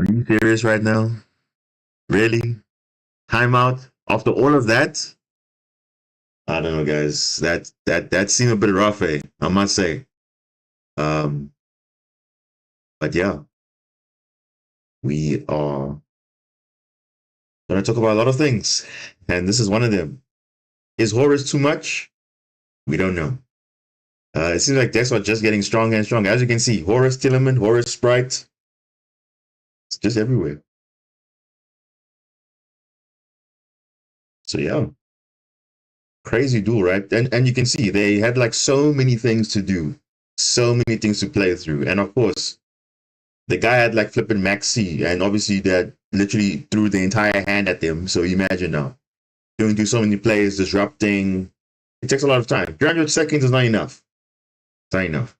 Are you serious right now? Really? Timeout after all of that? I don't know, guys. That seemed a bit rough, I must say. Um, but yeah, we are gonna talk about a lot of things, and this is one of them. Is Horus too much? We don't know. It seems like decks are just getting stronger and stronger. As you can see, Horus Tillerman, Horus Sprite, it's just everywhere. So yeah, crazy duel, right? And you can see they had like so many things to do, so many things to play through, and of course, the guy had like flipping Maxi, and obviously that literally threw the entire hand at them. So imagine now, going through so many plays, disrupting. It takes a lot of time. 300 seconds is not enough. It's not enough.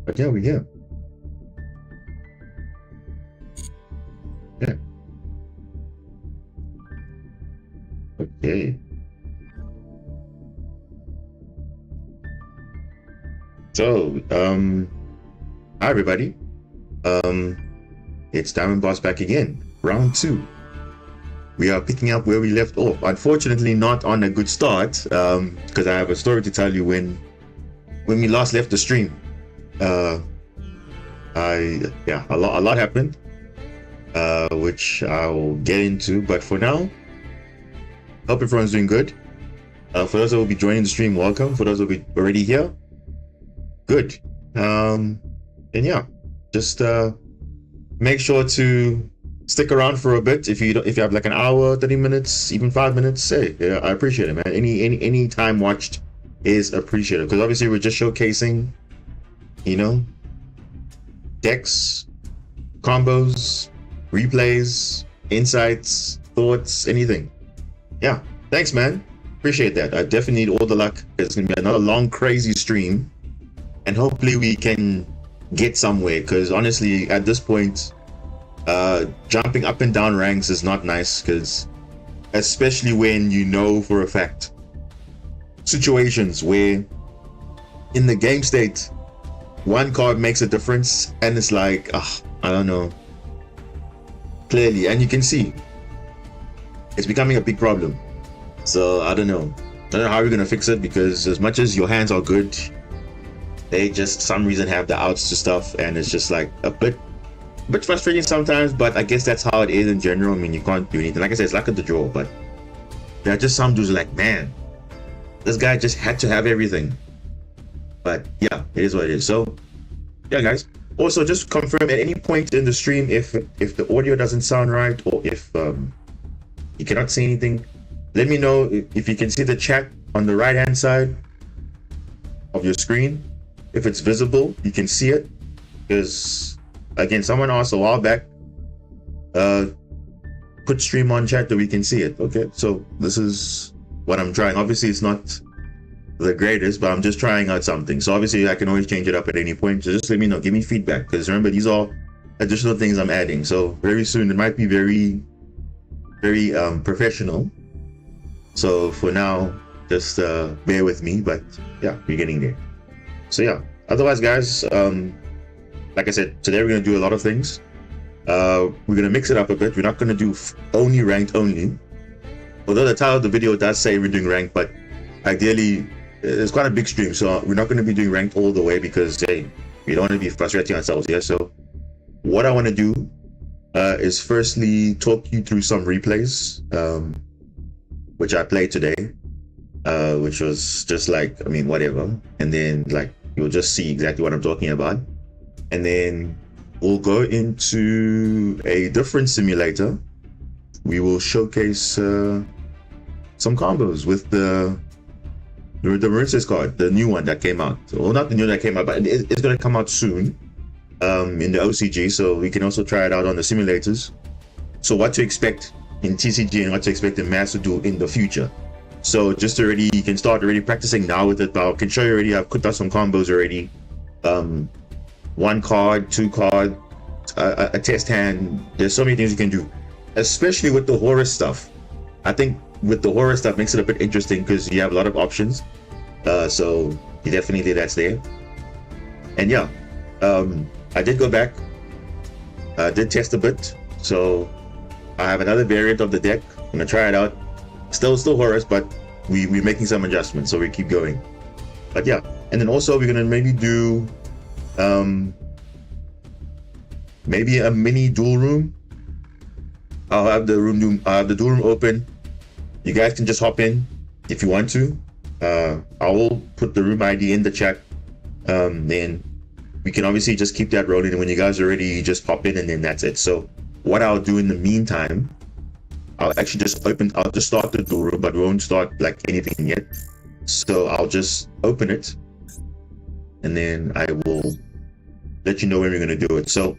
But yeah, we're here. Yeah. Okay. So, hi everybody. It's Diamond Boss back again. Round 2. We are picking up where we left off. Unfortunately, not on a good start, because I have a story to tell you when we last left the stream. A lot happened, which I'll get into. But for now, hope everyone's doing good. For those that will be joining the stream, welcome. For those that will be already here, good. And yeah, just make sure to stick around for a bit. If you have like an hour, 30 minutes, even 5 minutes, yeah, I appreciate it, man. Any time watched is appreciated, because obviously we're just showcasing, decks, combos, replays, insights, thoughts, anything. Yeah, thanks, man. Appreciate that. I definitely need all the luck. It's gonna be another long, crazy stream, and hopefully we can get somewhere, because honestly, at this point, jumping up and down ranks is not nice, because especially when you know for a fact situations where in the game state one card makes a difference, and it's like, I don't know, clearly, and you can see it's becoming a big problem. So I don't know how we're gonna fix it, because as much as your hands are good, they just some reason have the outs to stuff, and it's just like a bit frustrating sometimes. But I guess that's how it is in general. I mean, you can't do anything. Like I said, it's luck of the draw, but there are just some dudes like, man, this guy just had to have everything. But yeah, it is what it is. So yeah, guys, also just confirm at any point in the stream if the audio doesn't sound right, or if you cannot see anything, let me know. If you can see the chat on the right hand side of your screen, if it's visible, you can see it, because again, someone asked a while back, put stream on chat that we can see it. Okay, so this is what I'm trying. Obviously it's not the greatest, but I'm just trying out something. So obviously I can always change it up at any point, so just let me know, give me feedback, because remember, these are additional things I'm adding. So very soon it might be very professional. So for now, just bear with me, but yeah, we're getting there. So yeah, otherwise guys, like I said, today we're going to do a lot of things. We're going to mix it up a bit. We're not going to do only ranked only, although the title of the video does say we're doing ranked, but ideally it's quite a big stream, so we're not going to be doing ranked all the way, because hey, we don't want to be frustrating ourselves here. So what I want to do is firstly talk you through some replays, which I played today, which was just like, I mean, whatever, and then like you'll just see exactly what I'm talking about. And then we'll go into a different simulator. We will showcase some combos with the Marincess card, the new one that came out. Well, not the new one that came out, but it's going to come out soon in the OCG, so we can also try it out on the simulators. So what to expect in TCG and what to expect in Master Duel in the future. So just already, you can start already practicing now with it. But I can show you already, I've put out some combos already. 1 card, 2 card, a test hand. There's so many things you can do, especially with the Horus stuff. I think with the Horus stuff makes it a bit interesting, because you have a lot of options. So definitely that's there. And yeah, I did go back did test a bit, so I have another variant of the deck. I'm gonna try it out. Still Horus, but we're making some adjustments, so we keep going. But yeah, and then also we're gonna maybe do maybe a mini duel room. I'll have the duel room open. You guys can just hop in if you want to. I will put the room ID in the chat. Then we can obviously just keep that rolling, and when you guys are ready, you just pop in, and then that's it. So what I'll do in the meantime, I'll just start the duel room, but we won't start like anything yet. So I'll just open it, and then I will let you know when we're gonna do it. So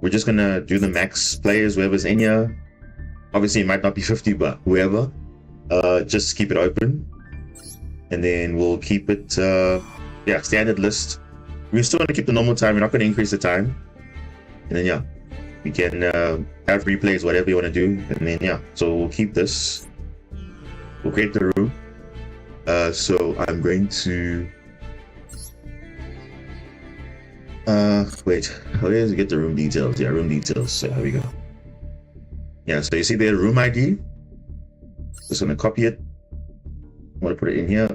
we're just gonna do the max players, whoever's in here. Obviously it might not be 50, but whoever, just keep it open, and then we'll keep it standard list. We're still gonna keep the normal time. We're not gonna increase the time, and then we can have replays, whatever you want to do, and then so we'll keep this. We'll create the room. So I'm going to wait, how do you get the room details? Room details. So here we go. So you see the room ID. Just gonna copy it. I'm gonna put it in here.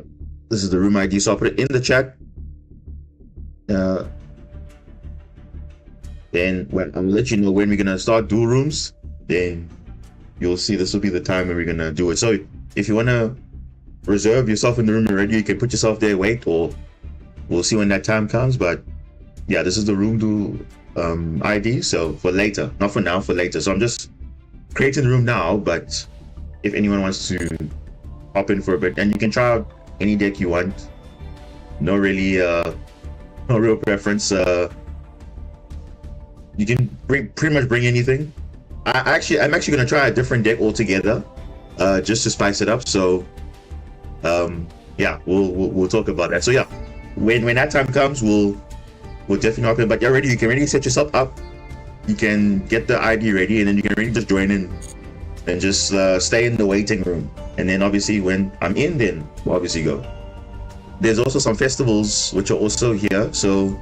This is the room ID, so I'll put it in the chat. Then I'll let you know when we're gonna start duel rooms. Then you'll see this will be the time when we're gonna do it. So if you wanna reserve yourself in the room already, you can put yourself there, wait, or we'll see when that time comes. But this is the room duel ID. So for later, not for now, for later. So I'm just creating the room now, but if anyone wants to hop in for a bit, and you can try out any deck you want. No real preference. You can pretty much bring anything. I'm actually gonna try a different deck altogether, just to spice it up. So we'll talk about that. So when that time comes, we'll definitely hop in. But you're ready. You can already set yourself up. You can get the ID ready, and then you can really just join in and just stay in the waiting room. And then obviously when I'm in, then we'll obviously go. There's also some festivals which are also here. So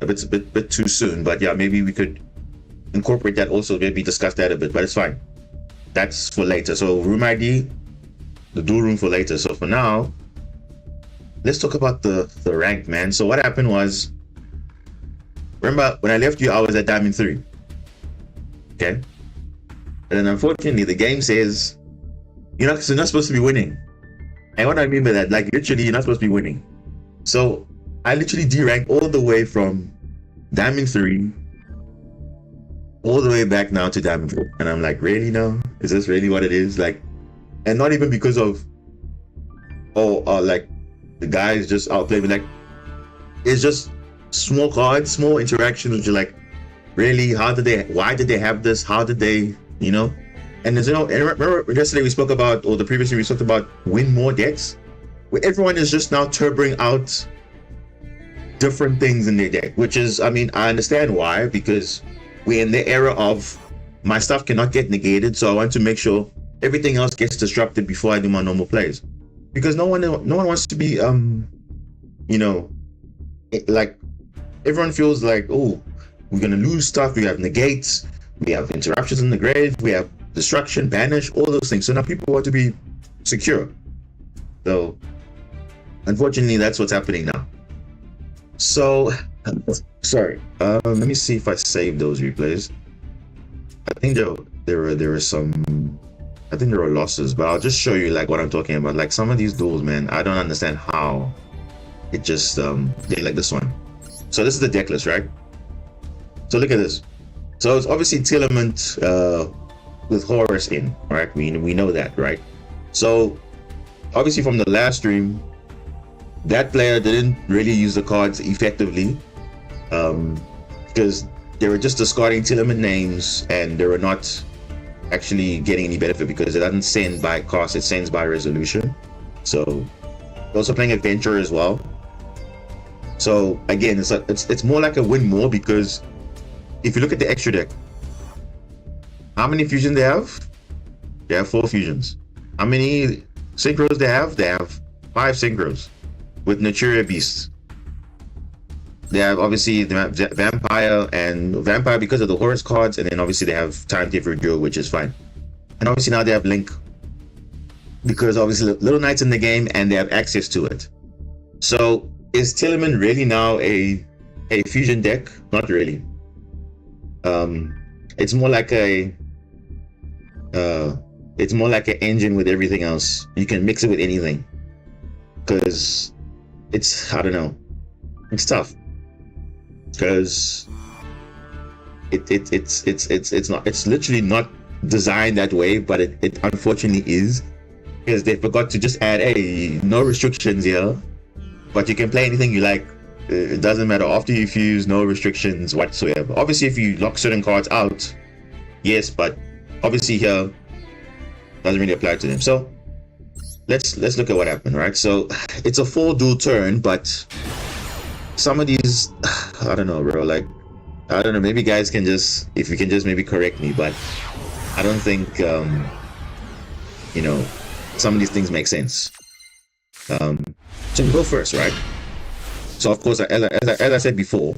it's a bit too soon, but maybe we could incorporate that also, maybe discuss that a bit, but it's fine. That's for later. So room ID, the duel room for later. So for now, let's talk about the rank, man. So what happened was, remember when I left you, I was at Diamond 3. Okay? And then unfortunately, the game says, you're not supposed to be winning. And what I mean by that, like literally, you're not supposed to be winning. So I literally deranked all the way from Diamond 3 all the way back now to Diamond 4. And I'm like, really now? Is this really what it is? Like, and not even because of, like the guys just outplay me. Like, it's just small cards, small interactions, which are like, really, why did they have this? How did they, And there's, and remember yesterday we spoke about, or the previous week we talked about win more decks, where everyone is just now turboing out different things in their deck, which is, I understand why, because we're in the era of my stuff cannot get negated, so I want to make sure everything else gets disrupted before I do my normal plays, because no one wants to be like, everyone feels like, oh, we're gonna lose stuff. We have negates, we have interruptions in the grave, we have destruction, banish, all those things. So now people want to be secure. So unfortunately, that's what's happening now. So sorry, let me see if I saved those replays. I think there were some, I think there were losses, but I'll just show you like what I'm talking about. Like some of these duels, man, I don't understand how it just they like this one. So this is the deck list, right? So look at this. So it's obviously Telement with Horus in, right? We know that, right? So obviously from the last stream, that player didn't really use the cards effectively, because they were just discarding Telement names, and they were not actually getting any benefit because it doesn't send by cost, it sends by resolution. So also playing Adventure as well. So again, it's more like a win more, because if you look at the extra deck, how many fusions they have? They have 4 fusions. How many synchros they have? They have 5 synchros with Naturia Beasts. They have obviously the Vampire because of the Horus cards, and then obviously they have Time Thief for Duel, which is fine. And obviously now they have Link because obviously Little Knight's in the game and they have access to it. So is Tillerman really now a fusion deck? Not really. It's more like an engine with everything else. You can mix it with anything because I don't know, it's tough because it's literally not designed that way, but it unfortunately is, because they forgot to just add no restrictions here, but you can play anything you like. It doesn't matter after you fuse, no restrictions whatsoever. Obviously if you lock certain cards out, yes, but obviously here doesn't really apply to them. So let's look at what happened, right? So it's a full dual turn, but some of these, I don't know, bro, like I don't know, maybe guys can just, if you can just maybe correct me, but I don't think you know, some of these things make sense. So we go first, right? So of course, as I said before,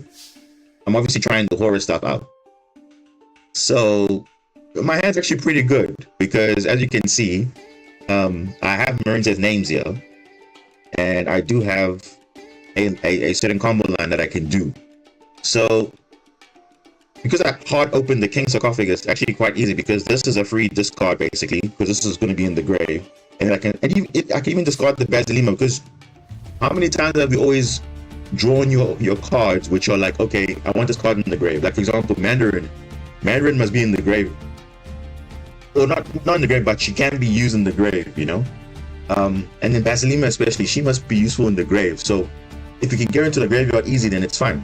I'm obviously trying the Horus stuff out. So my hand's actually pretty good because, as you can see, I have Marincess names here, and I do have a certain combo line that I can do. So because I hard opened the King Sarcophagus, it's actually quite easy because this is a free discard basically, because this is going to be in the grave, and I can even discard the Basilima, because how many times have you always drawn your cards which are like, okay, I want this card in the grave? Like for example, Mandarin must be in the grave, or not in the grave, but she can be used in the grave, you know. And then Basilima especially, she must be useful in the grave. So if you can get into the graveyard easy, then it's fine.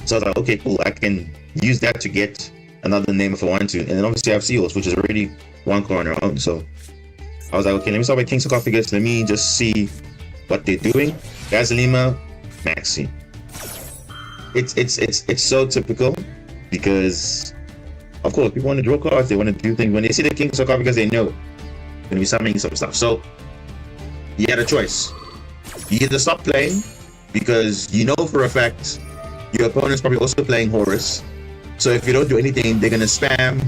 So I was like, okay, cool, I can use that to get another name if I want to. And then obviously I have Seals, which is already one card on her own. So I was like, okay, let me start with King Sarcophagus. Let me just see what they're doing. Basilima, Maxi. It's so typical because, of course, people want to draw cards. They want to do things. When they see the King Sarcophagus, they know they're going to be summoning some stuff. So you had a choice. You either stop playing because you know for a fact your opponent's probably also playing Horus. So if you don't do anything, they're going to spam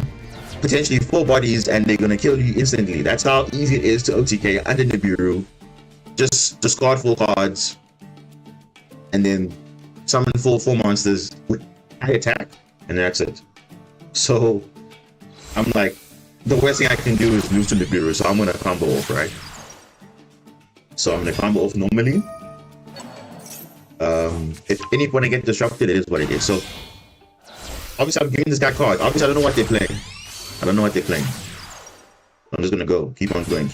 potentially 4 bodies and they're going to kill you instantly. That's how easy it is to OTK under Nibiru. Just discard 4 cards and then summon 4 monsters with high attack, and that's it. So I'm like, the worst thing I can do is lose to Nibiru, so I'm going to combo off, right? So I'm going to combo off normally. If any point I get disrupted, it is what it is. So obviously I'm giving this guy cards. Obviously I don't know what they're playing. I'm just gonna go. Keep on going.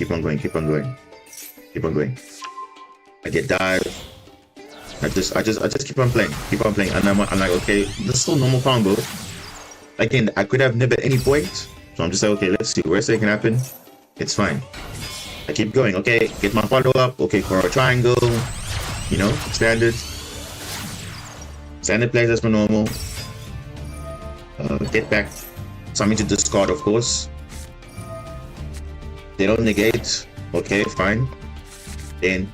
I get dive. I just keep on playing. And I'm like, okay, this is still normal combo. Again, I could have nib at any point. So I'm just like, okay, let's see. Worst thing can happen. It's fine. I keep going. Okay, get my follow up. Okay, for a triangle. You know, standard plays as per normal. Get back. Something to discard, of course. They don't negate. Okay, fine. Then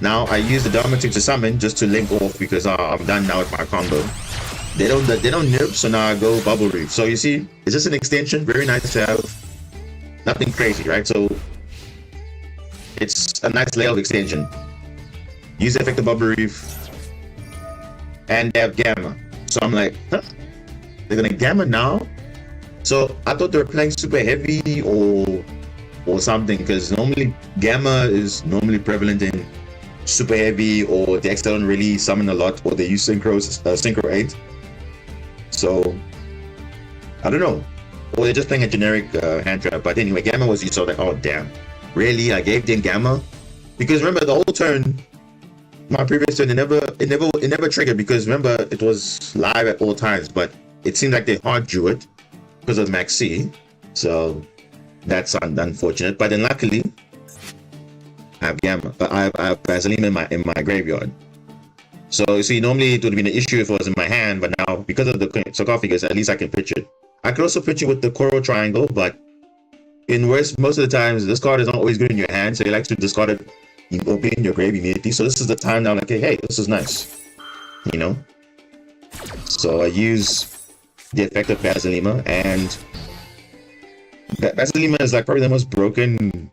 now I use the Dominatic to summon just to link off because I'm done now with my combo. They don't nib, so now I go Bubble Reef. So you see, it's just an extension. Very nice to have. Nothing crazy, right? So it's a nice layout extension. Use the effect of Bubble Reef. And they have Gamma. So I'm like, huh? They're gonna Gamma now? So I thought they were playing super heavy or something, because normally Gamma is normally prevalent in super heavy, or the X don't really summon a lot, or they use Synchro 8. So I don't know. Or they're just playing a generic hand trap. But anyway, Gamma was used, so like, oh damn. Really? I gave them Gamma? Because remember the whole turn, my previous turn, it never triggered, because remember it was live at all times, but it seemed like they hard drew it because of Maxi. So that's unfortunate. But then luckily I have Gamma. I have Basilima in my graveyard. So you see, normally it would have been an issue if it was in my hand, but now because of the sarcophagus, at least I can pitch it. I could also pitch it with the Coral Triangle, but most of the times this card is not always good in your hand, so you like to discard it or be in your grave immediately. So this is the time now, like, hey, this is nice. you know. So I use the effect of Basilema, and Basilema is like probably the most broken,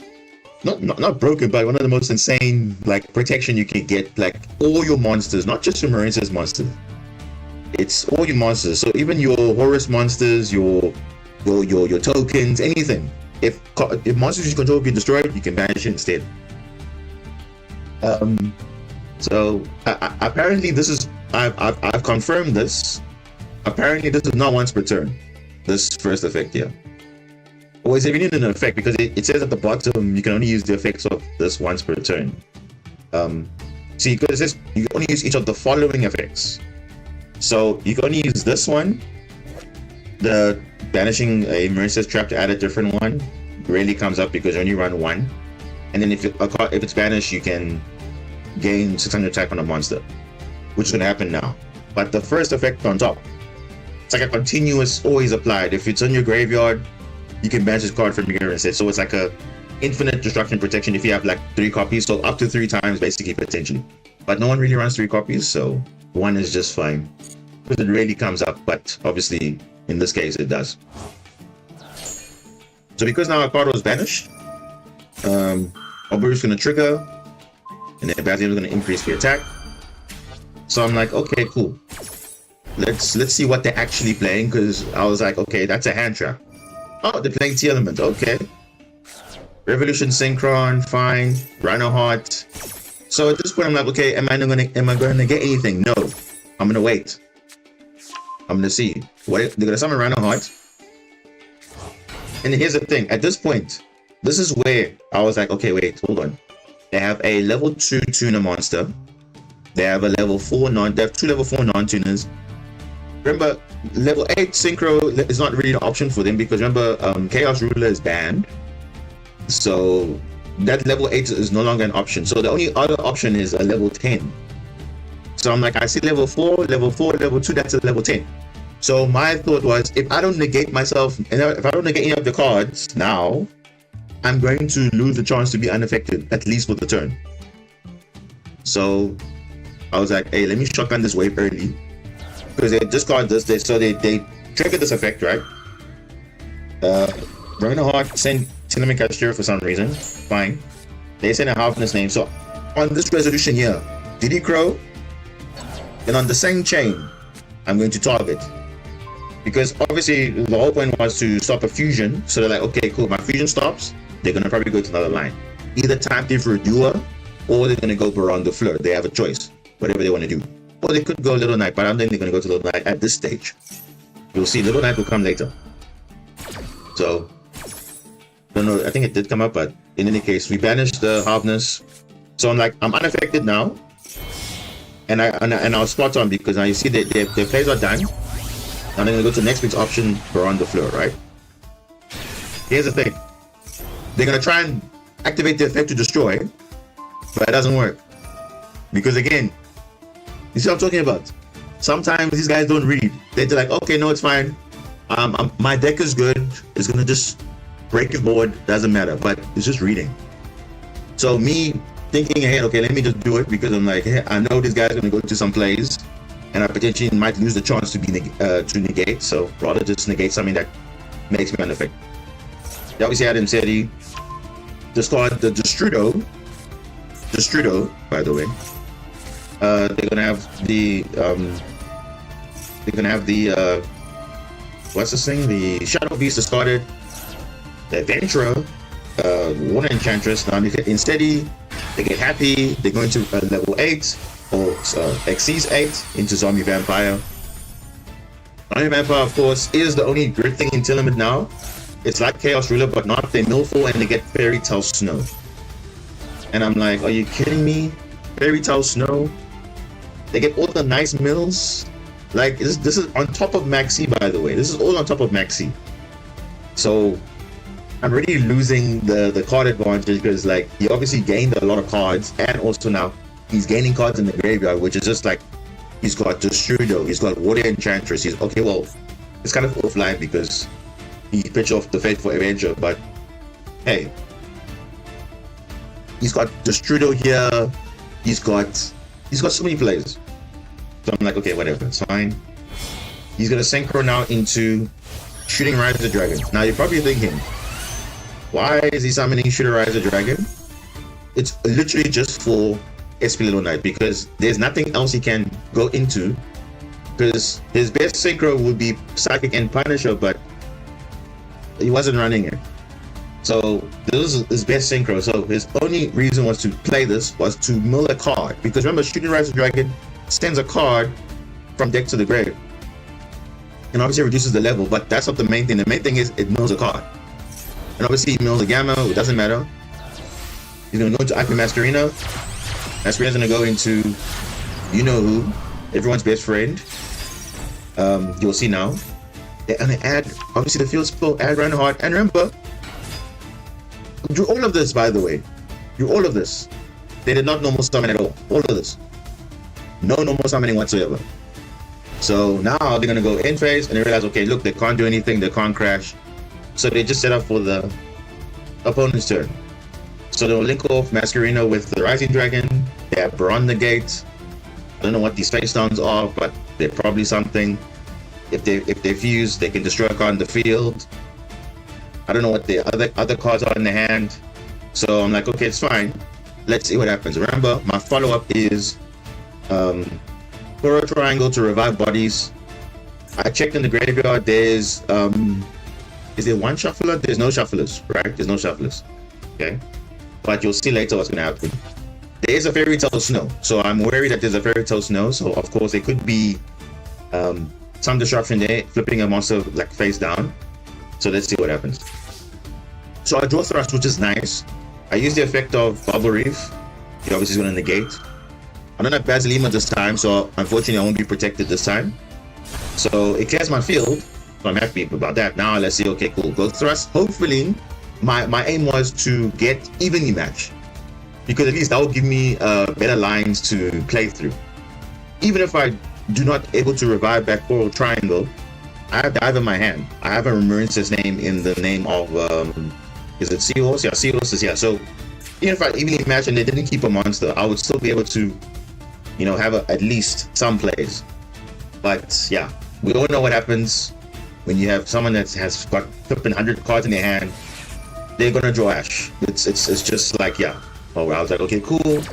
not broken, but one of the most insane like protection you can get. Like all your monsters, not just your Marincess monsters. It's all your monsters. So even your Horus monsters, your tokens, anything. If monsters you control get destroyed, you can banish it instead. So apparently this is I've confirmed this. Apparently this is not once per turn. This first effect here. Or is it even an effect? Because it says at the bottom you can only use the effects of this once per turn. See, because it says you can only use each of the following effects. So you can only use this one, the banishing a Marincess trap to add a different one. Rarely comes up because you only run one. And then if it's banished, you can gain 600 attack on a monster, which is going to happen now. But the first effect on top, it's like a continuous, always applied. If it's in your graveyard, you can banish this card from your Marincess. So it's like a infinite destruction protection if you have like 3 copies. So up to 3 times basically potentially. But no one really runs 3 copies, so 1 is just fine. Because it rarely comes up, but obviously in this case it does. So because now our card was banished, Oberu is going to trigger, and then Basilema is going to increase the attack. So I'm like, okay, cool. Let's see what they're actually playing, because I was like, okay, that's a hand trap. Oh, they're playing T element. Okay. Revolution Synchron, fine. Rhino Heart. So at this point, I'm like, okay, am I gonna get anything? No. I'm gonna wait. I'm gonna see. What if they're gonna summon Rhino Heart? And here's the thing. At this point, this is where I was like, okay, wait, hold on. They have a level 2 tuner monster. They have a level 4 they have 2 level 4 non-tuners. Remember, level 8 Synchro is not really an option for them because remember, Chaos Ruler is banned. So that level 8 is no longer an option. So the only other option is a level 10. So I'm like, I see level 4, level 2, that's a level 10. So my thought was, if I don't negate myself, and if I don't negate any of the cards now, I'm going to lose the chance to be unaffected, at least for the turn. So I was like, hey, let me shotgun this wave early. Because they discard this, so they trigger this effect, right? Rhino Heart send Cinnamon Cashier for some reason. Fine. They send a half in his name. So on this resolution here, Diddy Crow, and on the same chain, I'm going to target. Because obviously the whole point was to stop a fusion. So they're like, okay, cool, my fusion stops. They're going to probably go to another line. Either time it for a Duel, or they're going to go Baron de Fleur. They have a choice, whatever they want to do. Or they could go Little Knight, but I don't think they're going to go to Little Knight at this stage. You'll see, Little Knight will come later. So, I don't know, I think it did come up, but in any case, we banished the Hardness. So I'm like, I'm unaffected now. And I'll spot on because now you see that their plays are done. Now they're going to go to the next week's option, Baron de Fleur, right? Here's the thing. They're going to try and activate the effect to destroy, but it doesn't work. Because again, you see what I'm talking about? Sometimes these guys don't read. They're like, okay, no, it's fine. My deck is good. It's going to just break your board. Doesn't matter, but it's just reading. So me thinking ahead, okay, let me just do it because I'm like, hey, I know this guy's going to go to some plays and I potentially might lose the chance to negate. So rather just negate something that makes me unaffected. They obviously had Insetti. Discard the Destrudo, by the way. They're gonna have the what's this thing? The Shadow Beast discarded. The Adventurer, Water Enchantress. Now instead they get happy. They're going to level 8 or exceeds 8 into Zombie Vampire. Zombie Vampire, of course, is the only good thing in Telemid now. It's like Chaos Ruler, but not. They mill full and they get Fairy Tale Snow. And I'm like, are you kidding me? Fairy Tale Snow? They get all the nice mills. Like, this is on top of Maxi, by the way. This is all on top of Maxi. So, I'm already losing the card advantage because, like, he obviously gained a lot of cards. And also now, he's gaining cards in the graveyard, which is just like, he's got Destrudo, he's got Water Enchantress. He's, okay, well, it's kind of offline because he pitched off the Fateful Avenger, but hey, he's got Destrudo here. He's got so many plays. So I'm like, okay, whatever, it's fine. He's gonna synchro now into Shooting Rise of the Dragon. Now you're probably thinking, why is he summoning Shooting Rise of the Dragon? It's literally just for SP Little Knight, because there's nothing else he can go into, because his best synchro would be Psychic and Punisher, but he wasn't running it. So this is his best synchro. So his only reason was to play this was to mill a card, because remember, Shooting Rise of the Dragon sends a card from deck to the grave, and obviously reduces the level, but that's not the main thing. The main thing is it mills a card, and obviously he mills a Gamma. It doesn't matter. He's gonna go into Icon Masquerina. Masquerina's gonna go into you know who, everyone's best friend. You'll see now. They're gonna add obviously the field spell, add Reinhardt, and remember, do all of this, by the way. Do all of this. They did not normal summon at all. All of this. No normal summoning whatsoever. So now they're gonna go in phase and they realize, okay, look, they can't do anything, they can't crash. So they just set up for the opponent's turn. So they'll link off Masquerina with the Rising Dragon. They have Baron the Gate. I don't know what these face downs are, but they're probably something. If they fuse, they can destroy a card in the field. I don't know what the other cards are in the hand. So I'm like, okay, it's fine. Let's see what happens. Remember, my follow-up is Hero Triangle to revive bodies. I checked in the graveyard. There's is there one shuffler? There's no shufflers, right? There's no shufflers. Okay. But you'll see later what's gonna happen. There is a Fairy Tale Snow. So I'm worried that there's a Fairy Tale Snow. So of course there could be some disruption there, flipping a monster like face down. So let's see what happens. So I draw Thrust, which is nice. I use the effect of Bubble Reef. It obviously is going to negate. I don't have Basilema this time, so unfortunately I won't be protected this time. So it clears my field, so I'm happy about that. Now let's see, okay, cool. Go Thrust. Hopefully, my aim was to get evenly matched, because at least that will give me better lines to play through. Even if I do not able to revive back Coral Triangle, I have Dive in my hand. I have a Marincess name in the name of, is it Seahorse? Yeah, Seahorse is, yeah. So even if I evenly match and they didn't keep a monster, I would still be able to, you know, have at least some plays. But yeah, we all know what happens when you have someone that has got flipping 100 cards in their hand. They're gonna draw Ash. It's just like, yeah. Oh, I was like, okay, cool.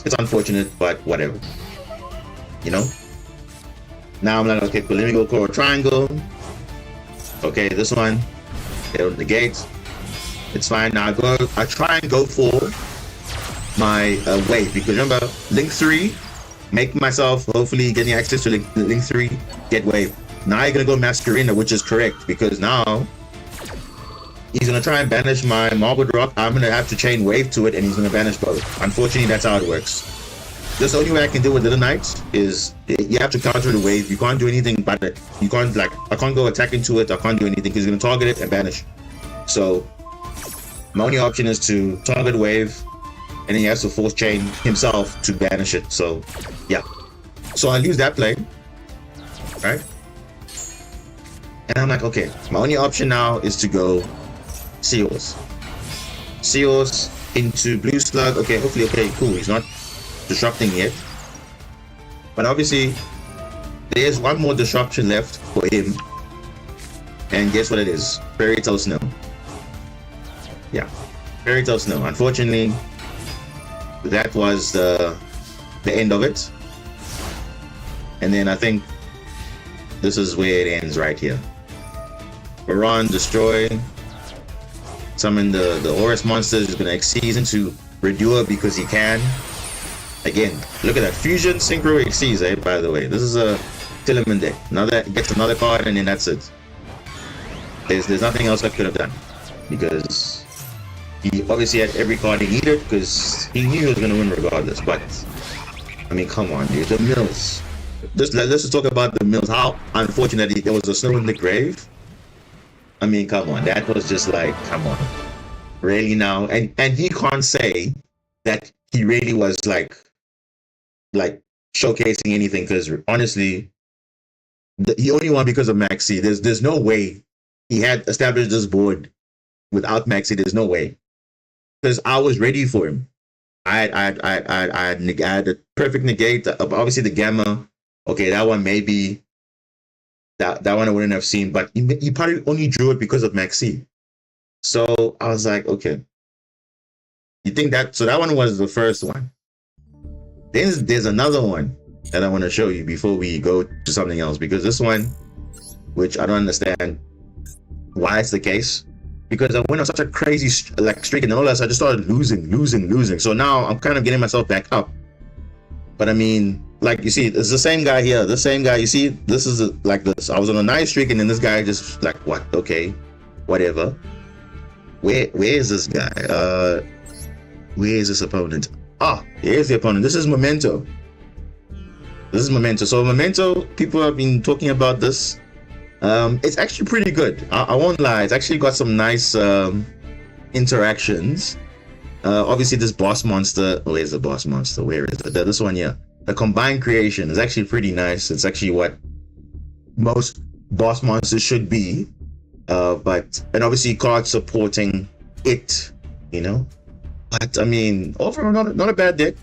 It's unfortunate, but whatever. You know? Now I'm like, okay, cool, let me go Coral Triangle. Okay, this one. They don't negate. It's fine. Now I try and go for my wave, because remember, Link 3, make myself hopefully getting access to Link 3, get wave. Now you're gonna go Masquerina, which is correct, because now he's gonna try and banish my Marbled Rock. I'm gonna have to chain wave to it, and he's gonna banish both. Unfortunately, that's how it works. That's the only way I can deal with Little Knight is you have to counter the wave. You can't do anything but it. You can't, like, I can't go attack into it. I can't do anything because he's gonna target it and banish. So my only option is to target wave, and then he has to force chain himself to banish it. So yeah. So I lose that play, right? And I'm like, okay, my only option now is to go Seahorse. Seahorse into Blue Slug. Okay, hopefully, okay, cool. He's not disrupting yet. But obviously, there's one more disruption left for him. And guess what it is? Fairy Tale Snow. Yeah, Fairy Tale Snow. Unfortunately, that was the end of it. And then I think this is where it ends right here. Baron, destroy. Summon the Horus monsters. He's gonna Xyz into Redoer because he can. Again, look at that. Fusion, Synchro, Xyz, eh, by the way. This is a Tillerman deck. Another, gets another card, and then that's it. There's nothing else I could have done. Because he obviously had every card he needed, because he knew he was going to win regardless. But, I mean, come on, dude. The mills. Let's just talk about the mills. How unfortunately there was a snow in the grave. I mean, come on. That was just like, come on. Really now? And he can't say that he really was like showcasing anything, because honestly, he only won because of Maxi. There's no way he had established this board without Maxi. There's no way, because I was ready for him. I had a perfect negate. Obviously the Gamma okay, that one maybe that one I wouldn't have seen, but he probably only drew it because of Maxi. So I was like, okay, you think that? So that one was the first one. Then there's another one that I want to show you before we go to something else, because this one, which I don't understand why it's the case, because I went on such a crazy streak and all that, so I just started losing. So now I'm kind of getting myself back up. But I mean, like you see, it's the same guy here. The same guy. You see, this is like this. I was on a nice streak, and then this guy just like, what? Okay, whatever. Where is this guy? Where is this opponent? Ah, here's the opponent. This is Memento. So Memento, people have been talking about this. It's actually pretty good. I won't lie. It's actually got some nice interactions. Obviously, this boss monster. Where's the boss monster? Where is it? This one here. The combined creation is actually pretty nice. It's actually what most boss monsters should be. And obviously, cards supporting it. You know. But I mean, overall, not a bad deck.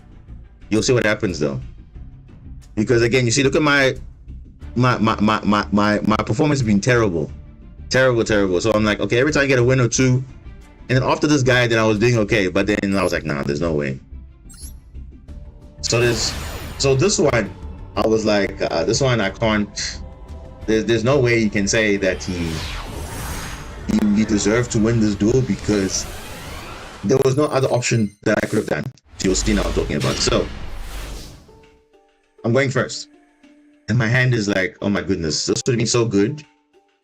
You'll see what happens though. Because again, you see, look at my performance has been terrible. So I'm like, okay, every time I get a win or two, and then after this guy, then I was doing okay, but then I was like, nah, there's no way. So this one, I was like, this one I can't. There's no way you can say that he deserved to win this duel, because there was no other option that I could have done. You'll see now I'm talking about. So I'm going first. And my hand is like, oh my goodness, this would have been so good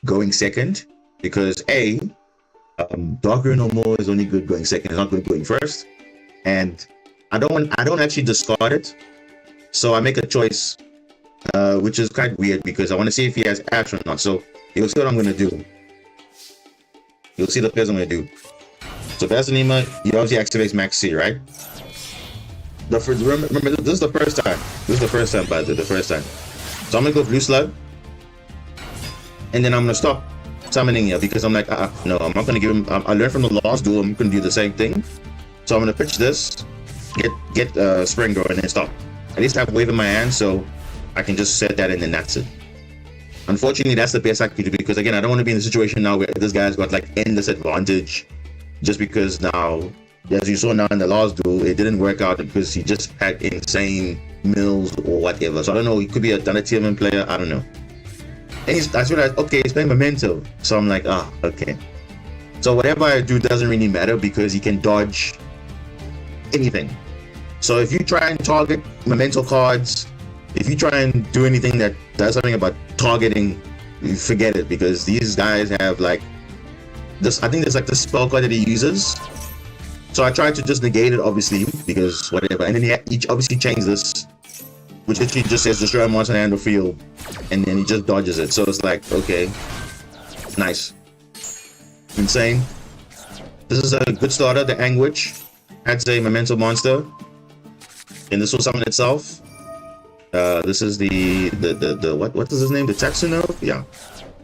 going second, because Darker No More is only good going second, it's not good going first. And I don't actually discard it. So I make a choice, which is quite weird, because I want to see if he has Ash or not. So you'll see what I'm gonna do. You'll see the pairs I'm gonna do. So Vasilima, he obviously activates Max C, right? Remember, this is the first time. By the way, the first time. So I'm gonna go Blue Slug, and then I'm gonna stop summoning here, because I'm like, no, I'm not gonna give him. I learned from the last duel, I'm gonna do the same thing. So I'm gonna pitch this, get Spring Grow, and then stop. At least I have Wave in my hand, so I can just set that, and then that's it. Unfortunately, that's the best I could do, because again, I don't want to be in a situation now where this guy's got like endless advantage, just because now, as you saw now in the last duel, it didn't work out because he just had insane mills or whatever. So I don't know, he could be another TMN player, I don't know. And I realized, okay, he's playing Memento. So I'm like, okay. So whatever I do doesn't really matter, because he can dodge anything. So if you try and target Memento cards, if you try and do anything that does something about targeting, forget it, because these guys have like this. I think there's like the spell card that he uses. So I tried to just negate it, obviously, because whatever. And then he obviously changed this, which literally just says destroy a monster hand or field, and then he just dodges it. So it's like, okay, nice, insane. This is a good starter. The Anguish adds a Memento monster, and this will summon itself. This is the what is his name? The Tetsuno? Yeah.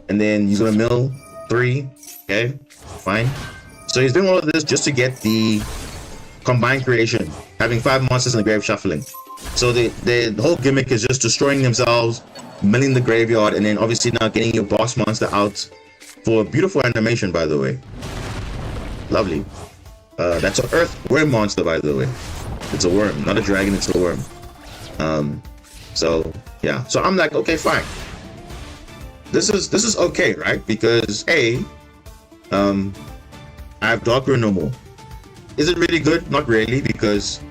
And then he's gonna mill 3. Okay, fine. So he's doing all of this just to get the combined creation, having 5 monsters in the grave shuffling. So the whole gimmick is just destroying themselves, milling the graveyard, and then obviously now getting your boss monster out for a beautiful animation, by the way. Lovely. That's an earth worm monster, by the way. It's a worm, not a dragon, it's a worm. So yeah, so I'm like, okay, fine. This is okay, right? Because I have Darker No More. Is it really good? Not really, because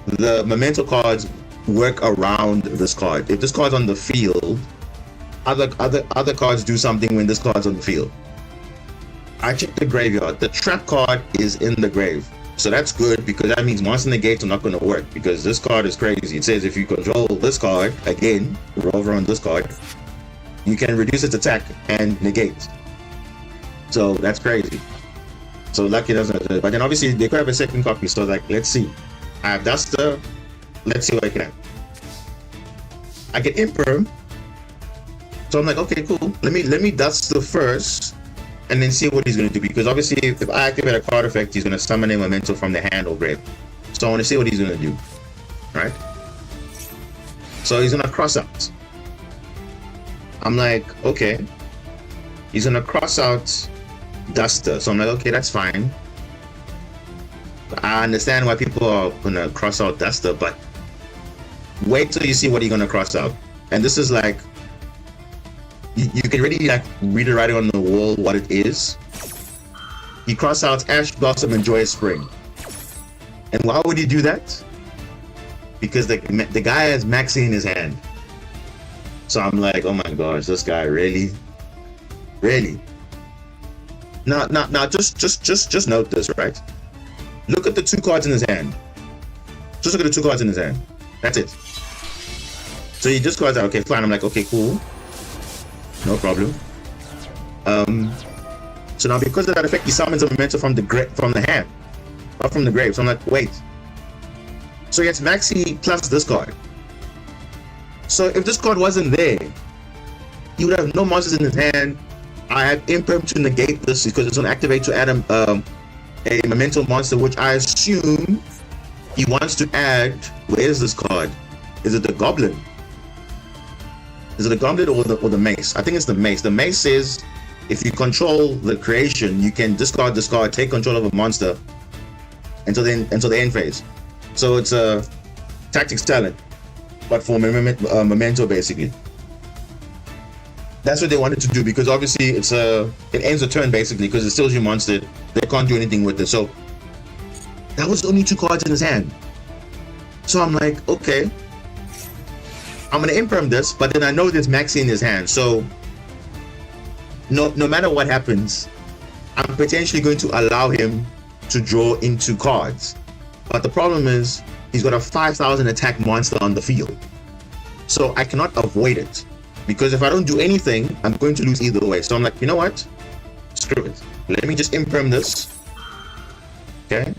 the Memento cards work around this card. If this card's on the field, other cards do something when this card's on the field. I checked the graveyard. The trap card is in the grave. So that's good, because that means monster negates are not going to work, because this card is crazy. It says if you control this card, again, we're over on this card, you can reduce its attack and negate. So that's crazy. So lucky doesn't, but then obviously they could have a second copy. So like, let's see. I have Duster. Let's see what I can have. I get Imperm. So I'm like, okay, cool. Let me Duster first, and then see what he's gonna do. Because obviously, if I activate a card effect, he's gonna summon a Memento from the hand or grave. So I want to see what he's gonna do. Right? So he's gonna cross out. I'm like, okay, he's gonna cross out Duster. So I'm like, okay, that's fine. I understand why people are gonna cross out Duster, but wait till you see what he's gonna cross out. And this is like, you can really like read the writing on the wall what it is. He crossed out Ash Blossom and Joyous Spring. And why would he do that? Because the guy has Maxi in his hand. So I'm like, oh my gosh, this guy really? Now, just note this, right? Look at the 2 cards in his hand. Just look at the 2 cards in his hand. That's it. So he just cards out, okay, fine. I'm like, okay, cool. No problem. So now because of that effect, he summons a memento from the hand, not from the grave. So I'm like, wait. So he gets Maxi plus this card. So if this card wasn't there, he would have no monsters in his hand. I have Imperm to negate this because it's going to activate to add a memento monster, which I assume he wants to add. Where is this card? Is it the Goblin? Is it the Goblet or the Mace? I think it's the Mace. The Mace says if you control the creation, you can discard this card, take control of a monster until the end phase. So it's a tactics talent, but for memento basically. That's what they wanted to do because obviously it ends the turn basically because it steals your monster. They can't do anything with it. So that was only 2 cards in his hand. So I'm like, okay, I'm gonna imperm this, but then I know there's Maxi in his hand. So no matter what happens, I'm potentially going to allow him to draw into cards. But the problem is he's got a 5,000 attack monster on the field. So I cannot avoid it. Because if I don't do anything, I'm going to lose either way. So I'm like, you know what? Screw it. Let me just imperm this. Okay?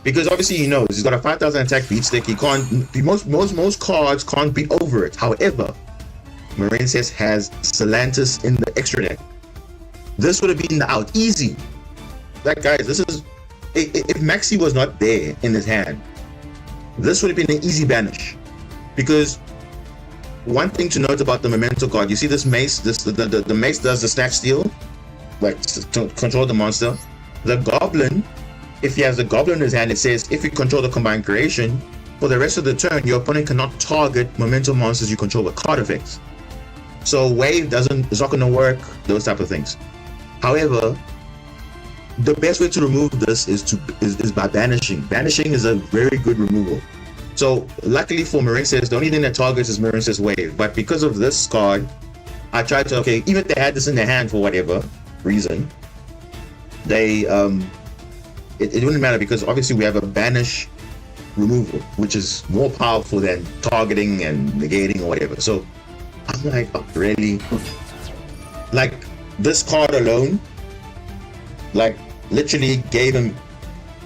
Because obviously he knows he's got a 5,000 attack beat stick. He can't. Most cards can't beat over it. However, Marincess has Celantis in the extra deck. This would have been the out easy. Like guys, this is if Maxi was not there in his hand, this would have been an easy banish. Because one thing to note about the memento card, you see this mace, the mace does the snatch steal, like to control the monster. The goblin, if he has the goblin in his hand, it says if you control the combined creation, for the rest of the turn, your opponent cannot target memento monsters you control with card effects. So wave it's not going to work, those type of things. However, the best way to remove this is by banishing. Banishing is a very good removal. So luckily for Marincess, the only thing that targets is Marincess Wave. But because of this card, I tried to, okay, even if they had this in their hand for whatever reason, they it wouldn't matter because obviously we have a banish removal, which is more powerful than targeting and negating or whatever. So I'm like, oh, really? Like this card alone, like literally gave him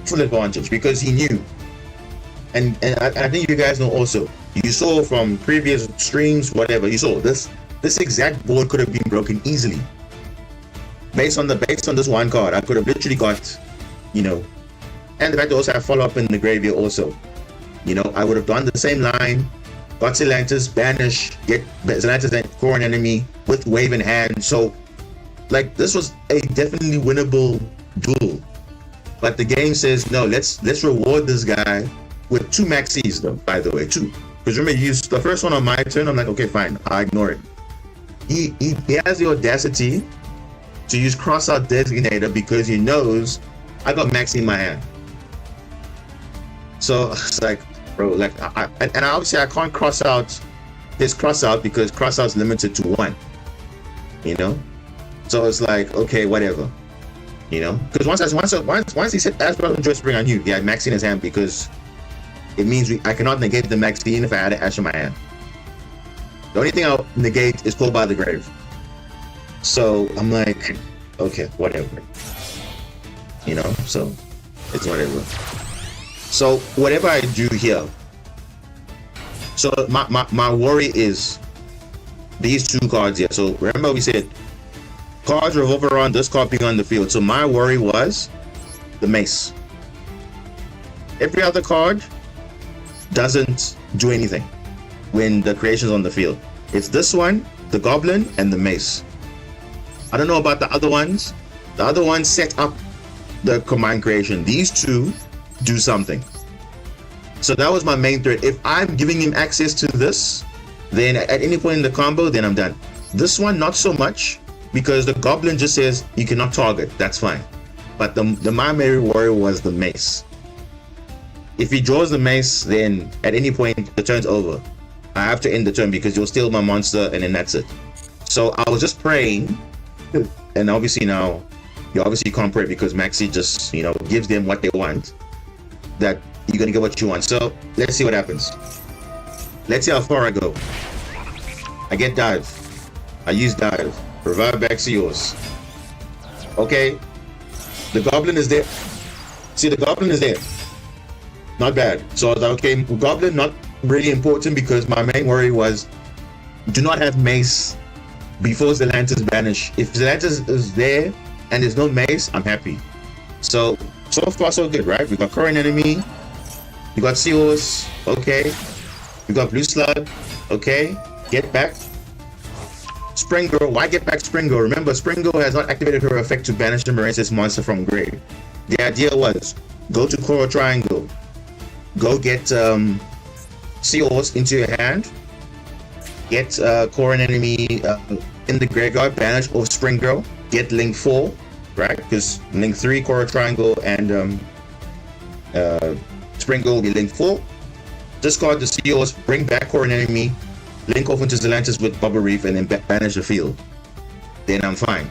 full advantage because he knew. And I think you guys know also, you saw from previous streams, whatever, you saw this exact board could have been broken easily. Based on this one card, I could have literally got, and the fact they also have follow-up in the graveyard also. I would have done the same line, got Celantis, banish, get Celantis and core an enemy with wave in hand. So, like, this was a definitely winnable duel. But the game says, no, let's reward this guy with 2 maxis though, by the way, 2. Because remember, you used the first one on my turn, I'm like, okay, fine, I ignore it. He has the audacity to use cross-out designator because he knows I got maxi in my hand. So it's like, bro, like, obviously I can't cross out this cross-out because cross-out's limited to 1, So it's like, okay, whatever, Because once he said Ash Blossom Joy Spring, I knew he had maxi in his hand because it means I cannot negate the maxi even if I had an Ash in my hand. The only thing I'll negate is Pulled by the Grave. So I'm like, okay, whatever. So it's whatever. So whatever I do here, so my worry is these 2 cards here. So remember we said cards revolve around this card being on the field. So my worry was the mace. Every other card doesn't do anything when the creation's on the field. It's this one the Goblin, and the Mace. I don't know about the other ones. The other ones set up the command creation. These two do something. So that was my main threat. If I'm giving him access to this, then at any point in the combo, then I'm done. This one, not so much, because the Goblin just says you cannot target. That's fine. But the primary warrior was the Mace. If he draws the Mace, then at any point the turn's over. I have to end the turn because you'll steal my monster, and then that's it. So I was just praying, and obviously now you obviously can't pray because Maxi just, you know, gives them what they want. That you're gonna get what you want. So let's see what happens. Let's see how far I go. I get dive. I use dive. Revive back to yours. Okay. The Goblin is there. See, the Goblin is there. Not bad. So I was like, okay, Goblin, not really important because my main worry was do not have Mace before Zelantis banish. If Zelantis is there and there's no Mace, I'm happy. So far so good, right? We got current enemy. We got Seals. Okay. We got Blue Slug. Okay. Get back. Spring Girl. Why get back Spring Girl? Remember, Spring Girl has not activated her effect to banish the Marincess monster from grave. The idea was go to Coral Triangle. Go get Seals into your hand. Get current enemy in the graveyard, banish or Spring Girl. Get Link 4, right? Because Link 3, Coral Triangle, and Spring Girl will be Link 4. Discard the Seals, bring back current enemy, link off into Zelantis with Bubble Reef, and then banish the field. Then I'm fine.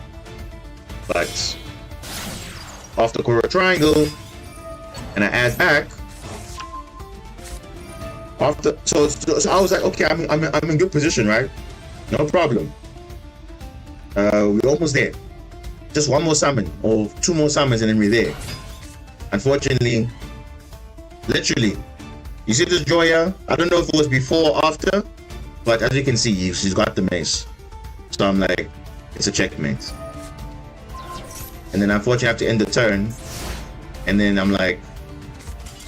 But after Coral Triangle, and I add back. After so I was like, okay, I'm in good position, right? No problem. We're almost there. Just one more summon or two more summons, and then we're there. Unfortunately, literally, you see this Joya? I don't know if it was before or after, but as you can see, she's got the Mace. So I'm like, it's a checkmate. And then unfortunately I have to end the turn. And then I'm like,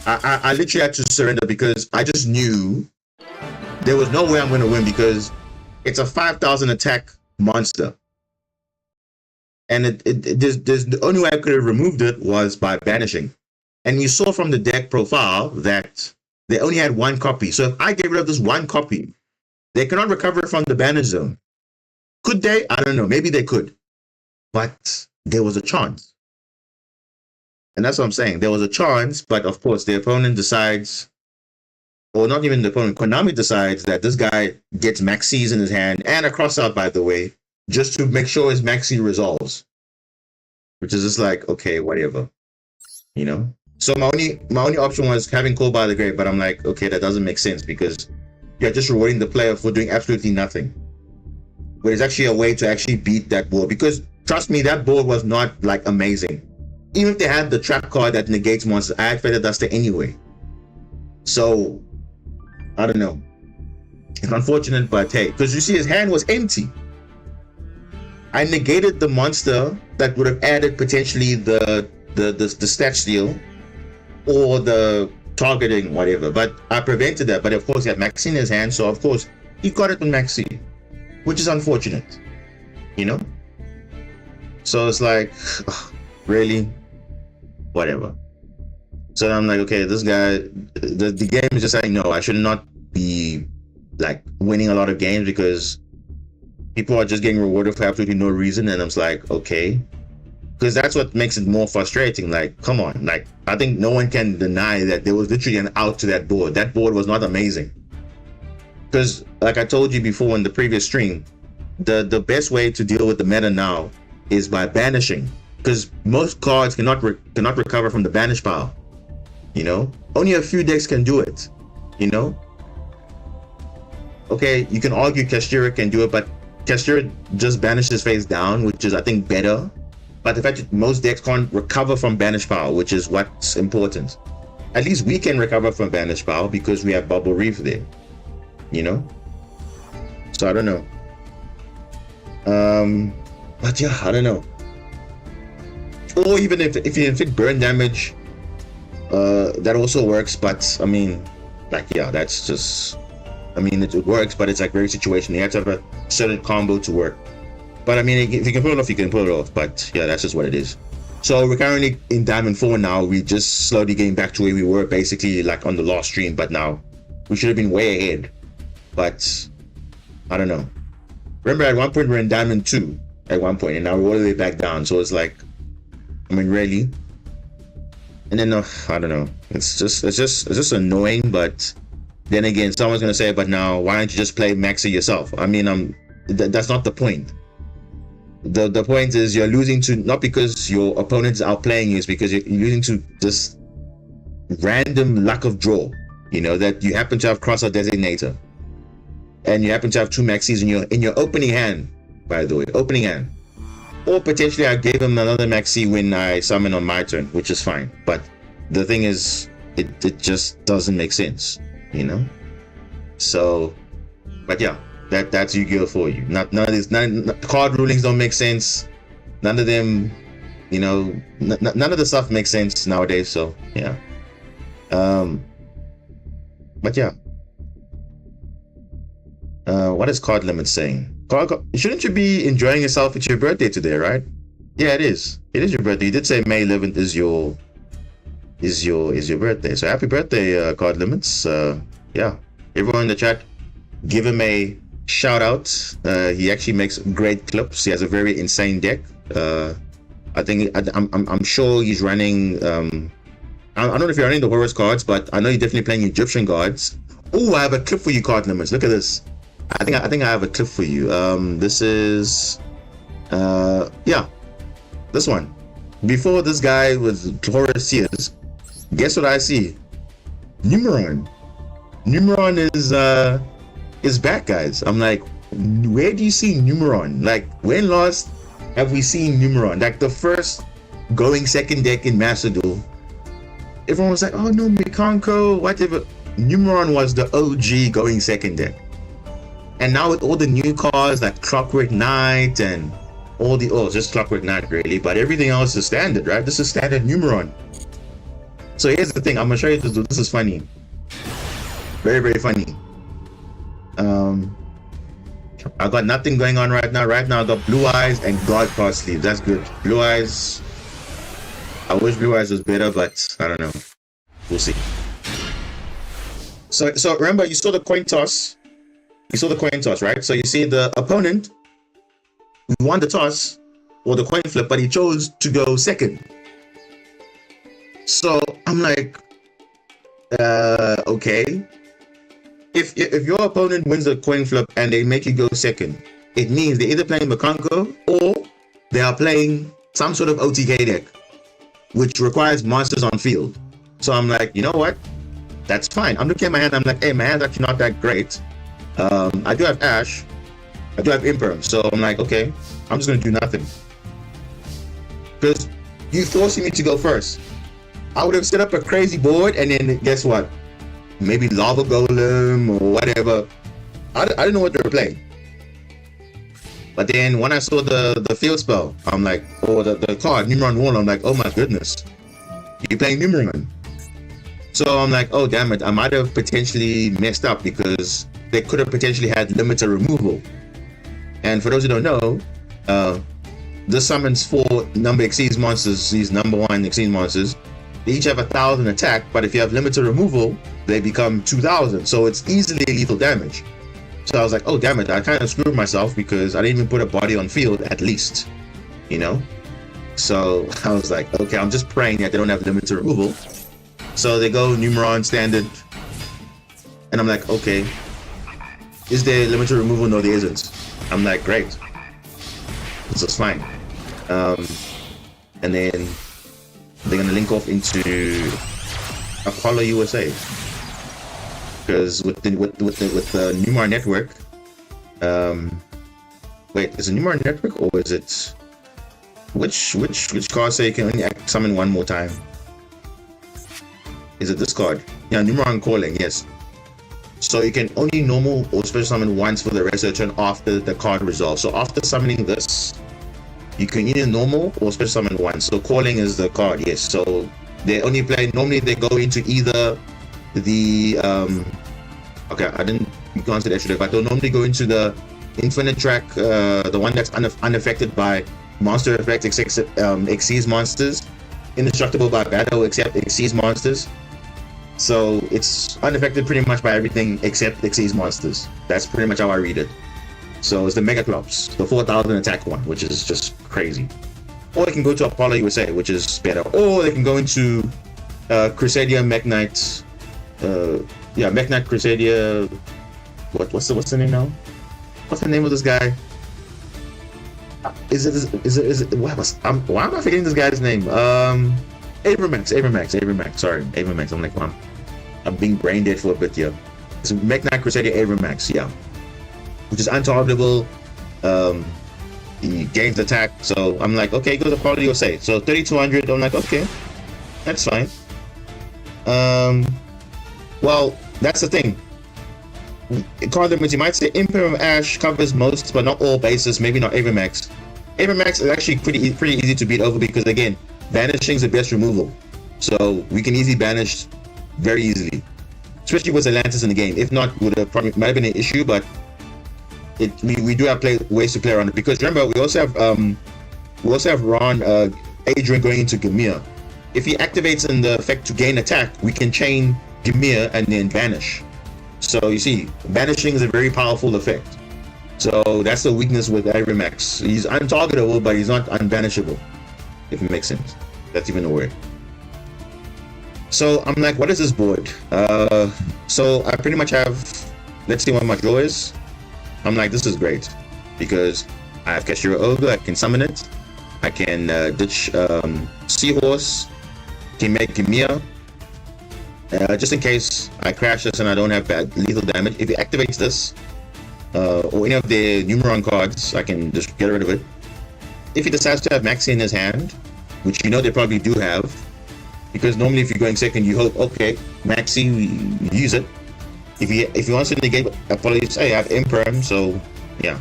I literally had to surrender because I just knew there was no way I'm going to win because it's a 5,000 attack monster. And there's the only way I could have removed it was by banishing. And you saw from the deck profile that they only had one copy. So if I get rid of this one copy, they cannot recover from the banish zone. Could they? I don't know. Maybe they could. But there was a chance. And that's what I'm saying. There was a chance, but of course the opponent decides, or not even the opponent, Konami decides that this guy gets Maxis in his hand and a cross out, by the way, just to make sure his Maxi resolves. Which is just like, okay, whatever. You know? So my only option was having Call by the Grave, but I'm like, okay, that doesn't make sense because you're just rewarding the player for doing absolutely nothing. But it's actually a way to actually beat that board because trust me, that board was not like amazing. Even if they had the trap card that negates monsters, I had Feather Duster anyway. So, I don't know. It's unfortunate, but hey, because you see his hand was empty. I negated the monster that would have added potentially the stat steal or the targeting, whatever. But I prevented that. But of course, he had Maxi in his hand, so of course, he got it with Maxi, which is unfortunate, you know? So it's like, really? Whatever. So I'm like, okay, this guy, the game is just like, no, I should not be like winning a lot of games because people are just getting rewarded for absolutely no reason. And I'm just like, okay, because that's what makes it more frustrating. Like, come on, like, I think no one can deny that there was literally an out to that board. That board was not amazing. Because like I told you before in the previous stream, the best way to deal with the meta now is by banishing. Because most cards cannot recover from the banish pile, you know? Only a few decks can do it, you know? Okay, you can argue Kastira can do it, but Kastira just banishes face down, which is, I think, better. But the fact that most decks can't recover from banish pile, which is what's important. At least we can recover from banish pile because we have Bubble Reef there, you know? So I don't know. But yeah, I don't know. Or even if you inflict burn damage, that also works. But I mean, like, yeah, that's just I mean, it works, but it's like very situational. You have to have a certain combo to work. But I mean, if you can pull it off, you can pull it off. But yeah, that's just what it is. So we're currently in Diamond 4 now. We just slowly getting back to where we were basically like on the last stream. But now we should have been way ahead. But I don't know. Remember at one point we're in Diamond 2 at one point, and now we're all the way back down. So it's like, I mean, really? And then I don't know. It's just annoying. But then again, someone's gonna say, but now why don't you just play Maxi yourself? I mean, that's not the point. The point is you're losing to, not because your opponent's outplaying you, it's because you're losing to just random luck of draw. You know, that you happen to have Crossout Designator, and you happen to have 2 Maxis in your opening hand. By the way, opening hand. Or potentially I gave him another Maxi when I summon on my turn, which is fine. But the thing is, it just doesn't make sense, you know? So, but yeah, that's Yu-Gi-Oh! For you. None of these card rulings don't make sense. None of them, you know, none of the stuff makes sense nowadays, so yeah. But yeah. What is Card Limit saying? Shouldn't you be enjoying yourself? It's your birthday today, right? Yeah, it is. It is your birthday. You did say May 11th is your birthday. So happy birthday, Card Limits. Yeah, everyone in the chat, give him a shout out. He actually makes great clips. He has a very insane deck. I'm sure he's running. I don't know if you're running the Horus cards, but I know you're definitely playing Egyptian gods. Oh, I have a clip for you, Card Limits. Look at this. I think I have a clip for you. This is yeah, this one. Before this guy was Horus Seers, guess what I see? Numeron. Numeron is back, guys. I'm like, where do you see Numeron? Like, when last have we seen Numeron? Like the first going second deck in Master Duel, everyone was like, oh no, Mikanko, whatever. Numeron was the OG going second deck. And now with all the new cards like Clockwork Knight and all the, just Clockwork Knight really, but everything else is standard, right? This is standard Numeron. So here's the thing, I'm gonna show you this. This is funny. Very, very funny. I got nothing going on right now. Right now I got Blue Eyes and God Card Sleeve. That's good. Blue Eyes. I wish Blue Eyes was better, but I don't know. We'll see. So remember, you saw the coin toss. You saw the coin toss, right? So you see the opponent won the toss or the coin flip, but he chose to go second. So I'm like, okay. If your opponent wins the coin flip and they make you go second, it means they're either playing Makanko or they are playing some sort of OTK deck, which requires monsters on field. So I'm like, you know what? That's fine. I'm looking at my hand. I'm like, hey, my hand's actually not that great. I do have Ash. I do have Imperm. So I'm like, okay, I'm just going to do nothing. Because you forcing me to go first. I would have set up a crazy board and then guess what? Maybe Lava Golem or whatever. I didn't know what they were playing. But then when I saw the field spell, I'm like, oh, the card, Numeron 1, I'm like, oh my goodness. You're playing Numeron. So I'm like, oh damn it, I might have potentially messed up because they could have potentially had limited removal. And for those who don't know, this summons 4 number exceeds monsters, these number 1 exceeds monsters. They each have 1,000 attack, but if you have limited removal, they become 2,000. So it's easily lethal damage. So I was like, oh damn it, I kind of screwed myself because I didn't even put a body on field at least, you know? So I was like, okay, I'm just praying that they don't have limited removal. So they go Numeron standard. And I'm like, okay, is there limited removal? No, there isn't. I'm like, great. This is fine. And then they're gonna link off into Apollo USA. Because with the Numar network, wait, is it Numar network or is it which card say you can only summon one more time? Is it this card? Yeah, Numar calling, yes. So you can only normal or special summon once for the rest of the turn after the card resolves. So after summoning this, you can either normal or special summon once. So calling is the card, yes. So they only play, normally they go into either the okay, I didn't you can't see the extra deck, but they'll normally go into the infinite track, the one that's unaffected by monster effect, exceeds monsters, indestructible by battle except exceeds monsters. So it's unaffected pretty much by everything except exceeds monsters. That's pretty much how I read it. So it's the Mega Clops, the 4,000 attack one, which is just crazy. Or they can go to Apollo USA, which is better. Or they can go into Crusadia Mech Knight. Mech Knight Crusadia. What's the name now? What's the name of this guy? Is it why am I forgetting this guy's name? Abramax. Sorry, Abramax. I'm like, I'm being brain dead for a bit here. It's Mech Knight Crusadia Abramax, yeah, which is untargetable. He gains attack, so I'm like, okay, go to Apollo USA. So 3,200. I'm like, okay, that's fine. Well, that's the thing. Card limits, you might say Imperium Ash covers most, but not all bases. Maybe not Abramax. Abramax is actually pretty easy to beat over because, again, banishing is the best removal. So we can easily banish very easily, especially with Atlantis in the game. If not, might have been an issue, but we do have ways to play around it. Because remember, we also have Ron Adrian going into Gamir. If he activates in the effect to gain attack, we can chain Gamir and then banish. So you see, banishing is a very powerful effect. So that's the weakness with Abramax. He's untargetable, but he's not unbanishable, if it makes sense. That's even a word. So I'm like, what is this board? So I pretty much have, let's see what my draw is. I'm like, this is great because I have Kashira Ogre, I can summon it. I can ditch Seahorse, can make Gamir. Just in case I crash this and I don't have bad lethal damage. If he activates this, or any of the Numeron cards, I can just get rid of it. If he decides to have Maxi in his hand, which you know they probably do have, because normally if you're going second, you hope, okay, Maxi, use it. If he wants to negate Apollos, I have Imperm, so yeah.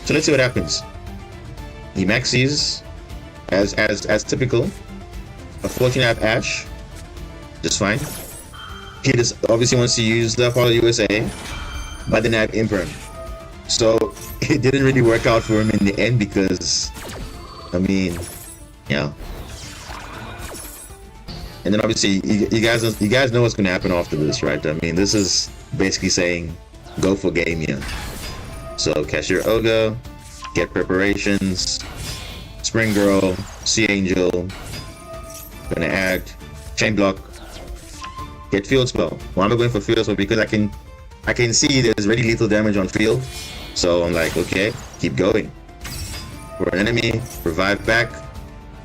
So let's see what happens. He Maxis as typical. Unfortunately, I have Ash, just fine. He just obviously wants to use the Apollo USA, but then I have Imperm. So it didn't really work out for him in the end because, I mean, yeah. And then obviously you guys know what's going to happen after this, right? I mean, this is basically saying go for game here. So Cashier Ogre, get preparations, Spring Girl, Sea Angel, gonna add Chain Block, get Field Spell. Why am I going for Field Spell? Because I can see there's already lethal damage on field. So I'm like, okay, keep going. For an enemy, revive back,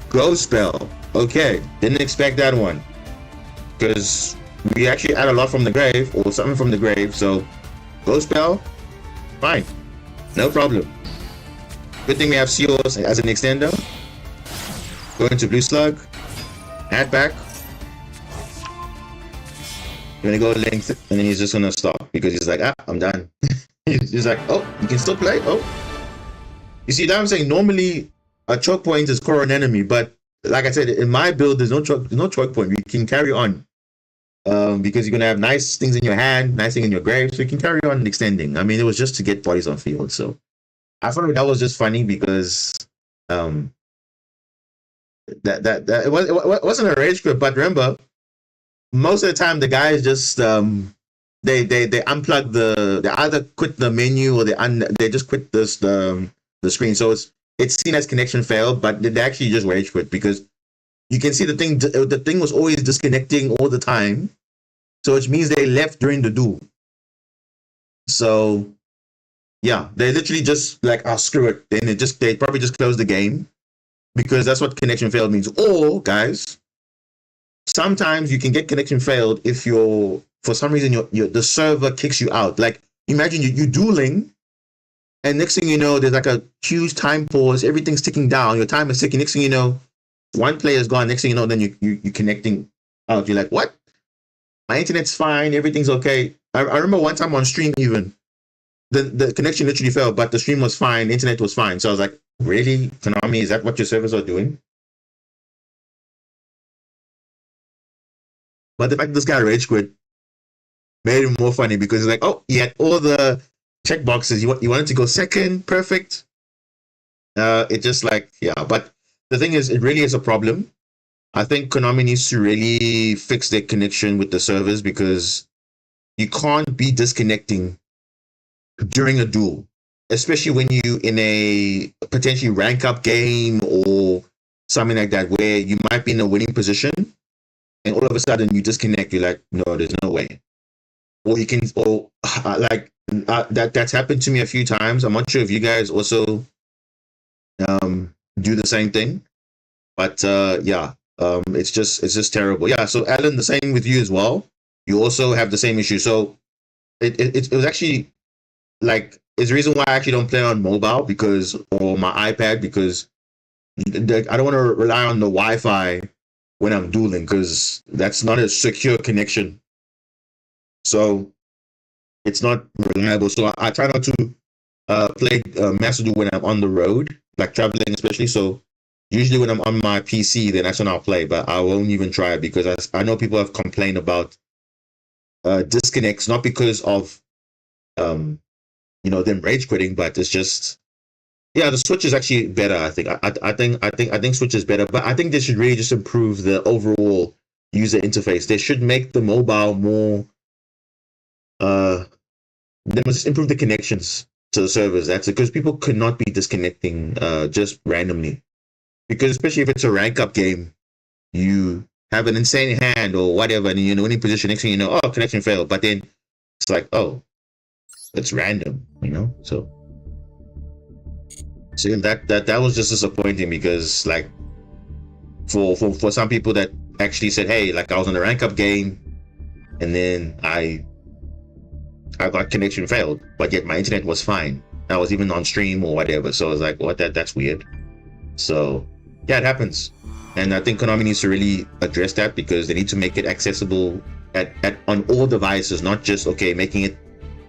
Ghost Spell. Okay, didn't expect that one. Because we actually add a lot from the grave, or something from the grave, so Ghost Spell, fine. No problem. Good thing we have Seals as an extender. Go into Blue Slug, add back. You're gonna go length, and then he's just gonna stop because he's like, I'm done. He's like, oh, you can still play? Oh. You see, that I'm saying normally a choke point is core an enemy, but like I said, in my build, there's no choke point. You can carry on. Because you're gonna have nice things in your hand, nice thing in your grave, so you can carry on extending. I mean, it was just to get bodies on field. So I thought that was just funny because that it wasn't a rage quit, but remember, most of the time the guys just they unplug they either quit the menu or they just quit the screen. So it's seen as connection failed, but they actually just rage quit because you can see the thing was always disconnecting all the time. So which means they left during the duel. So yeah, they literally just like, screw it. Then they probably just closed the game because that's what connection failed means. Or guys, sometimes you can get connection failed if for some reason the server kicks you out. Like imagine you're dueling and next thing you know, there's like a huge time pause, everything's ticking down, your time is ticking, next thing you know, one player is gone, next thing you know, then you're connecting out. You're like, what? My internet's fine, everything's okay. I remember one time on stream even, the connection literally fell, but the stream was fine, internet was fine. So I was like, really? Konami, is that what your servers are doing? But the fact that this guy rage quit made it more funny because it's like, oh, you had all the check boxes. You wanted to go second, perfect. It just like, yeah. But the thing is, it really is a problem. I think Konami needs to really fix their connection with the servers because you can't be disconnecting during a duel, especially when you in a potentially rank up game or something like that, where you might be in a winning position and all of a sudden you disconnect. You're like, no, there's no way. Or you can, or that's happened to me a few times. I'm not sure if you guys also do the same thing, but yeah, it's just terrible. Yeah. So Alan, the same with you as well. You also have the same issue. So it was actually like it's the reason why I actually don't play on mobile because or my iPad because I don't want to rely on the Wi-Fi when I'm dueling because that's not a secure connection. So it's not reliable. So I try not to play Master Duel when I'm on the road, like traveling especially. So usually when I'm on my PC, then that's when I'll play. But I won't even try it because I know people have complained about disconnects, not because of them rage quitting, but it's just yeah, the Switch is actually better. I think I think Switch is better, but I think they should really just improve the overall user interface. They should make the mobile more. They must improve the connections to the servers. That's it, because people could not be disconnecting just randomly. Because especially if it's a rank up game, you have an insane hand or whatever, and you're in a winning position. Next thing you know, oh, connection failed. But then it's like, oh, it's random, So that was just disappointing because like for some people that actually said, hey, like I was on a rank up game, and then I got connection failed, but yet my internet was fine. I was even on stream or whatever. So I was like, what? That's weird. So yeah, it happens. And I think Konami needs to really address that because they need to make it accessible on all devices, not just making it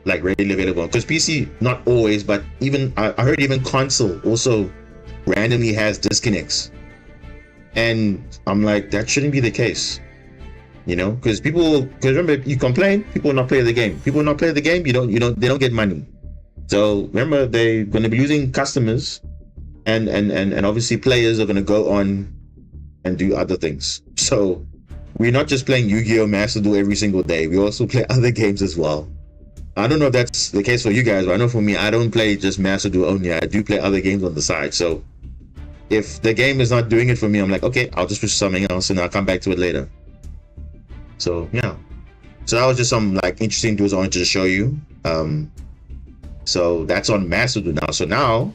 like readily available. Because PC, not always, but even I heard even console also randomly has disconnects. And I'm like, that shouldn't be the case. Because remember, you complain, people will not play the game. People will not play the game, they don't get money. So remember, they're going to be losing customers, and obviously players are going to go on and do other things. So we're not just playing Yu-Gi-Oh! Master Duel every single day. We also play other games as well. I don't know if that's the case for you guys, but I know for me, I don't play just Master Duel only. I do play other games on the side. So if the game is not doing it for me, I'm like, okay, I'll just push something else and I'll come back to it later. So yeah, so that was just some like interesting duels I wanted to show you. So that's on Master Duel now. So now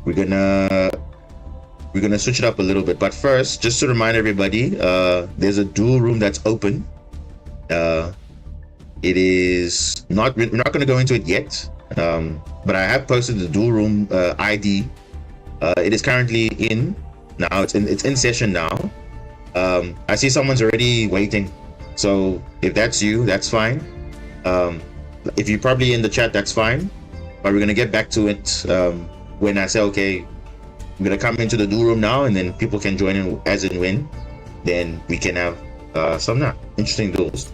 we're gonna switch it up a little bit. But first, just to remind everybody, there's a duel room that's open. It is not. We're not gonna go into it yet. But I have posted the duel room ID. It is currently in now. It's in session now. I see someone's already waiting. So if that's you, that's fine. If you're probably in the chat, that's fine. But we're gonna get back to it when I say, okay, I'm gonna come into the duel room now, and then people can join in as and when. Then we can have some interesting duels.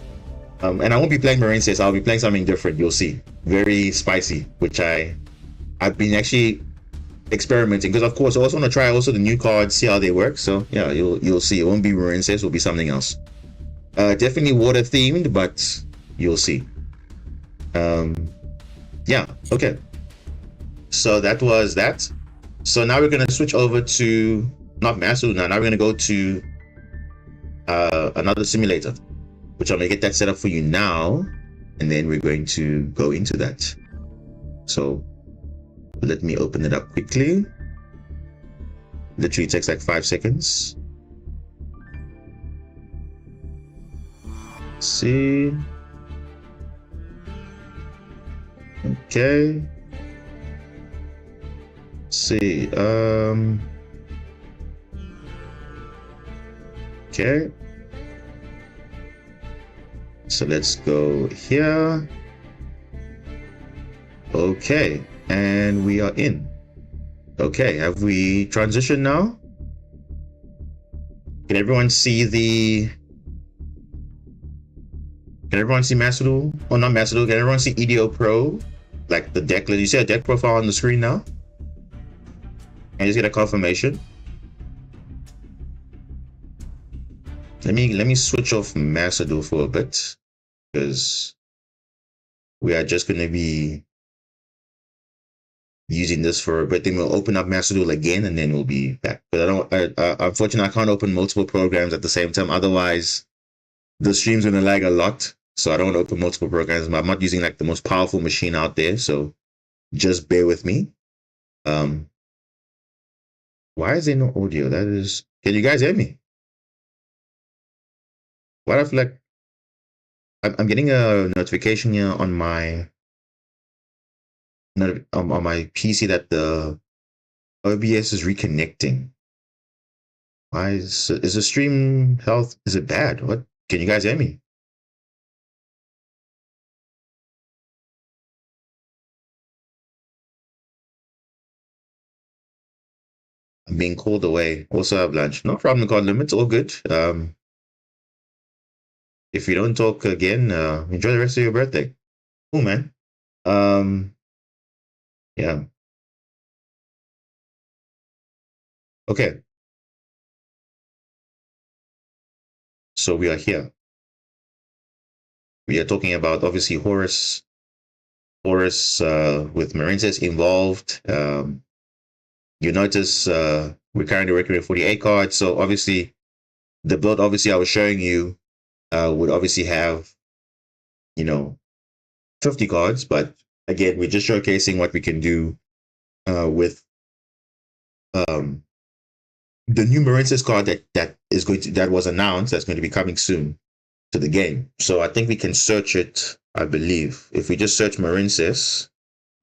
And I won't be playing Marincess. I'll be playing something different. You'll see, very spicy, which I've been actually experimenting because, of course, I also want to try also the new cards, see how they work. So yeah, you'll see. It won't be Marincess. It'll be something else. Definitely water themed, but you'll see. Yeah, okay. So that was that. So now we're gonna switch over to not Master now. Now we're gonna go to another simulator, which I'm gonna get that set up for you now, and then we're going to go into that. So let me open it up quickly. Literally takes like 5 seconds. See. Okay. See. Okay. So let's go here. Okay, and we are in. Okay, have we transitioned now? Can everyone see the Can everyone see Master Duel? Oh, not Master Duel. Can everyone see EDO Pro? Like the deck. You see a deck profile on the screen now? Can you just get a confirmation? Let me switch off Master Duel for a bit, because we are just going to be using this for a bit. Then we'll open up Master Duel again, and then we'll be back. But unfortunately, I can't open multiple programs at the same time. Otherwise, the stream's going to lag a lot. So I don't want to open multiple programs. I'm not using like the most powerful machine out there. So just bear with me. Why is there no audio? That is, can you guys hear me? What if like, I'm getting a notification here on my PC that the OBS is reconnecting. Why is the stream health? Is it bad? What? Can you guys hear me? I'm being called away. Also have lunch. No problem, God limits. All good. If you don't talk again, enjoy the rest of your birthday. Cool, man. Yeah. Okay. So we are here. We are talking about obviously Horus with Marincess involved. You notice we're currently working with 48 cards. So obviously the build obviously I was showing you would obviously have, 50 cards, but again, we're just showcasing what we can do with the new Marincess card that was announced, that's going to be coming soon to the game. So I think we can search it, I believe. If we just search Marincess,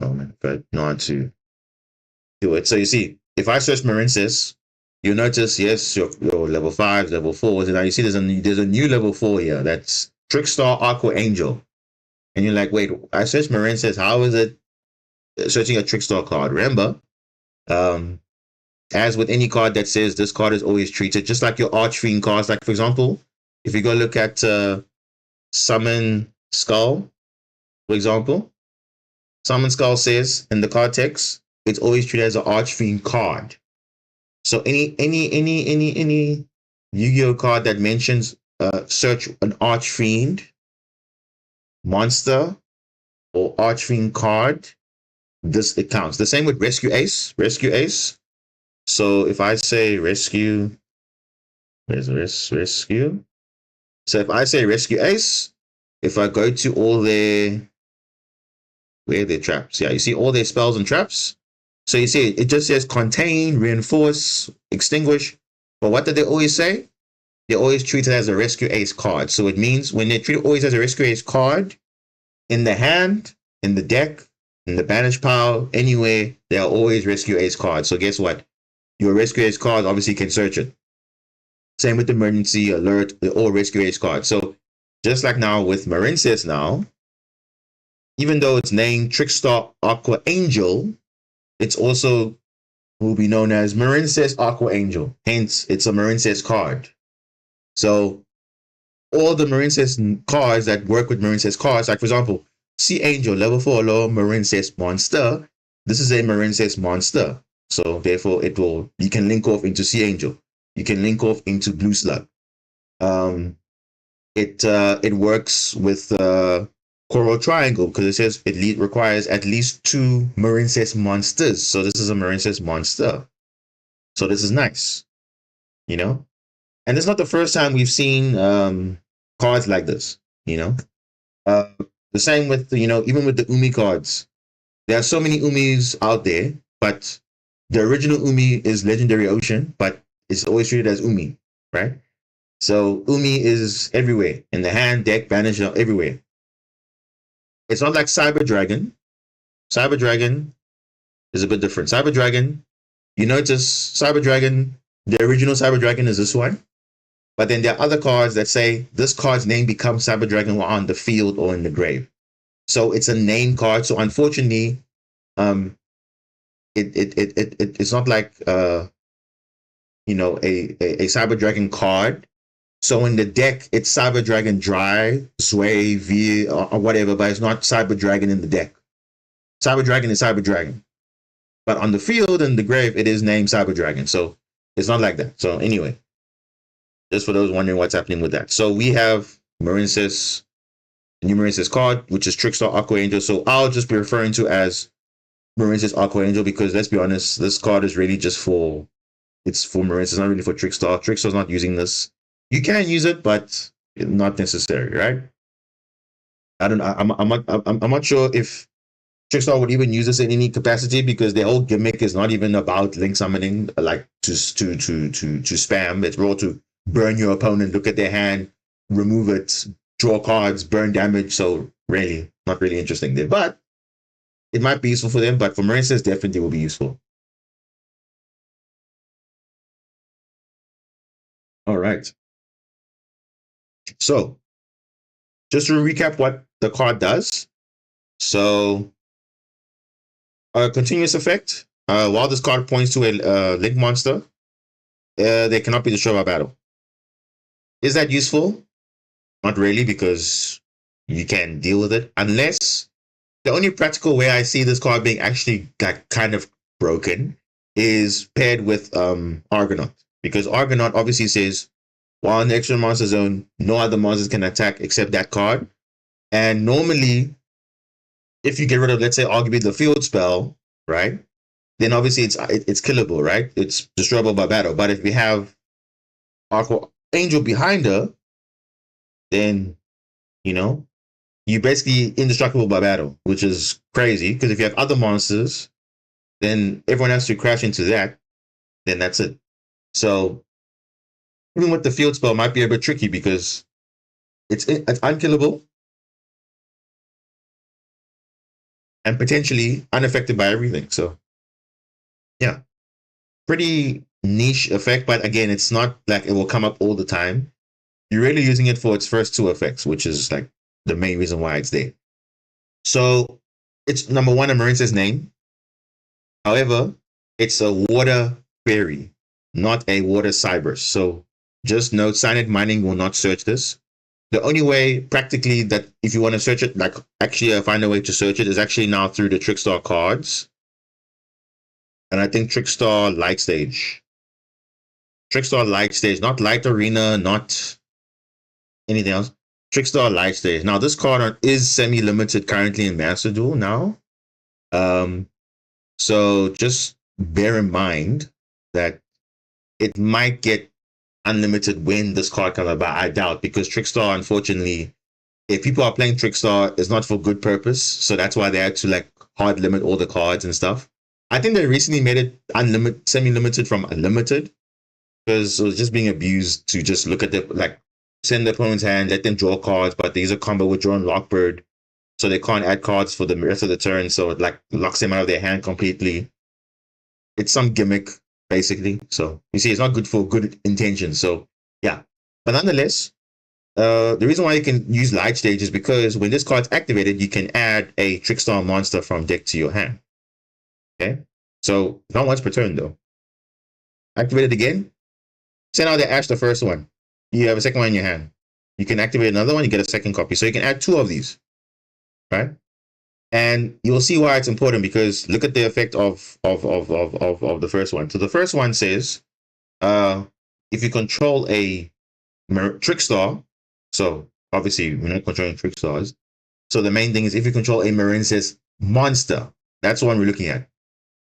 oh man, if I know how to do it. So you see, if I search Marincess, you'll notice, yes, your level 5s, level 4s, and now you see there's a new level 4 here. That's Trickstar Aqua Angel. And you're like, wait, I searched Marincess, how is it searching a Trickstar card? Remember, as with any card that says this card is always treated, just like your Archfiend cards, like for example, if you go look at Summon Skull, for example, Summon Skull says in the card text, it's always treated as an Archfiend card. So any Yu-Gi-Oh card that mentions search an Archfiend monster or Archfiend card, it counts. The same with Rescue Ace. So if I say rescue, where's rescue? So if I say Rescue Ace, if I go to all their, where are their traps? Yeah, you see all their spells and traps. So you see, it just says contain, reinforce, extinguish. But what did they always say? They always treat it as a Rescue Ace card. So it means when they treat it always as a Rescue Ace card, in the hand, in the deck, in the banish pile, anywhere, they are always Rescue Ace cards. So guess what? Your Rescue Ace card obviously can search it. Same with Emergency, Alert, they're all Rescue Ace cards. So just like now with Marincess now, even though it's named Trickstar Aqua Angel, it's also will be known as Marincess Aqua Angel. Hence, it's a Marincess card. So all the Marincess cards that work with Marincess cards, like for example, Sea Angel, level 4 low Marincess monster. This is a Marincess monster. So therefore you can link off into Sea Angel. You can link off into Blue Slug. It works with Coral Triangle because it says it requires at least 2 Marincess monsters. So this is a Marincess monster. So this is nice, And it's not the first time we've seen cards like this, The same with, even with the Umi cards. There are so many Umis out there, but the original Umi is Legendary Ocean, but it's always treated as Umi, right? So Umi is everywhere, in the hand, deck, banish, everywhere. It's not like Cyber Dragon. Cyber Dragon is a bit different. Cyber Dragon, you notice Cyber Dragon, the original Cyber Dragon is this one. But then there are other cards that say this card's name becomes Cyber Dragon while on the field or in the grave. So it's a name card. So unfortunately, it's not like a Cyber Dragon card So in the deck, it's Cyber Dragon Dry, Sway, V, or whatever, but it's not Cyber Dragon in the deck. Cyber Dragon is Cyber Dragon. But on the field and the grave, it is named Cyber Dragon. So it's not like that. So anyway, just for those wondering what's happening with that. So we have Marincess, new Marincess card, which is Trickstar Aqua Angel. So I'll just be referring to as Marincess Aqua Angel because let's be honest, this card is really just for, it's for Marincess, not really for Trickstar. Trickstar's not using this. You can use it, but not necessary, right? I'm not sure if Trickstar would even use this in any capacity because their whole gimmick is not even about link summoning, like to spam. It's more to burn your opponent, look at their hand, remove it, draw cards, burn damage. So really, not really interesting there. But it might be useful for them. But for Marincess, definitely will be useful. All right. So just to recap what the card does. So a continuous effect. While this card points to a link monster, they cannot be destroyed by battle. Is that useful? Not really, because you can deal with it. Unless the only practical way I see this card being actually kind of broken is paired with Argonaut. Because Argonaut obviously says, while in the extra monster zone, no other monsters can attack except that card. And normally, if you get rid of, let's say, arguably the field spell, right? Then obviously it's killable, right? It's destroyable by battle. But if we have Aqua Angel behind her, then, you know, you're basically indestructible by battle, which is crazy. Because if you have other monsters, then everyone has to crash into that. Then that's it. So even with the field spell, might be a bit tricky because it's unkillable and potentially unaffected by everything. So yeah, pretty niche effect, but again, it's not like it will come up all the time. You're really using it for its first two effects, which is like the main reason why it's there. So it's number one, a Marincess name. However, it's a water fairy, not a water cyber. So just note, Cyanide Mining will not search this. The only way practically that if you want to search it, like actually find a way to search it is actually now through the Trickstar cards. And I think Trickstar Light Stage. Trickstar Light Stage, not Light Arena, not anything else. Trickstar Light Stage. Now this card is semi-limited currently in Master Duel now. So just bear in mind that it might get unlimited when this card comes about. I doubt, because Trickstar, unfortunately, if people are playing Trickstar, it's not for good purpose. So that's why they had to like hard limit all the cards and stuff. I think they recently made it unlimited, semi-limited from unlimited, because it was just being abused to just look at the, like, send the opponent's hand, let them draw cards, but they use a combo with Drawn Lockbird, so they can't add cards for the rest of the turn, so it like locks them out of their hand completely. It's some gimmick, basically. So you see, it's not good for good intentions. So yeah, but nonetheless, the reason why you can use Light Stage is because when this card's activated, you can add a Trickstar monster from deck to your hand. Okay, so not once per turn though. Activate it again. Send out the Ash, the first one. You have a second one in your hand. You can activate another one, you get a second copy. So you can add two of these, right? And you'll see why it's important, because look at the effect of the first one. So the first one says, if you control a Trickstar, so obviously we're not controlling Trickstars. So the main thing is if you control a Marincess monster, that's the one we're looking at.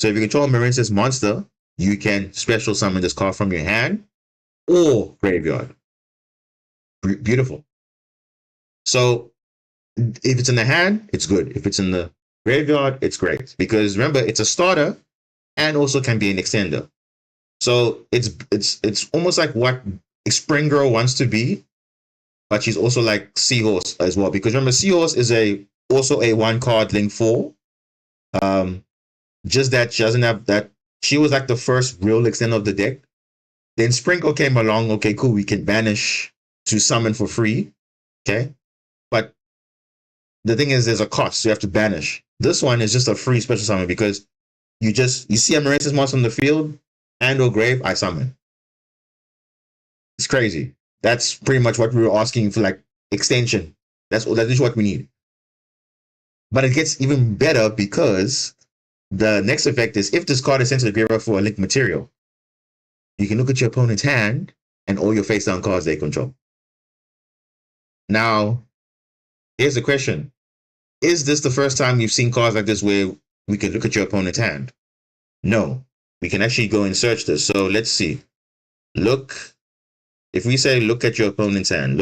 So if you control a Marincess monster, you can special summon this card from your hand or graveyard. Beautiful. So if it's in the hand, it's good. If it's in the graveyard, it's great. Because remember, it's a starter and also can be an extender. So it's almost like what Spring Girl wants to be, but she's also like Seahorse as well. Because remember, Seahorse is also a one card link 4. Just that she doesn't have that. She was like the first real extender of the deck. Then Sprinkle came along. Okay, cool. We can banish to summon for free. Okay. But the thing is, there's a cost. So you have to banish. This one is just a free special summon, because you see a Marincess monster on the field and or grave, I summon. It's crazy. That's pretty much what we were asking for, like extension. That is what we need. But it gets even better because the next effect is if this card is sent to the graveyard for a linked material, you can look at your opponent's hand and all your face down cards they control. Now, here's the question. Is this the first time you've seen cards like this where we can look at your opponent's hand? No. We can actually go and search this. So let's see. If we say look at your opponent's hand,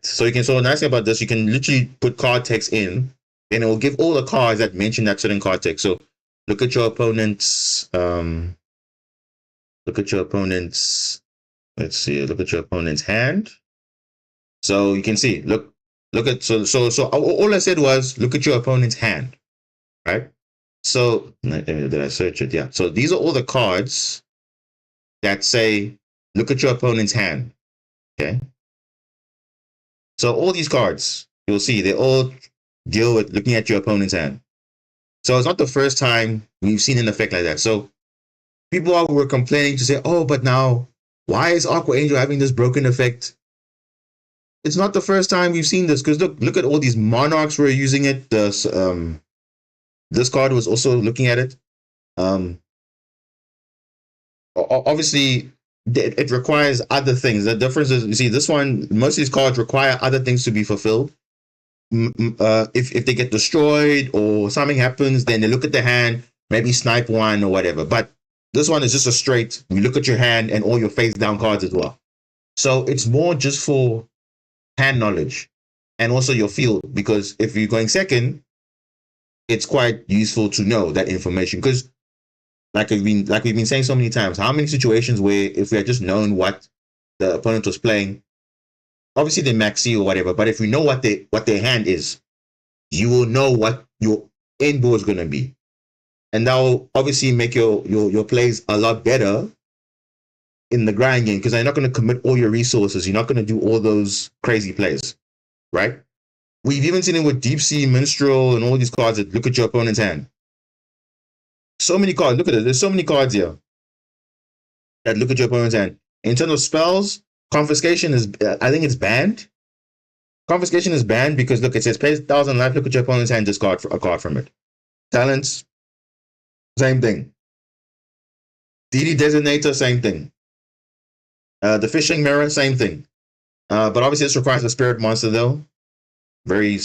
so the nice thing about this, you can literally put card text in, and it will give all the cards that mention that certain card text. So look at your opponent's, let's see, look at your opponent's hand. So you can see, so all I said was look at your opponent's hand, right? So did I search it? Yeah. So these are all the cards that say look at your opponent's hand. Okay. So all these cards, you'll see, they all deal with looking at your opponent's hand. So it's not the first time we've seen an effect like that. So people were complaining to say, oh, but now why is Aqua Angel having this broken effect? It's not the first time we've seen this, because look at all these monarchs who are using it. This card was also looking at it. Obviously, it requires other things. The difference is, you see, this one, most of these cards require other things to be fulfilled. If they get destroyed or something happens, then they look at the hand, maybe snipe one or whatever. But this one is just a straight, you look at your hand and all your face down cards as well. So it's more just for hand knowledge and also your field, because if you're going second, it's quite useful to know that information, because like we've been saying so many times, how many situations where if we had just known what the opponent was playing, obviously they max C or whatever, but if we know what their hand is, you will know what your end board is going to be, and that will obviously make your plays a lot better in the grind game, because you're not going to commit all your resources. You're not going to do all those crazy plays, right? We've even seen it with Deep Sea, Minstrel, and all these cards that look at your opponent's hand. So many cards. Look at it. There's so many cards here that look at your opponent's hand. In terms of spells, Confiscation is, I think it's banned. Confiscation is banned because, look, it says pay 1,000 life, look at your opponent's hand, discard a card from it. Talents, same thing. DD Designator, same thing. The Fishing Mirror, same thing. But obviously this requires a Spirit Monster though. Very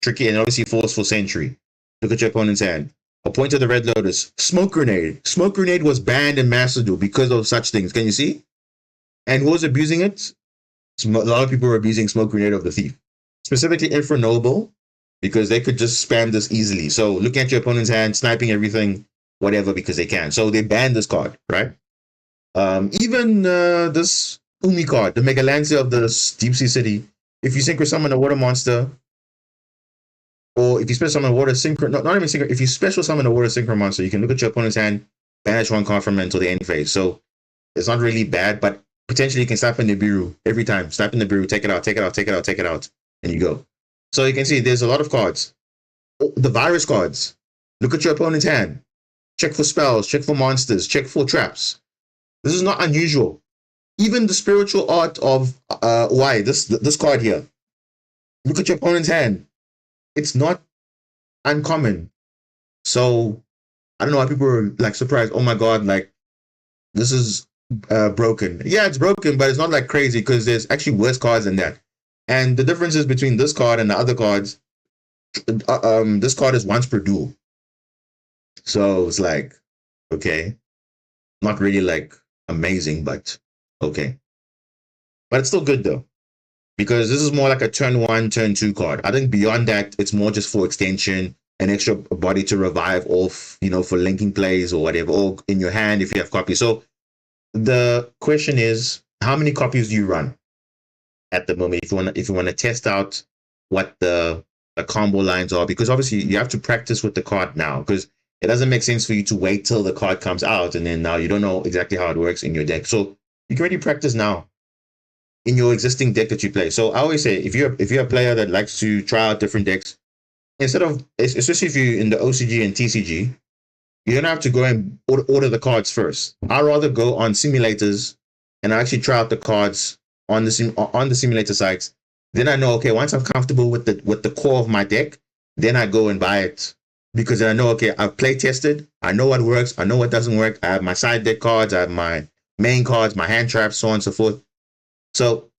tricky, and obviously Forceful Sentry. Look at your opponent's hand. A Point of the Red Lotus. Smoke Grenade. Smoke Grenade was banned in Master Duel because of such things. Can you see? And who was abusing it? A lot of people were abusing Smoke Grenade of the Thief. Specifically Infranoble, because they could just spam this easily. So looking at your opponent's hand, sniping everything, whatever, because they can. So they banned this card, right? Even this Umi card, the Mega Lancia of the Deep Sea City, if you synchro summon a water monster, or if you special summon a water synchro, not even synchro, if you special summon a water synchro monster, you can look at your opponent's hand, banish one card from it until the end phase. So it's not really bad, but potentially you can snap in the Nibiru every time. Snap in the Nibiru, take it out, take it out, take it out, take it out, and you go. So you can see there's a lot of cards. The virus cards. Look at your opponent's hand. Check for spells, check for monsters, check for traps. This is not unusual. Even the spiritual art of this card here. Look at your opponent's hand. It's not uncommon. So I don't know why people are like surprised. Oh my god, like this is broken. Yeah, it's broken, but it's not like crazy because there's actually worse cards than that. And the differences between this card and the other cards, this card is once per duel. So it's like, okay, not really like amazing, but okay. But it's still good though, because this is more like a turn 1, turn 2 card. I think beyond that, it's more just for extension, an extra body to revive off, you know, for linking plays or whatever, or in your hand if you have copies. So the question is, how many copies do you run at the moment if you want to test out what the combo lines are? Because obviously you have to practice with the card now, because it doesn't make sense for you to wait till the card comes out and then now you don't know exactly how it works in your deck. So you can already practice now in your existing deck that you play. So I always say, if you're a player that likes to try out different decks, instead of, especially if you're in the OCG and TCG, you don't have to go and order the cards first. I'd rather go on simulators and I actually try out the cards on the simulator sites. Then I know, okay, once I'm comfortable with the core of my deck, then I go and buy it, because then I know, okay, I've play tested, I know what works, I know what doesn't work. I have my side deck cards, I have my main cards, my hand traps, so on and so forth. So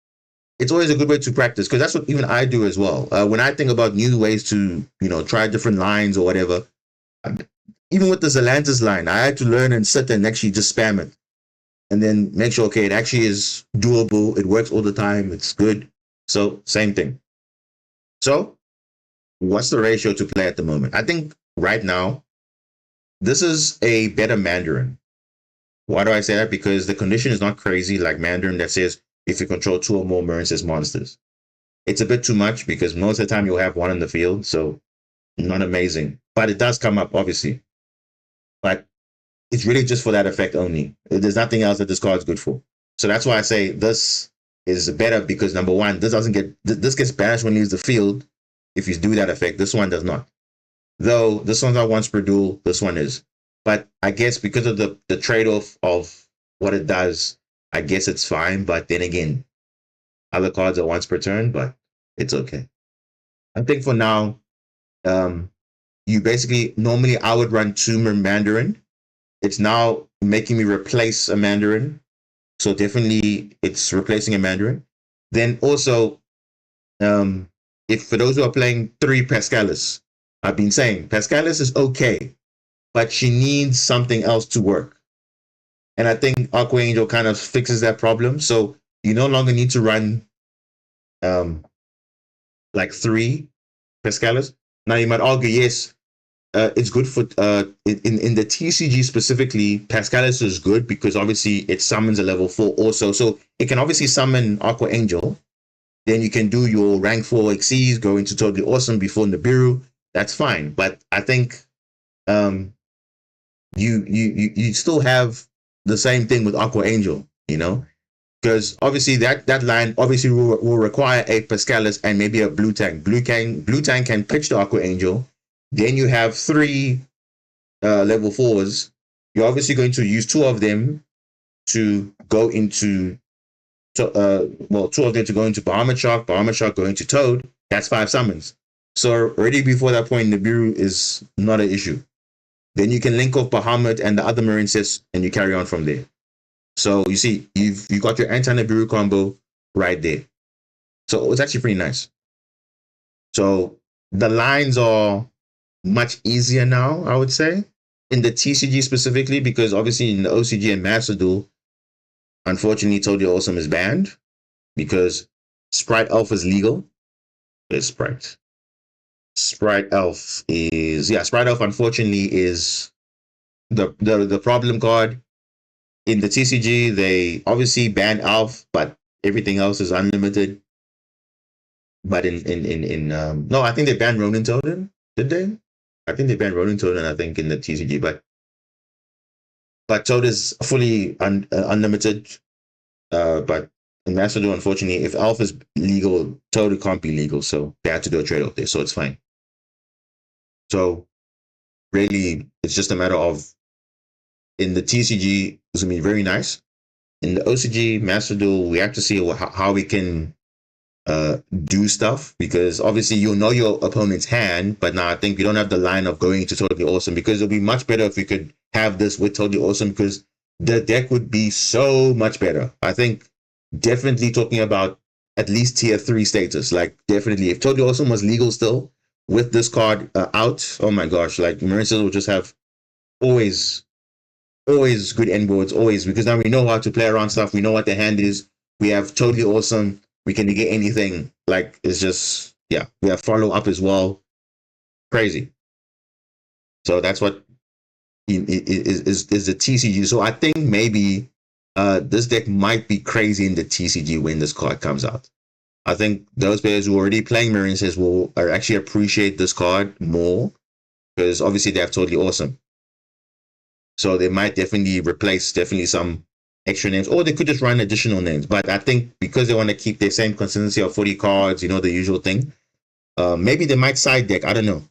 it's always a good way to practice, because that's what even I do as well. When I think about new ways to, try different lines or whatever, even with the Zelantis line, I had to learn and sit and actually just spam it, and then make sure, okay, it actually is doable, it works all the time, it's good. So same thing. So what's the ratio to play at the moment? I think right now, this is a better Mandarin. Why do I say that? Because the condition is not crazy like Mandarin that says if you control 2 or more Marincess monsters. It's a bit too much, because most of the time you'll have 1 in the field, so not amazing. But it does come up, obviously. But it's really just for that effect only. There's nothing else that this card's good for. So that's why I say this is better, because number one, this gets banished when it leaves the field if you do that effect. This one does not. Though this one's not once per duel, this one is. But I guess because of the trade-off of what it does, I guess it's fine. But then again, other cards are once per turn, but it's okay. I think for now, you basically, normally I would run 2 Mandarin. It's now making me replace a Mandarin. So definitely it's replacing a Mandarin. Then also, if for those who are playing 3 Pascalis, I've been saying Pascalis is okay, but she needs something else to work. And I think Aqua Angel kind of fixes that problem. So you no longer need to run like 3 Pascalis. Now you might argue, yes, it's good for in the TCG specifically. Pascalis is good because obviously it summons a level 4 also, so it can obviously summon Aqua Angel. Then you can do your rank 4 XCs, go into Totally Awesome before Nibiru. That's fine, but I think you still have the same thing with Aqua Angel, because obviously that line obviously will require a Pascalis and maybe a blue tank. Blue tank can pitch the Aqua Angel. Then you have 3 level 4s. You're obviously going to use 2 of them to go into, 2 of them to go into Bahamut Shark going into Toad. That's 5 summons. So already before that point, Nibiru is not an issue. Then you can link off Bahamut and the other Marincess, and you carry on from there. So you see, you've got your anti-Nibiru combo right there. So it's actually pretty nice. So the lines are much easier now, I would say, in the TCG specifically, because obviously in the OCG and Master Duel, unfortunately, Totally Awesome is banned because Sprite Elf is legal. There's Sprite. Sprite Elf unfortunately is the problem card. In the TCG, they obviously banned Elf, but everything else is unlimited. But no, I think they banned Ronin Totem. Did they? I think they banned Ronin Totem, I think, in the TCG, but Toad is fully unlimited. But in Master Duel, unfortunately, if Elf is legal, Toad can't be legal, so they had to do a trade-off there, so it's fine. So really, it's just a matter of, in the TCG, it's going to be very nice. In the OCG, Master Duel, we have to see how we can do stuff, because obviously you'll know your opponent's hand, but now I think we don't have the line of going to Totally Awesome, because it'll be much better if we could have this with Totally Awesome, because the deck would be so much better. I think definitely talking about at least tier 3 status, like definitely if Totally Awesome was legal still with this card out, oh my gosh, like Marincess will just have always good end boards, always, because now we know how to play around stuff, we know what the hand is, we have Totally Awesome, we can negate anything. Like, it's just, yeah, we have follow up as well. Crazy. So that's what is the TCG. So I think maybe this deck might be crazy in the TCG when this card comes out. I think those players who are already playing Marincess will actually appreciate this card more, because obviously they have Totally Awesome. So they might definitely replace some extra names, or they could just run additional names. But I think because they want to keep their same consistency of 40 cards, the usual thing, maybe they might side deck. I don't know.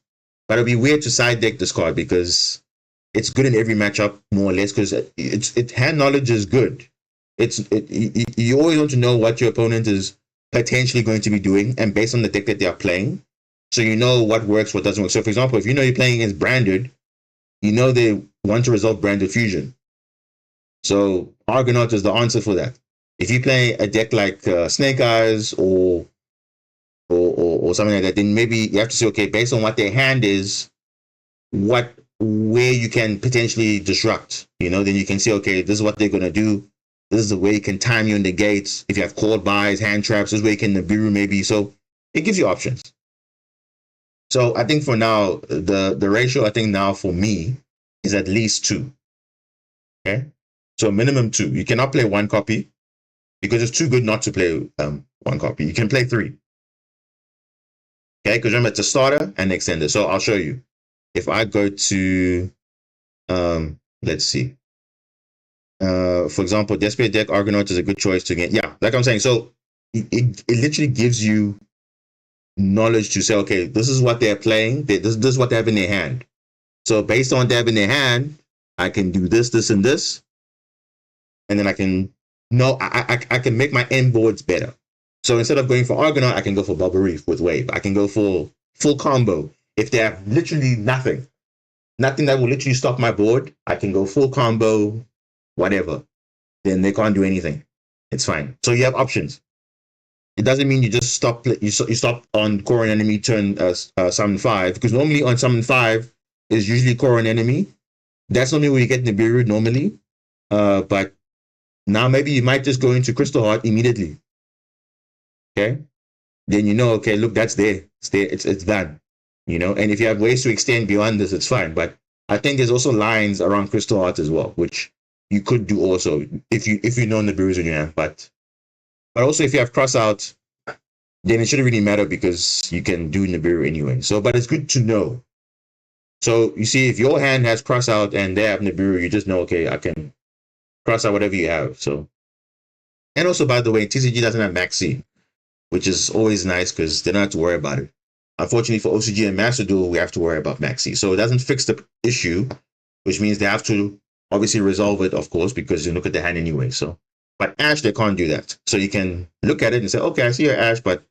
But it'd be weird to side deck this card, because it's good in every matchup, more or less, because hand knowledge is good. you always want to know what your opponent is potentially going to be doing, and based on the deck that they are playing, so you know what works, what doesn't work. So, for example, if you know you're playing against Branded, you know they want to resolve Branded Fusion. So Argonaut is the answer for that. If you play a deck like Snake Eyes or something like that, then maybe you have to say, okay, based on what their hand is, where you can potentially disrupt. Then you can say, okay, this is what they're gonna do. This is the way you can time you in the gates. If you have called buys, hand traps, this is where you can Nibiru maybe. So it gives you options. So I think for now, the ratio I think now for me is at least 2. Okay, so minimum 2. You cannot play 1 copy because it's too good not to play 1 copy. You can play 3. Okay, because remember it's a starter and extender. So I'll show you. If I go to let's see. For example, Desperate Deck Argonaut is a good choice to get. Yeah, like I'm saying. So it literally gives you knowledge to say, okay, this is what they're playing. This is what they have in their hand. So based on what they have in their hand, I can do this, this, and this, and then I can I can make my end boards better. So instead of going for Argonaut, I can go for Bubble Reef with Wave. I can go for full combo. If they have literally nothing that will literally stop my board, I can go full combo, whatever. Then they can't do anything. It's fine. So you have options. It doesn't mean you just stop. You stop on core and enemy turn summon 5, because normally on summon 5 is usually core and enemy. That's normally where you get Nibiru normally. But now maybe you might just go into Crystal Heart immediately. Okay, then okay, look, that's there. It's there. It's done. And if you have ways to extend beyond this, it's fine. But I think there's also lines around Crystal Heart as well, which you could do also if you know Nibiru's in your hand. But also if you have cross out, then it shouldn't really matter because you can do Nibiru anyway. So, but it's good to know. So you see, if your hand has cross out and they have Nibiru, you just know, okay, I can cross out whatever you have. So, and also, by the way, TCG doesn't have Maxi, which is always nice because they don't have to worry about it. Unfortunately for OCG and Master Duel, we have to worry about Maxi. So it doesn't fix the issue, which means they have to obviously resolve it, of course, because you look at the hand anyway. So, but Ash, they can't do that. So you can look at it and say, okay, I see your Ash, but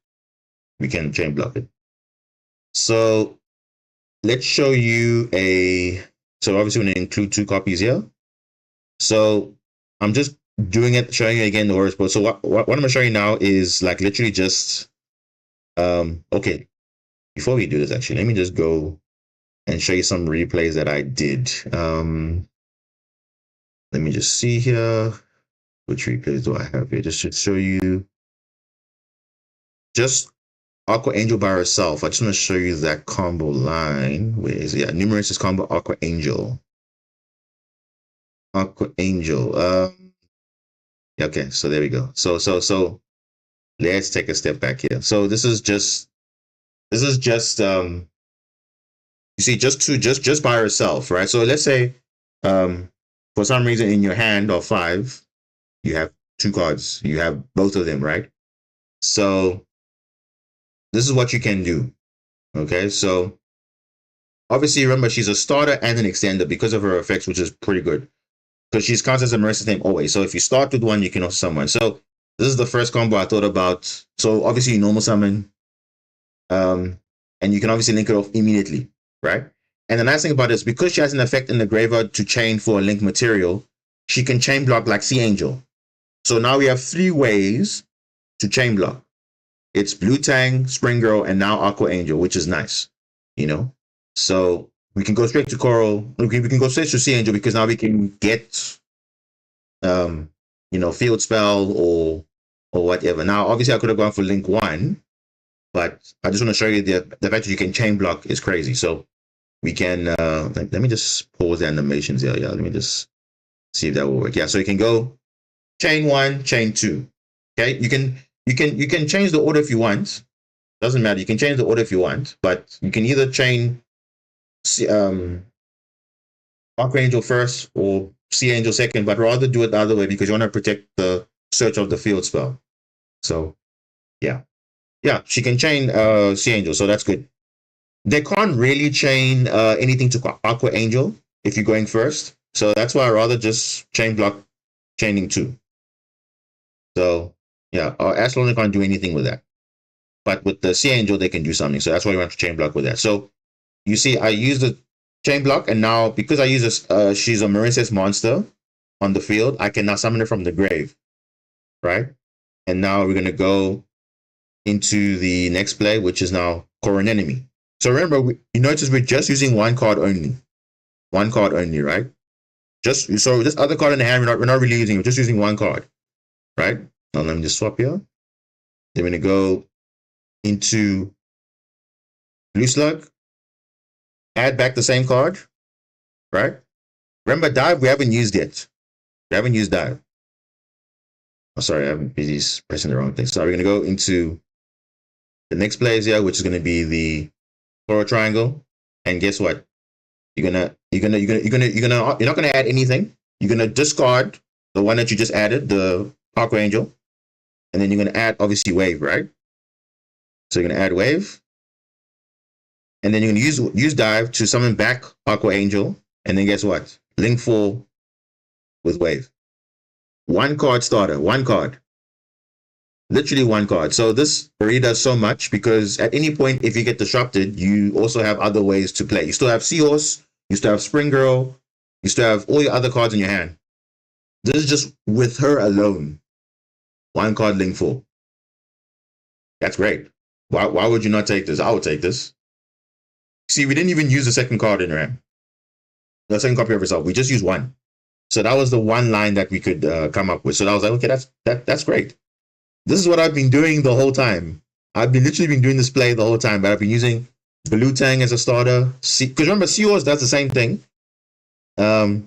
we can chain block it. So let's show you so obviously we're going to include 2 copies here. So I'm just doing it, showing you again the Horus board. So what I'm going to show you now is like literally just, okay, before we do this, actually, let me just go and show you some replays that I did. Let me just see here. Which replays do I have here? Just to show you just Aqua Angel by herself. I just want to show you that combo line. Where is it? Yeah, Numerous is combo Aqua Angel. Aqua Angel. Okay, so there we go. So let's take a step back here. So this is just you see, just by herself, right? So let's say for some reason in your hand of 5, you have 2 cards. You have both of them, right? So this is what you can do. Okay, so obviously remember she's a starter and an extender because of her effects, which is pretty good. Because she's counts as a Marincess name always. So if you start with 1, you can also summon 1. So this is the first combo I thought about. So obviously you normal summon. And you can obviously link it off immediately, right? And the nice thing about this, because she has an effect in the graveyard to chain for a link material, she can chain block like Sea Angel. So now we have 3 ways to chain block. It's Blue Tang, Spring Girl, and now Aqua Angel, which is nice, So we can go straight to Coral. We can go straight to Sea Angel because now we can get, Field Spell or whatever. Now, obviously, I could have gone for Link 1, but I just want to show you the fact that you can chain block is crazy. So we can, let me just pause the animations here. Yeah, let me just see if that will work. Yeah, so you can go chain 1, chain 2. Okay, you can change the order if you want. Doesn't matter. You can change the order if you want, but you can either chain Aqua Angel first or Sea Angel second, but rather do it the other way because you want to protect the search of the field spell. So yeah, she can chain Sea Angel, so that's good. They can't really chain anything to Aqua Angel if you're going first, so that's why I rather just chain block chaining 2. So yeah, our Astroneer can't do anything with that. But with the Sea Angel, they can do something. So that's why we want to chain block with that. So you see, I use the chain block, and now because I use this, she's a Marincess monster on the field, I can now summon her from the grave, right? And now we're gonna go into the next play, which is now core an enemy. So remember, you notice we're just using one card only, right? Just so this other card in the hand, we're not really using. We're just using one card, right? Now let me just swap here. Then we're gonna go into Blue Slug, add back the same card, right? Remember, dive we haven't used yet. We haven't used dive. Oh, sorry, I'm busy pressing the wrong thing. So we're gonna go into the next plays here, which is gonna be the Horror Triangle. And guess what? You're not gonna add anything. You're gonna discard the one that you just added, the Aqua Angel, and then you're gonna add obviously Wave, right? So you're gonna add Wave, and then you're gonna use Dive to summon back Aqua Angel, and then guess what? Link 4 with Wave. One card starter, one card. Literally one card. So this already does so much because at any point, if you get disrupted, you also have other ways to play. You still have Seahorse, you still have Spring Girl, you still have all your other cards in your hand. This is just with her alone. One card link 4. That's great. Why would you not take this? I would take this. See, we didn't even use the second card in her hand. The second copy of herself. We just used one. So that was the one line that we could come up with. So I was like, okay, that's great. This is what I've been doing the whole time. I've been literally been doing this play the whole time, but I've been using Blue Tang as a starter. Because remember, Seahorse does the same thing. Does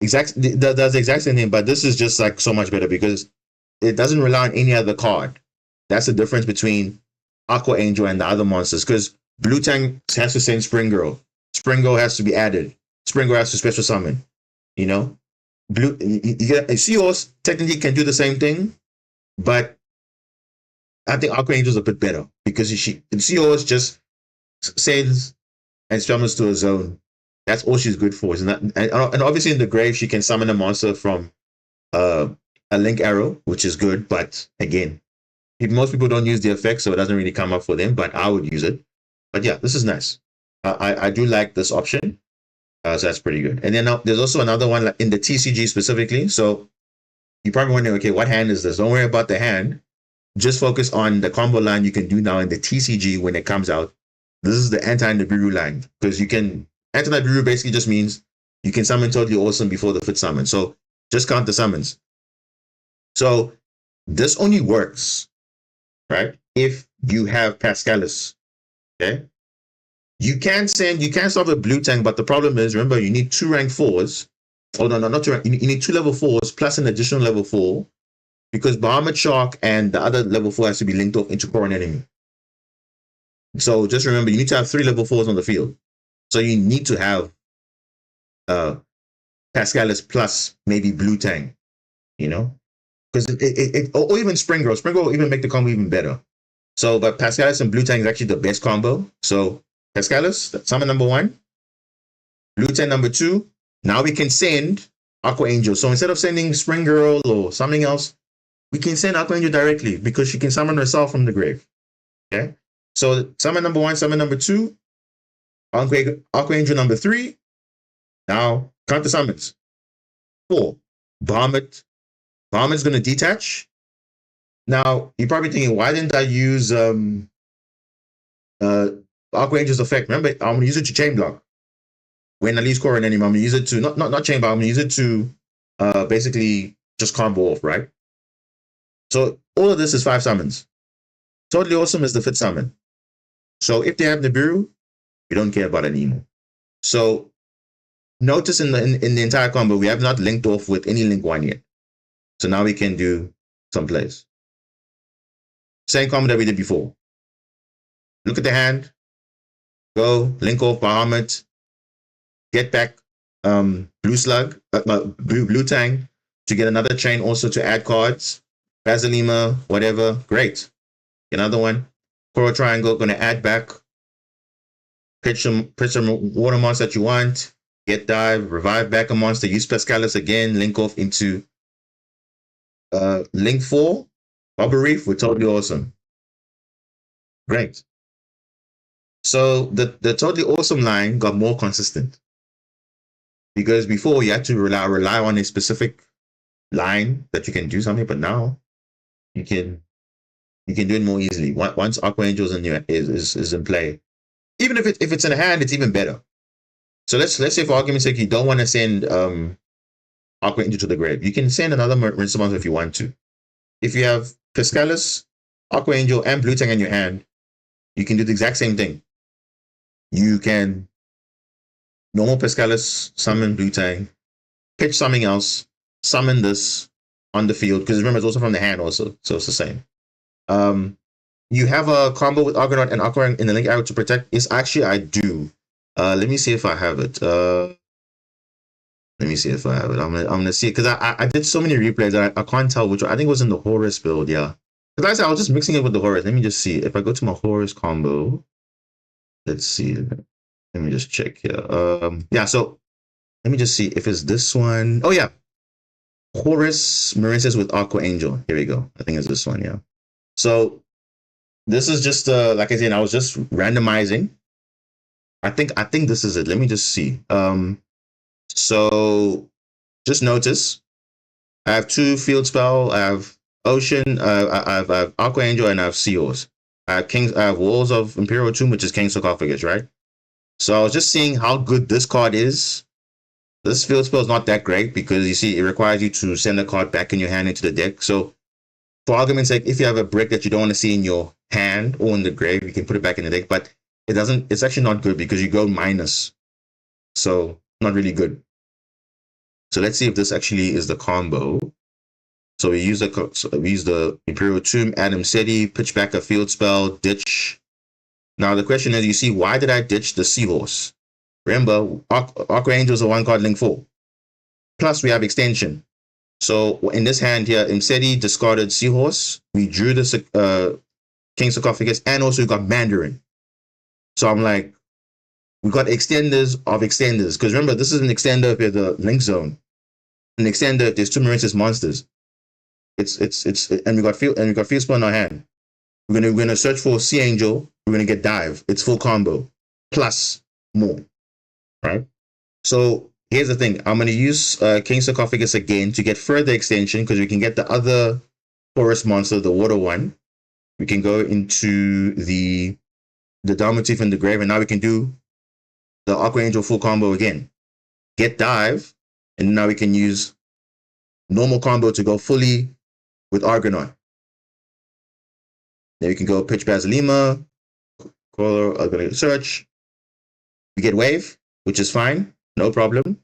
the exact same thing, but this is just like so much better because it doesn't rely on any other card. That's the difference between Aqua Angel and the other monsters. Because Blue Tang has to send Spring Girl. Spring Girl has to be added. Spring Girl has to special summon. You know, Seahorse technically can do the same thing. But I think Aqua Angel is a bit better because Seahorse just sends and summons to a zone. That's all she's good for. And obviously in the grave, she can summon a monster from a Link Arrow, which is good. But again, most people don't use the effect, so it doesn't really come up for them. But I would use it. But yeah, this is nice. I do like this option. So that's pretty good. And then there's also another one in the TCG specifically. So you're probably wondering, okay, what hand is this? Don't worry about the hand. Just focus on the combo line you can do now in the TCG when it comes out. This is the anti-Nibiru line. Because anti-Nibiru basically just means you can summon Totally Awesome before the 5th summon. So just count the summons. So this only works, right, if you have Pascalis. Okay? You can start with Blue Tang, but the problem is, remember, you need 2 rank 4s. Oh, no, not 2 rank. You need 2 level 4s plus an additional level 4 because Bahamut Shark and the other level 4 has to be linked off into core and enemy. So just remember, you need to have 3 level 4s on the field. So you need to have Pascalis plus maybe Blue Tang, you know? Because or even Spring Girl. Spring Girl will even make the combo even better. So, but Pascalis and Blue Tang is actually the best combo. So Pascalis, that's summon number 1. Blue Tang number 2. Now we can send Aqua Angel. So instead of sending Spring Girl or something else, we can send Aqua Angel directly because she can summon herself from the grave. Okay? So summon number 1, summon number 2, Aqua Angel number 3. Now count the summons. 4. Bahamut. Bahamut's going to detach. Now you're probably thinking, why didn't I use Aqua Angel's effect? Remember, I'm going to use it to chain block. When I leave core and enemy, I'm going to use it to not chain block. I'm going to use it to basically just combo off, right? So all of this is 5 summons. Totally Awesome is the 5th summon. So if they have Nibiru, we don't care about it anymore. So notice in the entire combo, we have not linked off with any link 1 yet. So now we can do some plays. Same combo that we did before. Look at the hand. Go, link off Bahamut. Get back Blue Slug, Blue Tang to get another chain also to add cards. Basilima, whatever, great. Another one. Coral Triangle, going to add back. Pitch some water monster that you want. Get dive, revive back a monster, use Pascalis again, link off into Link 4, Bubble Reef were totally awesome. Great. So the totally awesome line got more consistent. Because before you had to rely on a specific line that you can do something, but now you can do it more easily. Once Aqua Angels is in play. Even if it's in hand, it's even better. So let's say for argument's sake you don't want to send Aqua Angel to the grave. You can send another Marincess monster if you want to. If you have Piscalis, Aqua Angel, and Blue Tang in your hand, you can do the exact same thing. You can normal Piscalis, summon Blue Tang, pitch something else, summon this on the field, because remember it's also from the hand also, so it's the same. You have a combo with Argonaut and Aqua in the link arrow to protect. Yes, actually I do. Let me see if I have it. Let me see if I have it. I'm gonna see it because I did so many replays that I can't tell which one. I think it was in the Horus build, yeah. Because like I said, I was just mixing it with the Horus. Let me just see. If I go to my Horus combo, let's see. Let me just check here. Yeah, so let me just see if it's this one. Oh yeah. Horus Marincess with Aqua Angel. Here we go. I think it's this one, yeah. So this is just like I said, I was just randomizing. I think this is it. Let me just see. So just notice I have 2 field spell. I have Ocean, I have Aqua Angel, and I have Sea Horse. I have Walls of Imperial Tomb, which is King Sarcophagus, right? So I was just seeing how good this card is. This field spell is not that great because you see it requires you to send a card back in your hand into the deck. So for argument's sake, if you have a brick that you don't want to see in your hand or in the grave, you can put it back in the deck, but it's actually not good because you go minus. So not really good. So let's see if this actually is the combo. So we use the Imperial Tomb, Adam Seti, pitch back a field spell, ditch. Now the question is, you see, why did I ditch the Seahorse? Remember, Aqua Angel is a 1-card link 4. Plus we have extension. So in this hand here, Imseti discarded Seahorse. We drew the King Sarcophagus, and also we got Mandarin. So I'm like, we got extenders of extenders. Because remember, this is an extender for the link zone. An extender, there's 2 Marincess monsters. And we got field spell in our hand. We're gonna search for Sea Angel. We're gonna get Dive. It's full combo plus more, right? So here's the thing. I'm gonna use King Sarcophagus again to get further extension because we can get the other forest monster, the water one. We can go into the Dharmatif in the grave, and now we can do the Aqua Angel full combo again. Get Dive, and now we can use normal combo to go fully with Argonaut. Then we can go pitch Basilima, Crawler, I'm gonna search. We get Wave, which is fine, no problem.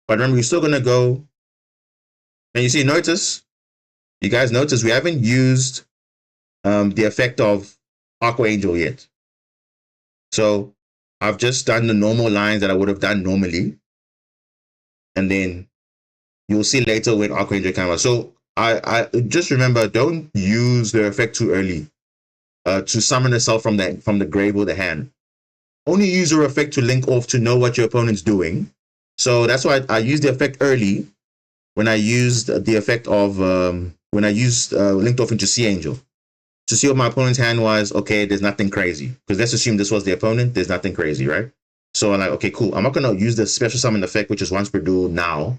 But remember, we're still gonna go. And you see, you guys notice we haven't used the effect of Aqua Angel yet. So I've just done the normal lines that I would have done normally. And then you'll see later when Aqua Angel comes out. So I just remember, don't use the effect too early to summon itself from the grave or the hand. Only use your effect to link off to know what your opponent's doing. So that's why I used the effect early when I used the effect of linked off into Sea Angel to see what my opponent's hand was. Okay, there's nothing crazy, because let's assume this was the opponent. There's nothing crazy, right? So I'm like, okay, cool. I'm not gonna use the special summon effect, which is once per duel now.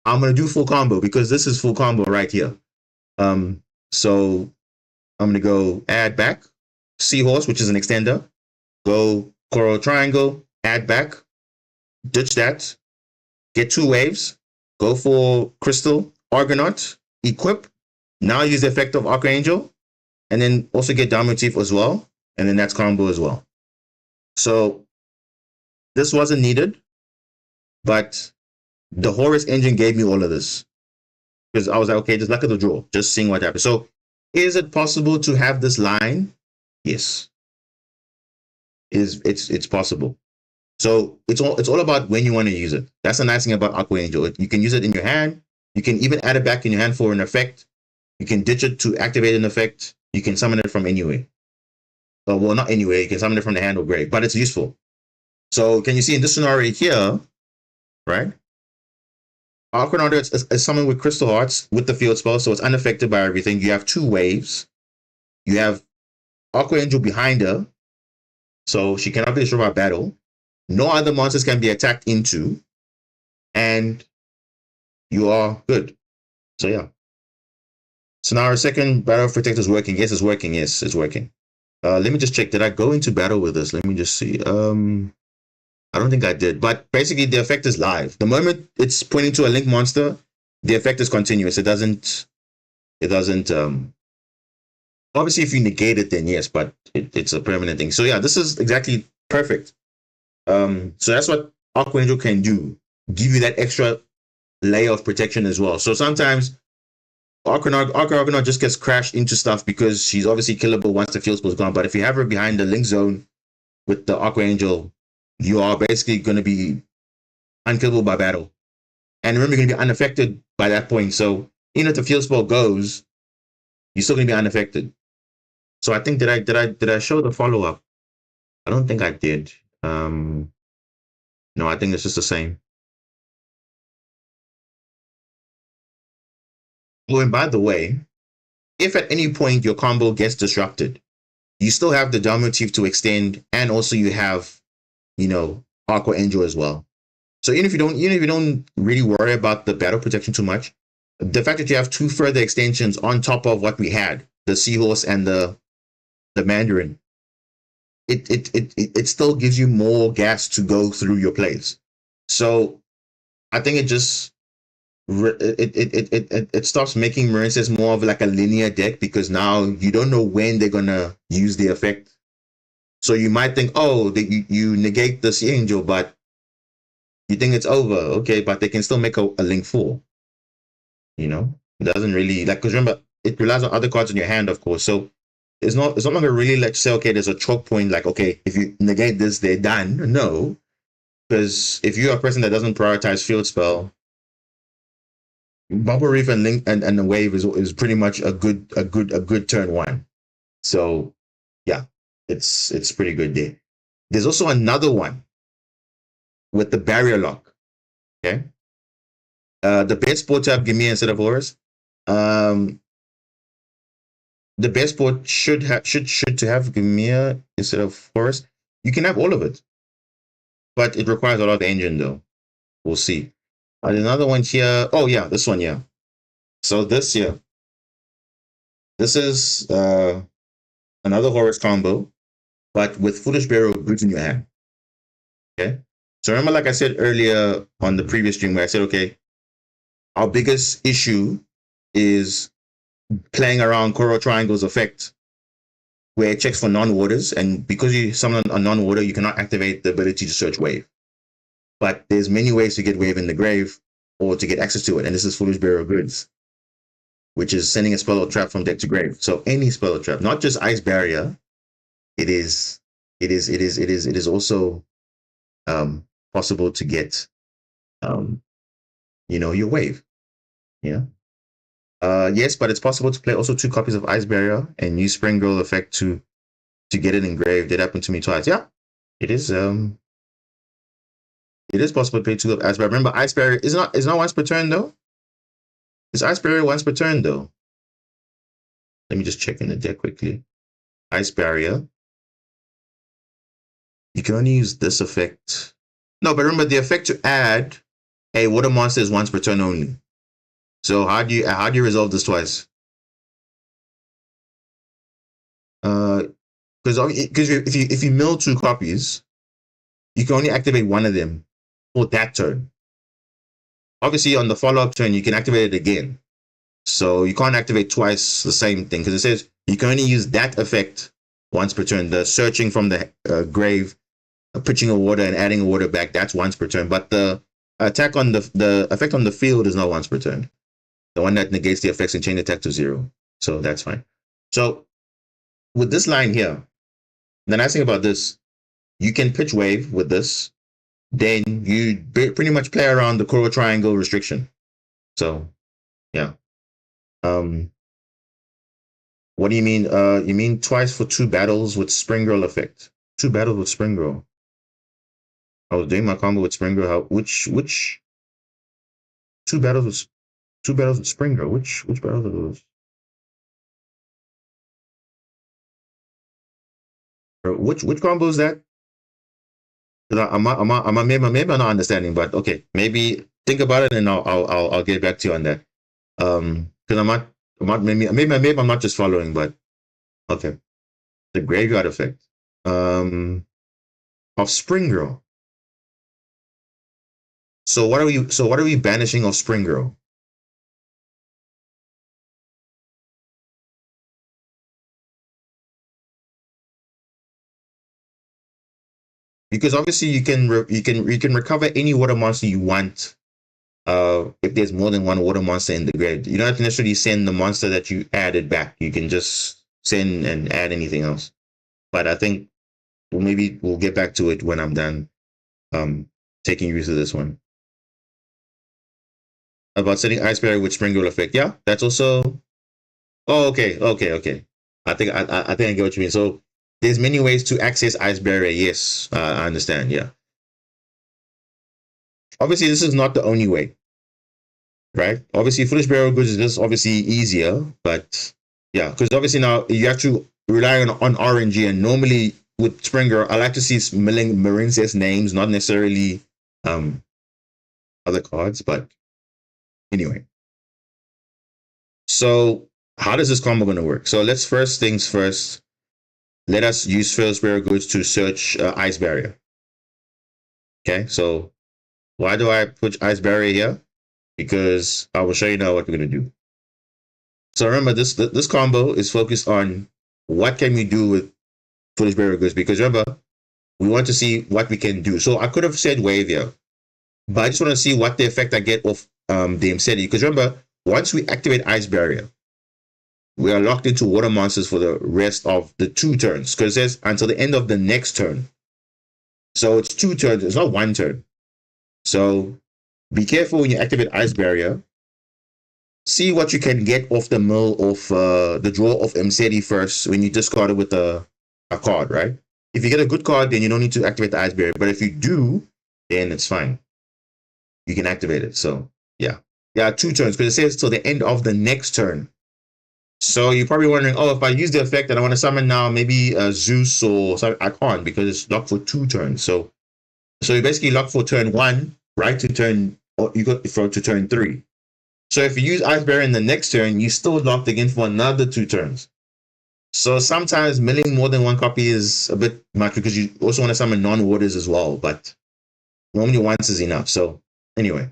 I'm gonna do full combo because this is full combo right here. So I'm gonna go add back Seahorse, which is an extender. Go Coral Triangle, add back, ditch that, get 2 waves, go for Crystal, Argonaut, equip. Now use the effect of Archangel, and then also get Dharmatif as well, and then that's combo as well. So this wasn't needed, but the Horus engine gave me all of this because I was like, okay, just luck of the draw, just seeing what happens. So is it possible to have this line? Yes. It's possible. So it's all about when you want to use it. That's the nice thing about Aqua Angel. You can use it in your hand. You can even add it back in your hand for an effect. You can ditch it to activate an effect. You can summon it from anywhere. Well, not anywhere. You can summon it from the hand or grave, but it's useful. So can you see in this scenario here, right? Aquanaut is something with Crystal Hearts with the field spell, so it's unaffected by everything. You have 2 waves. You have Aqua Angel behind her, so she cannot be destroyed by battle. No other monsters can be attacked into, and you are good. So yeah. So now our second Battle of Protector is working. Yes, it's working. Yes, it's working. Let me just check. Did I go into battle with this? Let me just see. I don't think I did. But basically, the effect is live. The moment it's pointing to a link monster, the effect is continuous. It doesn't. Obviously, if you negate it, then yes, but it's a permanent thing. So yeah, this is exactly perfect. So that's what Aqua Angel can do. Give you that extra layer of protection as well. So sometimes Argonaut just gets crashed into stuff because she's obviously killable once the field spell's gone. But if you have her behind the link zone with the Aqua Angel, you are basically going to be unkillable by battle. And remember, you're going to be unaffected by that point. So even if the field spell goes, you're still going to be unaffected. So I think did I show the follow up? I don't think I did. No, I think it's just the same. Oh, and by the way, if at any point your combo gets disrupted, you still have the Duel motif to extend, and also you have, Aqua Angel as well. So even if you don't really worry about the battle protection too much, the fact that you have 2 further extensions on top of what we had, the Seahorse and the Mandarin, it still gives you more gas to go through your plays. So I think it just it stops making Marincess more of like a linear deck, because now you don't know when they're gonna use the effect. So you might think, oh, you negate the Sea Angel, but you think it's over. Okay, but they can still make a link 4. It doesn't really, like, because remember, it relies on other cards in your hand, of course. So it's not longer really like say, okay, there's a choke point, like, okay, if you negate this, they're done. No, because if you're a person that doesn't prioritize field spell, Bubble Reef and Link and the Wave is pretty much a good turn 1. So yeah, it's pretty good there. There's also another one with the Barrier Lock. Okay. The best sport to have Gimme instead of Horus. The best sport should to have Gimme instead of Horus. You can have all of it, but it requires a lot of engine though. We'll see. Another one here. Oh yeah, this one, yeah. So this is another Horus combo, but with Foolish Barrel Boots in your hand. Okay. So remember, like I said earlier on the previous stream, where I said, okay, our biggest issue is playing around Coral Triangle's effect, where it checks for non-waters, and because you summon a non-water, you cannot activate the ability to search Wave. But there's many ways to get Wave in the grave or to get access to it, and this is Foolish Bearer of Goods, which is sending a spell or trap from deck to grave. So any spell or trap, not just Ice Barrier, it is also possible to get your Wave. Yes, but it's possible to play also 2 copies of Ice Barrier and use Spring Girl effect to get it engraved. It happened to me twice. Yeah, it is. It is possible to play 2 of Ice Barrier. Remember, Ice Barrier is not once per turn though. Is Ice Barrier once per turn though? Let me just check in the deck quickly. Ice Barrier. You can only use this effect. No, but remember, the effect to add a water monster is once per turn only. So how do you resolve this twice? Because if you mill 2 copies, you can only activate one of them for that turn. Obviously, on the follow-up turn, you can activate it again. So you can't activate twice the same thing, because it says you can only use that effect once per turn. The searching from the grave, pitching a water and adding a water back, that's once per turn. But the attack on the effect on the field is not once per turn. The one that negates the effects and change attack to 0. So that's fine. So with this line here, the nice thing about this, you can pitch Wave with this. Then you pretty much play around the Coral Triangle restriction. So yeah. What do you mean? You mean twice for 2 battles with Spring Girl effect? 2 battles with Spring Girl. I was doing my combo with Spring Girl. Which Two battles with Spring Girl. Which battles are those? Or which combo is that? 'Cause maybe I'm not understanding, but okay, maybe think about it and I'll get back to you on that. Because maybe I'm not just following, but okay. The graveyard effect. Of Spring Girl. So what are we banishing of Spring Girl? Because obviously you can recover any water monster you want. If there's more than one water monster in the grid, you don't have to necessarily send the monster that you added back. You can just send and add anything else. But I think maybe we'll get back to it when I'm done taking you through this one. About setting Ice Barrier with Spring Girl effect. Yeah, that's also. Oh, okay. I think I get what you mean. So there's many ways to access Ice Barrier. Yes, I understand. Yeah. Obviously, this is not the only way, right? Obviously, Foolish Barrier Goods is just obviously easier, but yeah, because obviously now you have to rely on RNG, and normally with Springer, I like to see milling Marincess names, not necessarily other cards, but anyway. So how does this combo going to work? So let's first things first. Let us use Foolish Barrier Goods to search Ice Barrier. Okay, so why do I put Ice Barrier here? Because I will show you now what we're going to do. So remember, this combo is focused on what can we do with Foolish Barrier Goods, because remember, we want to see what we can do. So I could have said Wave here, but I just want to see what the effect I get of the Mseti. Because remember, once we activate Ice Barrier, we are locked into water monsters for the rest of the 2 turns, because it says until the end of the next turn. So it's 2 turns, it's not 1 turn. So be careful when you activate Ice Barrier. See what you can get off the mill of the draw of Mseti first when you discard it with a card, right? If you get a good card, then you don't need to activate the Ice Barrier. But if you do, then it's fine. You can activate it. So yeah. 2 turns, because it says till the end of the next turn. So you're probably wondering, oh, if I use the effect and I want to summon now maybe Zeus or something, I can't because it's locked for 2 turns. So you basically lock for turn 1, right, to turn, or you got for to turn 3. So if you use Ice Barrier in the next turn, you still locked again for another 2 turns. So sometimes milling more than 1 copy is a bit much because you also want to summon non-waters as well, but normally once is enough. So anyway,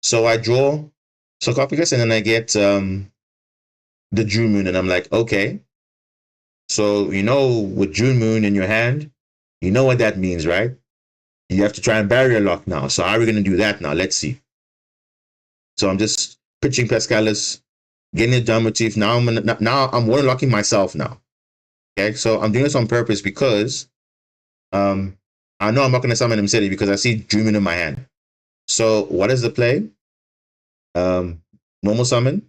so I draw Sarcophagus and then I get the June Moon, and I'm like, okay. So with June Moon in your hand, you know what that means, right? You have to try and barrier lock now. So how are we going to do that now? Let's see. So I'm just pitching Pascalis, getting a done motif. Now I'm water locking myself now. Okay, so I'm doing this on purpose because I know I'm not going to summon Mseti because I see Dreaming in my hand. So what is the play? Normal summon,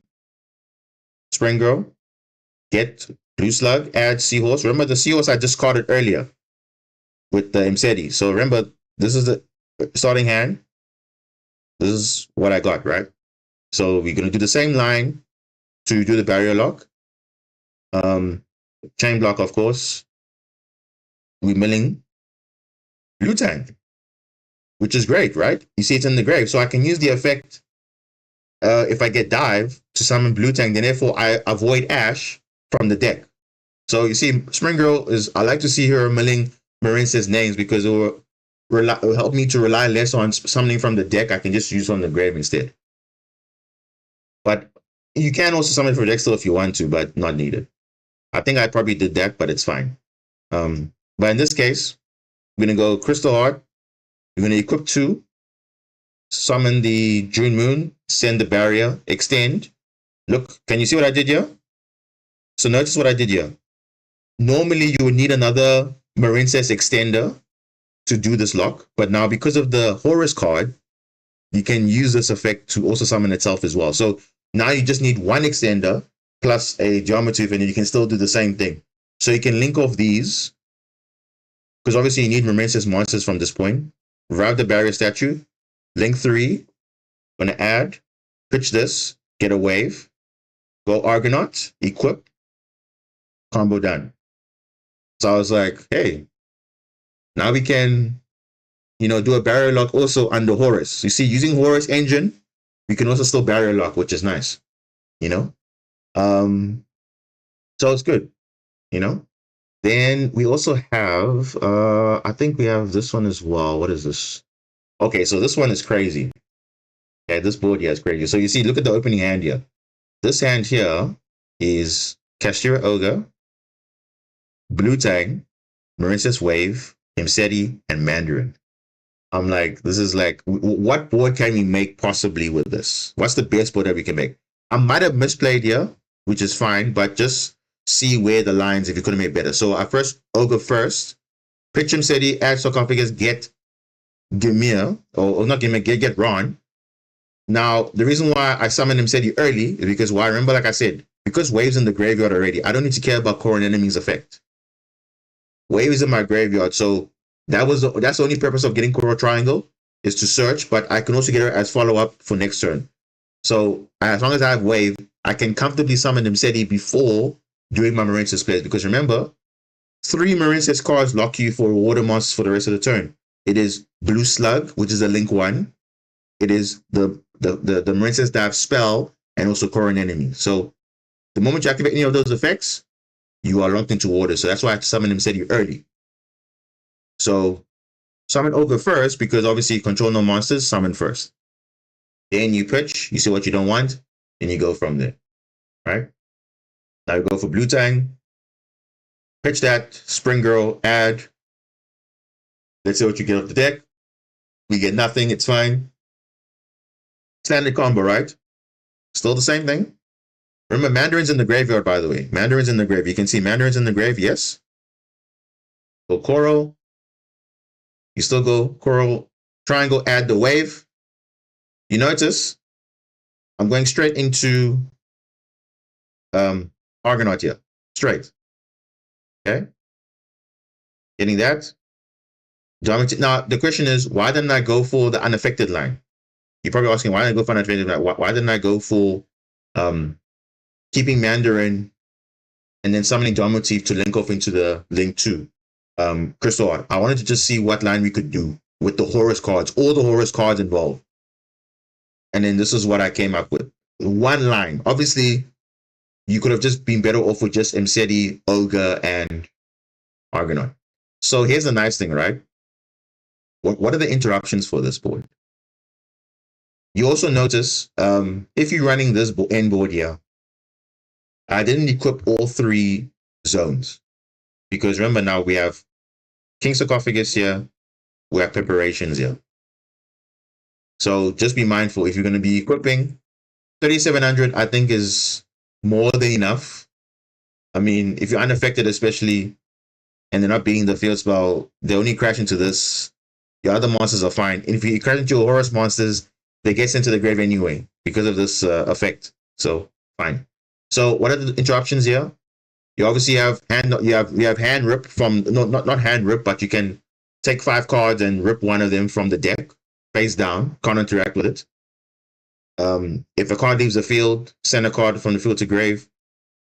Spring Girl, get Blue Slug, add Seahorse. Remember the Seahorse I discarded earlier with the Mseti. So remember, this is the starting hand. This is what I got, right? So we're going to do the same line to do the barrier lock. Chain block, of course. We're milling Blue Tank, which is great, right? You see it's in the grave. So I can use the effect if I get Dive to summon Blue Tank, then therefore I avoid Ash from the deck. So you see, Spring Girl I like to see her milling Marincess names because it will help me to rely less on summoning from the deck. I can just use on the grave instead. But you can also summon for deck still if you want to, but not needed. I think I probably did that, but it's fine. But in this case, we're going to go Crystal Heart. We're going to equip 2, summon the June Moon, send the barrier, extend. Look, can you see what I did here? So notice what I did here. Normally, you would need another Marincess extender to do this lock, but now because of the Horus card, you can use this effect to also summon itself as well. So now you just need 1 extender plus a geometry, and you can still do the same thing. So you can link off these, because obviously you need Marincess monsters from this point. Revive the barrier statue, link 3, Gonna add, pitch this, get a wave, go Argonaut, equip, combo done. So I was like, hey, now we can, do a barrier lock also under Horus. You see, using Horus engine, we can also still barrier lock, which is nice, you know? So it's good, you know? Then we also have, I think we have this one as well. What is this? Okay, so this one is crazy. Yeah, this board here is crazy. So you see, look at the opening hand here. This hand here is Kashira Ogre, Blue Tang, Marincess Wave, Imseti, and Mandarin. I'm like, this is like, what board can we make possibly with this? What's the best board that we can make? I might have misplayed here, which is fine, but just see where the lines, if you could have made better. So I first, Ogre first, pitch Imseti, add Sarcophagus, get Gimir, or not Gimir, get Ron. Now, the reason why I summoned Imseti early is because, well, I remember, like I said, because Wave's in the graveyard already, I don't need to care about Core and Enemy's effect. Wave is in my graveyard, so that's the only purpose of getting Kuro Triangle, is to search, but I can also get her as follow-up for next turn. So as long as I have Wave, I can comfortably summon Imseti before doing my Marincess plays, because remember, 3 Marincess cards lock you for water monsters for the rest of the turn. It is Blue Slug, which is a link 1. It is the Marincess Dive spell, and also Core Enemy. So the moment you activate any of those effects, you are locked into water. So that's why I have to summon Imseti early. So summon Ogre first, because obviously you control no monsters, summon first. Then you pitch, you see what you don't want, and you go from there. Right? Now you go for Blue Tang, pitch that, Spring Girl, add. Let's see what you get off the deck. We get nothing, it's fine. Standard combo, right? Still the same thing. Remember, Mandarin's in the graveyard, by the way. Mandarin's in the grave. You can see Mandarin's in the grave, yes. Go Coral. You still go Coral Triangle, add the wave. You notice I'm going straight into Argonaut here. Straight. Okay. Getting that. Now, the question is, why didn't I go for the unaffected line? You're probably asking, why didn't I go for unaffected line? Why didn't I go for keeping Mandarin and then summoning Dawn Motif to link off into the link 2 Crystal Art? I wanted to just see what line we could do with the Horus cards, all the Horus cards involved. And then this is what I came up with. One line. Obviously, you could have just been better off with just Imseti, Ogre, and Argonaut. So here's the nice thing, right? What are the interruptions for this board? You also notice, if you're running this end board here, I didn't equip all 3 zones. Because remember now, we have King Sarcophagus here, we have preparations here. So just be mindful, if you're going to be equipping, 3,700 I think is more than enough. I mean, if you're unaffected especially, and they're not beating the field spell, they only crash into this. Your other monsters are fine. And if you crash into your Horus monsters, they get sent to the grave anyway because of this effect. So fine. So what are the interruptions here? You obviously have hand rip from not hand rip, but you can take 5 cards and rip one of them from the deck face down. Can't interact with it. If a card leaves the field, send a card from the field to grave.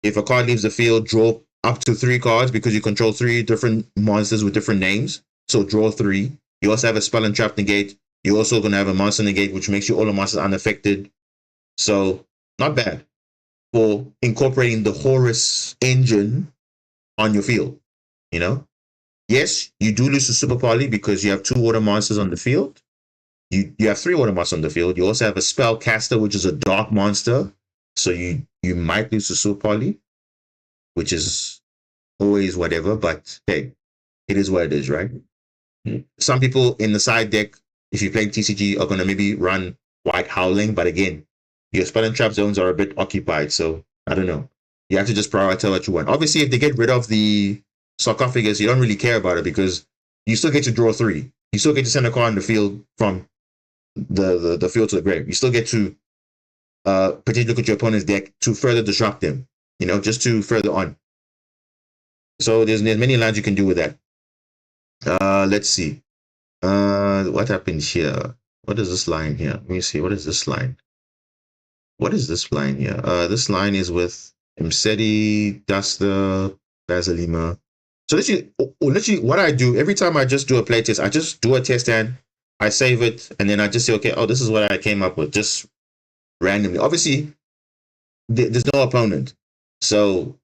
If a card leaves the field, draw up to 3 cards because you control 3 different monsters with different names. So draw 3. You also have a spell and trap negate. You're also going to have a monster negate, which makes you all the monsters unaffected. So not bad for incorporating the Horus engine on your field. You know, yes, you do lose to Super Poly because you have 2 water monsters on the field. You have 3 water monsters on the field. You also have a Spellcaster, which is a dark monster. So you might lose to Super Poly, which is always whatever. But hey, it is what it is, right? Some people in the side deck, if you're playing TCG, are going to maybe run White Howling. But again, your spell and trap zones are a bit occupied. So I don't know. You have to just prioritize what you want. Obviously, if they get rid of the Sarcophagus, you don't really care about it because you still get to draw 3. You still get to send a card in the field from the field to the grave. You still get to potentially look at your opponent's deck to further disrupt them, you know, just to further on. So there's many lines you can do with that. Let's see. What happened here? What is this line here? Let me see. What is this line? What is this line here? This line is with Mseti, Duster, Basilima. So literally, what I do every time I just do a playtest, I just do a test hand, I save it, and then I just say, okay, oh, this is what I came up with, just randomly. Obviously, there's no opponent, so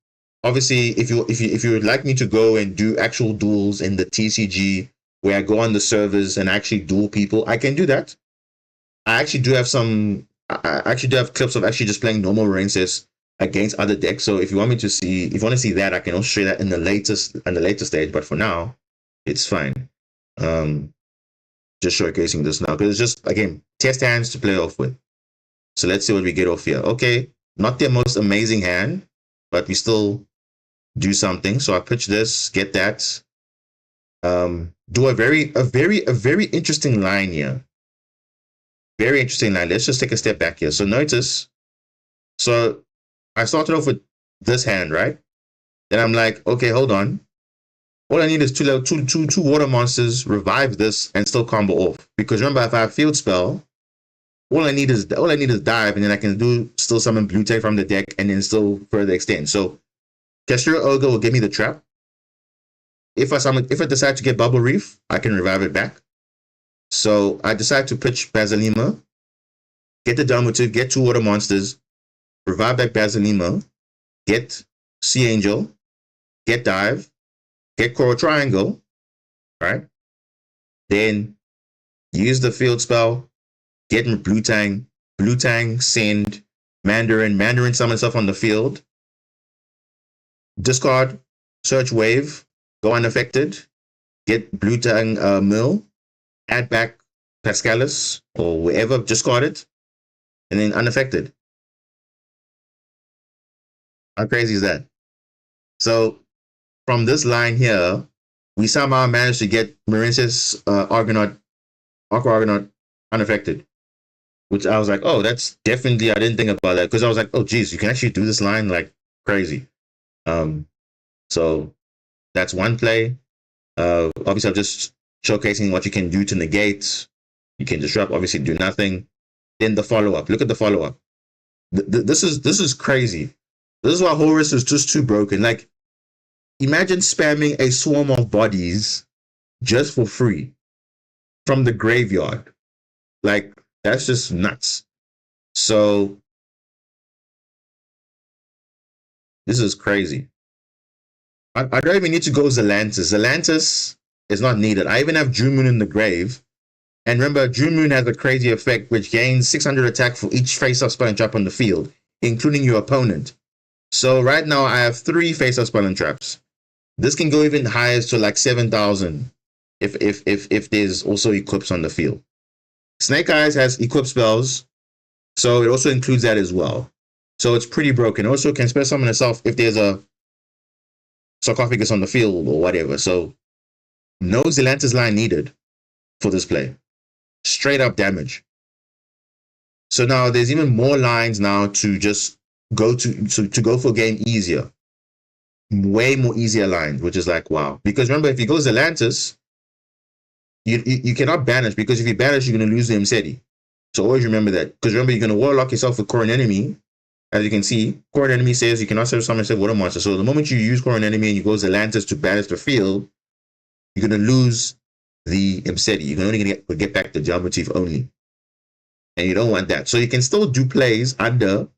obviously, if you would like me to go and do actual duels in the TCG where I go on the servers and actually duel people, I can do that. I actually do have some. I actually do have clips of actually just playing normal Marincess against other decks. So if you want me to see, if you want to see that, I can also show that in the later stage. But for now, it's fine. Just showcasing this now because it's just again test hands to play off with. So let's see what we get off here. Okay, not the most amazing hand, but we still do something. So I pitch this, get that. Do a very interesting line here. Very interesting line. Let's just take a step back here. So notice, so I started off with this hand, right? Then I'm like, okay, hold on. All I need is two water monsters, revive this, and still combo off. Because remember, if I have field spell, all I need is dive, and then I can do still summon blue tag from the deck, and then still further extend. So Castor Ogre will give me the trap. If I decide to get Bubble Reef, I can revive it back. So I decide to pitch Basilima, get the Dominative, get two water monsters, revive back Basilima, get Sea Angel, get Dive, get Coral Triangle, right? Then use the field spell, get Blue Tang, send Mandarin summon stuff on the field, discard, search wave, go unaffected, get Blue Tang mill, add back Pascalis or wherever, discard it, and then unaffected. How crazy is that? So from this line here, we somehow managed to get Marincess Aqua Argonaut unaffected. Which I was like, oh, that's definitely, I didn't think about that. Because I was like, oh geez, you can actually do this line like crazy. So that's one play. Obviously I'm just showcasing what you can do to negate. You can disrupt, obviously do nothing. Then the follow-up. Look at the follow-up. This is crazy. This is why Horus is just too broken. Like, imagine spamming a swarm of bodies just for free from the graveyard. Like, that's just nuts. So this is crazy. I don't even need to go Zelantis. Zelantis is not needed. I even have Drew Moon in the grave. And remember, Drew Moon has a crazy effect which gains 600 attack for each face-off spell and trap on the field, including your opponent. So right now I have 3 face-off spell and traps. This can go even higher to like 7,000 if there's also equips on the field. Snake Eyes has equip spells, so it also includes that as well. So it's pretty broken. Also can spell summon itself if there's a sarcophagus on the field or whatever. So no Zelantis line needed for this play. Straight up damage. So now there's even more lines now to just go to go for a game easier. Way more easier lines, which is like, wow. Because remember, if you go Zelantis, you cannot banish, because if you banish, you're going to lose the Mseti. So always remember that. Because remember, you're going to warlock yourself with Core Enemy. As you can see, Core Enemy says you cannot summon yourself water monster. So the moment you use Core Enemy and you go Zelantis to banish the field, you're going to lose the Mseti. You're only going to get back the Geometry only. And you don't want that. So you can still do plays under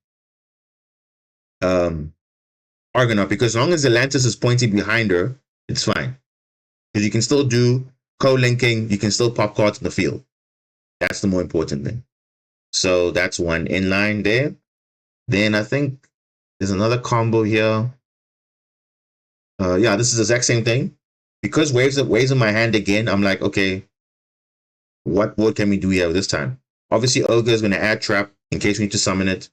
Argonaut, because as long as Zelantis is pointing behind her, it's fine. Because you can still do co-linking, you can still pop cards in the field. That's the more important thing. So that's one inline there. Then I think there's another combo here. Yeah, this is the exact same thing. Because waves in my hand again, I'm like, okay, what can we do here this time? Obviously, Ogre is going to add trap in case we need to summon it.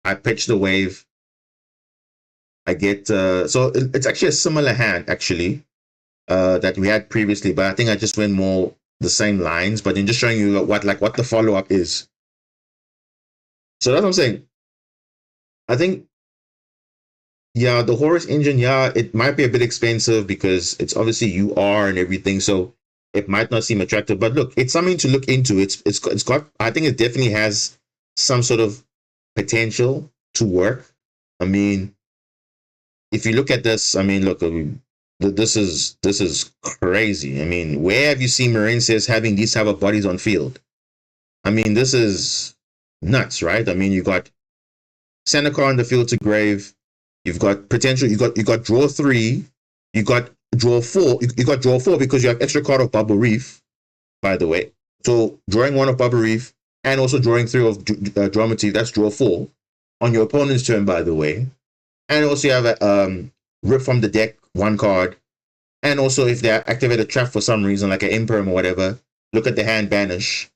I pitch the wave. I get, so it's actually a similar hand, actually, that we had previously, but I think I just went more the same lines, but then just showing you what the follow-up is. So that's what I'm saying. I think, yeah, the Horus engine, yeah, it might be a bit expensive because it's obviously UR and everything. So it might not seem attractive, but look, it's something to look into. It's got, I think it definitely has some sort of potential to work. I mean, if you look at this, I mean, look, this is crazy. I mean, where have you seen Marincess having these type of bodies on field? I mean, this is nuts, right? I mean, you got send a card on the field to grave. You've got potential. You got draw 3. You got draw 4. You got draw 4 because you have extra card of Bubble Reef, by the way. So drawing 1 of Bubble Reef and also drawing 3 of Dramatic, that's draw 4 on your opponent's turn, by the way. And also you have a rip from the deck 1 card. And also if they activate a trap for some reason, like an Imperm or whatever, look at the hand banish.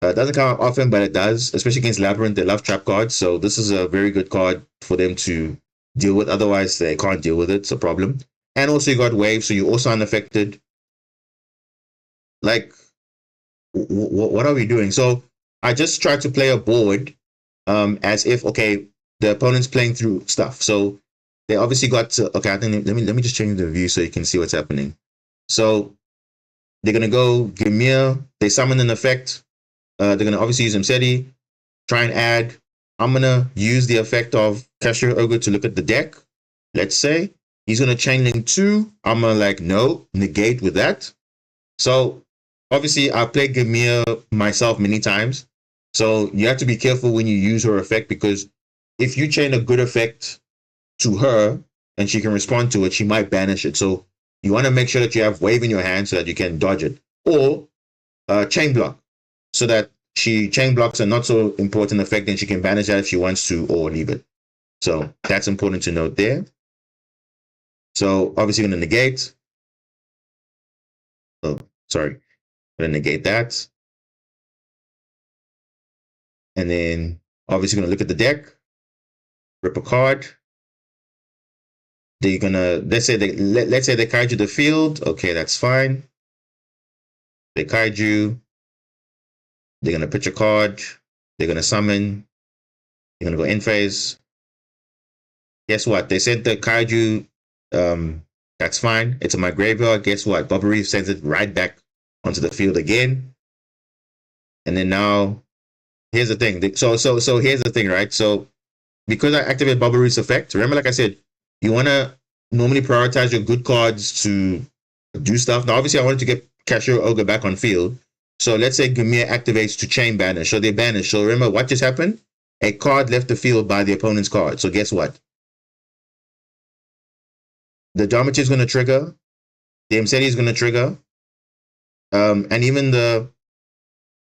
It doesn't come up often, but it does, especially against Labyrinth. They love trap cards, so this is a very good card for them to deal with. Otherwise, they can't deal with it. It's a problem. And also, you got Wave, so you're also unaffected. Like, what are we doing? So, I just tried to play a board as if, okay, the opponent's playing through stuff. So, they obviously got to, okay, I think, let me just change the view so you can see what's happening. So, they're going to go Gimir. They summon an effect. They're going to obviously use Mseti, try and add. I'm going to use the effect of Cashier Ogre to look at the deck. Let's say he's going to chain link 2. I'm going to like, no, negate with that. So obviously I played Gamir myself many times. So you have to be careful when you use her effect, because if you chain a good effect to her and she can respond to it, she might banish it. So you want to make sure that you have Wave in your hand so that you can dodge it. Or chain block, so that she chain blocks a not so important effect and she can banish that if she wants to, or leave it. So that's important to note there. So obviously going to negate. Oh, sorry. Going to negate that. And then obviously going to look at the deck, rip a card. They're gonna, let's say they kaiju the field. Okay, that's fine. They kaiju. They're gonna pitch a card. They're gonna summon. They're gonna go end phase. Guess what? They sent the kaiju. That's fine. It's in my graveyard. Guess what? Bubble Reef sends it right back onto the field again. And then now, here's the thing. So here's the thing, right? So because I activate Bubble Reef's effect, remember, like I said, you want to normally prioritize your good cards to do stuff. Now, obviously, I wanted to get Cashier Ogre back on field. So let's say Gamir activates to chain banish. So they banish. So remember what just happened? A card left the field by the opponent's card. So guess what? The Geometry is going to trigger. The Mseti is going to trigger. And even the...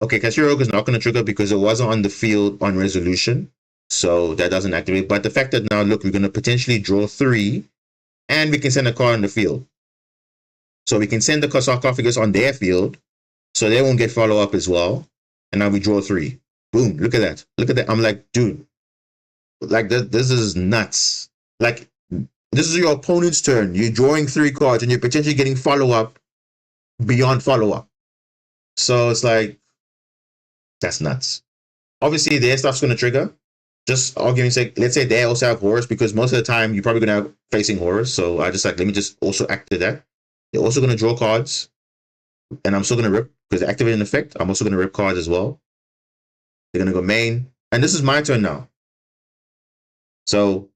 Okay, Cashier Ogre is not going to trigger because it wasn't on the field on resolution. So that doesn't activate. But the fact that now, look, we're going to potentially draw 3 and we can send a card on the field. So we can send the sarcophagus on their field so they won't get follow-up as well. And now we draw 3. Boom, look at that. Look at that. I'm like, dude, like this is nuts. Like, this is your opponent's turn. You're drawing 3 cards and you're potentially getting follow-up beyond follow-up. So it's like, that's nuts. Obviously, their stuff's going to trigger. Just argument's sake, let's say they also have Horus, because most of the time you're probably going to have facing Horus. So I just like, let me just also activate that. They're also going to draw cards. And I'm still going to rip, because they activate an effect. I'm also going to rip cards as well. They're going to go main. And this is my turn now. So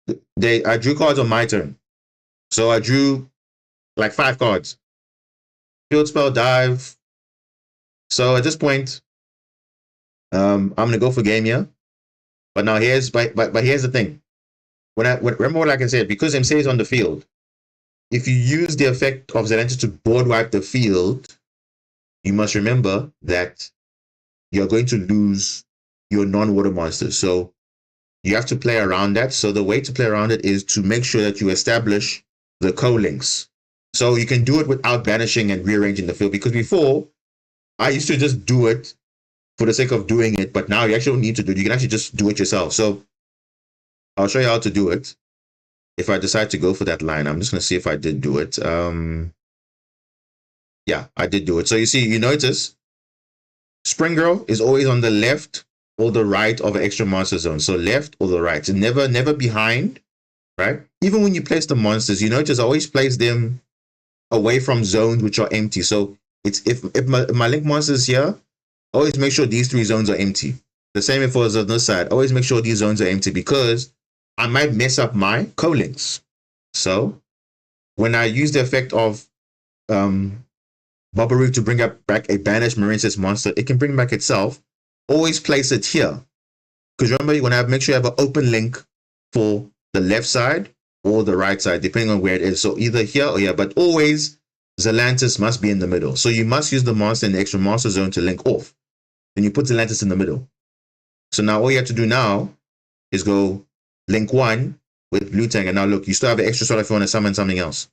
I drew cards on my turn. So I drew like 5 cards. Field spell, dive. So at this point, I'm going to go for game here. But now here's the thing. Remember what I said, because MC is on the field, if you use the effect of Zelensky to board wipe the field, you must remember that you're going to lose your non-water monsters. So you have to play around that. So the way to play around it is to make sure that you establish the co-links. So you can do it without banishing and rearranging the field, because before I used to just do it for the sake of doing it, but now you actually don't need to do it. You can actually just do it yourself. So I'll show you how to do it. If I decide to go for that line, I'm just going to see if I did do it. Yeah, I did do it. So you see, you notice Spring Girl is always on the left or the right of an extra monster zone. So left or the right. It's never behind, right? Even when you place the monsters, you notice I always place them away from zones which are empty. So it's if my link monster is here, always make sure these 3 zones are empty. The same if it was on this side. Always make sure these zones are empty because I might mess up my co-links. So when I use the effect of Bubble Root to bring back a banished Marincess monster, it can bring back itself. Always place it here. Because remember, you want to make sure you have an open link for the left side or the right side, depending on where it is. So either here or here, but always Zelantis must be in the middle. So you must use the monster in the extra monster zone to link off. Then you put Zelantis in the middle. So now all you have to do now is go link 1 with Blue Tang. And now look, you still have an extra slot if you want to summon something else.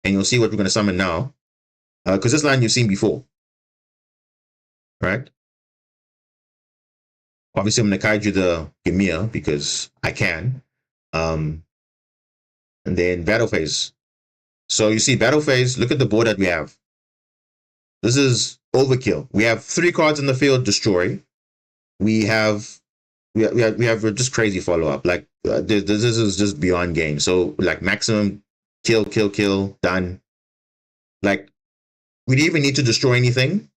And you'll see what we're going to summon now. Because this line you've seen before. Right? Obviously, I'm going to kaiju the Gamia because I can. And then battle phase. So you see battle phase, look at the board that we have. This is overkill. We have 3 cards in the field, destroy. We have just crazy follow-up. Like this is just beyond game. So like maximum kill, done. Like we didn't even need to destroy anything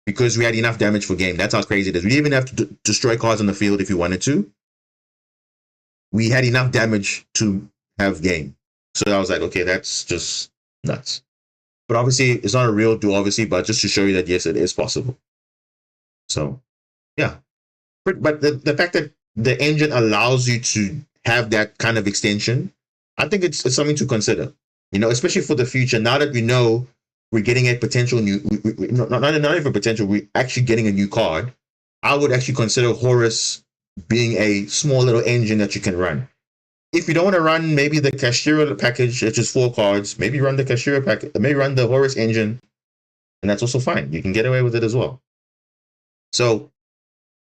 because we had enough damage for game. That's how crazy it is. We didn't even have to destroy cards on the field if you wanted to. We had enough damage to have game. So I was like, okay, that's just nuts. But obviously, it's not a real duel, obviously, but just to show you that, yes, it is possible. So, yeah. But the fact that the engine allows you to have that kind of extension, I think it's something to consider. You know, especially for the future. Now that we know we're getting a potential new, not even potential, we're actually getting a new card. I would actually consider Horus being a small little engine that you can run. If you don't want to run maybe the Kashira package, it's just 4 cards, maybe run the Kashira package, maybe run the Horus engine, and that's also fine. You can get away with it as well. So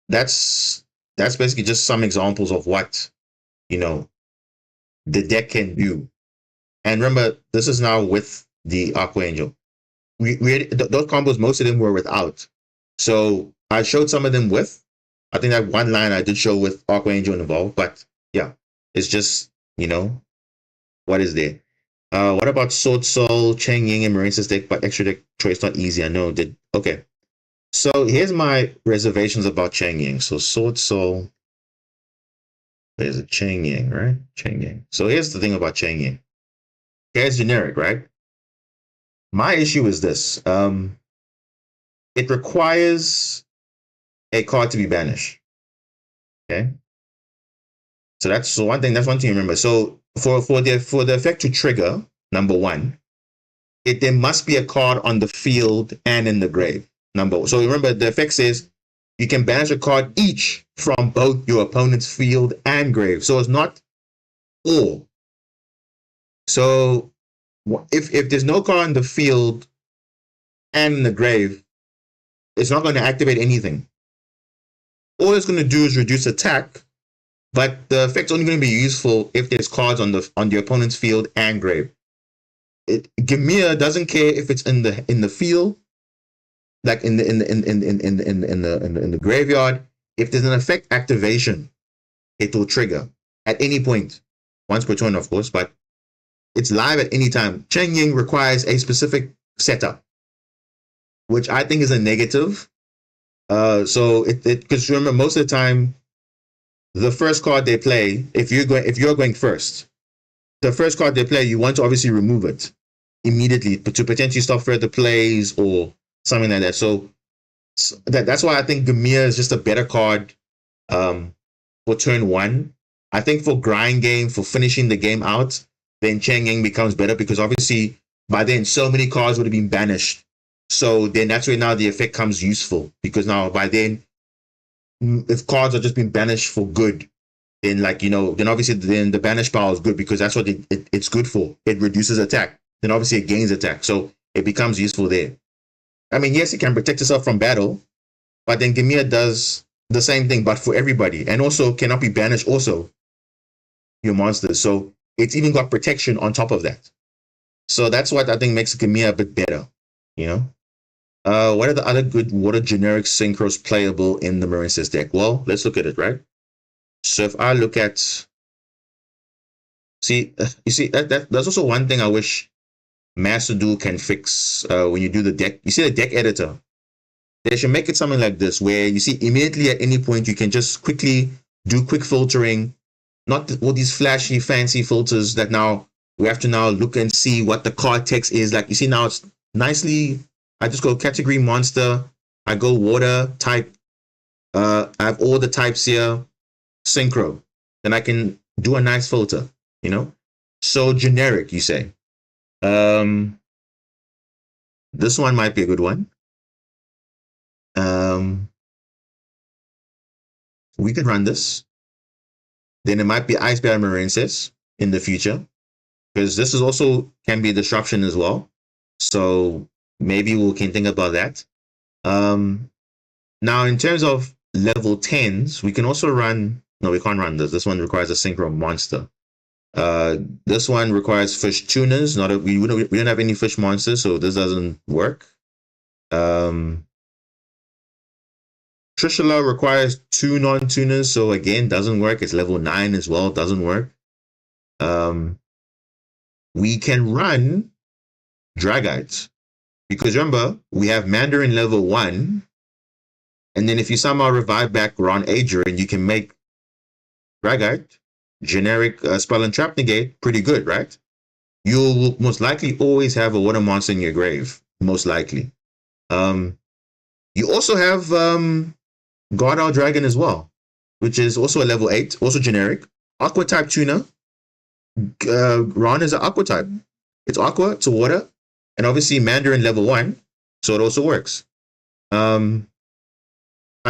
that's basically just some examples of what, you know, the deck can do. And remember, this is now with the Aqua Angel. Those combos, most of them were without. So I showed some of them with. I think that one line I did show with Aqua Angel involved, but yeah, it's just, you know, what is there? What about Sword Soul, Cheng Ying, and Marincess deck, but extra deck choice not easy? I know. Okay. So here's my reservations about Cheng Ying. So Sword Soul, there's a Cheng Ying, right? Cheng Ying. So here's the thing about Cheng Ying. It's generic, right? My issue is this. It requires a card to be banished. Okay. So that's one thing. That's one thing to remember. So for the effect to trigger, number 1, there must be a card on the field and in the grave. So remember, the effect says you can banish a card each from both your opponent's field and grave. So it's not all. So if there's no card in the field and in the grave, it's not going to activate anything. All it's going to do is reduce attack, but the effect's only going to be useful if there's cards on the opponent's field and grave. Gamia doesn't care if it's in the field, like in the graveyard. If there's an effect activation, it will trigger at any point, once per turn, of course, but it's live at any time. Cheng Ying requires a specific setup, which I think is a negative. So because remember, most of the time, the first card they play, if you're going first, the first card they play, you want to obviously remove it immediately to potentially stop further plays or something like that. So that's why I think Gamia is just a better card for turn 1. I think for grind game, for finishing the game out, then Cheng Ying becomes better because obviously by then so many cards would have been banished. So then that's where now the effect comes useful, because now by then, if cards are just being banished for good, then then obviously then the banish power is good because that's what it's good for. It reduces attack. Then obviously it gains attack. So it becomes useful there. I mean, yes, it can protect itself from battle, but then Gamia does the same thing, but for everybody, and also cannot be banished also, your monsters. So it's even got protection on top of that. So that's what I think makes Gamia a bit better, you know? What are the other good water generic synchros playable in the Marincess deck? Well, let's look at it, right? So if I look at, you see, that's also one thing I wish Master Duel can fix when you do the deck. You see the deck editor. They should make it something like this, where you see immediately at any point you can just quickly do quick filtering, not all these flashy, fancy filters that now we have to now look and see what the card text is. Like you see now, it's nicely. I just go category monster. I go water type. I have all the types here. Synchro. Then I can do a nice filter. You know, so generic. You say. This one might be a good one. We could run this. Then it might be Ice Bear Marincess in the future, because this is also can be a disruption as well. So maybe we can think about that. Now, in terms of level 10s, we can also run. No, we can't run this. This one requires a synchro monster. This one requires fish tuners. We don't have any fish monsters, so this doesn't work. Trishula requires 2 non-tuners, so again, doesn't work. It's level 9 as well, doesn't work. We can run Dragites, because remember, we have Mandarin level 1, and then if you somehow revive back Ron Adrian, you can make Dragite, generic spell and trap negate, pretty good, right? You'll most likely always have a water monster in your grave, most likely. You also have God Our Dragon as well, which is also a level 8, also generic. Aqua type tuner. Ron is an aqua type. It's aqua, it's water, and obviously Mandarin level 1, so it also works. I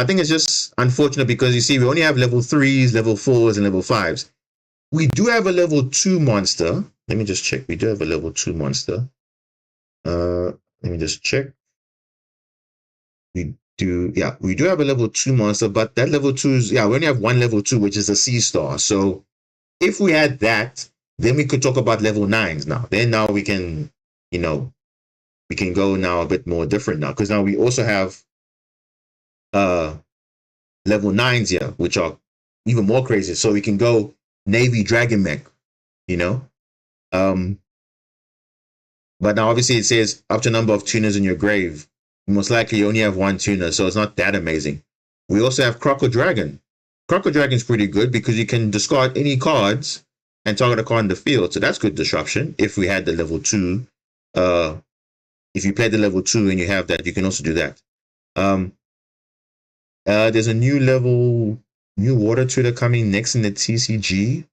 think it's just unfortunate because you see, we only have level 3s, level 4s, and level 5s. We do have a level 2 monster. Let me just check. We do have a level 2 monster. Let me just check. We do have a level 2 monster, but that level 2 is, we only have one level 2, which is a C star. So if we had that, then we could talk about level 9s now. Then now we can, we can go now a bit more different now, because now we also have level 9s here, which are even more crazy. So we can go Navy Dragon Mech, but now obviously it says up to number of tuners in your grave. Most likely you only have 1 tuner, so it's not that amazing. We also have Croco Dragon. Croco Dragon's pretty good because you can discard any cards and target a card in the field, so that's good disruption. If we had the level 2, if you played the level 2 and you have that, you can also do that. There's a new water tutor coming next in the TCG.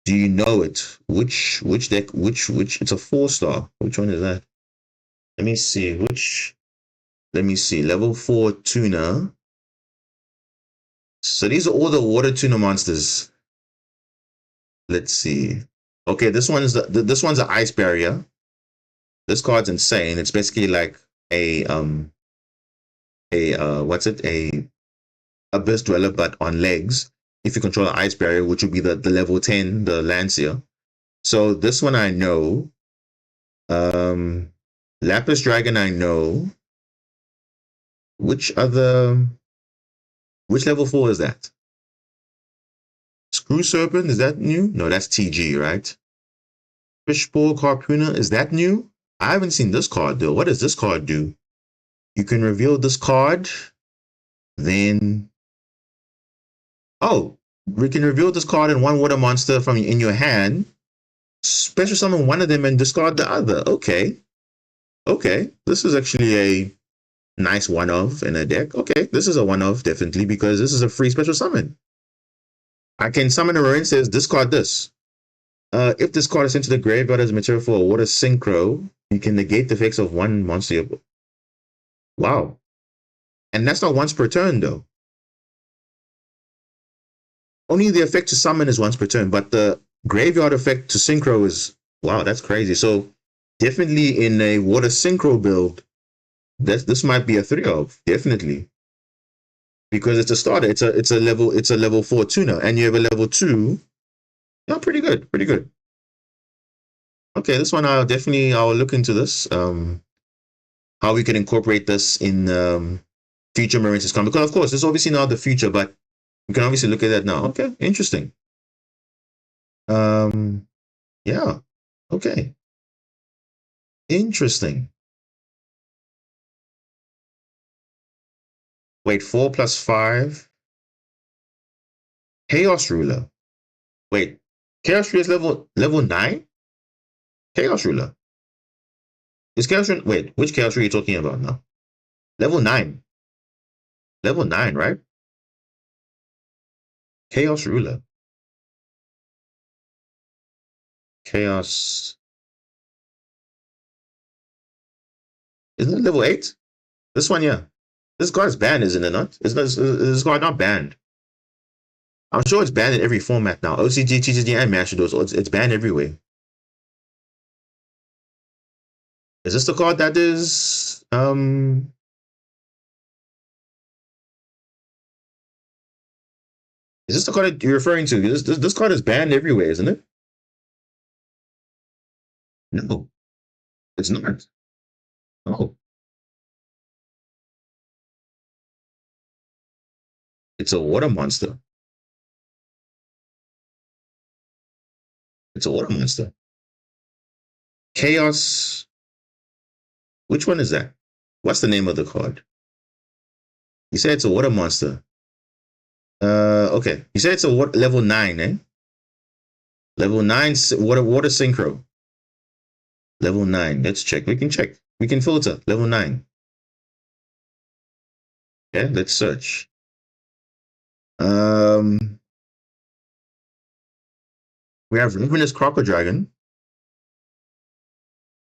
Do you know it? Which deck? Which? It's a 4-star. Which one is that? Let me see. Let me see. Level 4 tuner. So these are all the water tuner monsters. Let's see. Okay, this one's an ice barrier. This card's insane. It's basically like a Abyss Dweller, but on legs. If you control an ice barrier, which would be the level 10, the Lancia. So this one I know. Lapis Dragon I know. Which level 4 is that? Screw Serpent, is that new? No, that's TG, right? Fishbowl Harpooner, is that new? I haven't seen this card though. What does this card do? You can reveal this card, then we can reveal this card and 1 water monster from in your hand, special summon one of them and discard the other. Okay, this is actually a nice one-of in a deck. Okay, this is a one-of definitely, because this is a free special summon. I can summon a Marincess, discard this. If this card is sent to the graveyard as material for a water synchro, you can negate the effects of 1 monster. Wow. And that's not once per turn though. Only the effect to summon is once per turn, but the graveyard effect to synchro is, wow, that's crazy. So definitely in a water synchro build, this might be a 3-of, definitely. Because it's a starter, it's a level 4 tuner, and you have a level 2. Yeah, pretty good. Okay, this one I'll look into this. How we can incorporate this in future Marincess comic. Because of course, this is obviously not the future, but we can obviously look at that now. Okay, interesting. Yeah. Okay. Interesting. Wait, 4 plus 5. Chaos Ruler. Wait, Chaos Ruler is level 9? Chaos Ruler. Is Chaos Ruler, wait, which Chaos Ruler are you talking about now? Level 9. Level 9, right? Chaos Ruler. Chaos. Isn't it level 8? This one, yeah. This card is banned, isn't it not? Is this card not banned? I'm sure it's banned in every format now. OCG, TCG, and Master Duels. It's banned everywhere. Is this the card that is is this the card that you're referring to? This card is banned everywhere, isn't it? No, it's not. Oh, it's a water monster. It's a water monster. Chaos. Which one is that? What's the name of the card? You said it's a water monster. Okay. You said it's a level 9, eh? Level 9 water synchro. Level 9. Let's check. We can check. We can filter. Level 9. Okay, let's search. We have Ravenous Crocodile.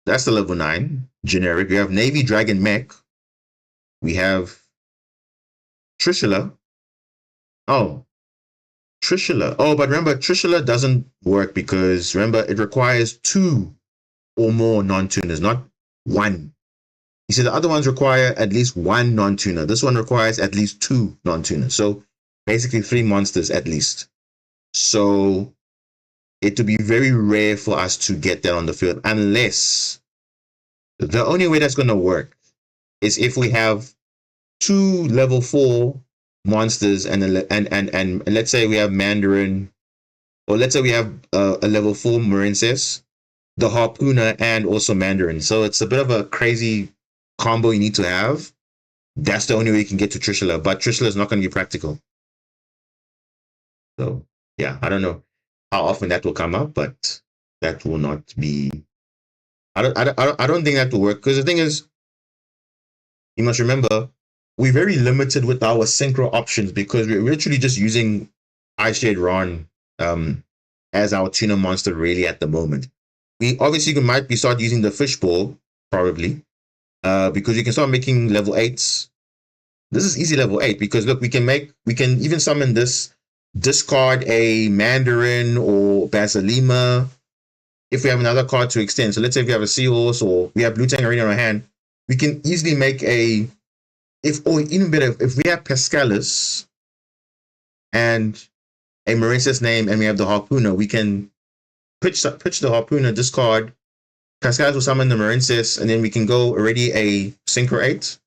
That's the level 9 generic. We have Navy Dragon Mech. We have Trishula. Oh, Trishula. Oh, but remember, Trishula doesn't work because remember it requires 2 or more non-tuners, not 1. You see, the other ones require at least 1 non-tuner. This one requires at least 2 non-tuners. So basically 3 monsters at least. So it would be very rare for us to get that on the field unless the only way that's going to work is if we have 2 level 4 monsters and let's say we have Mandarin, or let's say we have a level 4 Marincess, the Harpooner, and also Mandarin. So it's a bit of a crazy combo you need to have. That's the only way you can get to Trishula, but Trishula is not going to be practical. So yeah, I don't know how often that will come up, but that will not be. I don't think that will work because the thing is, you must remember we're very limited with our synchro options because we're literally just using Ice Shade Ron as our tuner monster really at the moment. We obviously might be start using the fishbowl probably because you can start making level 8s. This is easy level 8 because look, we can even summon this, discard a Mandarin or Basilima if we have another card to extend. So let's say if we have a Seahorse or we have Blue Tangerine in our hand, we can easily make or even better, if we have Pascalis and a Marincess name and we have the Harpooner, we can pitch the Harpooner, discard, Pascalis will summon the Marincess, and then we can go already a Synchro 8.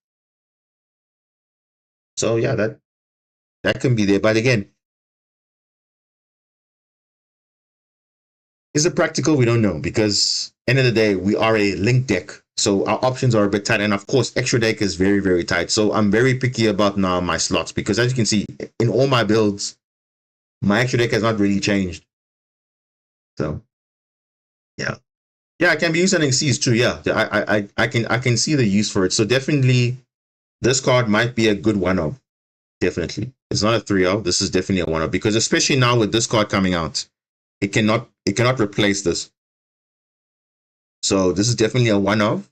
So yeah, that can be there. But again, is it practical? We don't know because end of the day, we are a link deck. So our options are a bit tight. And of course, extra deck is very, very tight. So I'm very picky about now my slots because as you can see, in all my builds, my extra deck has not really changed. So yeah. Yeah, I can be using Xyz too. Yeah, I can see the use for it. So definitely this card might be a good one of. Definitely. It's not a 3-of. This is definitely a 1-of because especially now with this card coming out, it cannot replace this. So this is definitely a 1-of.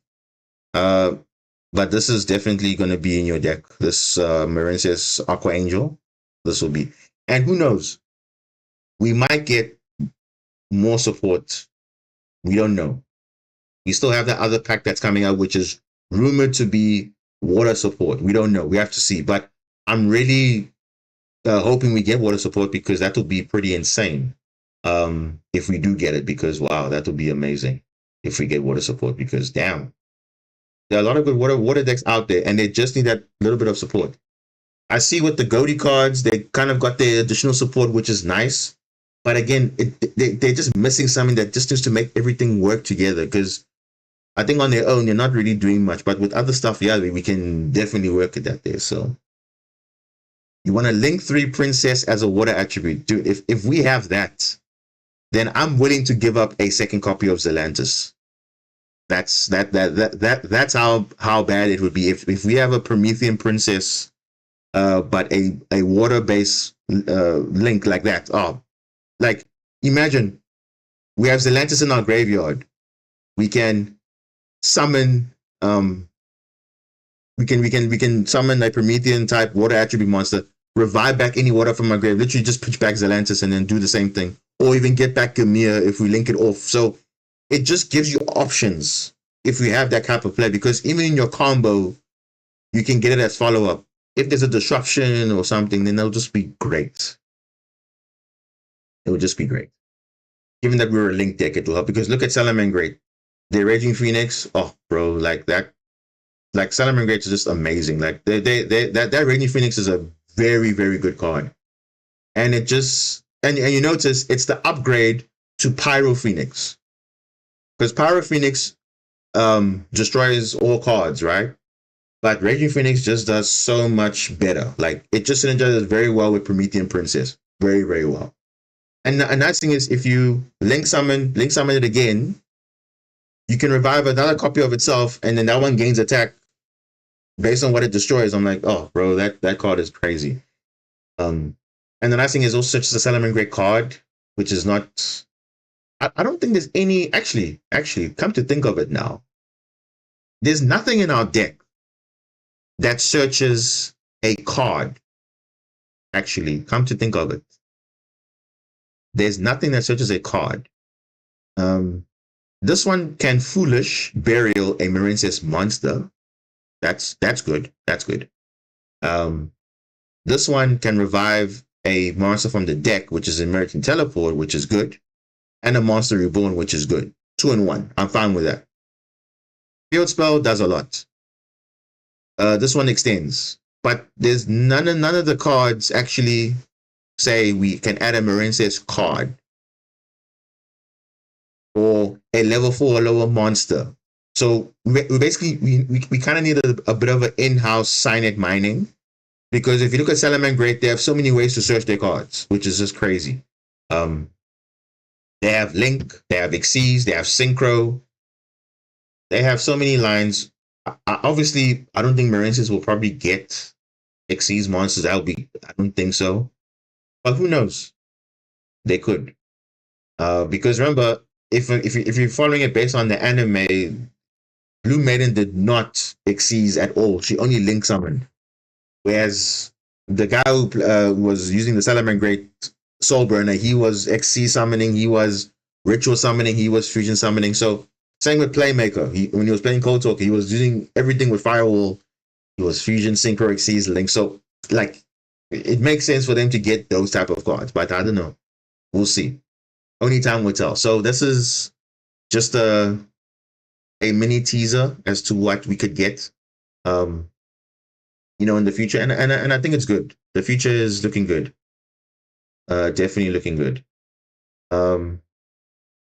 But this is definitely going to be in your deck. This Marincess Aqua Angel. This will be. And who knows? We might get more support. We don't know. We still have that other pack that's coming out, which is rumored to be water support. We don't know. We have to see. But I'm really hoping we get water support because that will be pretty insane if we do get it. Because, wow, that would be amazing if we get water support. Because, damn, there are a lot of good water decks out there, and they just need that little bit of support. I see with the Goaty cards, they kind of got their additional support, which is nice. But again, they're just missing something that just needs to make everything work together. Because I think on their own, they're not really doing much. But with other stuff, yeah, we can definitely work at that there. So you want to link 3 princess as a water attribute. Dude, if we have that, then I'm willing to give up a second copy of Zelantis. That's how bad it would be if we have a Promethean princess, but a water based link like that. Oh, like imagine we have Zelantis in our graveyard. We can summon we can summon a Promethean type water attribute monster, revive back any water from our grave, literally just pitch back Zelantis and then do the same thing, or even get back Gamia if we link it off. So it just gives you options if we have that type of play, because even in your combo, you can get it as follow-up. If there's a disruption or something, then it'll just be great. It will just be great. Given that we're a link deck, it will help, because look at Salamangreat. The Raging Phoenix, oh bro, like that. Like Salamangreat is just amazing. Like that Raging Phoenix is a very, very good card. And it just and you notice it's the upgrade to Pyro Phoenix. Because Pyro Phoenix destroys all cards, right? But Raging Phoenix just does so much better. Like it just synergizes very well with Promethean Princess. Very, very well. And the nice thing is, if you link summon it again, you can revive another copy of itself, and then that one gains attack based on what it destroys. I'm like, oh, bro, that card is crazy. And the nice thing is also just a Salamangreat card, which is not. I don't think there's any. Actually, come to think of it now, there's nothing in our deck that searches a card. Actually, come to think of it, there's nothing that searches a card. This one can Foolish Burial a Marincess monster. That's good. That's good. This one can revive a monster from the deck, which is American Teleport, which is good, and a Monster Reborn, which is good. 2 in 1. I'm fine with that. Field Spell does a lot. This one extends, but there's none of the cards actually say we can add a Marincess card or a level 4 or lower monster. So we basically we kind of need a bit of an in-house Signet mining, because if you look at Salamangreat, they have so many ways to search their cards, which is just crazy. They have Link, they have Xyz, they have Synchro. They have so many lines. Obviously, I don't think Marincess will probably get Xyz monsters. I don't think so. But who knows? They could. Because remember, if you're following it based on the anime, Blue Maiden did not Xyz at all. She only Link summoned. Whereas the guy who was using the Salamangreat Soulburner, he was Xyz summoning, he was Ritual summoning, he was Fusion summoning. So same with Playmaker. When he was playing Cold Talker, he was using everything with Firewall. He was Fusion, Synchro, Xyz, Link. So like it makes sense for them to get those type of cards. But I don't know. We'll see. Only time will tell. So this is just a mini teaser as to what we could get, in the future, and I think it's good. The future is looking good. Definitely looking good. I'm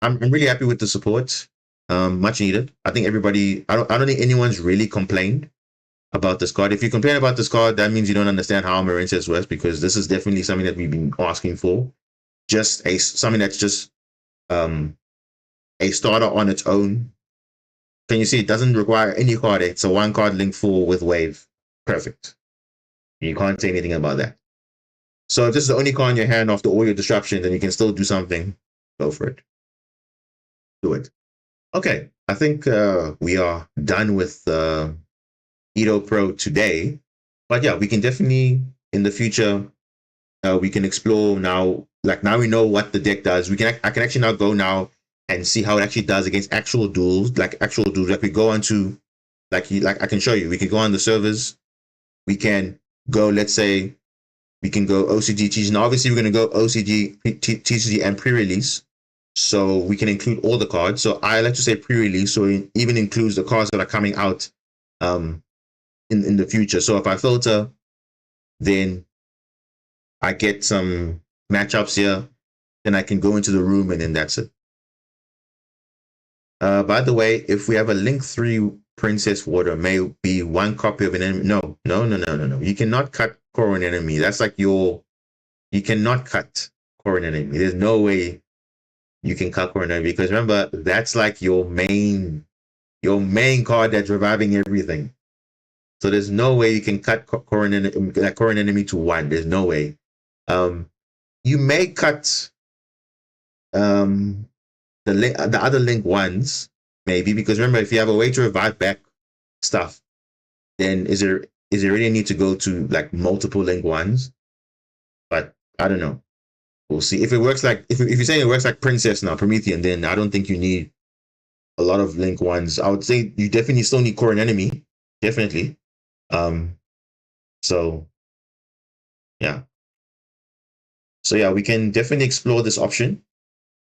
really happy with the support. Much needed. I think everybody. I don't think anyone's really complained about this card. If you complain about this card, that means you don't understand how Marincess works, because this is definitely something that we've been asking for. Just something that's just a starter on its own. Can you see it doesn't require any card? It's a 1 card Link 4 with Wave. Perfect. You can't say anything about that. So if this is the only card in your hand after all your disruptions, then you can still do something. Go for it. Do it. Okay, I think we are done with Edo Pro today. But yeah, we can definitely, in the future, we can explore now. Like now we know what the deck does. I can actually now go now and see how it actually does against actual duels. Like we go onto, like I can show you. We can go on the servers. We can go, let's say, we can go OCG, TCG. Now obviously we're going to go OCG, TCG, and pre-release. So we can include all the cards. So I like to say pre-release, so it even includes the cards that are coming out in the future. So if I filter, then I get some matchups here, then I can go into the room, and then that's it. By the way, if we have a Link 3 Princess Water, may be one copy of an enemy. No. You cannot cut core an enemy. That's like you cannot cut core an enemy. There's no way you can cut core an enemy, because remember, that's like your main card that's reviving everything. So there's no way you can cut core an enemy to one. There's no way. You may cut the other link ones, maybe, because remember, if you have a way to revive back stuff, then is there really a need to go to like multiple link ones? But I don't know. We'll see. If it works like if you're saying it works like Princess now, Promethean, then I don't think you need a lot of link ones. I would say you definitely still need core and enemy. Definitely. So yeah. So yeah, we can definitely explore this option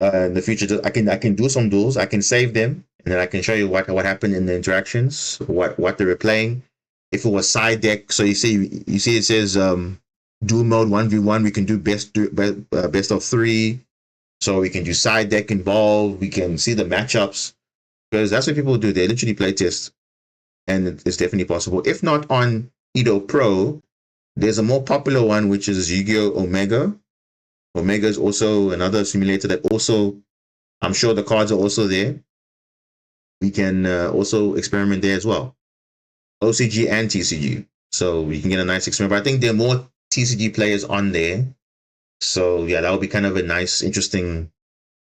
in the future. I can do some duels. I can save them, and then I can show you what happened in the interactions, what they were playing. If it was side deck, so you see it says duel mode 1v1. We can do best of 3. So we can do side deck involved. We can see the matchups, because that's what people do. They literally play test, and it's definitely possible. If not on Edo Pro, there's a more popular one, which is Yu-Gi-Oh! Omega. Omega is also another simulator that also, I'm sure the cards are also there. We can also experiment there as well. OCG and TCG. So we can get a nice experiment. But I think there are more TCG players on there. So yeah, that would be kind of a nice, interesting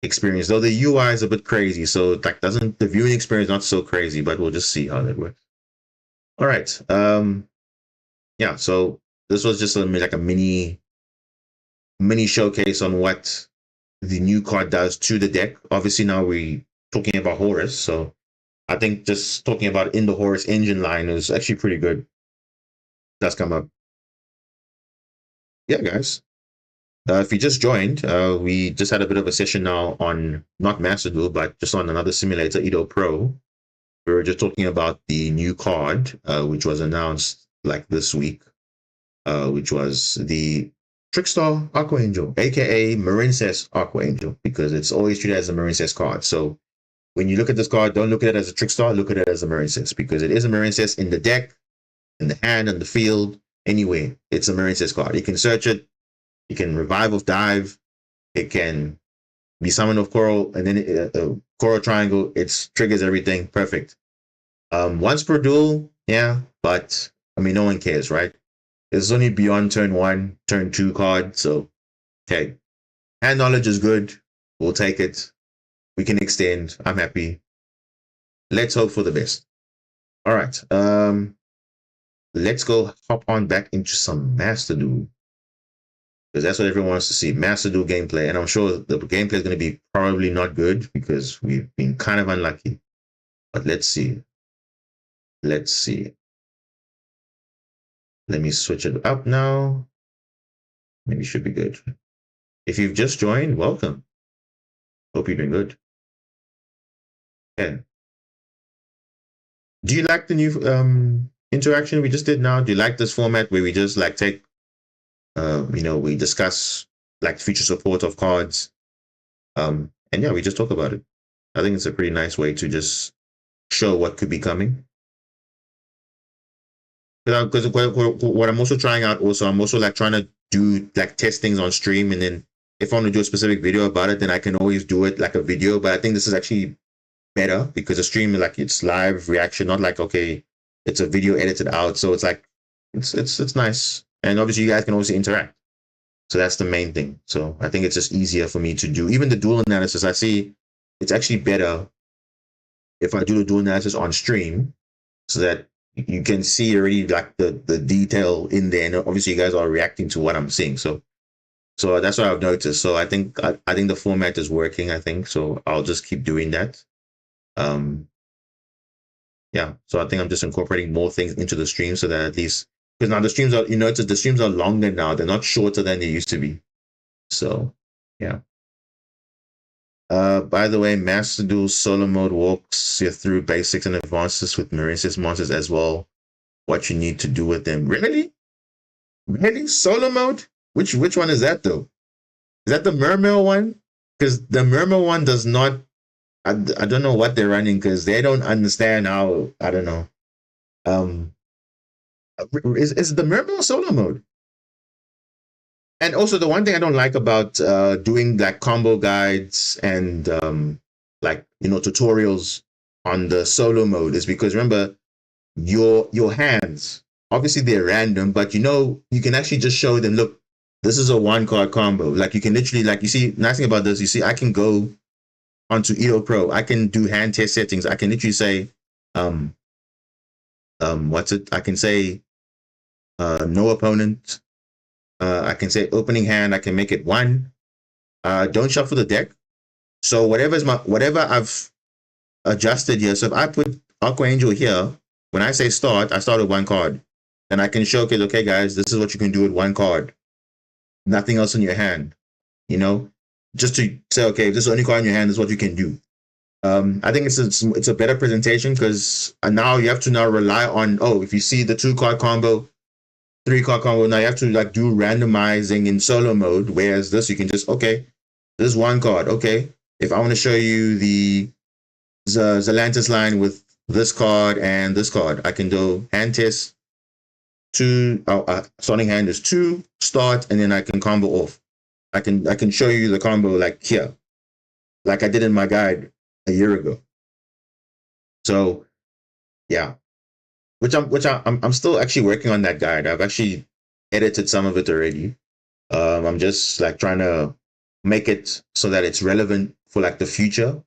experience. Though the UI is a bit crazy. So like the viewing experience not so crazy, but we'll just see how that works. All right. Yeah, so this was just like a mini showcase on what the new card does to the deck. Obviously now we're talking about Horus, so I think just talking about in the Horus engine line is actually pretty good. That's come up. Yeah, guys. If you just joined, we just had a bit of a session now on not Master Duel, but just on another simulator, Edo Pro. We were just talking about the new card, which was announced like this week, which was the Trickstar Aqua Angel, aka Marincess Aqua Angel, because it's always treated as a Marincess card. So when you look at this card, don't look at it as a Trickstar, look at it as a Marincess, because it is a Marincess in the deck, in the hand, in the field, anywhere. It's a Marincess card. You can search it, you can revive of dive, it can be summoned of coral, and then a coral triangle, it triggers everything. Perfect. Once per duel, yeah, but I mean, no one cares, right? It's only beyond turn 1, turn 2 card. So, okay. Hand knowledge is good. We'll take it. We can extend. I'm happy. Let's hope for the best. All right. Let's go hop on back into some Master Duel, because that's what everyone wants to see. Master Duel gameplay. And I'm sure the gameplay is going to be probably not good, because we've been kind of unlucky. But let's see. Let's see. Let me switch it up now. Maybe it should be good. If you've just joined, welcome. Hope you're doing good. Yeah. Do you like the new interaction we just did now? Do you like this format where we just like take, we discuss like future support of cards, and yeah, we just talk about it. I think it's a pretty nice way to just show what could be coming. Because what I'm also trying out, I'm also like trying to do like test things on stream, and then if I want to do a specific video about it, then I can always do it like a video. But I think this is actually better, because a stream, like, it's live reaction, not like, okay, it's a video edited out. So it's like it's nice, and obviously you guys can also interact. So that's the main thing. So I think it's just easier for me to do even the dual analysis. I see it's actually better if I do the dual analysis on stream, so that you can see already like the detail in there, and obviously you guys are reacting to what I'm seeing. So that's what I've noticed. So I think the format is working. I think so. I'll just keep doing that. Yeah. So I think I'm just incorporating more things into the stream, so that at least, because now the streams are, the streams are longer now. They're not shorter than they used to be. So yeah. By the way, Master Duel solo mode walks you through basics and advances with Marincess monsters as well. What you need to do with them. Really? Solo mode? Which one is that though? Is that the Mermail one? Because the Mermail one does not. I don't know what they're running because they don't understand how. I don't know. Um, is the Mirror solo mode? And also the one thing I don't like about doing like combo guides and like tutorials on the solo mode is because remember your hands obviously they're random, but you can actually just show them, look, this is a one card combo. Like you can literally, like, you see, nice thing about this, you see, I can go onto EO Pro, I can do hand test settings, I can literally say um what's it, I can say no opponent, I can say opening hand, I can make it one, don't shuffle the deck. So whatever I've adjusted here, so if I put Aqua Angel here, when I say start, I start with one card. And I can showcase, okay, guys, this is what you can do with one card. Nothing else in your hand, just to say, okay, if this is the only card in your hand, this is what you can do. I think it's a better presentation because now you have to now rely on, if you see the 2-card combo, 3-card combo, now you have to like do randomizing in solo mode, whereas this, you can just, okay, this is one card. Okay, if I want to show you the Zelantis line with this card and this card, I can do hand test, starting hand is 2, start, and then I can combo off. I can show you the combo like here, like I did in my guide a year ago. So yeah, I'm still actually working on that guide. I've actually edited some of it already. I'm just like trying to make it so that it's relevant for like the future,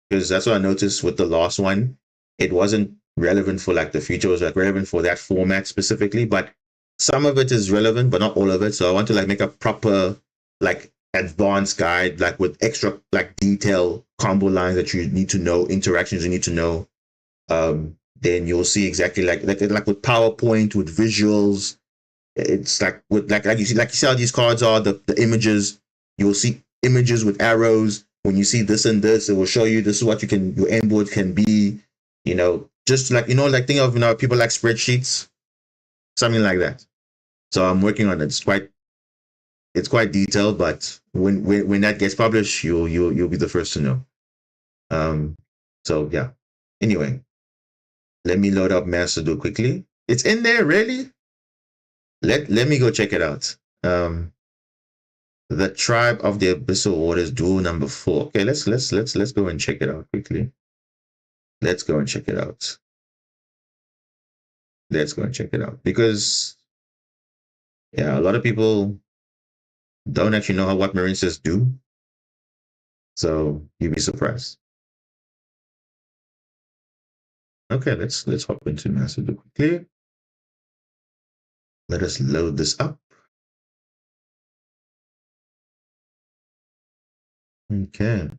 because that's what I noticed with the last one. It wasn't relevant for like the future. It was like relevant for that format specifically, but some of it is relevant, but not all of it. So I want to like make a proper like advanced guide, like with extra like detail combo lines that you need to know, interactions you need to know. Then you'll see exactly like with PowerPoint, with visuals. It's like with like you see how these cards are, the images. You will see images with arrows. When you see this and this, it will show you this is what your end board can be. Just like like think of people like spreadsheets, something like that. So I'm working on it. It's quite detailed, but when that gets published, you'll be the first to know. So yeah. Anyway, let me load up Master Duel quickly. It's in there, really? Let me go check it out. The Tribe of the Abyssal Waters Duel number 4. Okay, let's go and check it out quickly. Let's go and check it out. Let's go and check it out, because yeah, a lot of people don't actually know what Marincess do. So you'd be surprised. Okay, let's hop into Master Duel quickly. Let us load this up. Okay.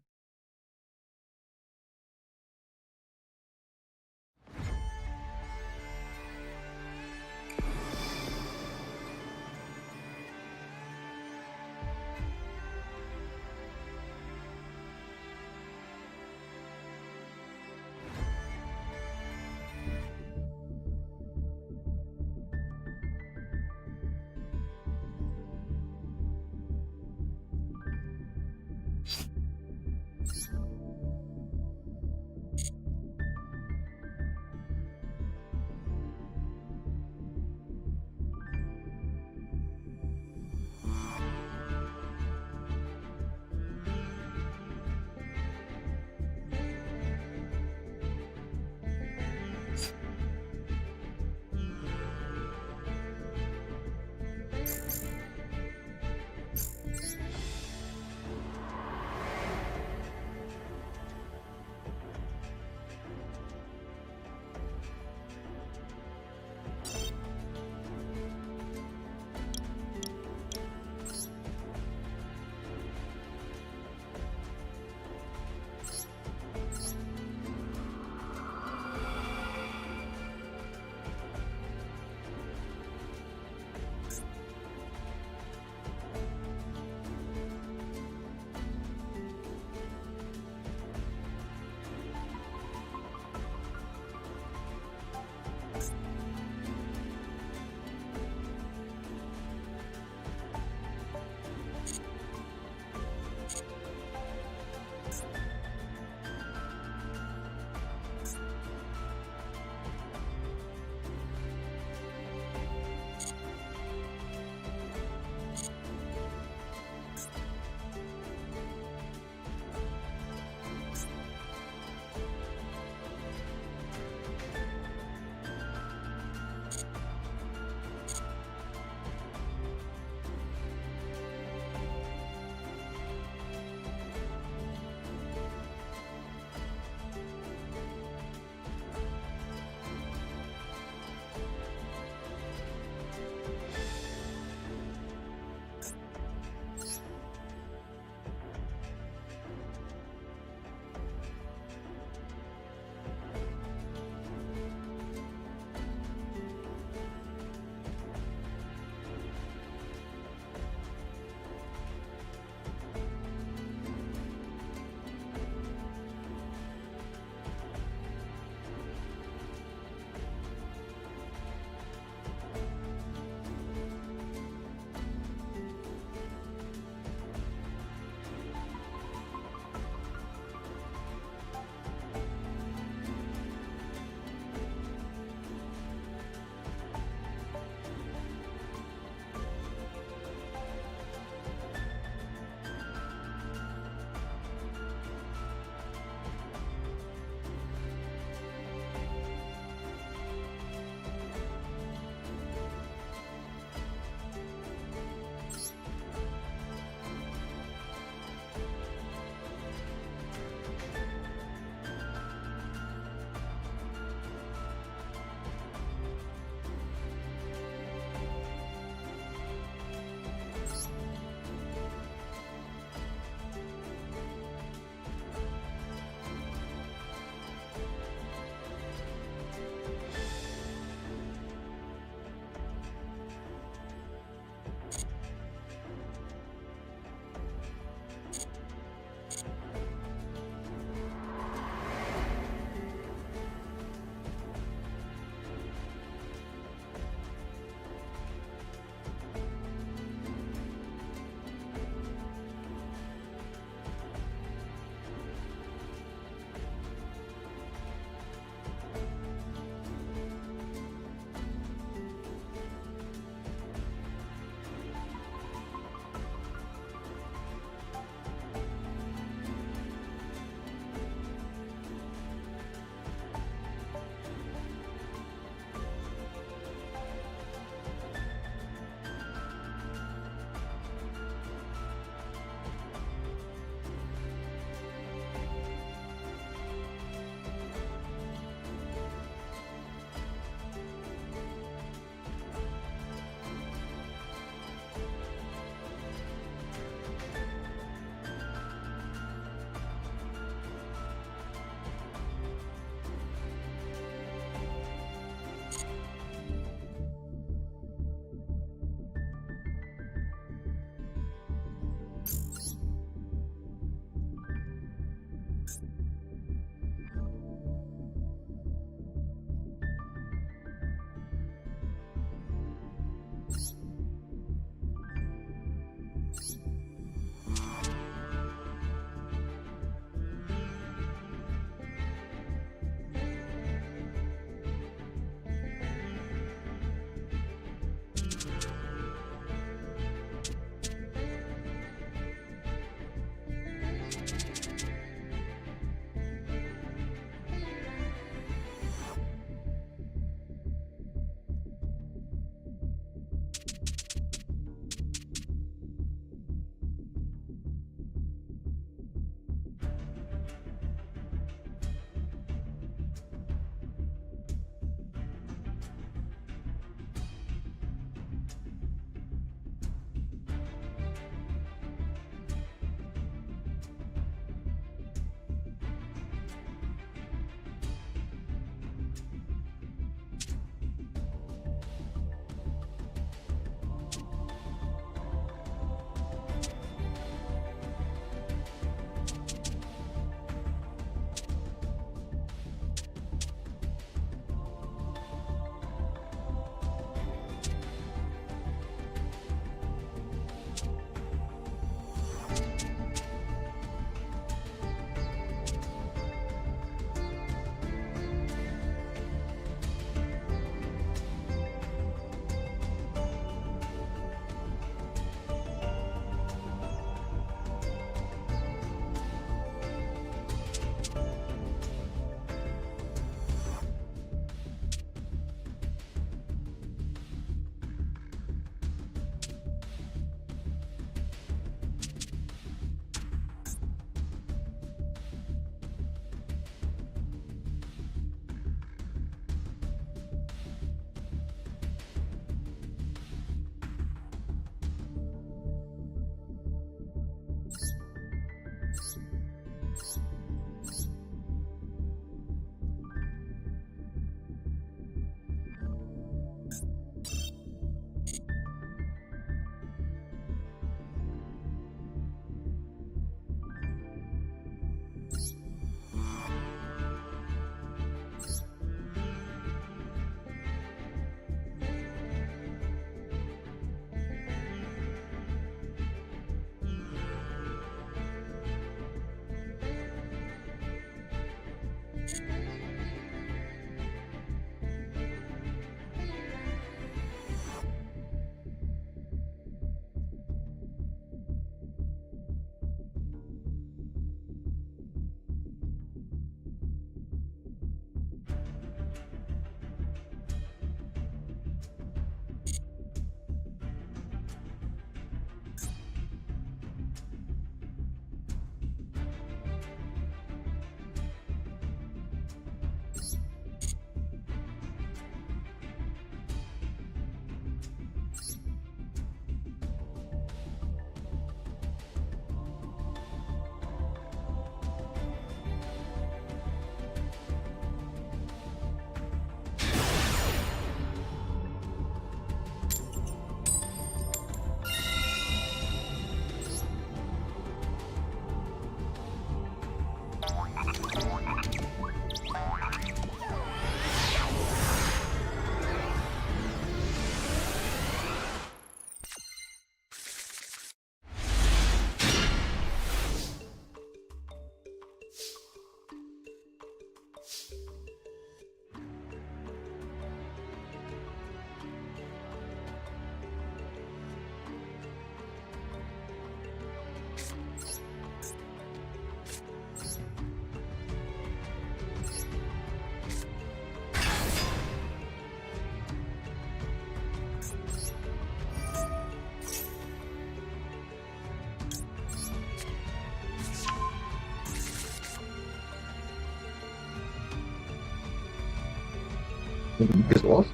Is off.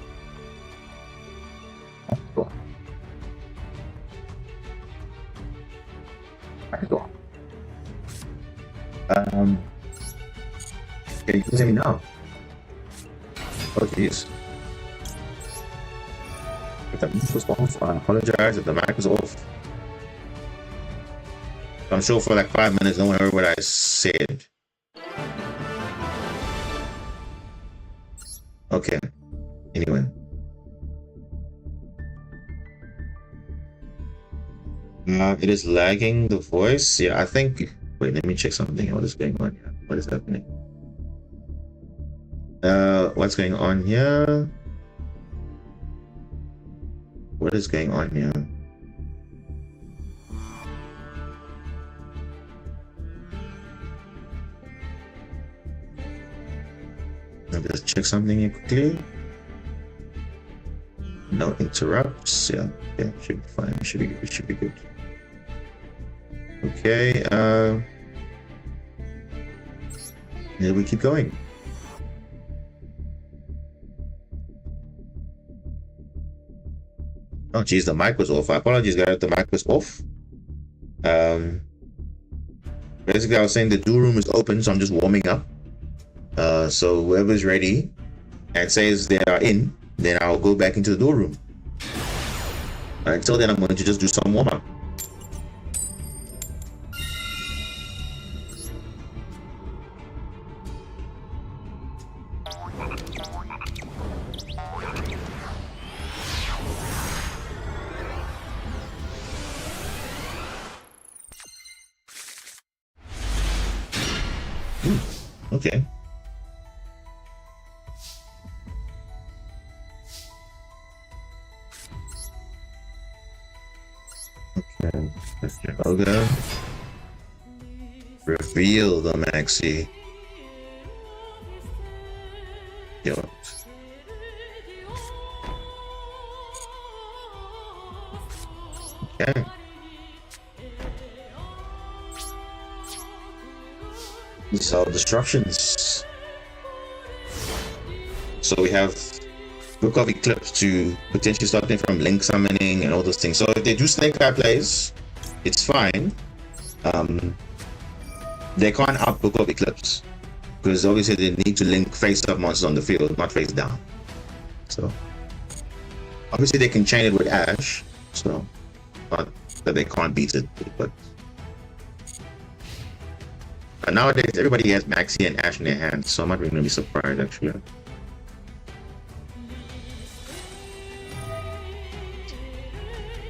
Can you hear me now? Oh jeez. If the mic was off, I apologize if the mic was off. I'm sure for like 5 minutes no one heard what I said. Okay. Anyway. It is lagging the voice. Yeah, I think. Wait, let me check something. What is going on here? What is happening? What's going on here? What is going on here? Let me just check something here quickly. No interrupts. Yeah, should be fine. It should be good. Okay, yeah, we keep going. Oh geez, the mic was off. I apologize guys, the mic was off. Basically I was saying the duel room is open, so I'm just warming up. So whoever's ready and says they are in, then I'll go back into the duel room. Until then I'm going to just do some warm up. Okay. Okay, let's check Olga. Reveal the maxi. Yo. Okay. These are destructions. So we have Book of Eclipse to potentially starting from link summoning and all those things. So if they do snake eye plays, it's fine. They can't out Book of Eclipse because obviously they need to link face up monsters on the field, not face down. So obviously they can chain it with Ash, so not that they can't beat it, but nowadays everybody has Maxi and Ash in their hands, so I'm not really gonna be surprised actually.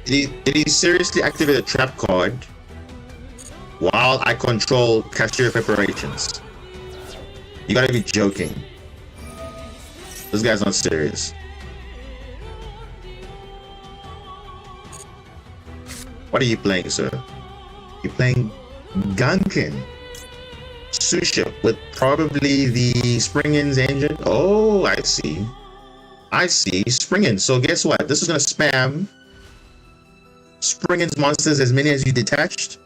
Did he seriously activate a trap card while I control cashier preparations? You gotta be joking. This guy's not serious. What are you playing, sir? You're playing Gunkin. Suship with probably the Springin's engine. Oh, I see. I see. Springin. So guess what? This is gonna spam Springin's monsters as many as you detached.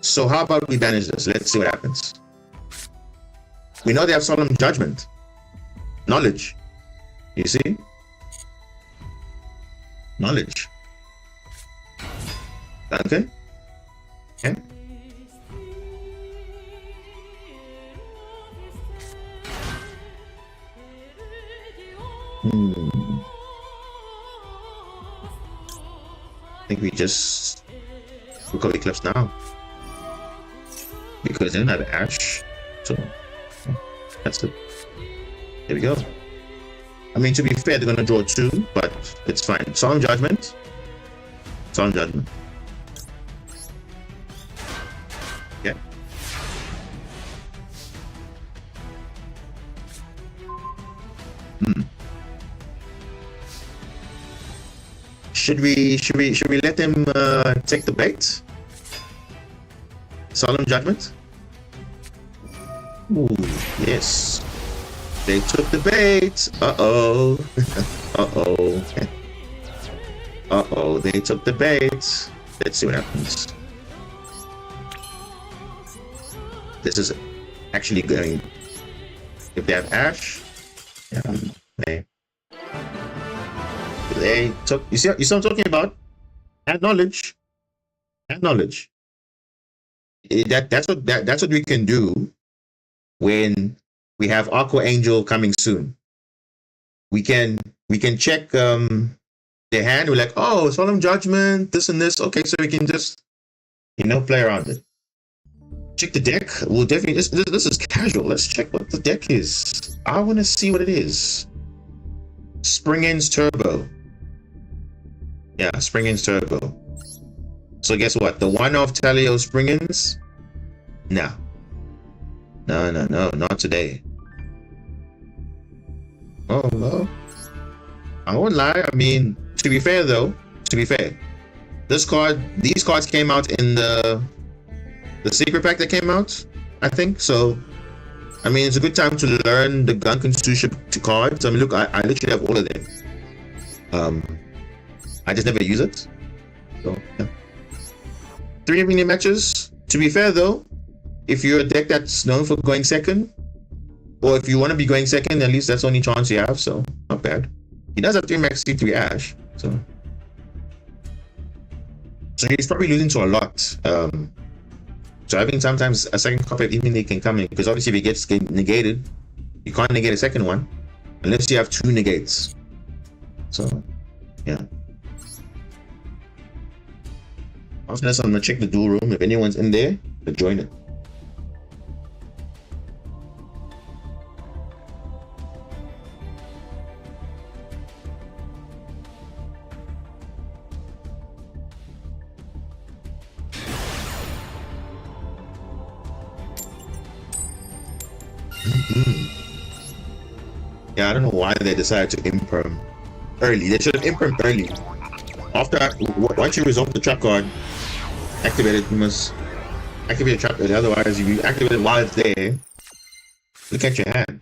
So how about we banish this? Let's see what happens. We know they have Solemn Judgment. Knowledge. You see? Knowledge. Duncan? Okay. I think we just Book of Eclipse now because they don't have Ash, so that's it. There we go. I mean, to be fair, they're gonna draw 2, but it's fine. Solemn Judgment. Solemn Judgment. Yeah. Should we let them take the bait? Solemn Judgment? Ooh, yes. They took the bait. Uh-oh. Uh-oh. Uh-oh, they took the bait. Let's see what happens. This is actually going... If they have Ash... Yeah, okay. They took. You see what I'm talking about? Add knowledge. Add knowledge. That's what we can do when we have Aqua Angel coming soon. We can check their hand. We're like, oh, Solemn Judgment, this and this. Okay, so we can just play around it. Check the deck. We'll definitely this is casual. Let's check what the deck is. I want to see what it is. Spring Ends Turbo. Yeah, Spring Ends Turbo. So guess what? The one-off Talio Spring Ends? No, not today. Oh no. I won't lie. I mean, to be fair, these cards came out in the secret pack that came out, I think. So, I mean, it's a good time to learn the Gunkan Sushi cards. I mean, look, I literally have all of them. I just never use it. So, yeah. 3 mini matches. To be fair, though, if you're a deck that's known for going second, or if you want to be going second, at least that's the only chance you have. So, not bad. He does have 3 max C3 Ash, so he's probably losing to a lot. So I think sometimes a second copy even they can come in, because obviously if it gets negated, you can't negate a second one unless you have 2 negates. So yeah. After this, I'm gonna check the duel room. If anyone's in there, to join it. Yeah, I don't know why they decided to imperm early. They should have impermed early. Once you resolve the trap card, activate it. You must activate the trap card. Otherwise, if you activate it while it's there, look at your hand.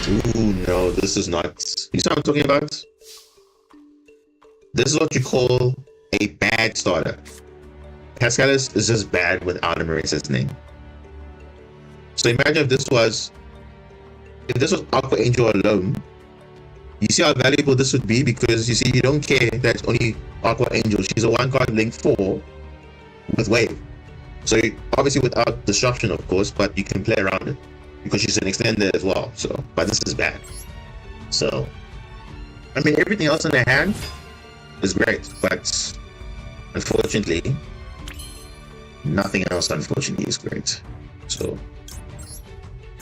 Ooh, no, this is not. You see what I'm talking about? This is what you call a bad starter. Cascadus is just bad without a Marincess name. So imagine if this was Aqua Angel alone. You see how valuable this would be, because you see you don't care that it's only Aqua Angel. She's a 1-card link 4 with wave. So obviously without disruption, of course, but you can play around it because she's an extender as well. So, but this is bad. So, I mean, everything else in the hand is great, but unfortunately, nothing else unfortunately is great. So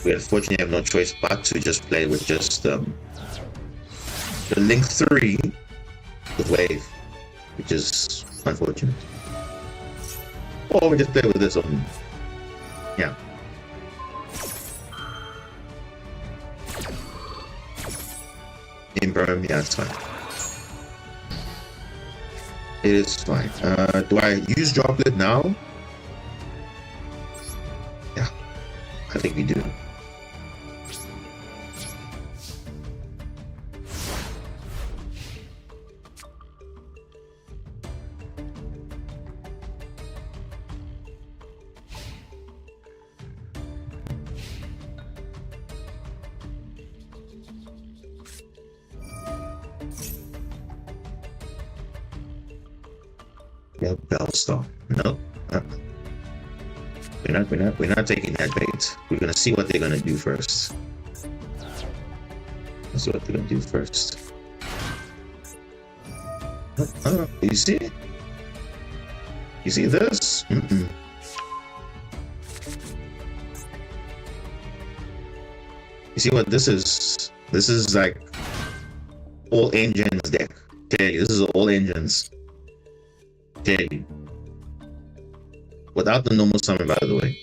we unfortunately have no choice but to just play with just the link 3 with wave, which is unfortunate. Or we just play with this one. Yeah. Imperm, yeah, it's fine. It is fine. Do I use droplet now? Yeah, I think we do. Yeah, Bellstar. No, we're not taking that bait. We're gonna see what they're gonna do first. Let's see what they're gonna do first. You see? You see this? You see what this is? This is like all engines deck. Okay, this is all engines. Okay. Without the normal summon, by the way.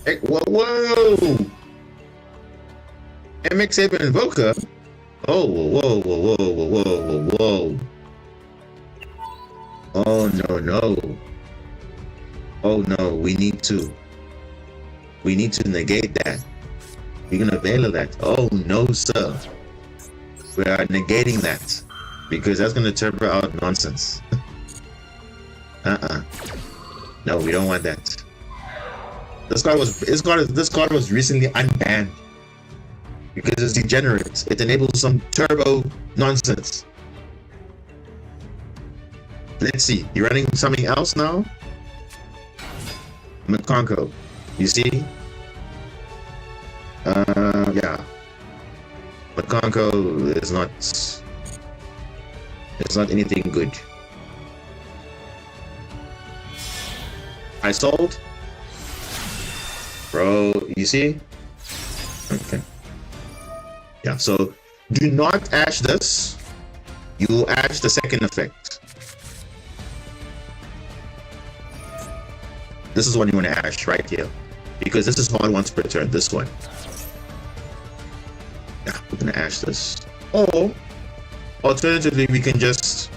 Hey, whoa! MX7 Invoker? Oh, whoa. Oh, no. Oh, no, we need to negate that. We're gonna veil that. Oh, no, sir. We are negating that, because that's gonna turbo out nonsense. No, we don't want that. This card was recently unbanned because it's degenerate. It enables some turbo nonsense. Let's see. You're running something else now? Makonko. You see? Yeah. Makonko is not... It's not anything good. I sold? Bro, you see? Okay. Yeah, so do not ash this. You will ash the second effect. This is what you want to ash right here, because this is hard once per turn. This one. Yeah, we're gonna ash this. Or alternatively, we can just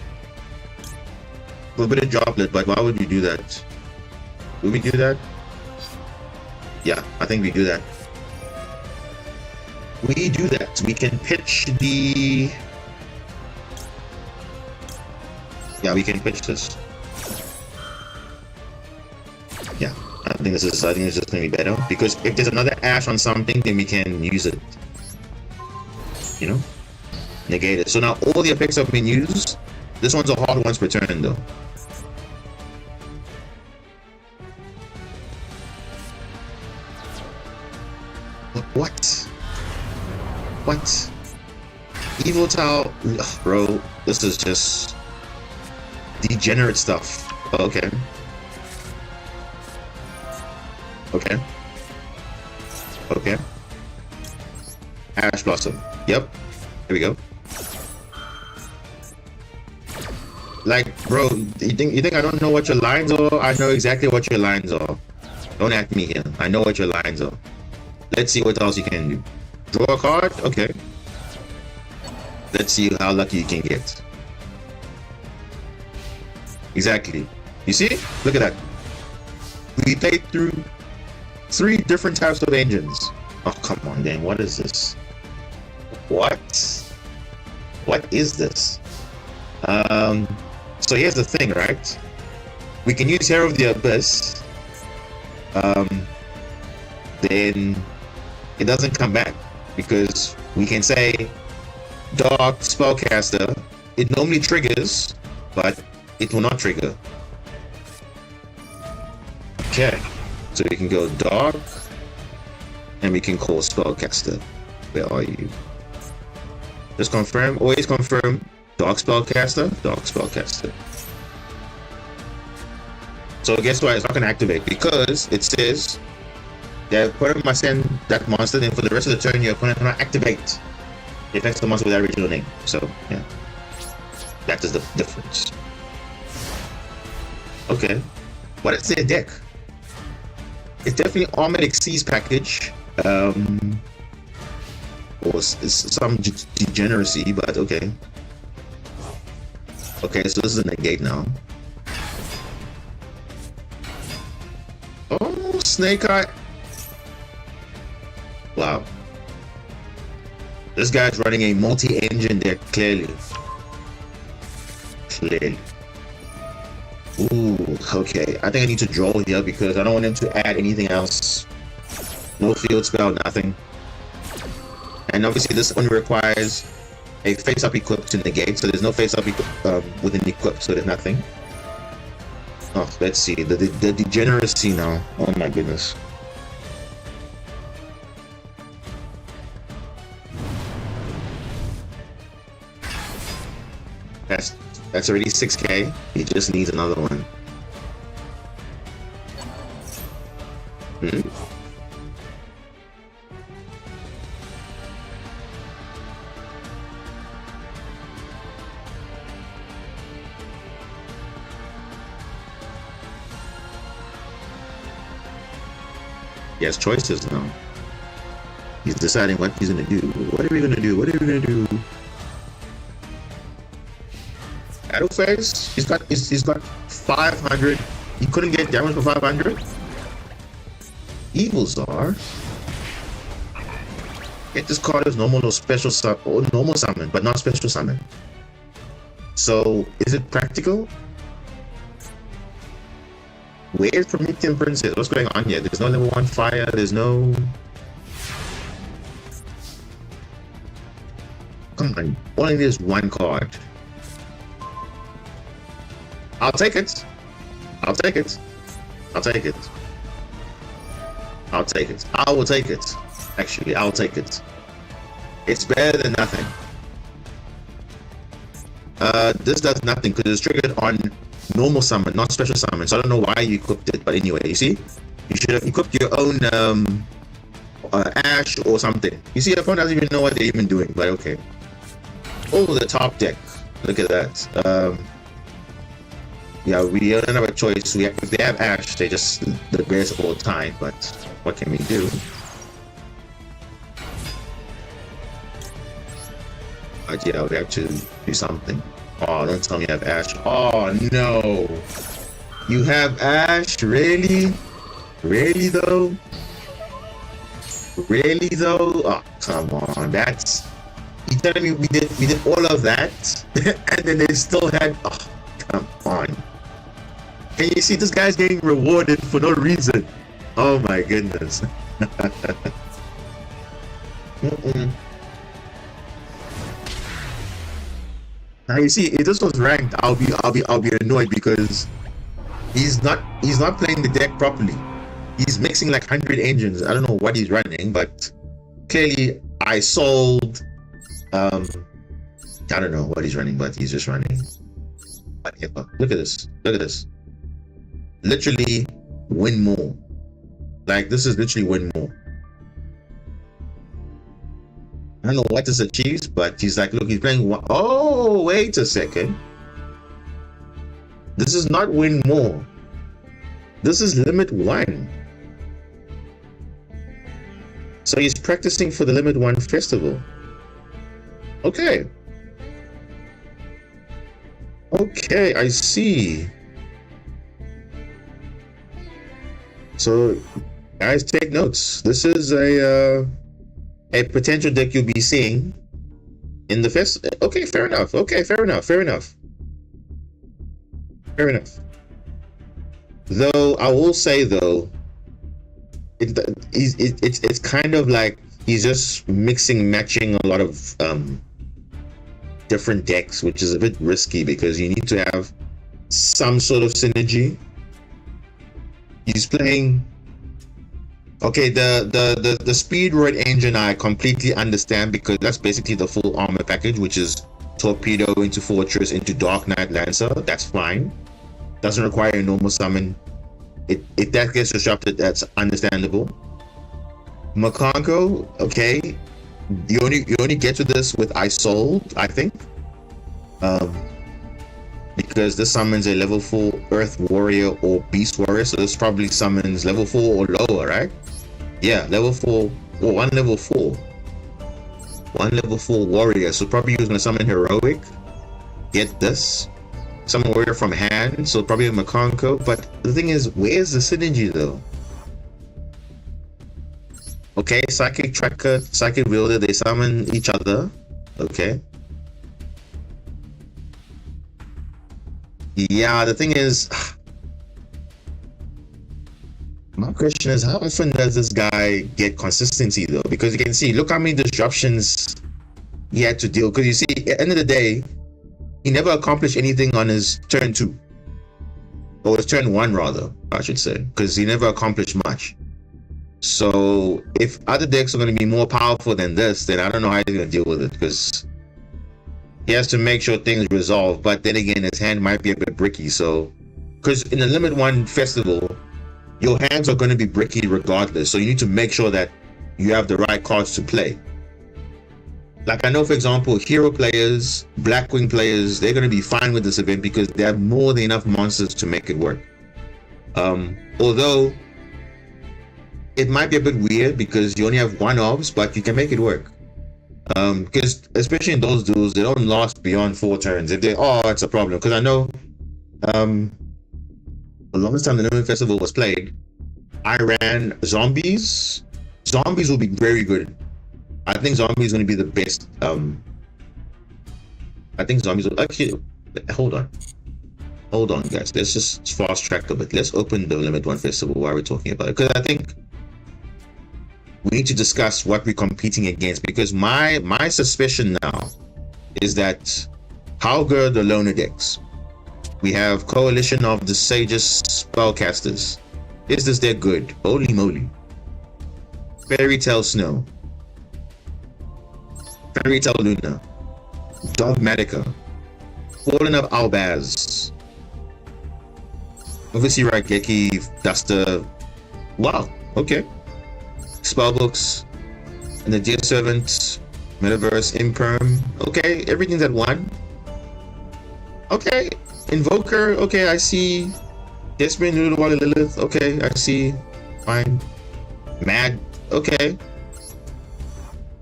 a little bit of droplet. But why would you do that? Would we do that? Yeah, I think we do that. We do that. We can pitch the. Yeah, we can pitch this. Yeah, I think this is just gonna be better, because if there's another ash on something, then we can use it. You know, negate it. So now all the effects have been used. This one's a hard once per turn though. What? What? Evil Tau, bro. This is just degenerate stuff. Okay. Okay. Okay. Ash Blossom. Yep. Here we go. Like, bro, you think I don't know what your lines are? I know exactly what your lines are. Don't act me here. I know what your lines are. Let's see what else you can do. Draw a card? Okay. Let's see how lucky you can get. Exactly. You see? Look at that. We played through 3 different types of engines. Oh, come on, Dan. What is this? What? What is this? So here's the thing, right? We can use Hero of the Abyss. Then it doesn't come back, because we can say Dark Spellcaster. It normally triggers, but it will not trigger. Okay, so we can go Dark, and we can call Spellcaster. Where are you? Just confirm. Always confirm. Dark Spellcaster. Dark Spellcaster. So guess what? It's not gonna activate, because it says the opponent must send that monster, then for the rest of the turn your opponent cannot activate the effects of the monster with that original name. So yeah, that is the difference. Okay, what is their deck? It's definitely Armored Xyz package, or some degeneracy, but okay. Okay, so this is a negate now. Oh, Snake Eye. Wow. This guy's running a multi-engine deck, clearly. Clearly. Ooh, okay. I think I need to draw here, because I don't want him to add anything else. No field spell, nothing. And obviously this one requires a face-up equip to negate, so there's no face-up with an equip, so there's nothing. Oh, let's see. The degeneracy now. Oh my goodness. That's already 6k. He just needs another one. He has choices now. He's deciding what he's gonna do. What are we gonna do? What are we gonna do? Battleface, he's got 500. He couldn't get damage for 500. Evil Czar. Get this card as normal or special or normal summon, but not special summon. So is it practical? Where's Promethean Princess? What's going on here? There's no level 1 fire. There's no. come on. All I need is one card. I'll take it. I'll take it. I'll take it. I'll take it. I will take it. Actually, I'll take it. It's better than nothing. This does nothing because it's triggered on normal summon, not special summon. So I don't know why you equipped it, but anyway, you see, you should have equipped your own Ash or something. You see, the opponent doesn't even know what they're even doing, but okay. Oh, the top deck. Look at that. Yeah, we don't have a choice. If they have Ash, they're just the greatest of all time, but what can we do? But yeah, we have to do something. Oh, don't tell me you have Ash. Oh no! You have Ash? Really? Really though? Really though? Oh, come on. That's... You telling me we did all of that and then they still had... Oh, come on. Can you see this guy's getting rewarded for no reason? Oh my goodness. Now you see, if this was ranked, I'll be annoyed because he's not playing the deck properly. He's mixing like 100 engines. I don't know what he's running, but clearly I sold. I don't know what he's running, but he's just running. Look at this. Look at this. Literally win more. Like this is literally win more. I don't know what this achieves, but he's like, look, he's playing one. Oh, wait a second. This is not win more. This is limit 1. So he's practicing for the limit 1 festival. Okay. Okay, I see. So, guys, take notes. This is a potential deck you'll be seeing in the fest. Okay, fair enough. Okay, fair enough. Fair enough. Fair enough. Though I will say though, it's kind of like he's just matching a lot of different decks, which is a bit risky because you need to have some sort of synergy. He's playing. Okay, the Speedroid engine I completely understand because that's basically the full armor package, which is Torpedo into Fortress into Dark Knight Lancer. That's fine. Doesn't require a normal summon. If that gets disrupted, that's understandable. Makanko, okay. You only get to this with I Sold, I think. Because this summons a level 4 Earth Warrior or Beast Warrior, so this probably summons level 4 or lower, right? Yeah, level 4 or one level 4. One level 4 warrior, so probably he was gonna summon Heroic. Get this. Summon warrior from hand, so probably a Makanko. But the thing is, where's the synergy though? Okay, Psychic Tracker, Psychic Wielder, they summon each other. Okay. Yeah, the thing is, my question is, how often does this guy get consistency though? Because you can see, look how many disruptions he had to deal. Because you see, at the end of the day, he never accomplished anything on his turn 2. Or his turn 1 rather, I should say. Because he never accomplished much. So, if other decks are going to be more powerful than this, then I don't know how he's going to deal with it. Because he has to make sure things resolve. But then again, his hand might be a bit bricky. So, because in the Limit 1 festival, your hands are going to be bricky regardless. So you need to make sure that you have the right cards to play. Like I know, for example, hero players, Blackwing players, they're going to be fine with this event because they have more than enough monsters to make it work. Although it might be a bit weird because you only have 1 obs, but you can make it work. Because especially in those duels, they don't last beyond 4 turns. If they are, it's a problem. Because I know the longest time the Newman Festival was played, I ran zombies. Zombies will be very good. I think zombies is going to be the best. I think zombies will actually. Hold on, guys. Let's just fast track a bit. Let's open the Limit 1 Festival while we're talking about it, because I think we need to discuss what we're competing against. Because my suspicion now is that how good are loner decks? We have Coalition of the Sages Spellcasters. Is this deck good? Holy moly. Fairy Tale Snow. Fairy Tale Luna. Dogmatica. Fallen of Albaz. Obviously Raigeki, Duster. Wow, okay. Spellbooks. And the Dear Servant. Metaverse, Imperm. Okay, everything's at one. Okay. Invoker, okay, I see. Desperate Noodle Water Lilith, okay, I see. Fine. Mad, okay.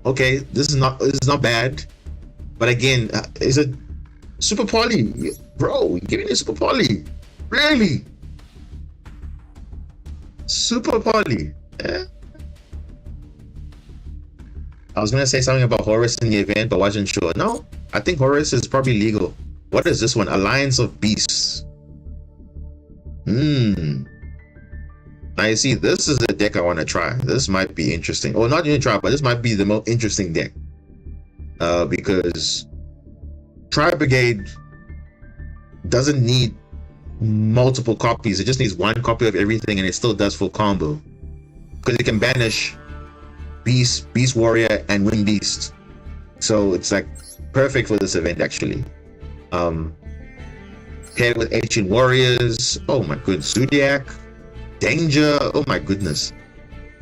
Okay, this is not bad. But again, is it Super Poly? Bro, give me a Super Poly. Really? Super Poly. Eh? I was gonna say something about Horus in the event, but wasn't sure. No, I think Horus is probably legal. What is this one? Alliance of Beasts. Now you see, this is the deck I want to try. This might be interesting. Or not even try, but this might be the most interesting deck. Because Tri Brigade doesn't need multiple copies. It just needs one copy of everything and it still does full combo. Because it can banish Beast, Beast Warrior, and Wing Beast. So it's like perfect for this event actually. Paired with Ancient Warriors. Oh my goodness. Zodiac. Danger. Oh my goodness.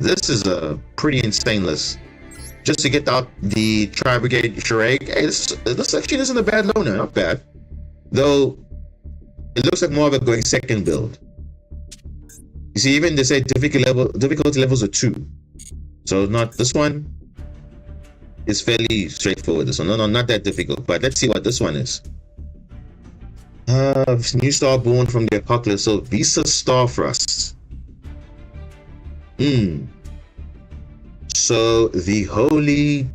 This is a pretty insane list. Just to get out the Tri Brigade Shrek. Hey, this actually isn't a bad loner. Not bad. Though it looks like more of a going second build. You see, even they say difficulty levels are 2. So not this one is fairly straightforward. This one, no, not that difficult. But let's see what this one is. New Star Born from the Apocalypse. So Visa Starfrost. So the Holy,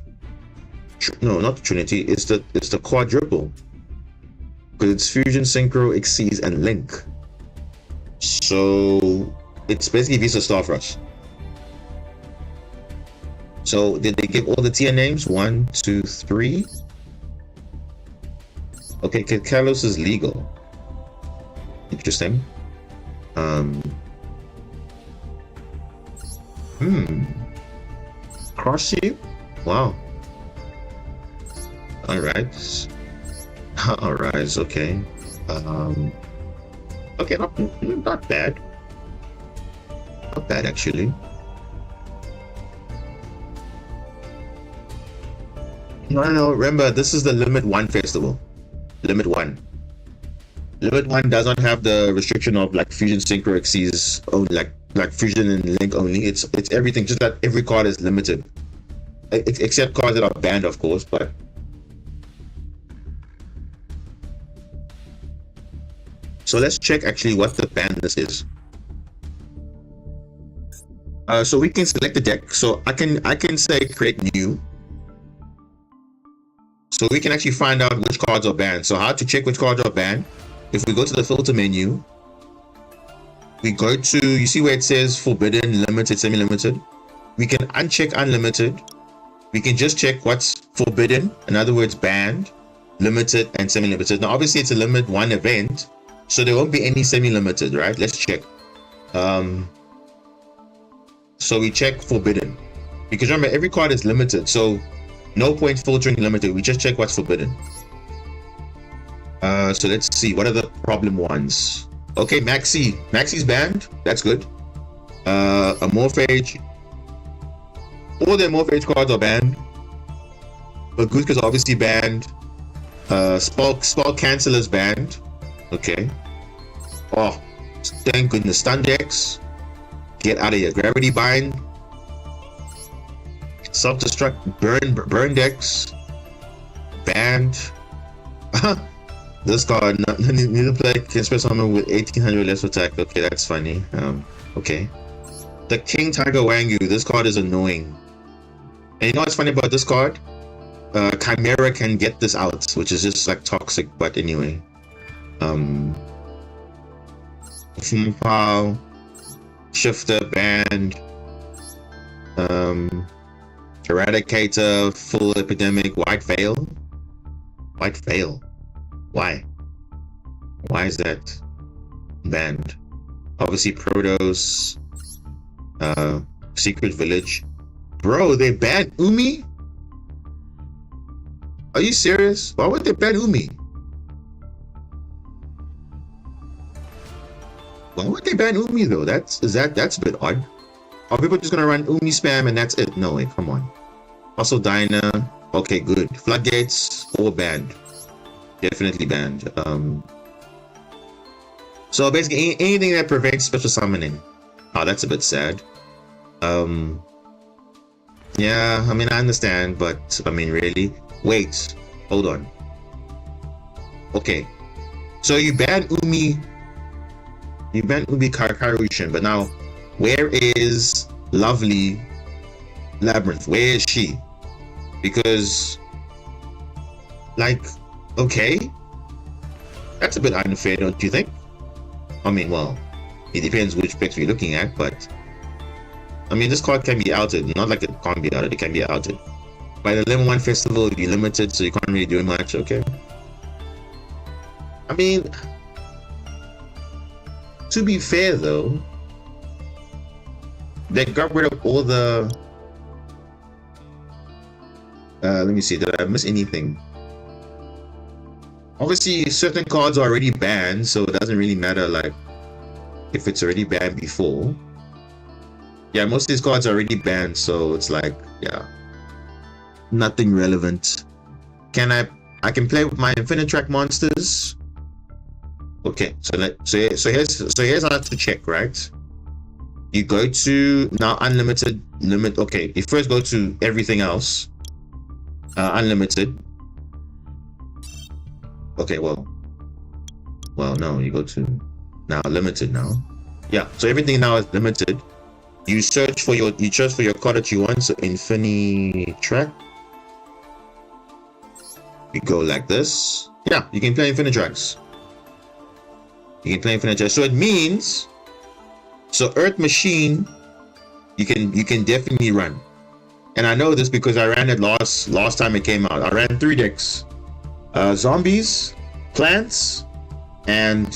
no, not the Trinity. It's the quadruple. Because it's Fusion, Synchro, Exceeds, and Link. So it's basically Visa Starfrost. So did they give all the tier names? 1, 2, 3. Okay, Kalos is legal. Interesting. Cross you? Wow. Alright. Alright, okay. Okay, not bad. Not bad actually. No, remember, this is the Limit 1 festival. Limit 1. Limit 1 does not have the restriction of like Fusion, Synchro, Exceeds, only like Fusion and Link only. It's everything, just that every card is limited. Except cards that are banned, of course, but so let's check actually what the ban list is. So we can select the deck. So I can say create new. So we can actually find out which cards are banned. So how to check which cards are banned? If we go to the filter menu, we go to, you see where it says forbidden, limited, semi-limited. We can uncheck unlimited. We can just check what's forbidden, in other words banned, limited, and semi-limited. Now obviously it's a limit 1 event, so there won't be any semi-limited, right? Let's check. So we check forbidden, because remember every card is limited, so no point filtering limited. We just check what's forbidden. So let's see, what are the problem ones? Okay, Maxi's banned. That's good. A Morphage. All the Morphage cards are banned. But Guthka's obviously banned. Spell Canceller's banned. Okay. Oh, thank goodness. Stun decks. Get out of here. Gravity Bind. Self-destruct. Burn decks. Banned. This card, neither player can spell someone with 1800 less attack. Okay, that's funny. Okay. The King Tiger Wangu. This card is annoying. And you know what's funny about this card? Chimera can get this out, which is just like toxic. But anyway, Fumpow, Shifter banned. Eradicator, Full Epidemic, White Veil. White Veil. Why? Why is that banned? Obviously Protos, Secret Village. Bro, they banned Umi? Are you serious? Why would they ban Umi? Why would they ban Umi though? That's a bit odd. Are people just gonna run Umi spam and that's it? No way, come on. Also Dyna, okay, good. Floodgates, all banned. Definitely banned. So basically anything that prevents special summoning. Oh, that's a bit sad. Yeah, I mean I understand, but I mean really? Wait, hold on. Okay. So you banned Umi. You banned Umi Kakarushin, but now where is Lovely Labyrinth? Where is she? Because like, okay, that's a bit unfair, don't you think? I mean, well, it depends which picks we're looking at, but I mean, this card can be outed. Not like it can't be outed, it can be outed. By the Lemon 1 Festival, you're limited, so you can't really do much, okay? I mean, to be fair though, they got rid of all the... let me see, did I miss anything? Obviously, certain cards are already banned, so it doesn't really matter, like, if it's already banned before. Yeah, most of these cards are already banned, so it's like, yeah, nothing relevant. I can play with my Infinite Track monsters. Okay, so here's how to check, right? You go to now unlimited limit. Okay, you first go to everything else, unlimited. Okay, well, no, you go to now limited now. Yeah, so everything now is limited. You search for your card that you want. So Infinity Track. You go like this. Yeah, you can play Infinite Tracks. You can play Infinite Tracks. So it means, so Earth Machine, you can definitely run. And I know this because I ran it last time it came out. I ran 3 decks. Zombies, plants, and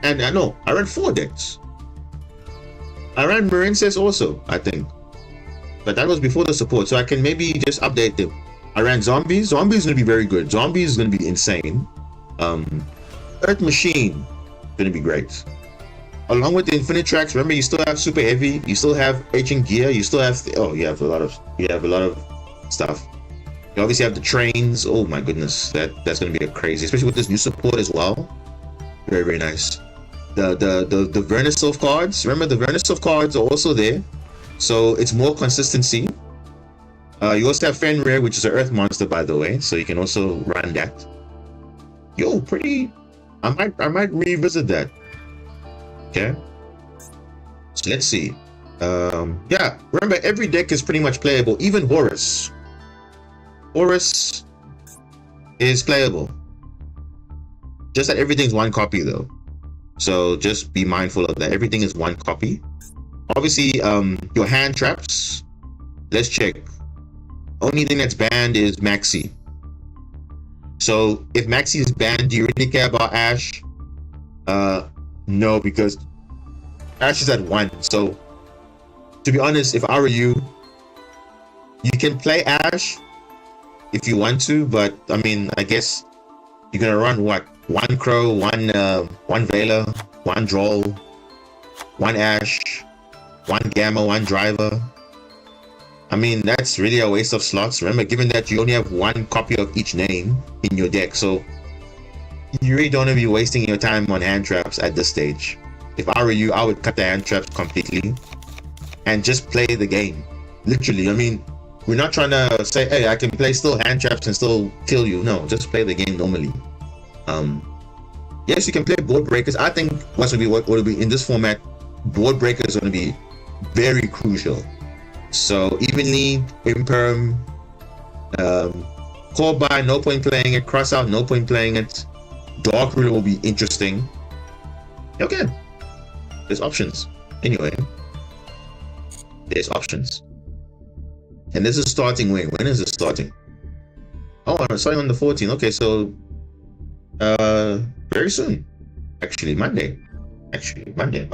I know I ran 4 decks. I ran Marincess also, I think, but that was before the support, so I can maybe just update them. I ran Zombies. Zombies is gonna be very good. Zombies is gonna be insane. Earth Machine gonna be great. Along with the Infinite Tracks, remember you still have Super Heavy, you still have Ancient Gear, you still have you have a lot of stuff. You obviously have the trains. Oh my goodness, that's gonna be a crazy, especially with this new support as well. Very, very nice. The Vernisylph cards. Remember the Vernisylph cards are also there, so it's more consistency. You also have Fenrir, which is an Earth monster, by the way, so you can also run that. Yo, pretty. I might revisit that. Okay. So let's see. Yeah. Remember, every deck is pretty much playable. Even Horus. Horus is playable. Just that everything's 1 copy though. So just be mindful of that. Everything is 1 copy. Obviously, your hand traps. Let's check. Only thing that's banned is Maxi. So if Maxi is banned, do you really care about Ash? No, because Ash is at 1. So to be honest, if I were you, you can play Ash if you want to, but I mean, I guess you're gonna run what? 1 Crow, 1 Veiler, 1 Droll, 1 Ash, 1 Gamma, 1 Driver. I mean, that's really a waste of slots. Remember, given that you only have 1 copy of each name in your deck, so you really don't want to be wasting your time on hand traps at this stage. If I were you, I would cut the hand traps completely and just play the game. Literally, I mean, we're not trying to say, hey, I can play still hand traps and still kill you. No, just play the game normally. Yes, you can play board breakers. I think what will be in this format, board breakers are going to be very crucial. So evenly, imperm, call by, no point playing it. Cross out, no point playing it. Dark Ruler will be interesting. Okay, there's options. Anyway, there's options. And this is starting when? When is it starting? Oh, I'm starting on the 14th. Okay, so very soon. Actually, Monday. Actually, Monday.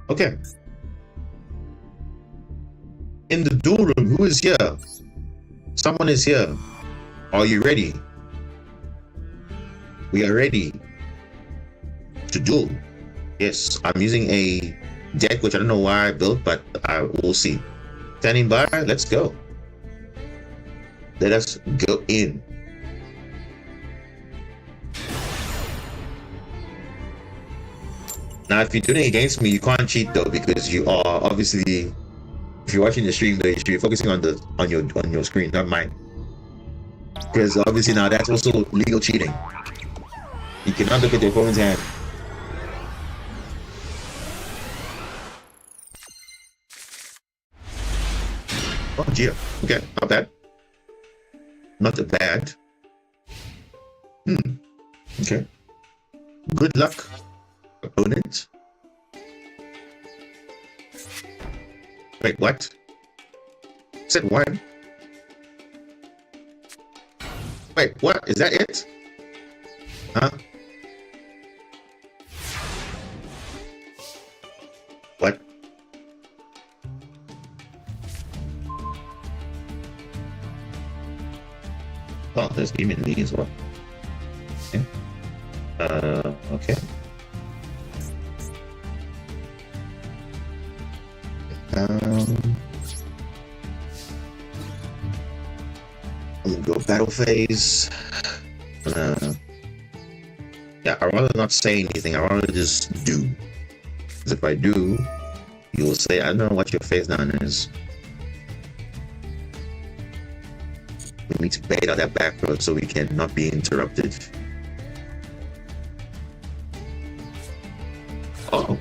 Okay. In the duel room, who is here? Someone is here. Are you ready? We are ready to duel. Yes, I'm using a deck which I don't know why I built, but I will see. Standing by, let's go. Let us go in. Now, if you're doing it against me, you can't cheat though, because you are obviously, if you're watching the stream, though, you should be focusing on your screen, not mine. Because obviously now that's also legal cheating. You cannot look at your opponent's hand. Oh, gee. Okay, not bad. Not bad. Okay. Good luck, opponent. Wait, what? Said one. Wait, what? Is that it? Huh? What? Oh, there's Demon League as well. Okay. Okay. I'm gonna go battle phase. Yeah, I'd rather not say anything. I'd rather just do. Because if I do, you will say, I don't know what your phase down is. We need to bait out that back road so we can not be interrupted. Oh,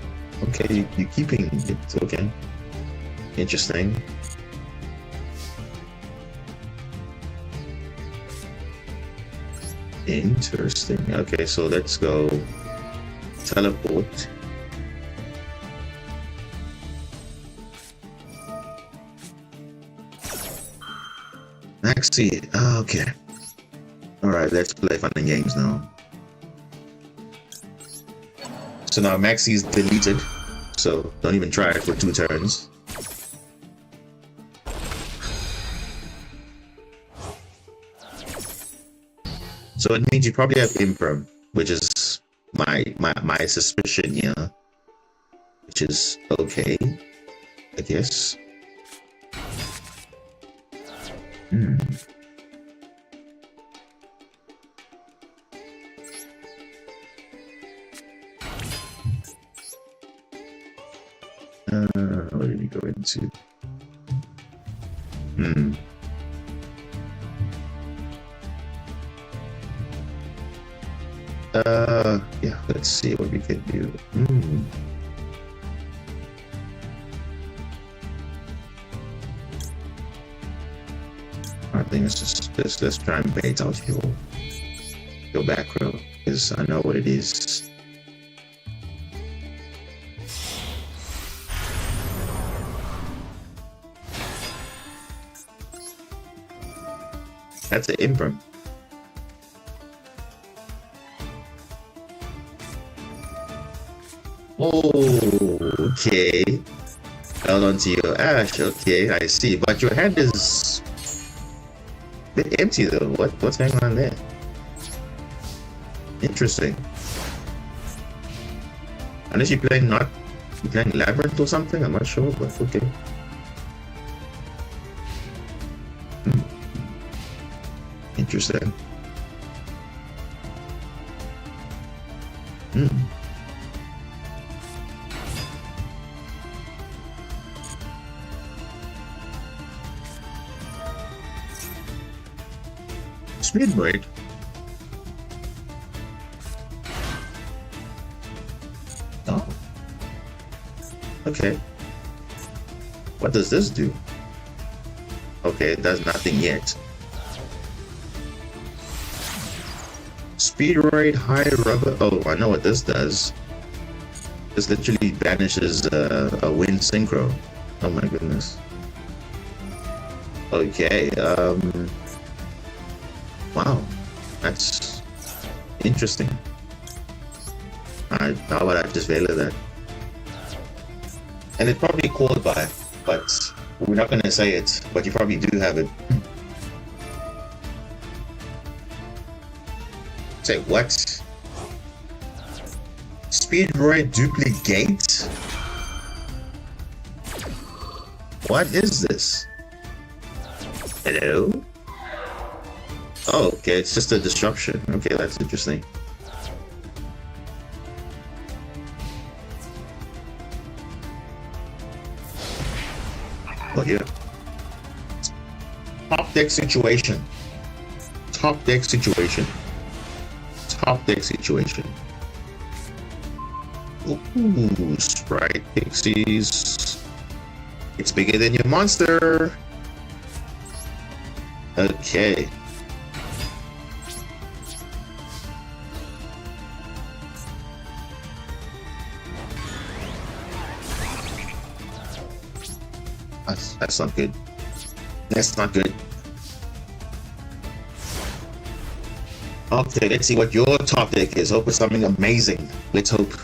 okay, you're keeping it. Okay. Interesting. Interesting. Okay, so let's go teleport. Maxi. Oh, okay. Alright, let's play fun and games now. So now Maxi is deleted. So don't even try it for 2 turns. So it means you probably have Imperm, which is my suspicion, yeah. Which is okay, I guess. What did we go into? Yeah, let's see what we can do. I think let's try and bait out your back row, because I know what it is. That's an Imperm. Oh, okay. Held onto your Ash. Okay, I see. But your hand is a bit empty though. What's going on there? Interesting. Unless you're playing Labyrinth or something, I'm not sure, but okay. Interesting. Speed break. Oh. Okay. What does this do? Okay, it does nothing yet. Speed rate, high rubber. Oh, I know what this does. This literally banishes a wind synchro. Oh my goodness. Okay, wow, that's interesting. How about I just value that? And it's probably called by, but we're not gonna say it, but you probably do have it. Say what? Speedroid duplicate? What is this? Hello? Oh, okay, it's just a disruption. Okay, that's interesting. Oh, yeah. Top deck situation. Top deck situation. Top deck situation. Ooh, Sprite Pixies. It's bigger than your monster. Okay. That's not good. That's not good. Okay, let's see what your top deck is. Hope it's something amazing. Let's hope.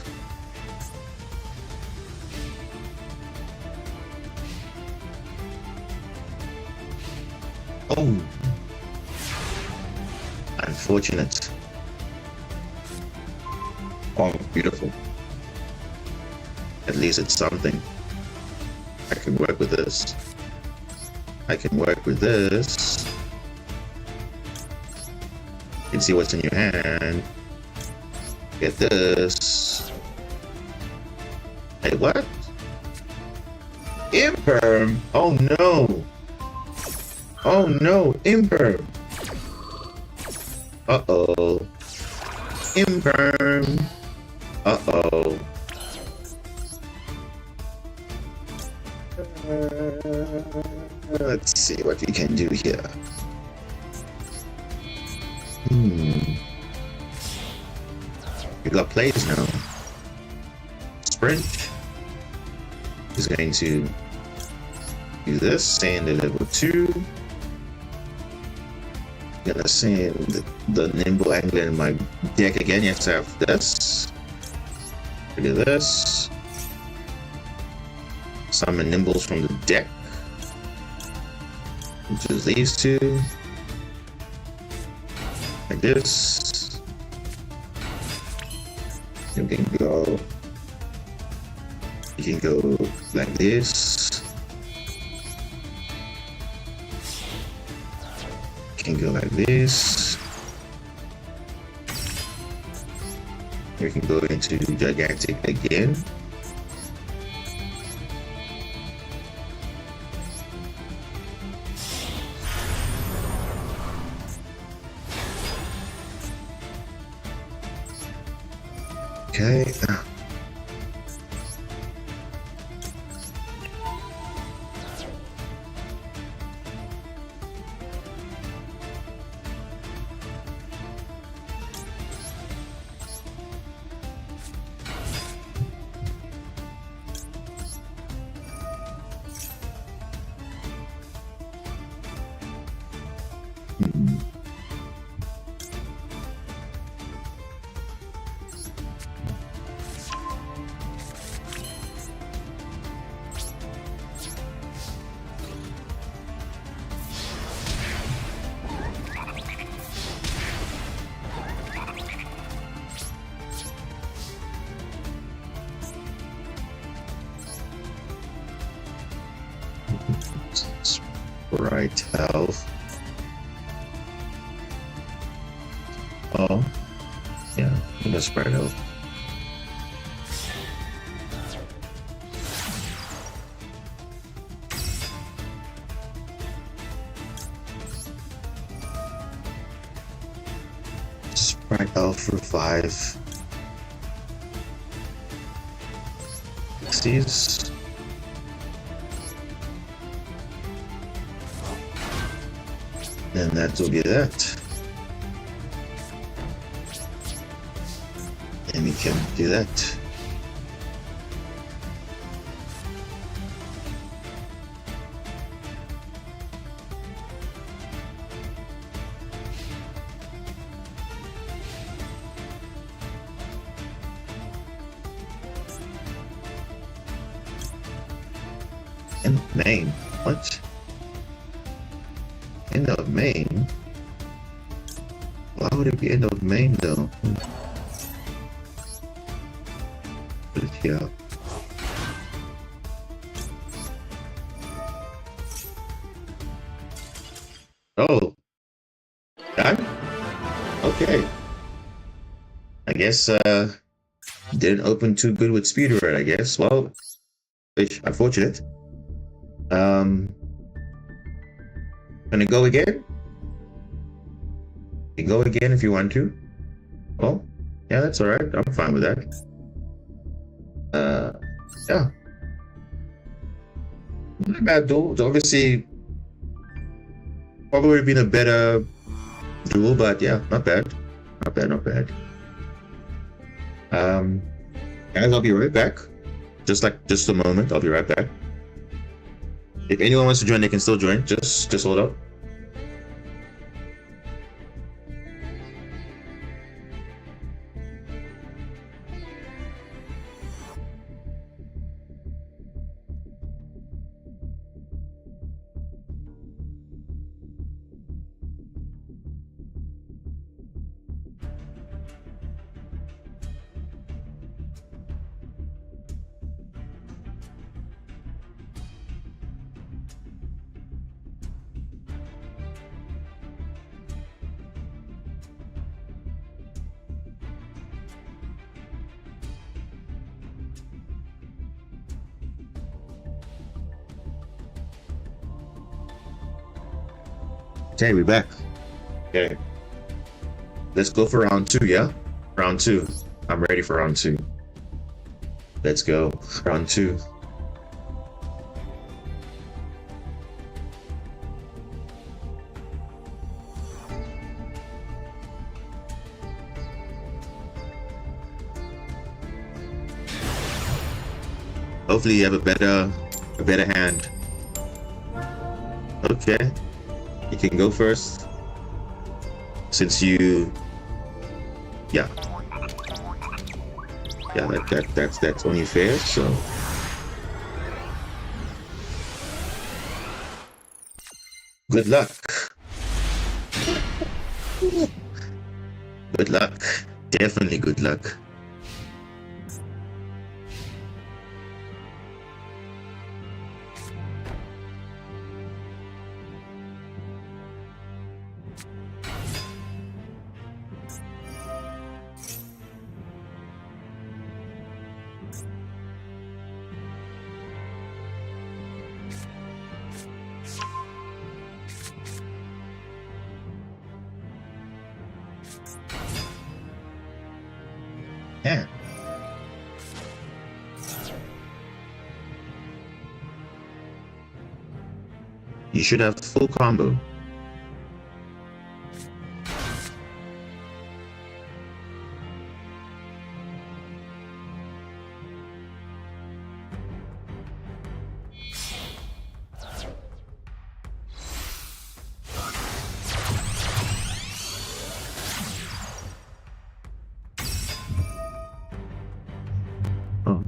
Oh. Unfortunate. Oh, beautiful. At least it's something. I can work with this. I can work with this. You can see what's in your hand. Get this. Hey, what? Imperm? Oh no. Oh no, Imperm. Uh-oh. Imperm. Uh-oh. Let's see what we can do here. We got plays now. Sprint is going to do this, send the level 2. Gonna send the nimble angler in my deck again. Yes, I have this. Look at this. Summon nimbles from the deck, which is these two. Like this. You can go. You can go like this. You can go like this. You can go into gigantic again. Okay. Right health. Oh, yeah, I'm gonna spread health. Spread health for 5. Pixies. And that will be that. And we can do that. Main. What? End of main? Why would it be end of main though? Put it here. Oh, done? Okay. I guess didn't open too good with speedrun, I guess. Well, unfortunate. Gonna go again? You go again if you want to. Oh, yeah, that's alright. I'm fine with that. Yeah. Not bad though. Obviously, probably would have been a better duel, but yeah, not bad. Not bad, not bad. Guys, I'll be right back. Just a moment, I'll be right back. If anyone wants to join, they can still join. Just hold up. Okay, we're back. Okay. Let's go for round 2, yeah? Round 2. I'm ready for round 2. Let's go. Round 2. Hopefully you have a better hand. Okay. You can go first. Since you, yeah, that's only fair. So, good luck. Good luck. Definitely good luck. Yeah. You should have full combo. Oh.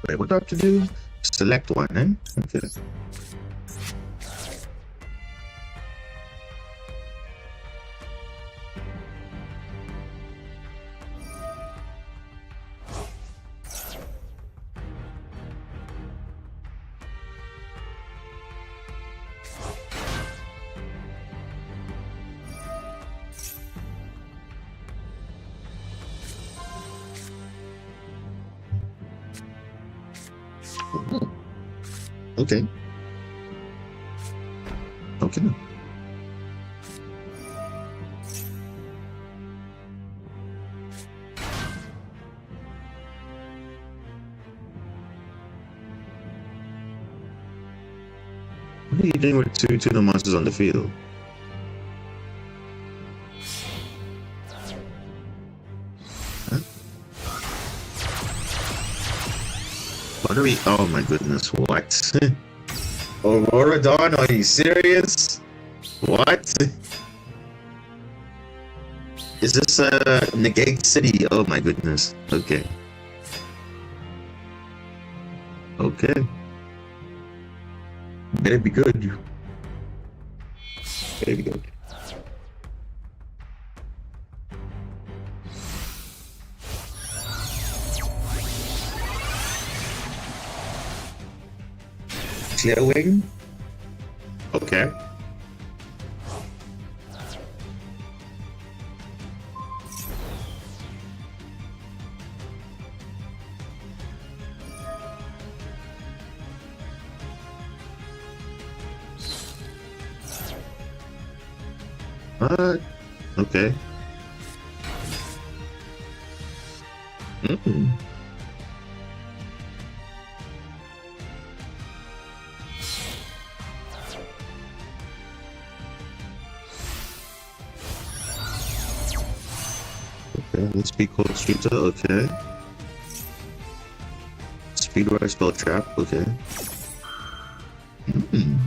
Wait, what do I have to do? Select one, eh? Okay. Okay. Okay. What are you doing with two tuna monsters on the field? Huh? What are we? Oh my goodness! What? Aurora Dawn? Are you serious? What? Is this Negate City? Oh my goodness. Okay. Okay. Better be good. Better be good. Clear wing? Okay. What? Okay. Mm-mm. Okay, let's be cold shooter, okay. Speed rush spell trap, okay. Mm.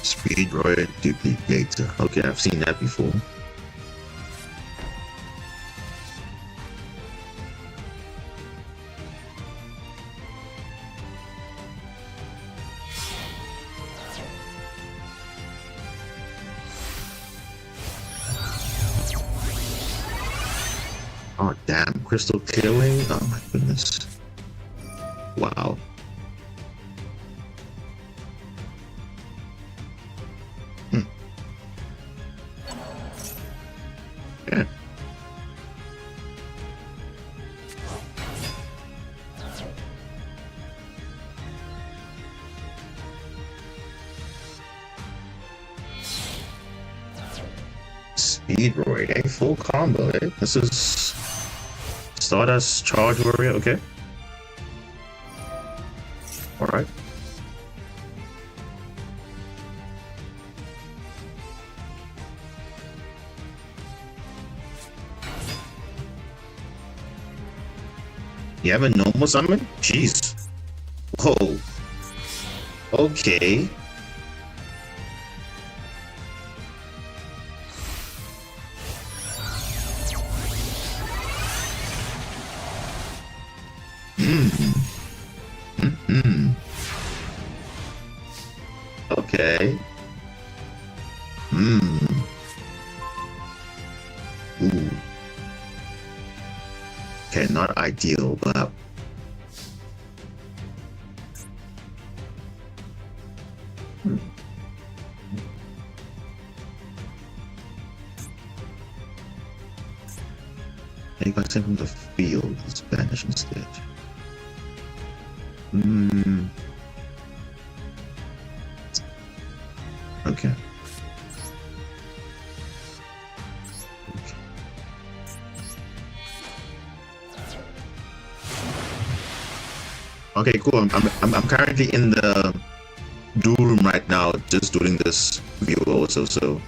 Speed Royal Duplicator. Okay, I've seen that before. Oh damn, crystal killing? Oh my goodness. Wow. Yeah. Speed Roid, a full combo, eh? This is Stardust Charge Warrior, okay. Alright. You have a normal summon? Jeez. Whoa. Okay. Okay. Ooh. Okay, not ideal, but take my from the field, let's banish instead. Okay. Okay, cool. I'm currently in the duel room right now, just doing this view also. So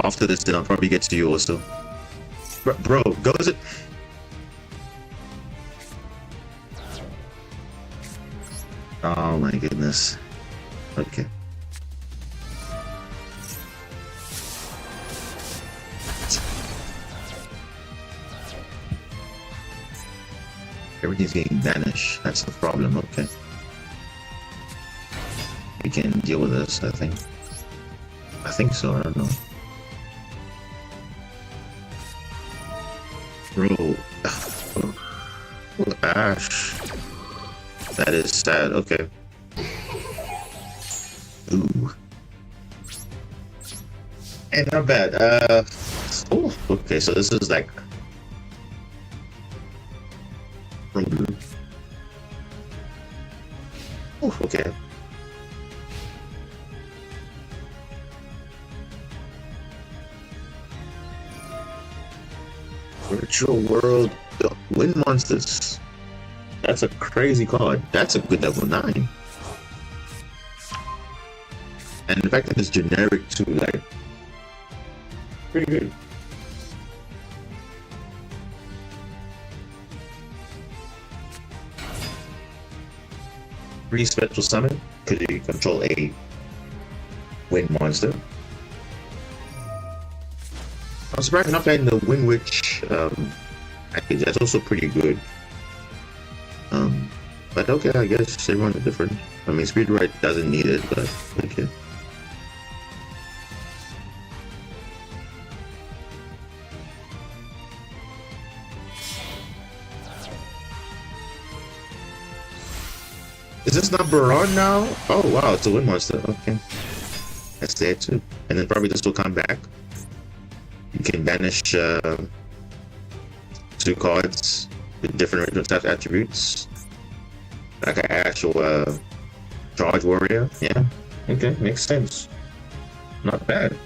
after this, then I'll probably get to you also. Bro, goes it? Oh my goodness. Okay. Everything's getting vanished. That's the problem. Okay. We can deal with this, I think. I think so, I don't know. Bro. Oh, Ash. That is sad. Okay. Ooh. Hey, not bad. Oh, okay, so this is like oh, okay. Virtual World Wind Monsters. That's a crazy card. That's a good level 9. and the fact that it's generic too, like pretty good. Free special summon because you control a wind monster. I'm surprised not playing the Wind Witch package. That's also pretty good. But okay, I guess everyone's different. I mean, Speed Ride doesn't need it, but okay. Is this not Baron now? Oh wow, it's a wind monster. Okay, that's there too. And then probably this will come back. You can banish 2 cards with different original type attributes, like an actual charge warrior. Yeah, okay, makes sense. Not bad.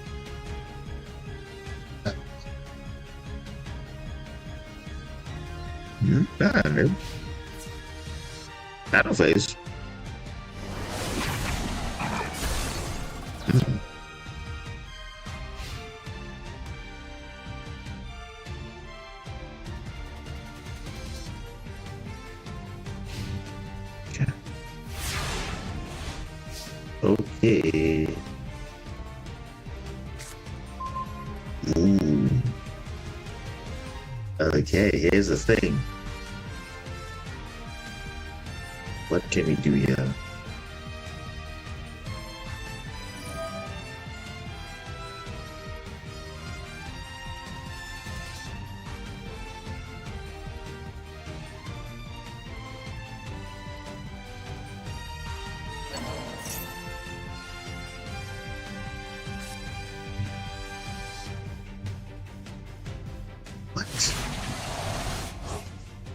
Not bad, man. Battle phase. Okay. Ooh. Okay, here's the thing. What can we do here?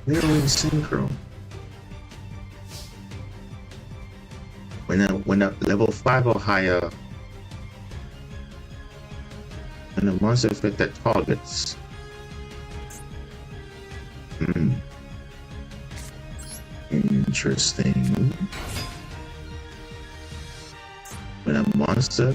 They're in synchro. When a level 5 or higher, and a monster effect that targets. Interesting. When a monster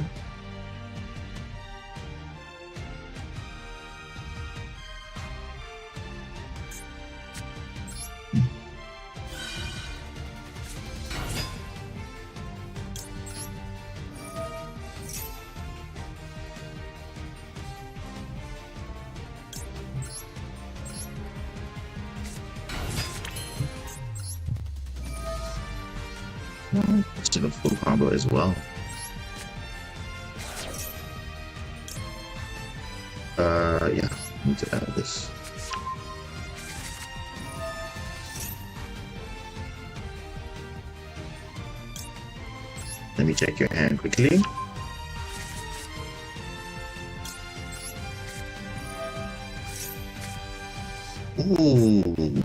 to the full combo as well. Yeah, need to add this. Let me check your hand quickly. Ooh.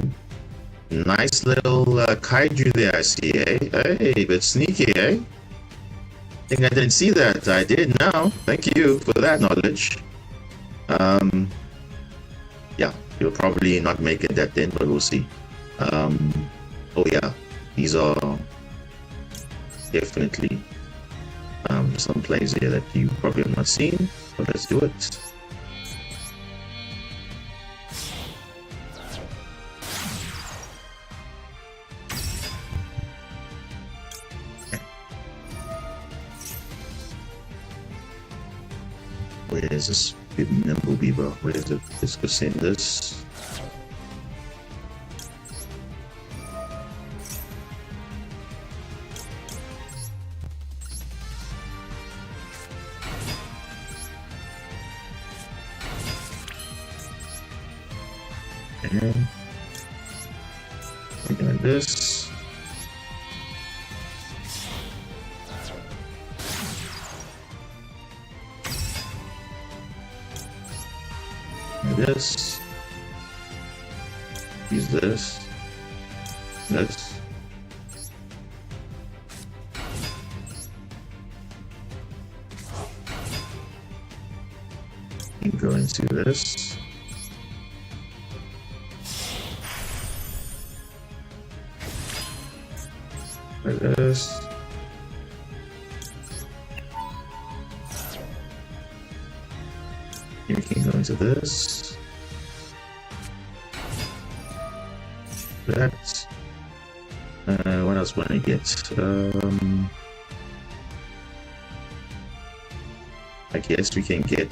Nice little kaiju there, I see, eh? Hey, but sneaky, eh? I think I didn't see that. I did now. Thank you for that knowledge. Yeah, you'll probably not make it that then, but we'll see. Oh yeah, these are definitely some plays here that you probably have not seen, but let's do it. Where is this nimble beaver? Where is it? Let's go send this. And we're doing this. This, use this, this, and go into this, like this, into this. That. What else want to get? I guess we can get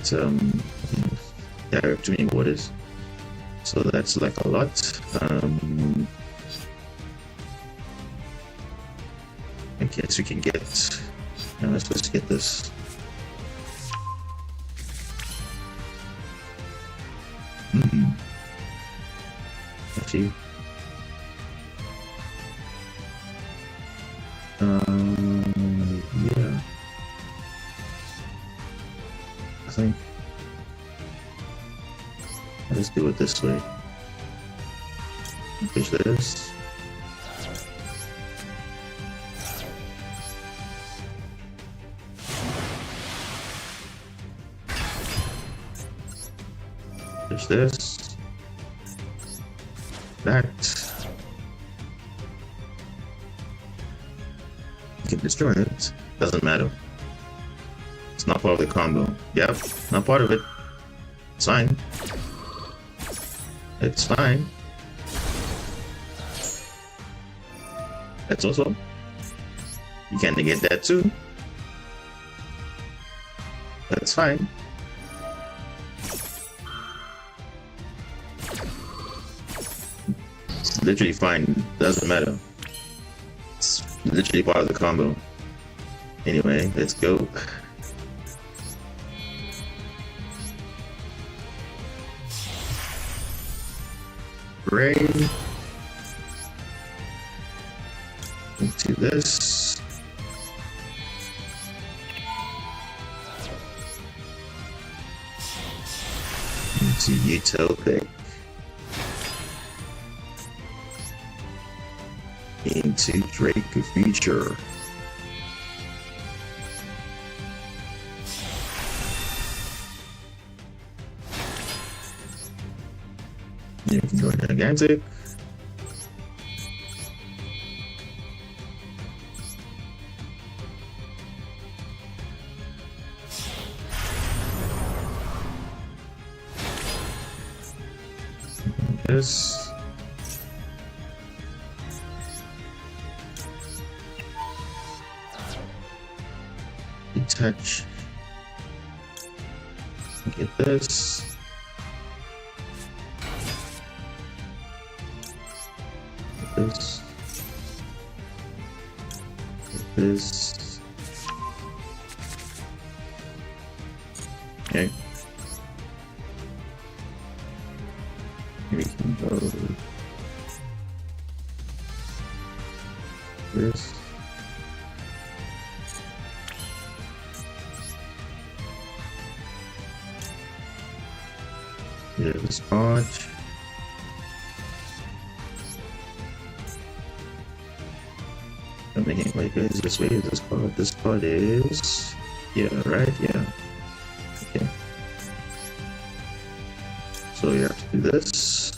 direct to many waters. So that's like a lot. I guess we can get. Let's just get this. Actually. Yeah. I think. Let's do it this way. Push this. Push this. That. You can destroy it. Doesn't matter. It's not part of the combo. Yep, not part of it. It's fine. It's fine. That's also. You can negate that too. That's fine. It's literally fine. Doesn't matter. It's literally part of the combo. Anyway, let's go. Ray into this. Into Utopic. Into Drake Future. You can go into Gigantic. This. Touch. Get this. Get this. Get this. Okay. We can go this. Yeah, this part. I'm thinking, like, is this way? Is this part? This part is. Yeah, right? Yeah. Okay. So you have to do this.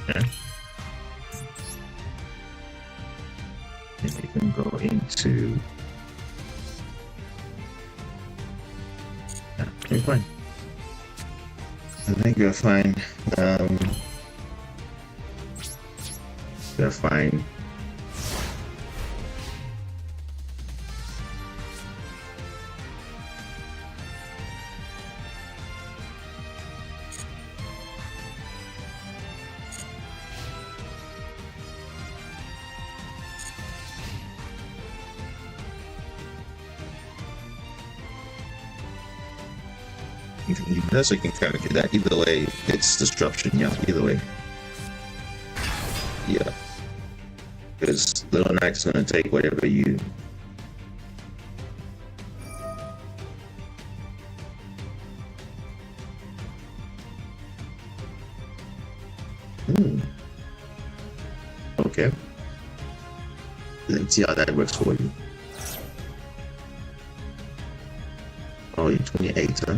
Okay. And we can go into. Yeah, okay, fine. I think we're fine. We're fine. That's we can kind of do that. Either way, it's disruption. Yeah, either way. Yeah. Because Little Knight's gonna take whatever you. Hmm. Okay. Let's see how that works for you. Oh, you're 28, huh?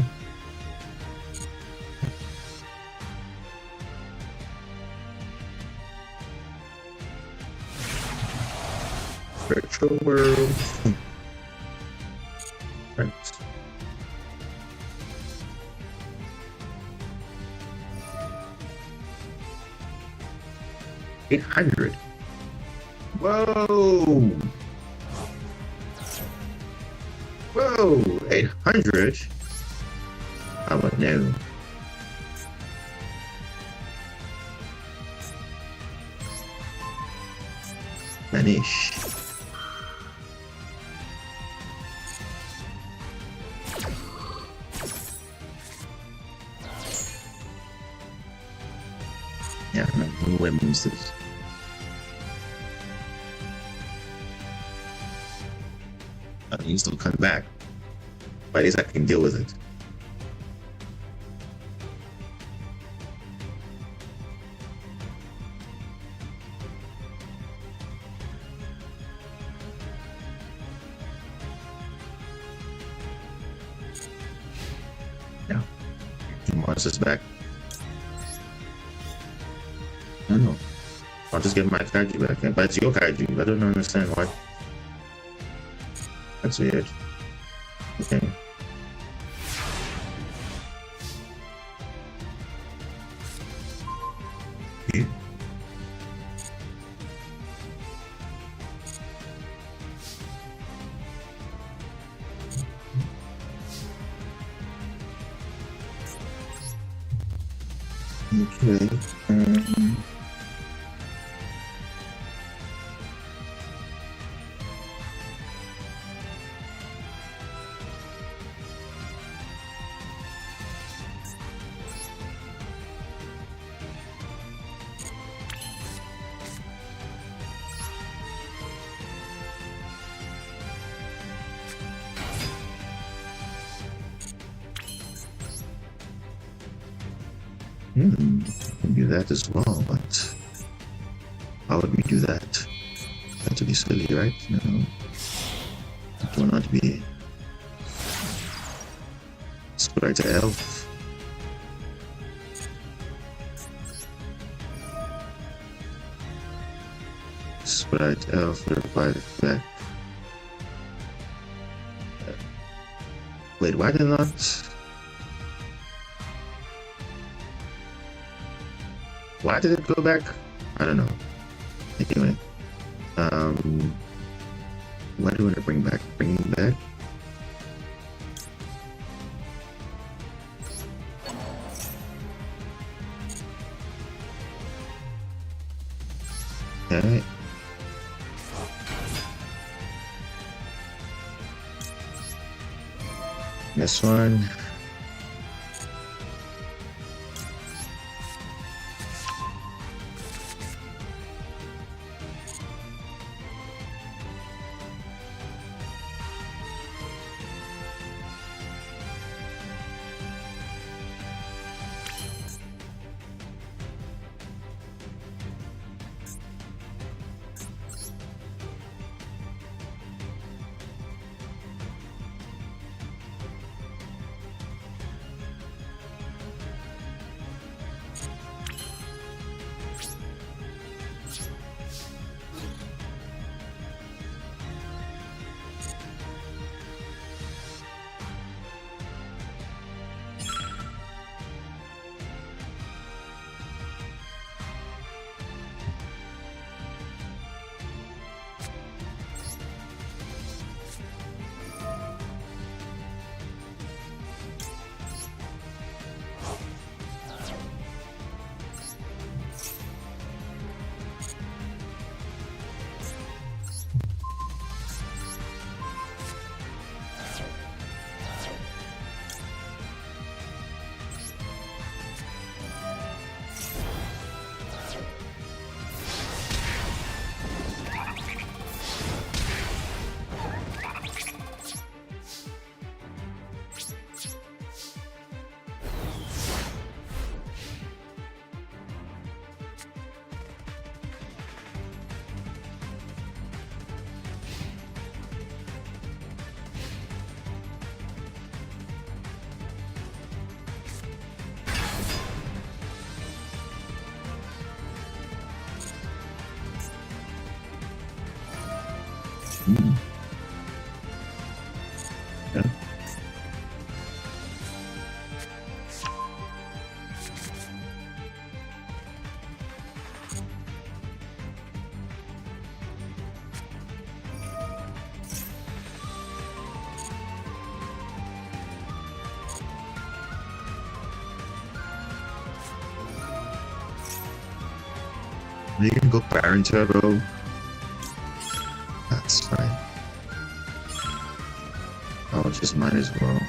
Virtual world. Right. 800. Whoa! Whoa! 800? How about no? Manish. Yeah, no way moves this. I mean, you still come back. But at least I can deal with it. Yeah. Two monsters back. I don't know. I'll just get my kaiju back. But it's your kaiju. I don't understand why. That's weird. Okay. Yeah. Okay. We can do that as well, but how would we do that? That would be silly, right? No. It will not be. Sprite elf. Sprite elf, revive back. Wait, why did not? Why did it go back? I don't know. Anyway, what do I want to bring back? Bringing back. Okay. This one. Hmm. Yeah. You can go Baron Turbo. That's fine. I'll just might as well.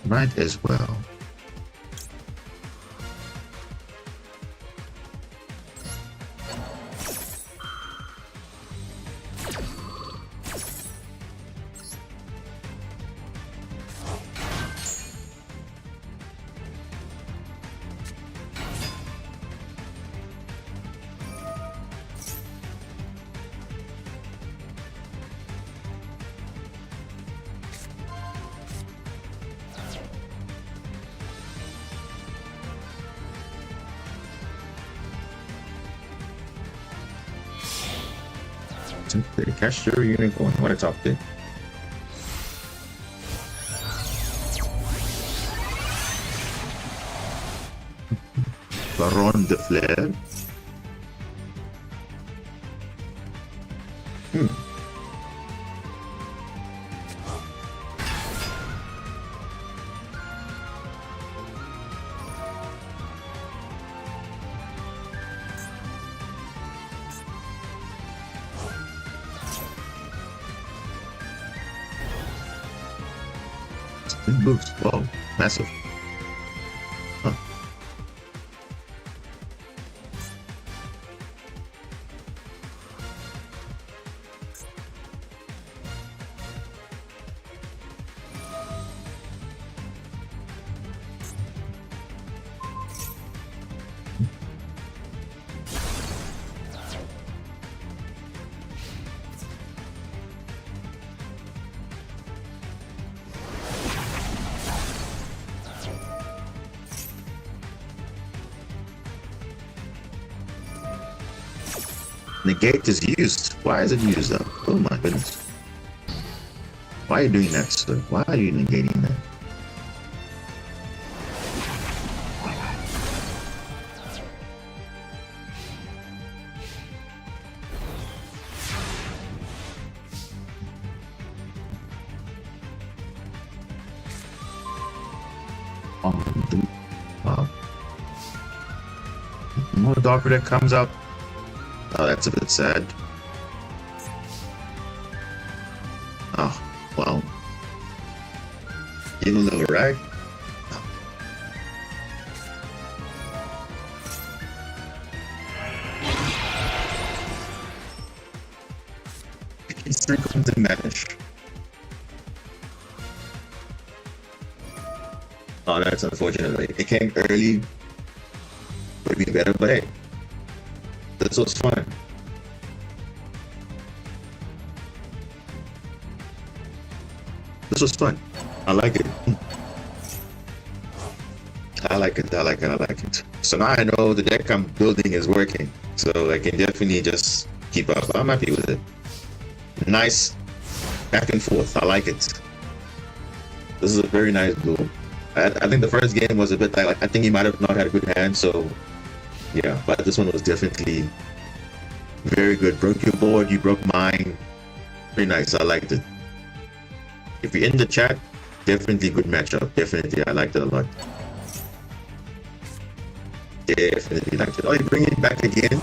Might as well. The cashier unicorn. What a top pick. Baron de Flair. Big boost. Whoa, massive. Huh. Negate is used. Why is it used though? Oh my goodness. Why are you doing that, sir? Why are you negating that? Wow. More Darker that comes up. Oh, that's a bit sad. Oh, well. Even though, right? It's going to vanish. Oh, that's unfortunate. It came early. Would be better, but hey. This was fun. This was fun. I like it. I like it. I like it. I like it. So now I know the deck I'm building is working. So I can definitely just keep up. I'm happy with it. Nice back and forth. I like it. This is a very nice duel. I think the first game was a bit like I think he might have not had a good hand. So yeah, but this one was definitely very good. Broke your board, you broke mine. Very nice. I liked it. If you're in the chat, definitely good matchup. Definitely, I liked it a lot. Definitely liked it. Oh, you bring it back again?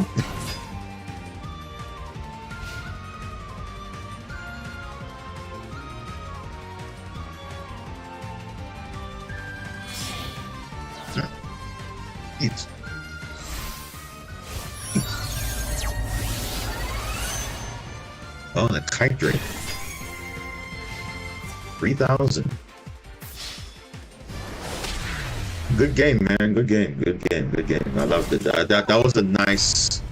It's oh, the kite drake. 3,000. Good game, man. Good game. Good game. Good game. I loved it. That was a nice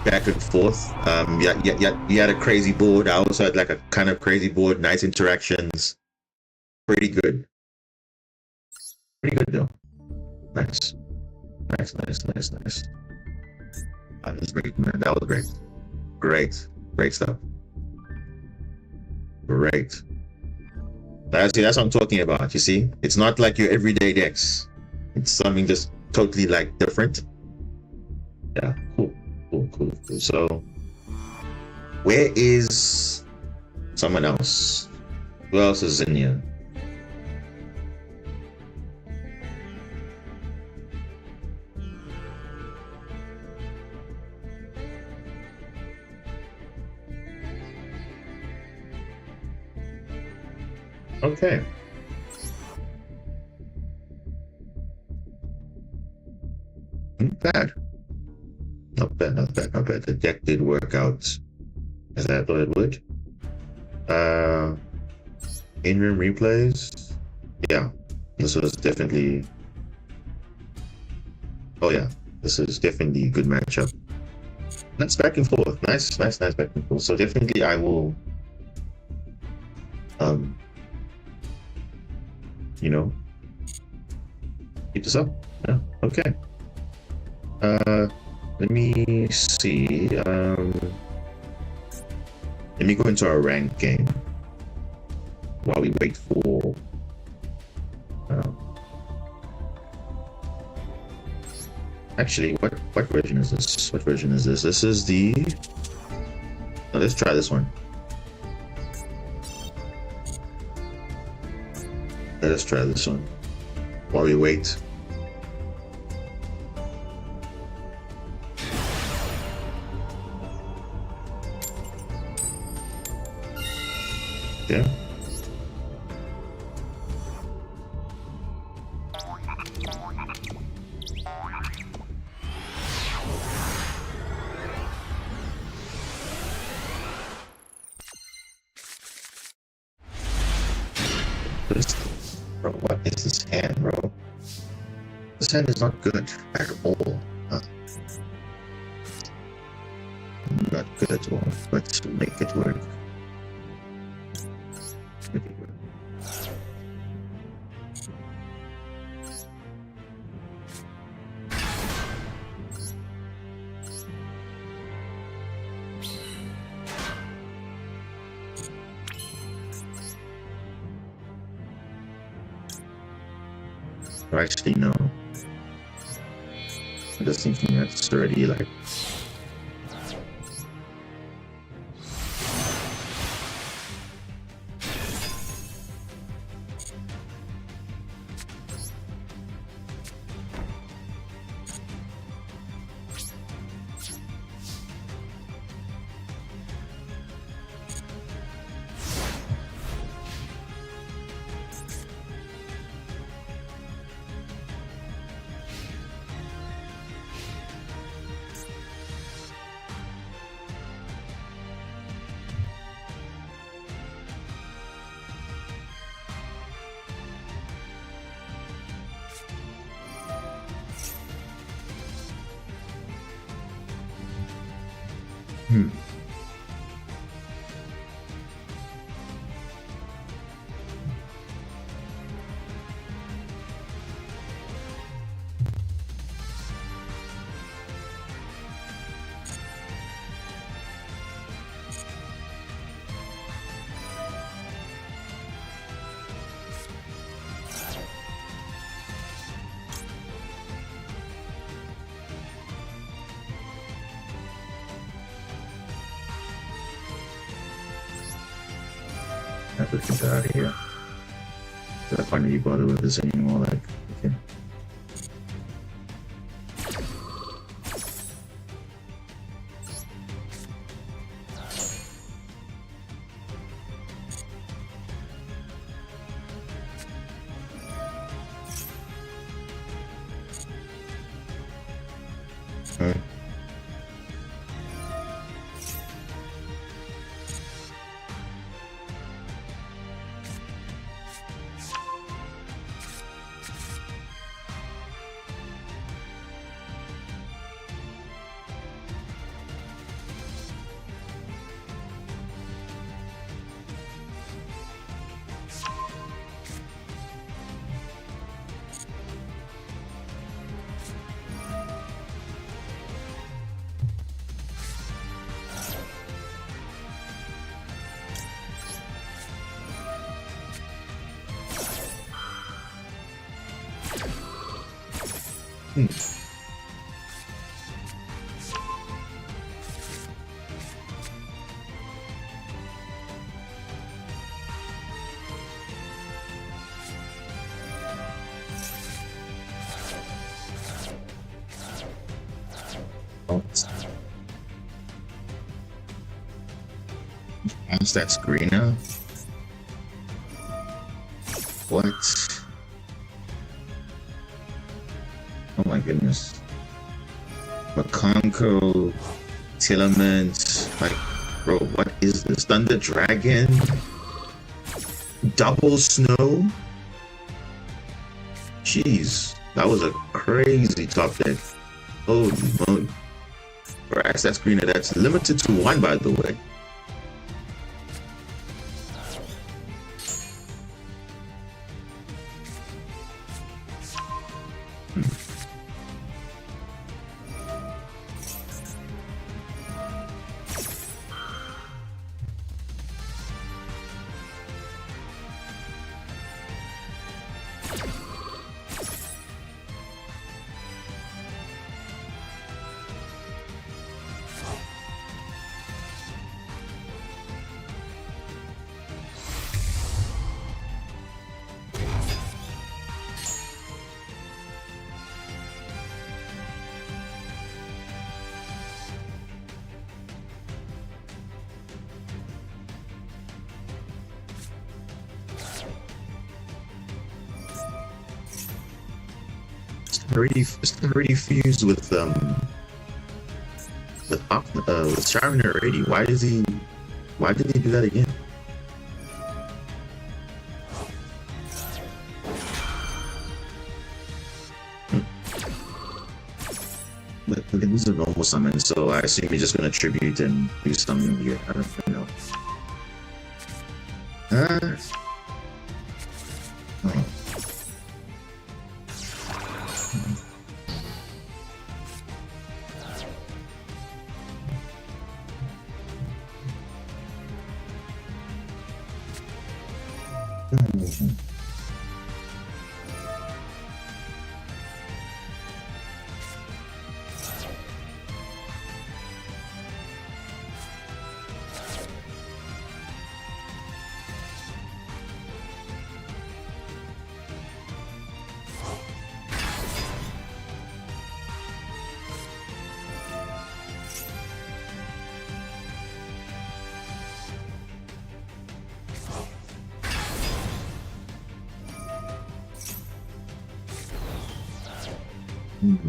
back and forth. You had a crazy board. I also had like a kind of crazy board. Nice interactions. Pretty good. Pretty good though. Nice. Nice. That was great, man. That was great. Great stuff. Great. That's what I'm talking about. You see, it's not like your everyday decks. It's something just totally like different. Yeah, cool. So, where is someone else? Who else is in here? Okay. Not bad. The deck did work out as I thought it would. In-room replays. Yeah, this was definitely. Oh yeah, this is definitely a good matchup. Nice back and forth. Nice back and forth. So definitely, I will. You know, keep this up. Yeah. Okay. Let me see. Let me go into our rank game while we wait for. Actually, what version is this? This is the. Let's try this one. Let us try this one while we wait. Yeah. Bro, what is this hand, bro? This hand is not good at all. Not good at all. Let's make it work. Actually, no. I'm just thinking that's already like. I have to get out of here. I can't really bother with this anymore. Like, okay. Hmm. Oh, that's greener. What? Oh my goodness. Makonko, Tillermans, like, bro, what is this? Thunder Dragon? Double Snow? Jeez, that was a crazy top deck. Holy moly. Grass, that's greener. That's limited to one, by the way. It's already fused with Sharon already. Why did he do that again? But this is a normal summon, so I assume he's just gonna tribute and do something weird. I don't know. Oh.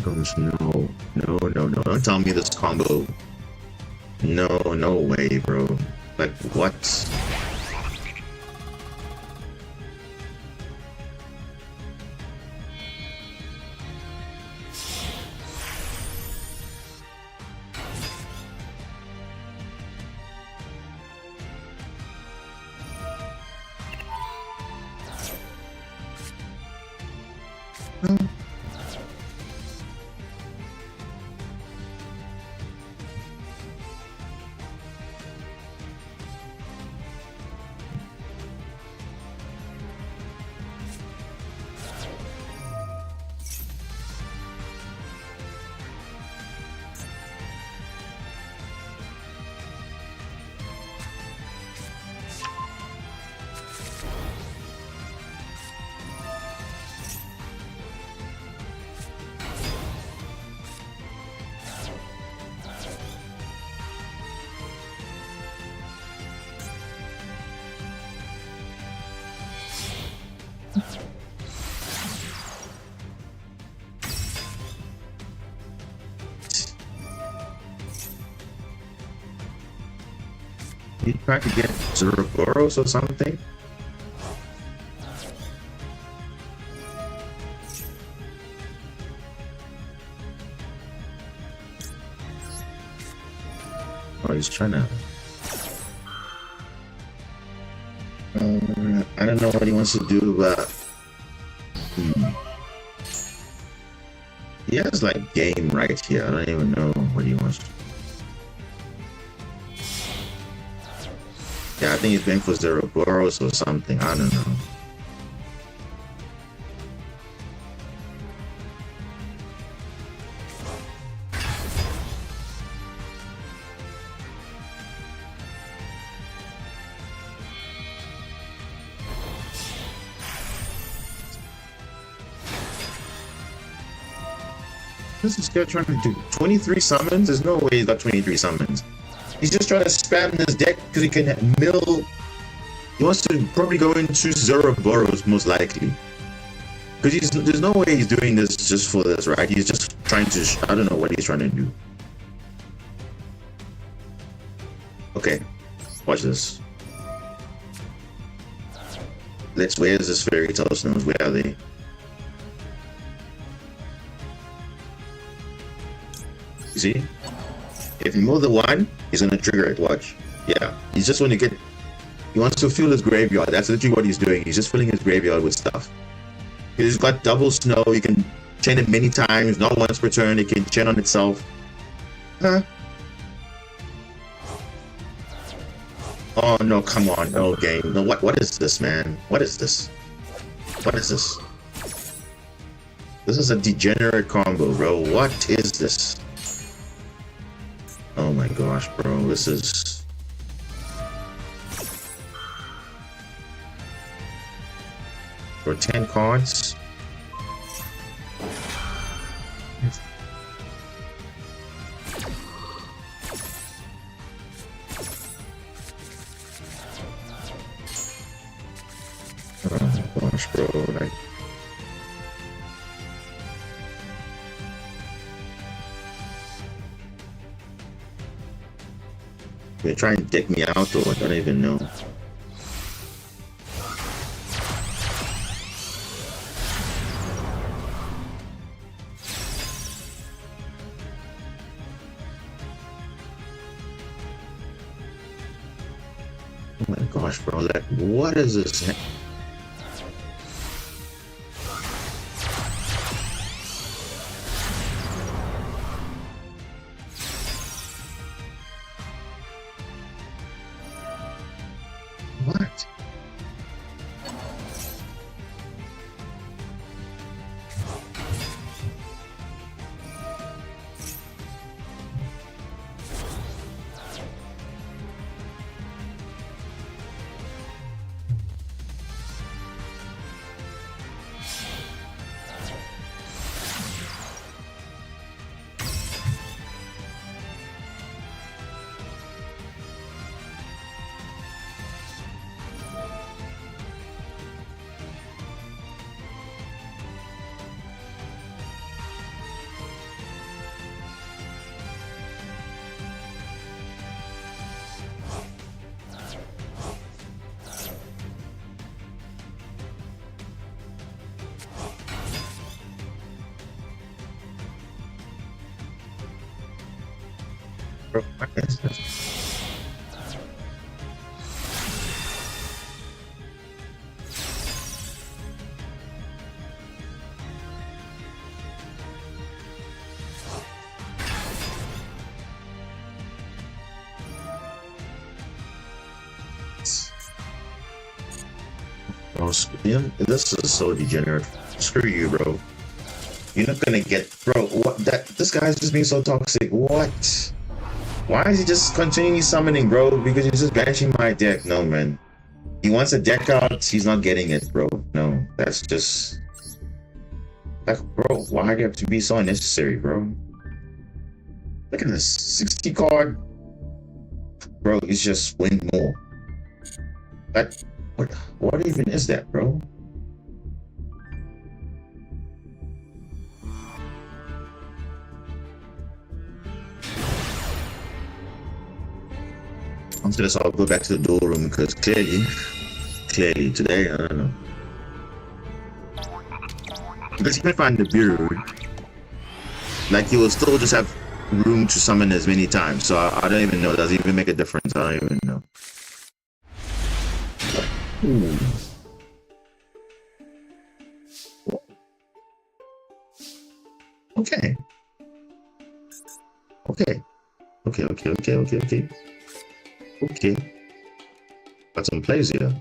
Gosh, no, don't tell me this combo. No way, bro. Like, what? He tried to get Zoroboros or something? Oh, he's trying to... I don't know what he wants to do, but... He has, like, game right here. I don't even know what he wants to do. Yeah, I think he's going for Zoroboros or something. I don't know. What's this guy trying to do? 23 summons? There's no way he's got 23 summons. He's just trying to spam this deck because he can mill. He wants to probably go into Zoroboros most likely. Because there's no way he's doing this just for this, right? He's just trying to, I don't know what he's trying to do. Okay, watch this. Where's this fairy tale snows? Where are they? You see? If you move the one, he's gonna trigger it, watch. Yeah, he's just want to he wants to fill his graveyard. That's literally what he's doing. He's just filling his graveyard with stuff. He's got double snow, you can chain it many times, not once per turn, it can chain on itself. Huh? Oh no, come on, no game. No, what is this, man? What is this? What is this? This is a degenerate combo, bro. What is this? Oh my gosh, bro, this is... For 10 cards? Oh my gosh, bro, like... They're trying to dick me out, though, I don't even know. Oh my gosh, bro, like, what is this? What? Bro, what is this? Oh, this is so degenerate. Screw you, bro. You're not gonna get, bro. What? This guy's just being so toxic. What? Why is he just continually summoning, bro? Because he's just banishing my deck. No, man. He wants a deck out. He's not getting it, bro. No, that's just... Like, bro, why do you have to be so unnecessary, bro? Look at this. 60 card. Bro, he's just win more. That... What even is that, bro? After this, I'll go back to the duel room because clearly today, I don't know. Because you can find the bureau, like you will still just have room to summon as many times. So I don't even know. Does it even make a difference? I don't even know. Ooh. Okay. Okay. Okay. Got some plays here.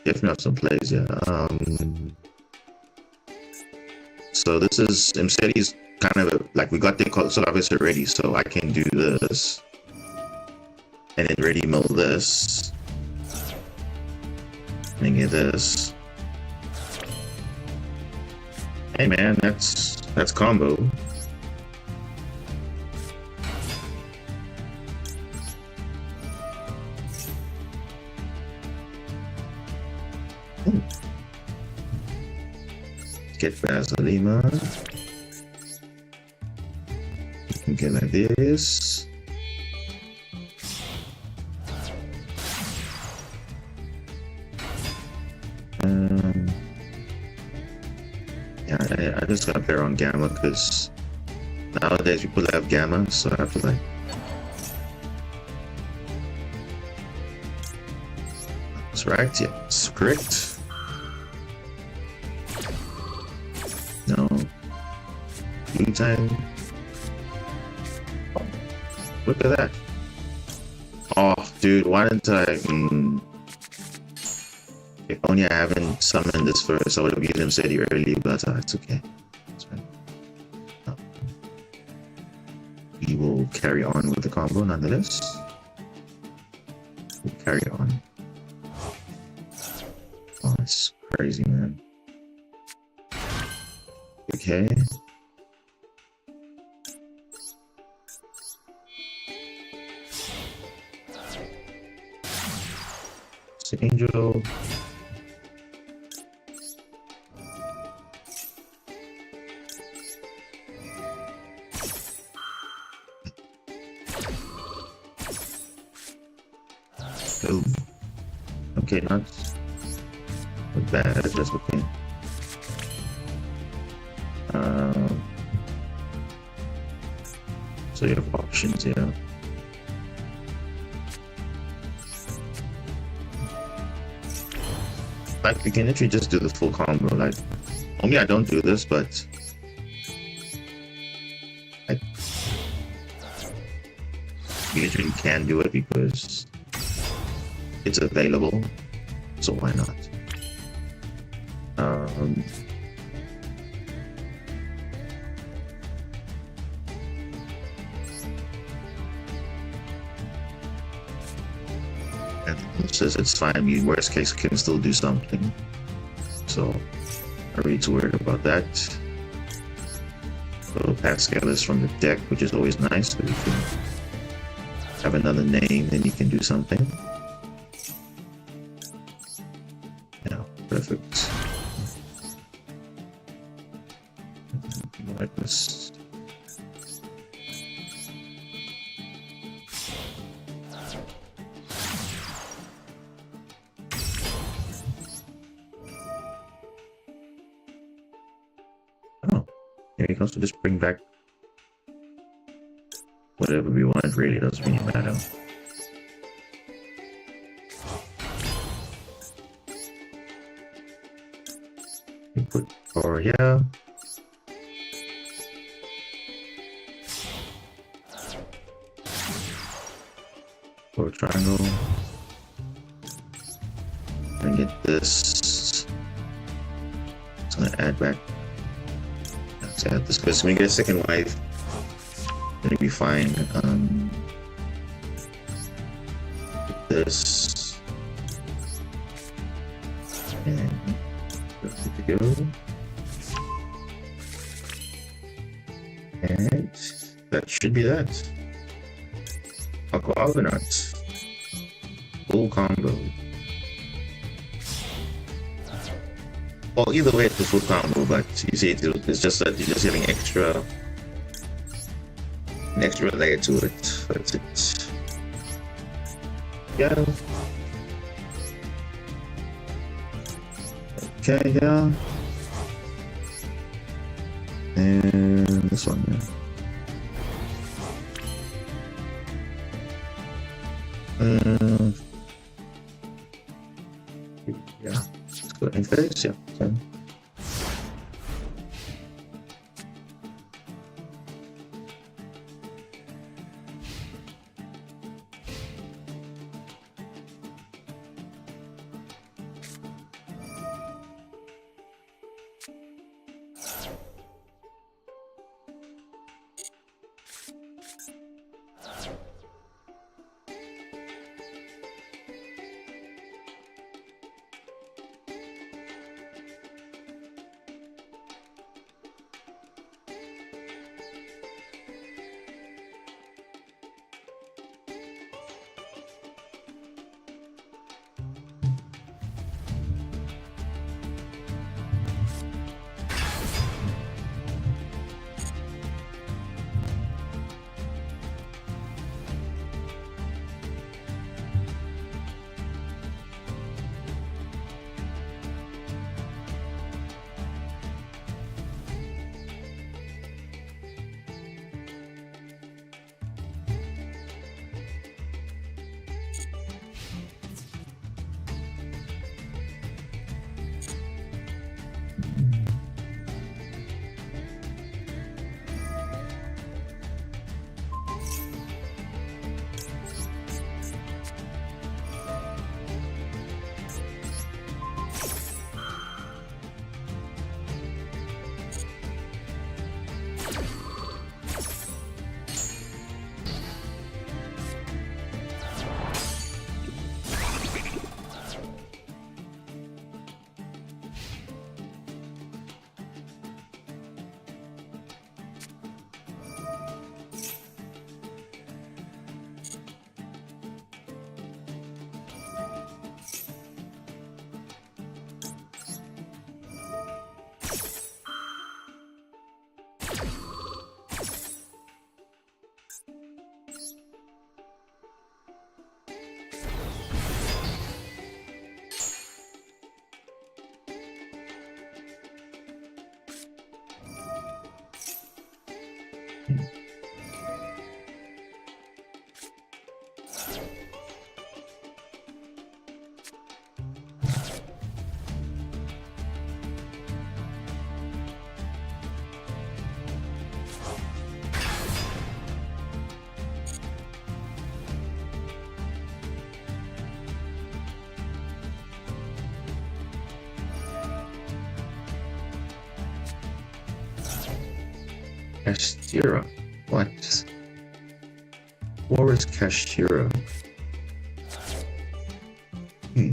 Definitely have some plays here. So this is Mseti's kind of like we got the Solaris already, so I can do this and then ready mill this and get this. Hey man, that's That's combo. Get Vaselima. You can get like this. Yeah, I just got there on Gamma because nowadays people have Gamma, so I have to like. That's right, yeah, it's correct. No. Blue time. Look at that. Oh, dude, why didn't I? If only I haven't summoned this first, I would have used him steady early, but it's okay. It's fine. No. We will carry on with the combo nonetheless. We'll carry on. Oh, it's crazy, man. Okay. It's Angel. Oh. Okay, not bad, that's okay. So you have options here. Like, you can literally just do the full combo. Like, only I don't do this, but like, you literally can do it because it's available. So why not? Says it's fine. I mean, worst case, can still do something. So, I'm really too worried about that. Little Pascal is from the deck, which is always nice. So you can have another name, then you can do something. Yeah, perfect. Like this. Here we go, so just bring back whatever we want, it really doesn't really matter. We put 4 here. For triangle. And get this. It's gonna add back. Add this because when we get a second wave, it'll be fine. This and good to go. And that should be that. Aqua Algonaut. Full combo. Well, either way, it's a full combo, but you see, it's just that you're just having an extra layer to it. That's it. Yeah. Okay, yeah. And this one, yeah. Yeah. Let's go in phase, yeah. Okay. Castira. What? Horus Castira. Hmm.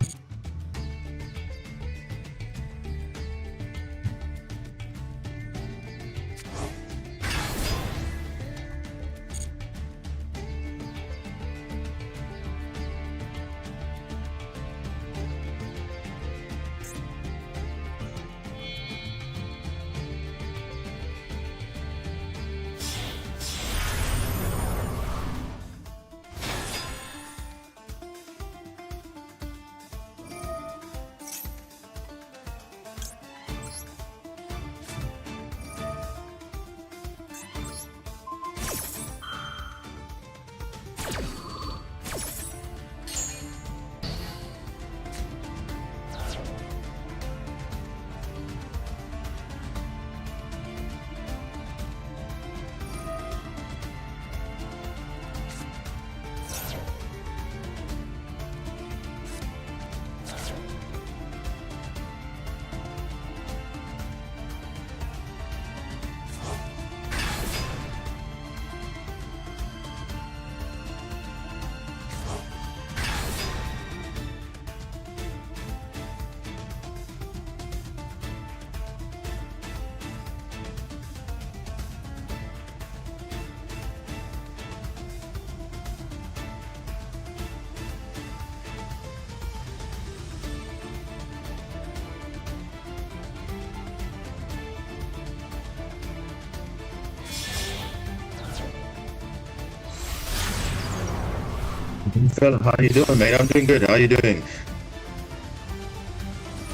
Phil, how you doing, mate? I'm doing good. How you doing?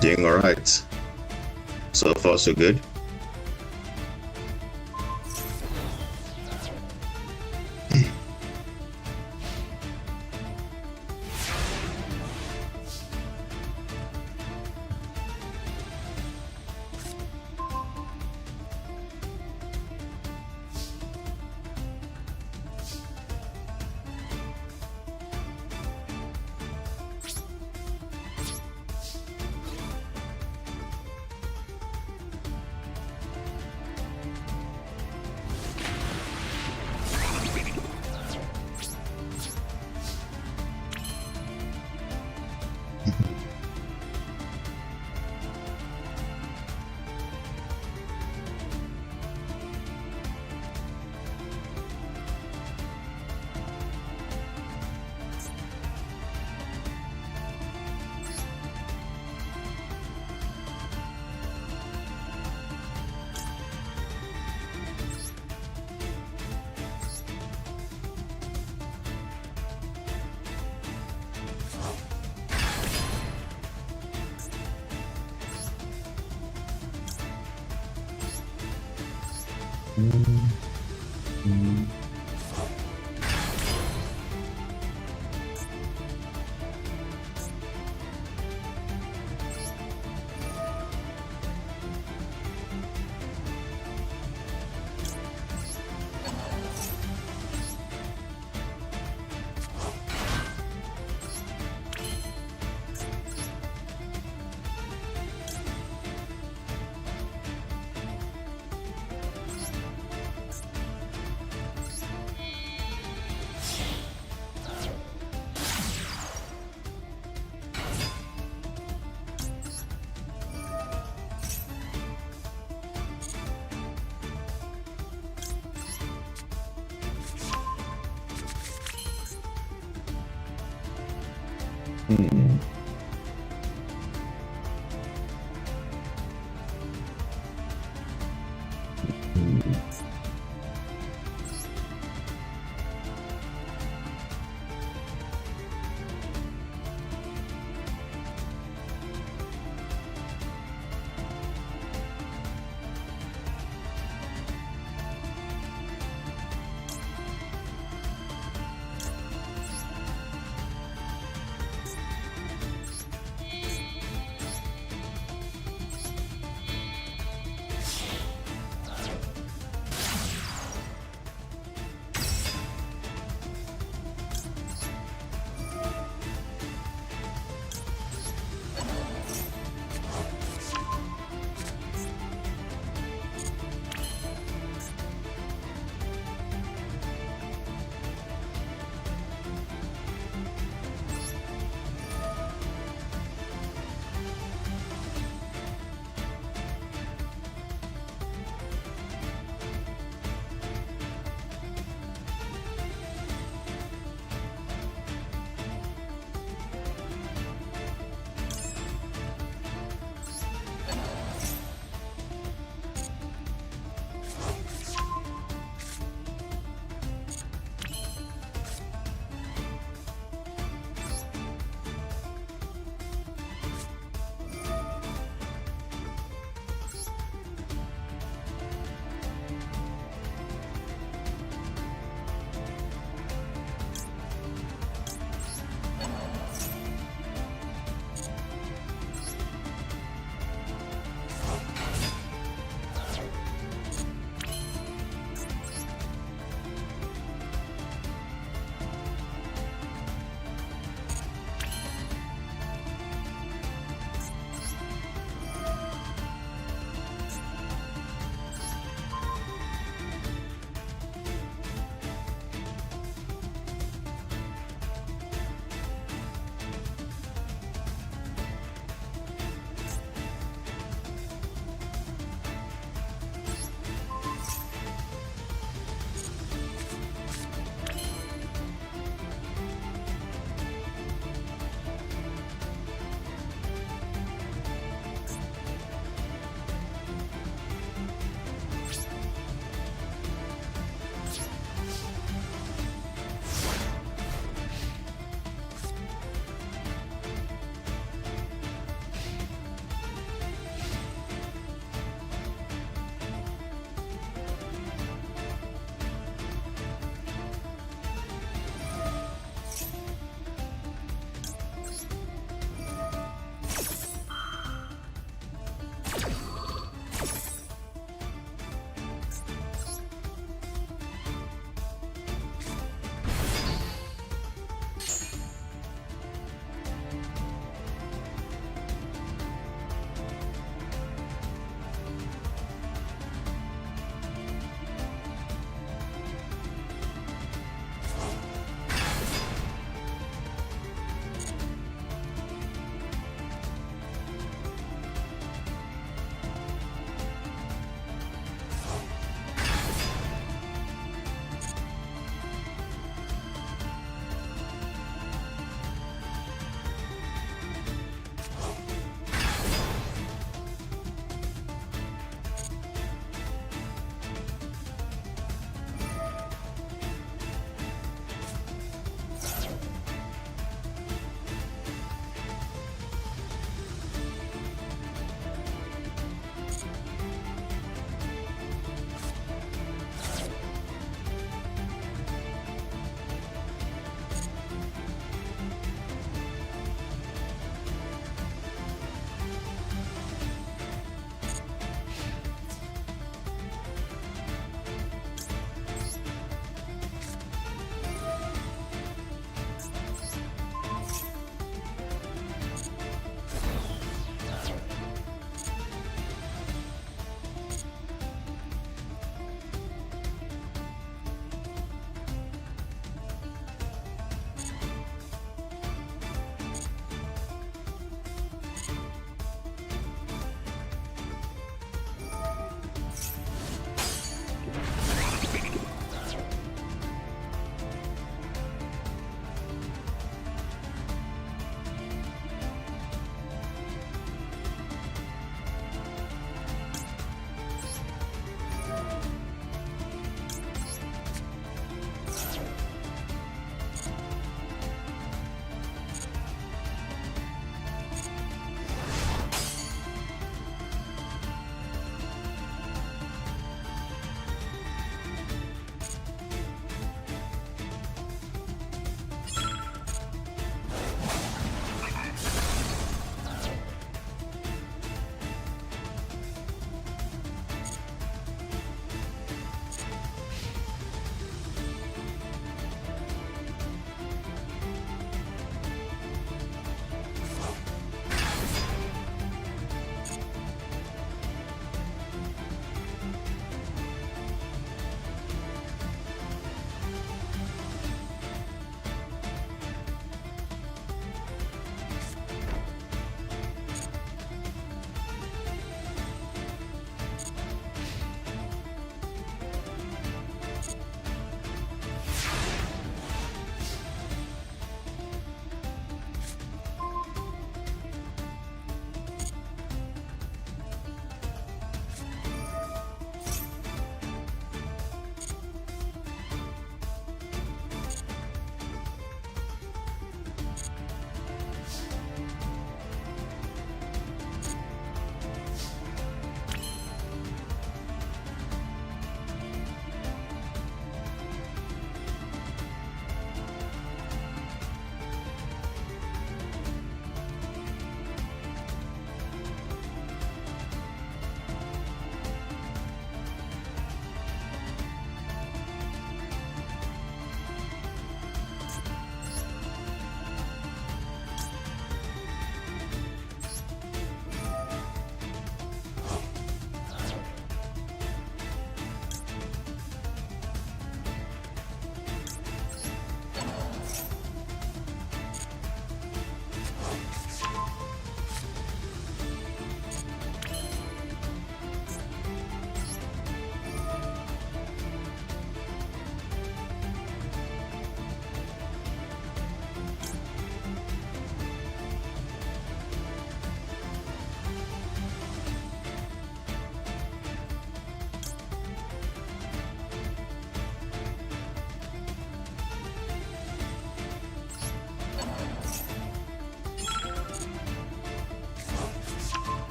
Doing all right. So far, so good.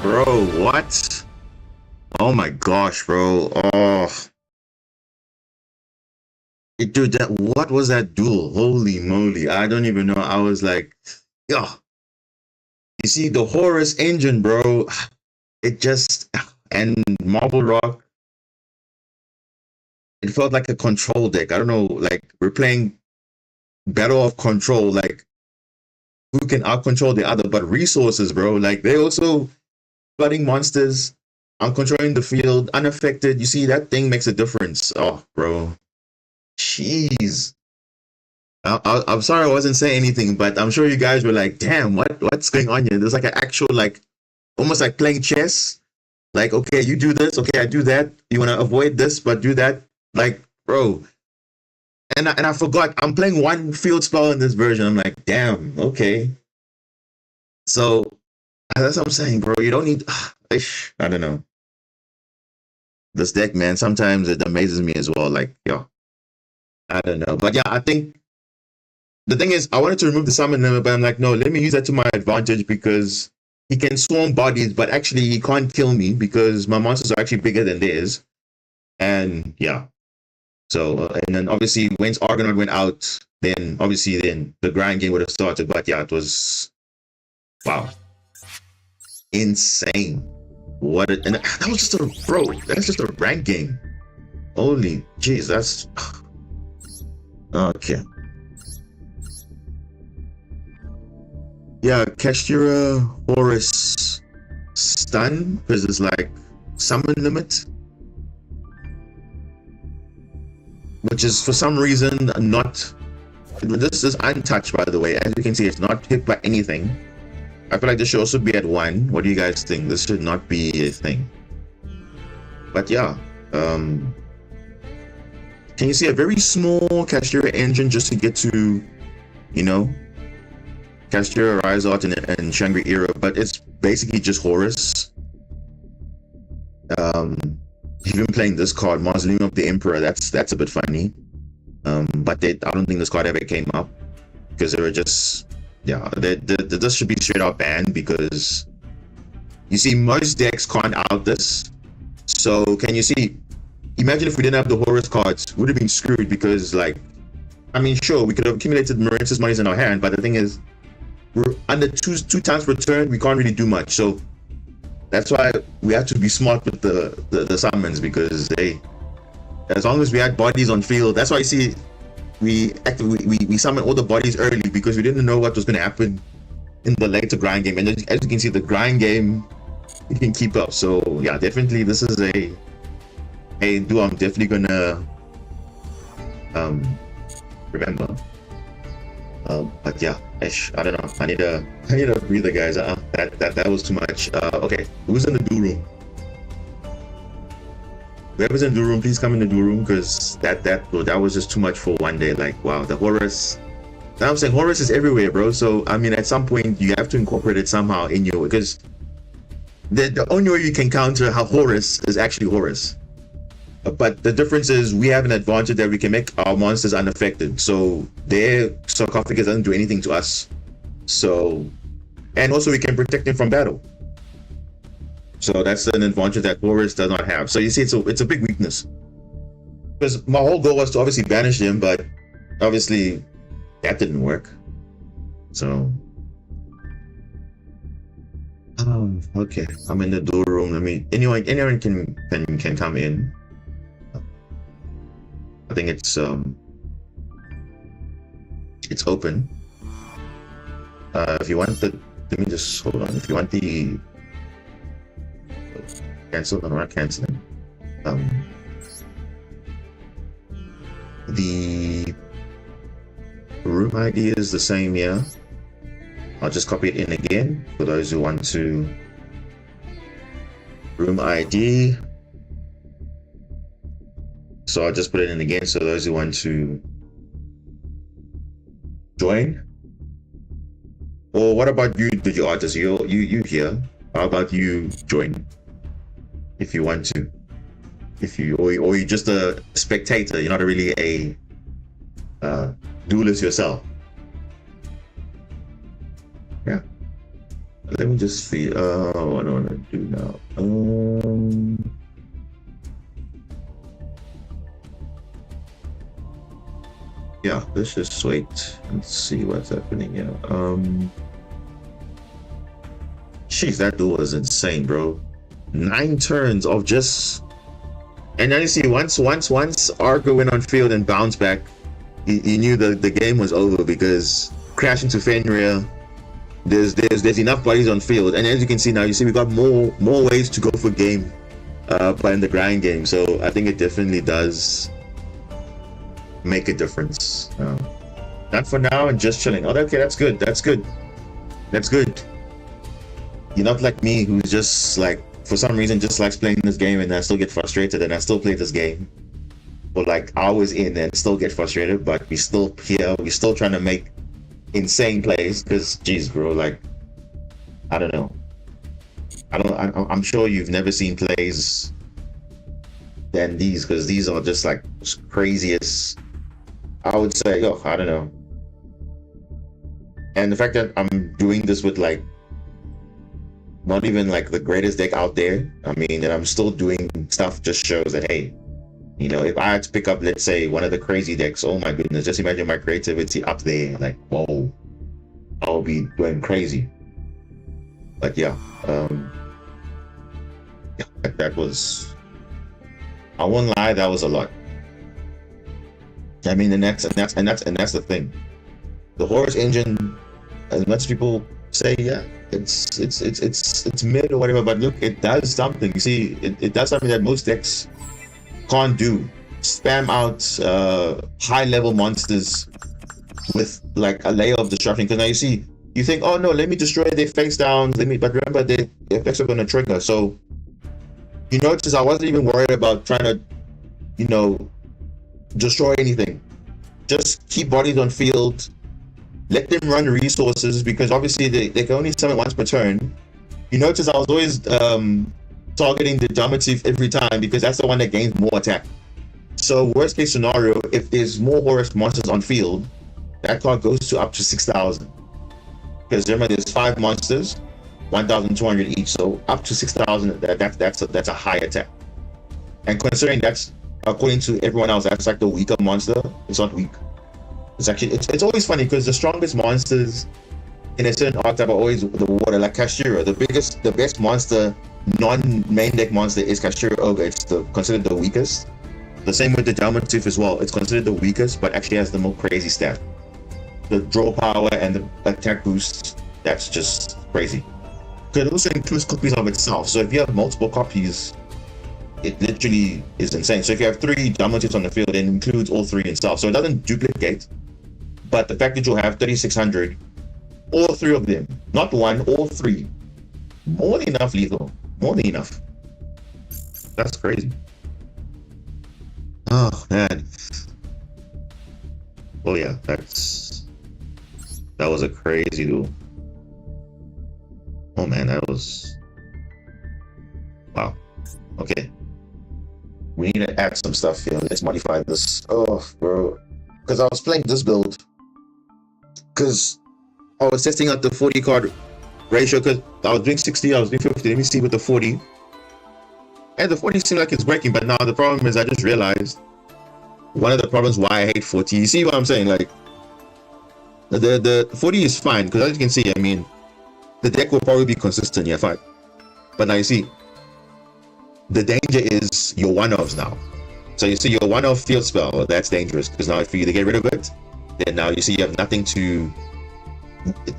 Bro, what? Oh my gosh, bro. Oh, dude, that what was that duel? Holy moly! I don't even know. I was like, yeah. You see the Horus engine, bro. It just and Marble Rock. It felt like a control deck. I don't know. Like we're playing battle of control. Like who can out control the other? But resources, bro. Like they also flooding monsters. I'm controlling the field unaffected. You see that thing makes a difference. Oh, bro. Jeez. I'm sorry I wasn't saying anything, but I'm sure you guys were like, "Damn, what's going on here?" There's like an actual like, almost like playing chess. Like, okay, you do this, okay, I do that. You want to avoid this, but do that. Like, bro. And I forgot I'm playing one field spell in this version. I'm like, damn, okay. So that's what I'm saying, bro. You don't need. I don't know. This deck, man. Sometimes it amazes me as well. Like, yo, I don't know, but yeah, I think the thing is, I wanted to remove the summon limit, but I'm like, no, let me use that to my advantage because he can swarm bodies, but actually he can't kill me because my monsters are actually bigger than theirs. And yeah, so and then obviously once Argonaut went out, then obviously then the grind game would have started. But yeah, it was wow, insane. What a, and that was just a bro. That's just a rank game. Holy jeez, that's okay. Yeah, Kashira Horus stun because it's like summon limit, which is for some reason not. This is untouched, by the way. As you can see, it's not hit by anything. I feel like this should also be at 1. What do you guys think? This should not be a thing. But yeah, can you see a very small Kashira engine just to get to, you know, Kashira, Rise Out, and Shangri Era, but it's basically just Horus. Even playing this card, Mausoleum of the Emperor, that's a bit funny. But I don't think this card ever came up because they were just, yeah, this should be straight up banned because you see most decks can't out this. So can you see? Imagine if we didn't have the Horus cards, we would have been screwed because, like, I mean, sure, we could have accumulated Marincess monies in our hand, but the thing is, we're under two times per turn, we can't really do much. So that's why we have to be smart with the summons because hey, as long as we had bodies on field, that's why you see we summon all the bodies early because we didn't know what was going to happen in the later grind game. And as you can see, the grind game you can keep up. So yeah, definitely this is a duel I'm definitely gonna remember. But yeah, I don't know. I need a breather, guys. That was too much. Okay, who's in the duel room? Whoever's in the duel room, please come in the duel room because that was just too much for one day. Like wow, the Horus. Now I'm saying Horus is everywhere, bro. So I mean, at some point you have to incorporate it somehow in your, because the only way you can counter how Horus is actually Horus. But the difference is we have an advantage that we can make our monsters unaffected. So their sarcophagus doesn't do anything to us. So, and also we can protect them from battle. So that's an advantage that Horus does not have. So you see, it's a big weakness. Because my whole goal was to obviously banish him, but obviously that didn't work. So, okay, I'm in the duel room. Let me. Anyone can come in. I think it's open. If you want the, let me just hold on. If you want the cancel, no, not canceling. The room ID is the same here. I'll just copy it in again for those who want to. Room ID. So I'll just put it in again. So those who want to join. Or what about you, the artist? You here? How about you join? If you want to. If you or you're just a spectator, you're not really a duelist yourself. Yeah. Let me just see. What do I want to do now? Yeah, let's just wait and see what's happening here. Jeez, that duel was insane, bro. 9 turns of just, and then you see once Argo went on field and bounced back, you knew the game was over because crash into Fenrir. There's enough bodies on field, and as you can see now, we got more ways to go for game, playing the grind game. So I think it definitely does make a difference. Not for now, and just chilling. Oh, okay, that's good. That's good. That's good. You're not like me, who's just like, for some reason, just likes playing this game, and I still get frustrated, and I still play this game for like hours in and still get frustrated. But we still here. We're still trying to make insane plays because, geez, bro, like, I don't know. I'm sure you've never seen plays than these, because these are just like craziest. I would say, oh, I don't know. And the fact that I'm doing this with like not even like the greatest deck out there, I mean, and I'm still doing stuff, just shows that, hey, you know, if I had to pick up, let's say, one of the crazy decks, oh my goodness, just imagine my creativity up there, like, whoa, I'll be going crazy. But yeah, that was, I won't lie, that was a lot. I mean, and that's the thing. The Horus engine, as much as people say, yeah, it's mid or whatever, but look, it does something. You see, it does something that most decks can't do. Spam out high level monsters with like a layer of disruption. Because now you see, you think, oh no, let me destroy their face downs, but remember, the effects are going to trigger. So you notice I wasn't even worried about trying to, you know, destroy anything. Just keep bodies on field, let them run resources, because obviously they can only summon once per turn. You notice I was always targeting the Dominative every time, because that's the one that gains more attack. So worst case scenario, if there's more Horus monsters on field, that card goes to up to 6,000. Because remember, there's 5 monsters, 1,200 each, so up to 6,000. That's a high attack. And considering that's, according to everyone else, that's like the weaker monster. It's not weak. It's actually, it's always funny because the strongest monsters in a certain archetype are always the water, like Kashira. The best monster, non-main deck monster, is Kashira Ogre. It's considered the weakest. The same with the Dominative as well. It's considered the weakest, but actually has the more crazy stat. The draw power and the attack boost, that's just crazy. Because it also includes copies of itself. So if you have multiple copies, it literally is insane. So if you have 3 Dominatives on the field, it includes all 3 itself. So it doesn't duplicate, but the fact that you'll have 3,600, all 3 of them, not 1, all 3, more than enough lethal, more than enough. That's crazy. Oh man. Well, yeah, that was a crazy duel. Oh man, that was, wow. Okay, we need to add some stuff here. Let's modify this. Oh, bro, because I was playing this build because I was testing out the 40 card ratio, because I was doing 60, I was doing 50. Let me see with the 40, and the 40 seemed like it's breaking. But now the problem is, I just realized one of the problems why I hate 40. You see what I'm saying? Like the 40 is fine, because as you can see, I mean, the deck will probably be consistent, yeah, fine. But now you see, the danger is your one-offs now. So you see your one-off field spell, well, that's dangerous, because now if you get rid of it, then now you see you have nothing to.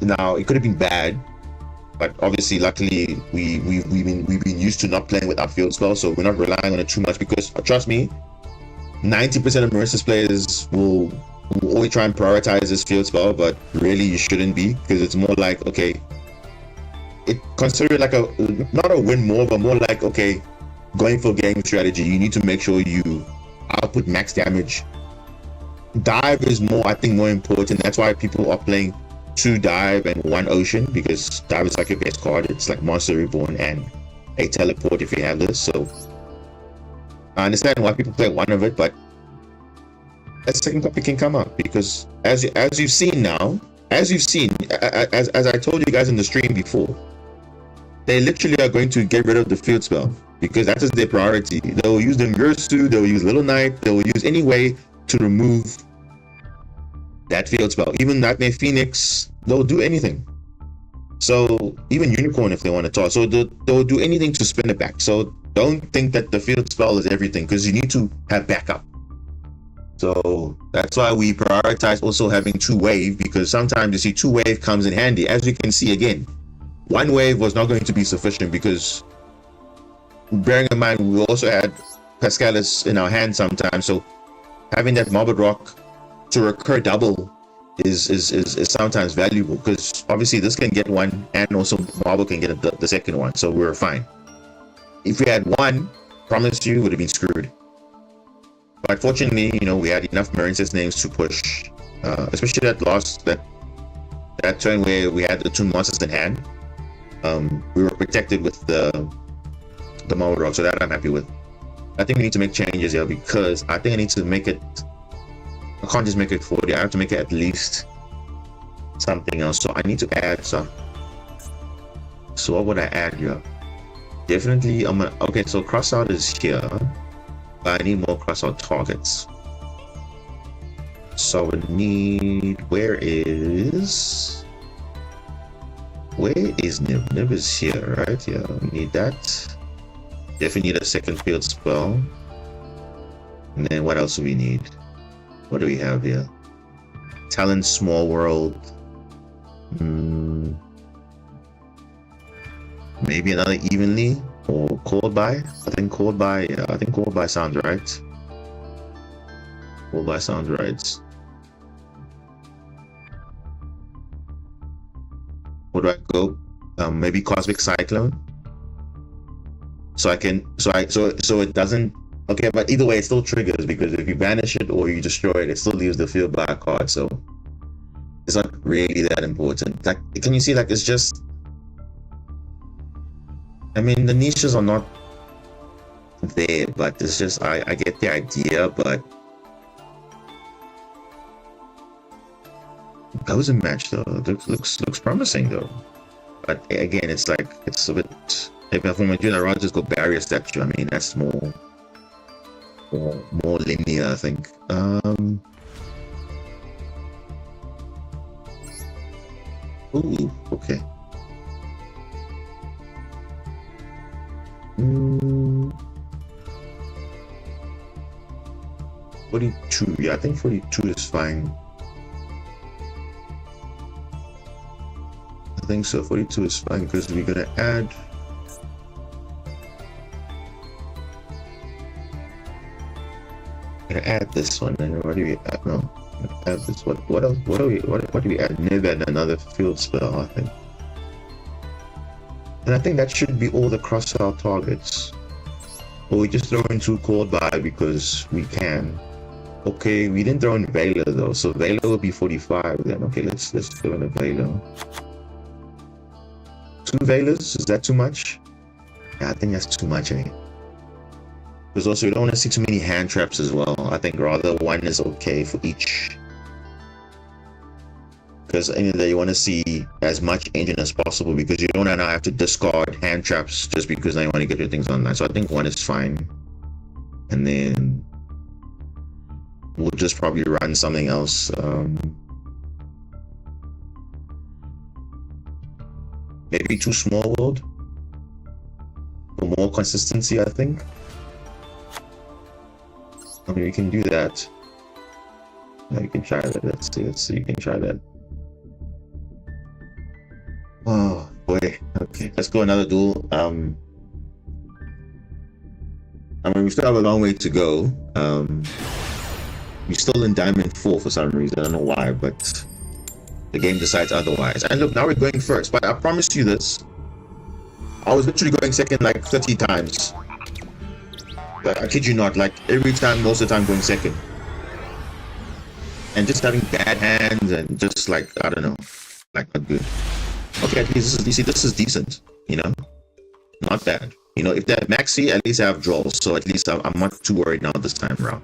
Now it could have been bad, but obviously, luckily, we've been used to not playing without field spell, so we're not relying on it too much. Because trust me, 90% of Marincess players will always try and prioritize this field spell, but really you shouldn't be, because it's more like, okay, it consider it like a, not a win more, but more like, okay, going for game strategy, you need to make sure you output max damage. Dive is more, I think, more important. That's why people are playing 2 dive and 1 ocean, because dive is like your best card. It's like Monster Reborn and a teleport if you have this. So I understand why people play 1 of it, but a second copy can come up, because as you've seen now, as I told you guys in the stream before, they literally are going to get rid of the field spell because that is their priority. They will use the Ngursu, they will use Little Knight, they will use any way to remove that field spell. Even Nightmare Phoenix, they'll do anything. So even Unicorn if they want to talk. So they'll do anything to spin it back. So don't think that the field spell is everything, because you need to have backup. So that's why we prioritize also having 2-wave, because sometimes you see 2-wave comes in handy. As you can see again, 1-wave was not going to be sufficient, because bearing in mind we also had Pascalis in our hand sometimes. So having that Marble Rock to recur double is sometimes valuable, because obviously this can get one and also Marble can get the second one, so we're fine. If we had one, promise you would have been screwed. But fortunately, you know, we had enough Marincess names to push, especially that turn where we had the 2 monsters in hand. We were protected with the Marble Rock, so that I'm happy with. I think we need to make changes here, because I think I need to make it, I can't just make it 40, I have to make it at least something else. So I need to add some. So what would I add here? Definitely, okay, so crossout is here, but I need more crossout targets. So we need, where is Nib? Nib is here, right? Yeah, we need that. Definitely need a second field spell. And then what else do we need? What do we have here? Talent Small World. Maybe another Evenly or Cold Buy. I think Cold Buy. Yeah, I think Cold Buy sounds right. Cold Buy sounds right. Where do I go? Maybe Cosmic Cyclone. So I can. So it doesn't. Okay, but either way, it still triggers, because if you banish it or you destroy it, it still leaves the field by a card. So it's not really that important. Like, can you see? Like, it's just. I mean, the niches are not there, but it's just I get the idea. But that was a match though. It looks promising though. But again, it's like it's a bit. If I'm going to do that, I'll just go barrier statue. I mean, that's more linear, I think. Ooh, okay. 42, yeah, I think 42 is fine. I think so, 42 is fine, because we're gonna add. Add this one, and what do we add? No, add this. What else? What do we add? Maybe add another field spell, I think. And I think that should be all the cross-out targets. Or we just throw in 2 Cold Buy because we can. Okay, we didn't throw in Veiler though, so Veiler will be 45 then. Okay, let's throw in a Veiler. 2 Veilers, is that too much? Yeah, I think that's too much, eh? Because also, you don't want to see too many hand traps as well. I think rather 1 is okay for each. Because in there you want to see as much engine as possible, because you don't now have to discard hand traps just because now you want to get your things online. So I think 1 is fine. And then we'll just probably run something else. Maybe 2 Small World for more consistency, I think. I mean, you can do that. Yeah, you can try that. Let's see. You can try that. Oh boy. Okay, let's go another duel. I mean, we still have a long way to go. We're still in Diamond 4 for some reason. I don't know why, but the game decides otherwise. And look, now we're going first. But I promise you this. I was literally going second like 30 times. I kid you not, like every time, most of the time going second. And just having bad hands and just like, I don't know, like not good. Okay, at least this is decent, you know? Not bad. You know, if they're maxi, at least I have draws, so at least I'm not too worried now this time around.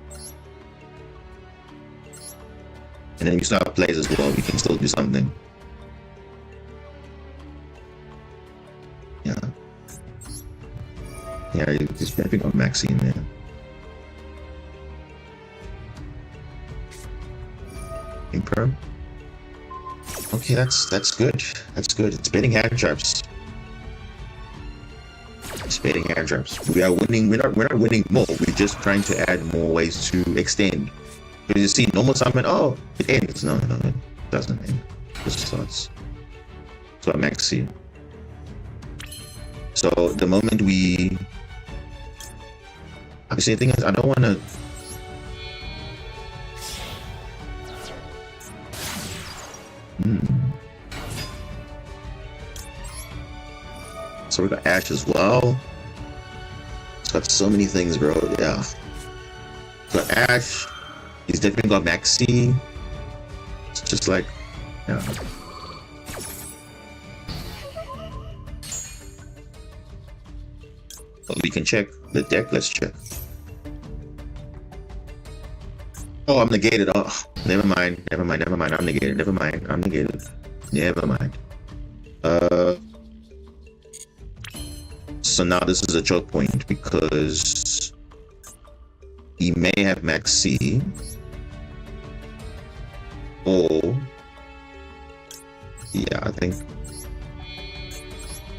And then we still have plays as well, we can still do something. Yeah. Yeah, he's definitely got Maxi in there. Imperm. Okay, that's good. That's good. It's betting hand traps. It's betting hand traps. We are winning. We're not winning more. We're just trying to add more ways to extend. Because you see, normal summon. Oh, it ends. No, it doesn't end. It just starts. So Maxi. So the moment we. Actually, the thing is, I don't want to. So we got Ash as well. It's got so many things, bro. Yeah. So Ash, he's definitely got Maxi. It's just like, yeah. Well, we can check the deck. Let's check. Oh, I'm negated. Oh, never mind. I'm negated. Never mind. I'm negated. Never mind. So now this is a choke point because he may have Max C, or yeah, I think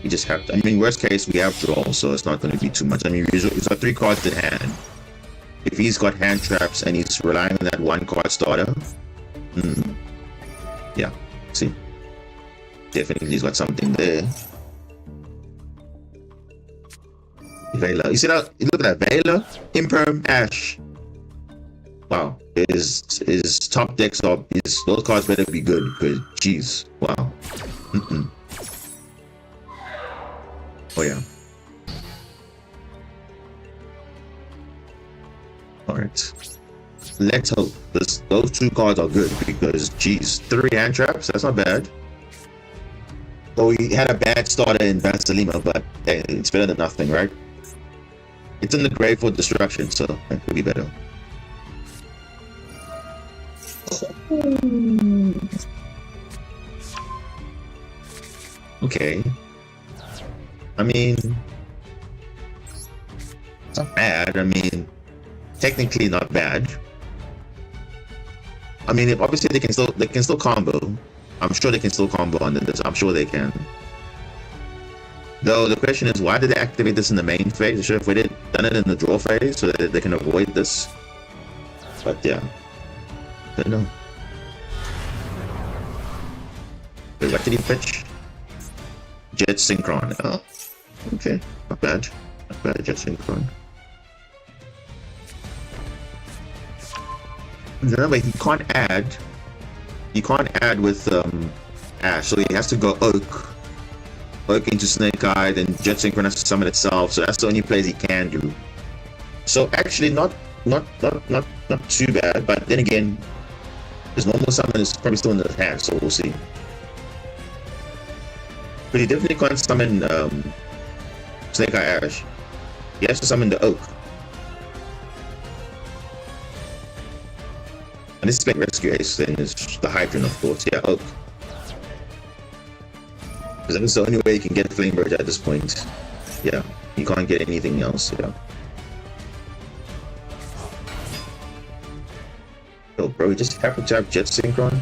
we just have to. I mean, worst case we have draw, so it's not going to be too much. I mean, he's got 3 cards in hand. If he's got hand traps and he's relying on that 1 card starter, yeah, see, definitely he's got something there. Vela. You see that? You look at that. Vela, Imperm, Ash. Wow. His top decks are those cards better be good because jeez. Wow. Oh yeah. Alright. Let's hope those 2 cards are good because jeez, 3 hand traps, that's not bad. Oh, he had a bad starter in Vasilima, but hey, it's better than nothing, right? It's in the grave for destruction, so it could be better. Okay. I mean, it's not bad. I mean, technically not bad. I mean, obviously they can still combo. I'm sure they can still combo under this. I'm sure they can. Though the question is, why did they activate this in the main phase? They should have waited, done it in the draw phase so that they can avoid this. But yeah, I don't know. Wait, what did he pitch? Jet Synchron. Oh, okay, not bad. Not bad, Jet Synchron. Remember, he can't add. You can't add with Ash, so he has to go Oak into Snake Eye, then Jet Synchron has to summon itself, so that's the only plays he can do. So actually not too bad, but then again, his normal summon is probably still in his hand, so we'll see. But he definitely can't summon Snake Eye Ash. He has to summon the Oak. And this is playing Rescue Ace, then is the Hydron, of course. Yeah, Oak. Because that's the only way you can get Flamebird at this point. Yeah, you can't get anything else. Yeah. Yo, bro, you just have to have Jet Synchron.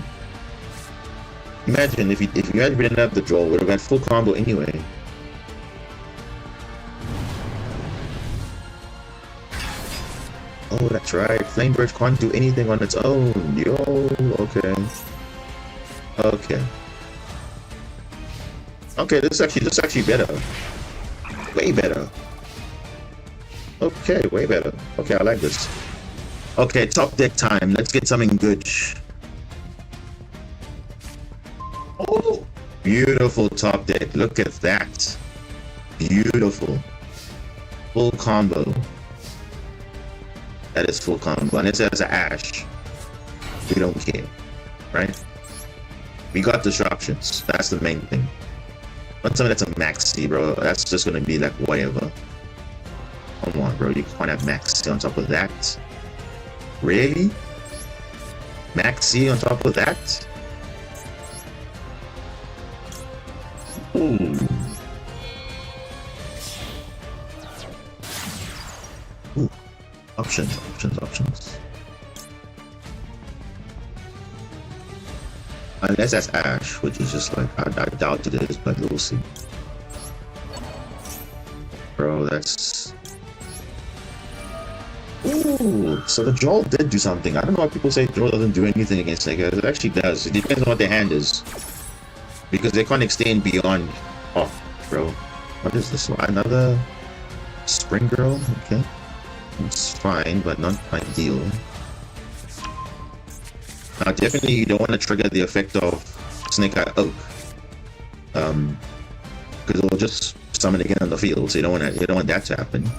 Imagine if you had written up the draw, would have got full combo anyway. Oh, that's right. Flamebird can't do anything on its own. Yo, okay. Okay. Okay, this is actually better. Way better. Okay, way better. Okay, I like this. Okay, top deck time. Let's get something good. Oh, beautiful top deck. Look at that. Beautiful. Full combo. That is full combo. And it says Ash. We don't care. Right? We got disruptions. That's the main thing. Not something that's a maxi, bro. That's just gonna be like whatever. Come on, bro. You can't have maxi on top of that. Really? Maxi on top of that? Ooh. Options. Unless that's Ash, which is just like, I doubt it is, but we'll see. Bro, that's... Ooh, so the Joel did do something. I don't know why people say Joel doesn't do anything against Sega. It actually does. It depends on what their hand is. Because they can't extend beyond... Oh, bro. What is this one? Another Spring Girl? Okay. It's fine, but not ideal. Now, definitely you don't want to trigger the effect of Snake Eye Oak. Because it'll just summon again on the field, so you don't want that to happen.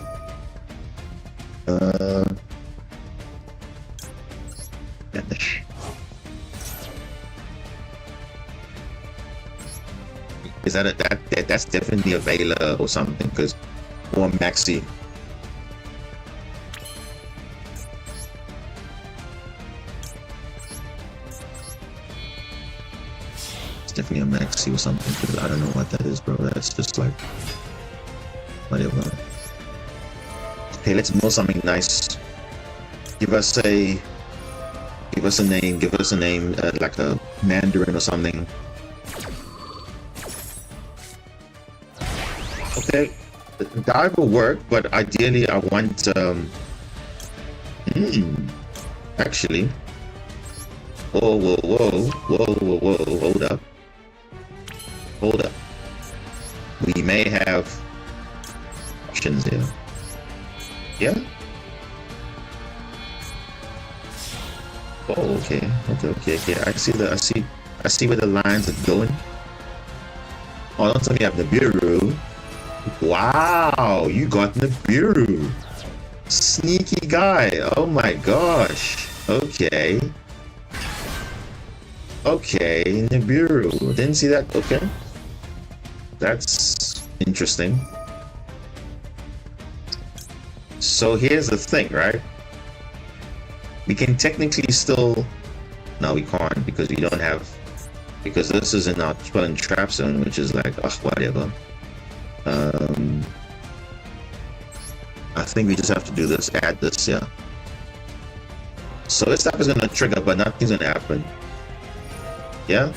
Is that's definitely a Vela or something, because or Maxi. It's definitely a Maxi or something, because I don't know what that is, bro. That's just like whatever. Okay, let's know something nice. Give us a name, like a Mandarin or something. Okay, dive will work, but ideally I want actually, whoa, hold up, we may have options here. Yeah. Oh, okay. I see where the lines are going. Oh, don't tell me you have Nibiru. Wow, you got Nibiru. Sneaky guy. Oh my gosh. Okay, Nibiru. Didn't see that. Okay, that's interesting. So here's the thing, right? We can technically still... No, we can't, because we don't have... Because this is in our spell and trap zone, which is like, whatever. I think we just have to do this, add this, yeah. So this stuff is gonna trigger, but nothing's gonna happen. Yeah?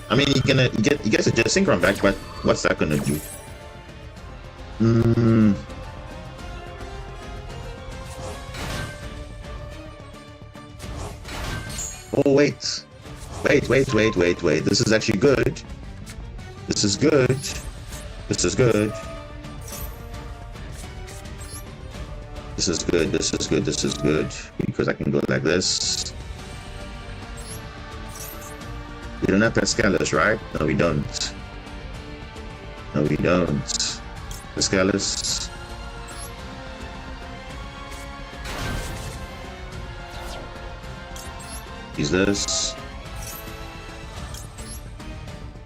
I mean, you get a just synchron back, but what's that gonna do? Oh, wait. This is actually good. This is good. Because I can go like this. We don't have Pascalis, right? No, we don't. Pascalis. Use this.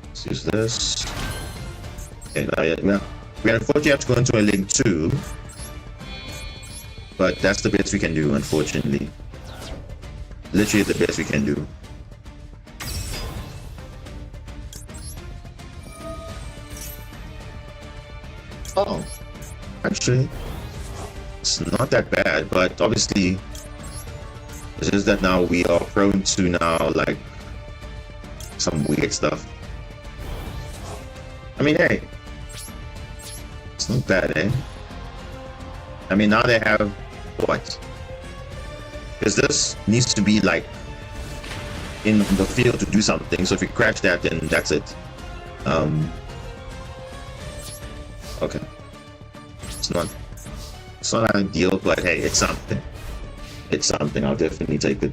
Let's use this. Okay, now we unfortunately have to go into a link 2. But that's the best we can do, unfortunately. Literally the best we can do. Oh, actually, it's not that bad, but obviously, it's just that now we are prone to like some weird stuff. I mean, hey, it's not bad, eh? I mean, now they have what? Because this needs to be like in the field to do something. So if you crash that, then that's it. Okay. It's not ideal, but hey, it's something. I'll definitely take it.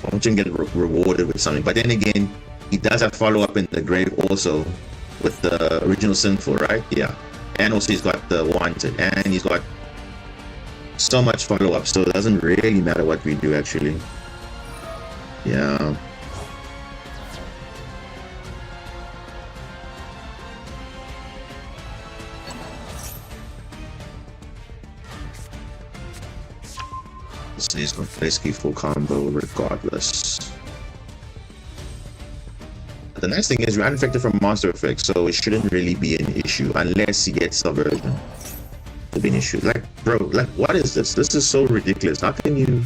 I want you to get rewarded with something, but then again, he does have follow-up in the grave also with the original Sinful, right? Yeah. And also he's got the Wanted, and he's got so much follow-up, so it doesn't really matter what we do, actually. Yeah. This is basically full combo regardless. The nice thing is we're unaffected from monster effects, so it shouldn't really be an issue unless he gets subversion. To be an issue. Like, bro, like, what is this? This is so ridiculous. How can you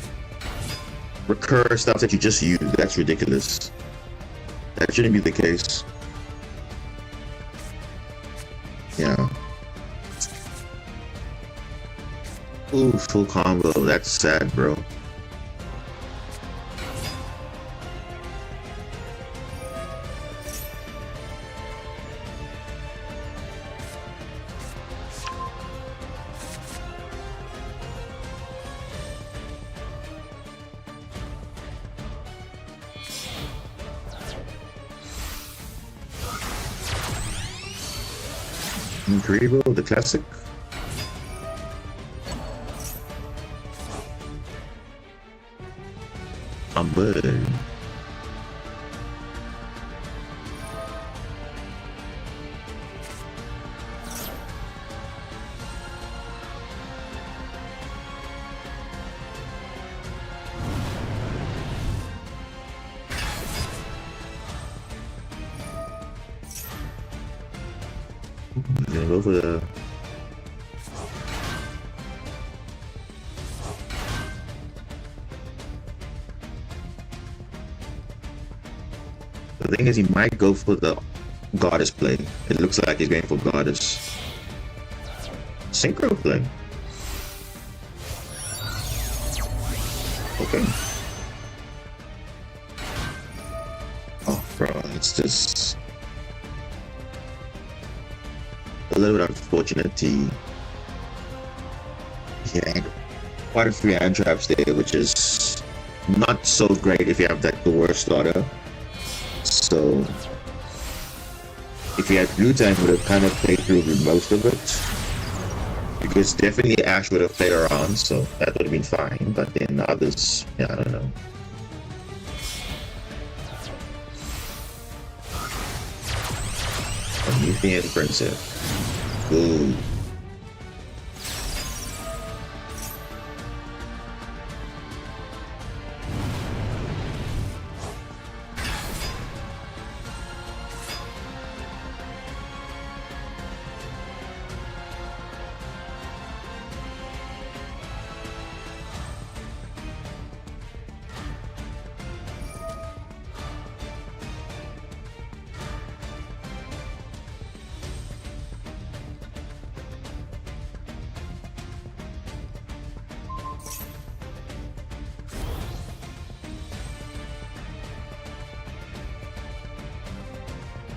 recur stuff that you just used? That's ridiculous. That shouldn't be the case. Yeah. Ooh, full combo. That's sad, bro. Incredible, the classic. I'm good. Gonna go for the thing is he might go for the goddess play. It looks like he's going for goddess. Synchro play. Okay. Oh bro, it's just a little bit unfortunate. He had quite a few hand traps there, which is not so great if you have like the worst starter. So if he had blue time, would have kind of played through most of it, because definitely Ash would have played around, so that would have been fine. But then the others, yeah, I don't know. Promethean Princess. Ooh.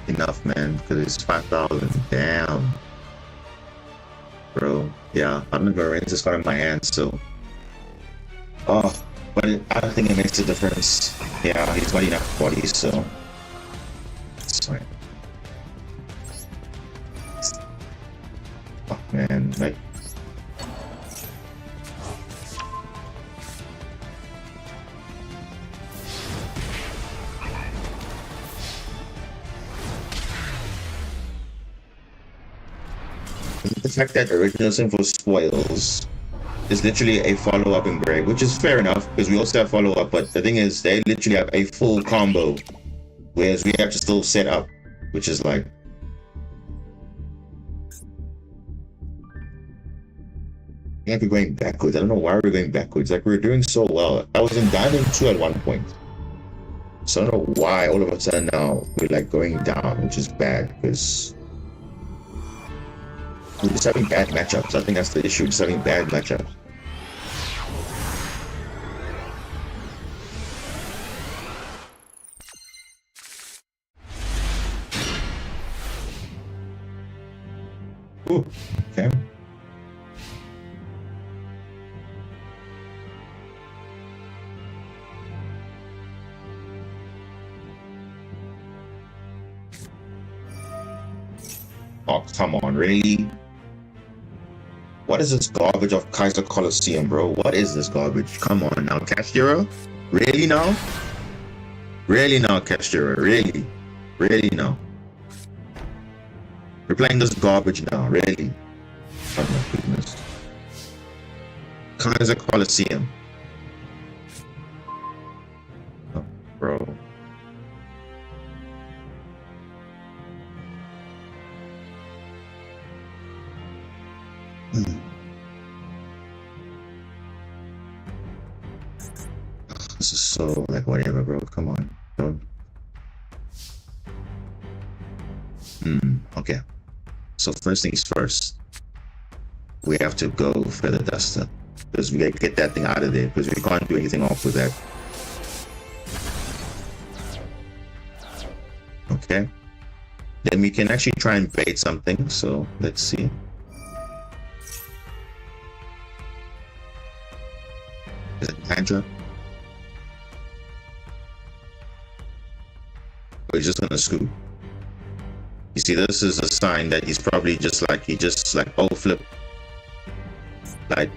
Enough, man, because it's 5,000. Damn, bro. Yeah, I'm in Marincess card in my hand, so. Oh, but I don't think it makes a difference. Yeah, he's got enough bodies, so it's fine. Oh man, like. The fact that original sin for spoils is literally a follow-up in Greg, which is fair enough because we also have follow-up, but the thing is they literally have a full combo, whereas we have to still set up, which is like we have to be going backwards. I don't know why we're going backwards. Like we're doing so well. I was in Diamond 2 at one point. So I don't know why all of a sudden now we're like going down, which is bad because we're just having bad matchups. I think that's the issue, just having bad matchups. Ooh, okay. Oh, come on, really? What is this garbage of Kaiser Coliseum, bro? What is this garbage? Come on now, Castira? Really now? Really now, Castira? Really? Really now? We're playing this garbage now, really? Oh my goodness. Kaiser Coliseum. Oh, bro. This is so like whatever, bro. Come on, bro. Okay. So first things first, we have to go feather duster because we gotta get that thing out of there because we can't do anything off with that. Okay. Then we can actually try and bait something. So let's see. Is it Hydra? Or he's just gonna scoop. You see, this is a sign that he's probably just like, oh, flip. Like,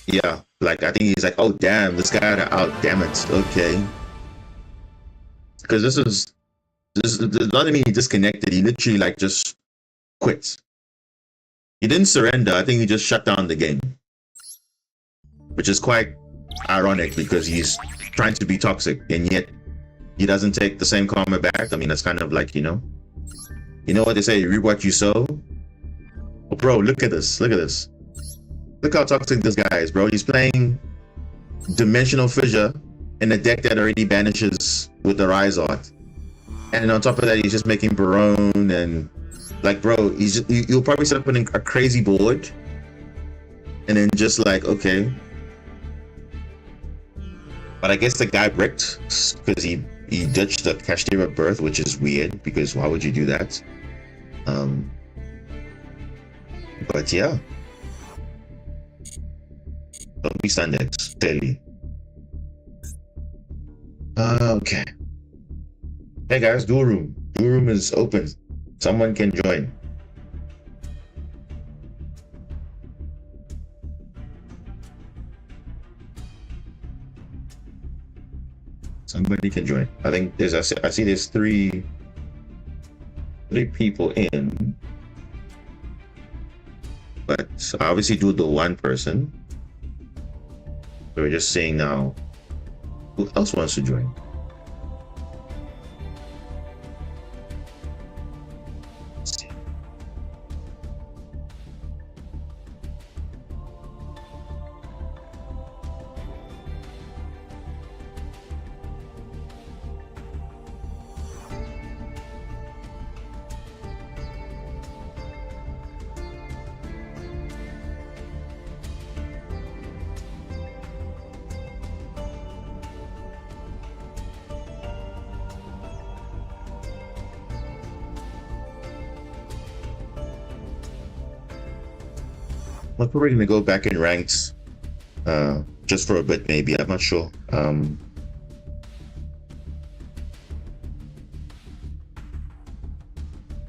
yeah, like, I think he's like, oh, damn, this guy out, damn it, okay. Because this is not mean he disconnected, he literally, like, just quit. He didn't surrender, I think he just shut down the game. Which is quite ironic because he's trying to be toxic, and yet he doesn't take the same karma back. I mean, that's kind of like, you know what they say, you reap what you sow. Oh, bro, look at this. Look how toxic this guy is, bro. He's playing Dimensional Fissure in a deck that already banishes with the Rise Art. And on top of that, he's just making Barone and like, bro, you'll probably set up a crazy board and then just like, okay. But I guess the guy bricked because he ditched the Kashtira Birth, which is weird because why would you do that? But yeah. Don't be standards, clearly. Okay. Hey guys, Duel Room. Duel Room is open. Someone can join. Somebody can join. I think I see there's three people in. But I obviously do the one person. We're just saying now, who else wants to join? Let's see. We're probably gonna go back in ranks, just for a bit, maybe. I'm not sure.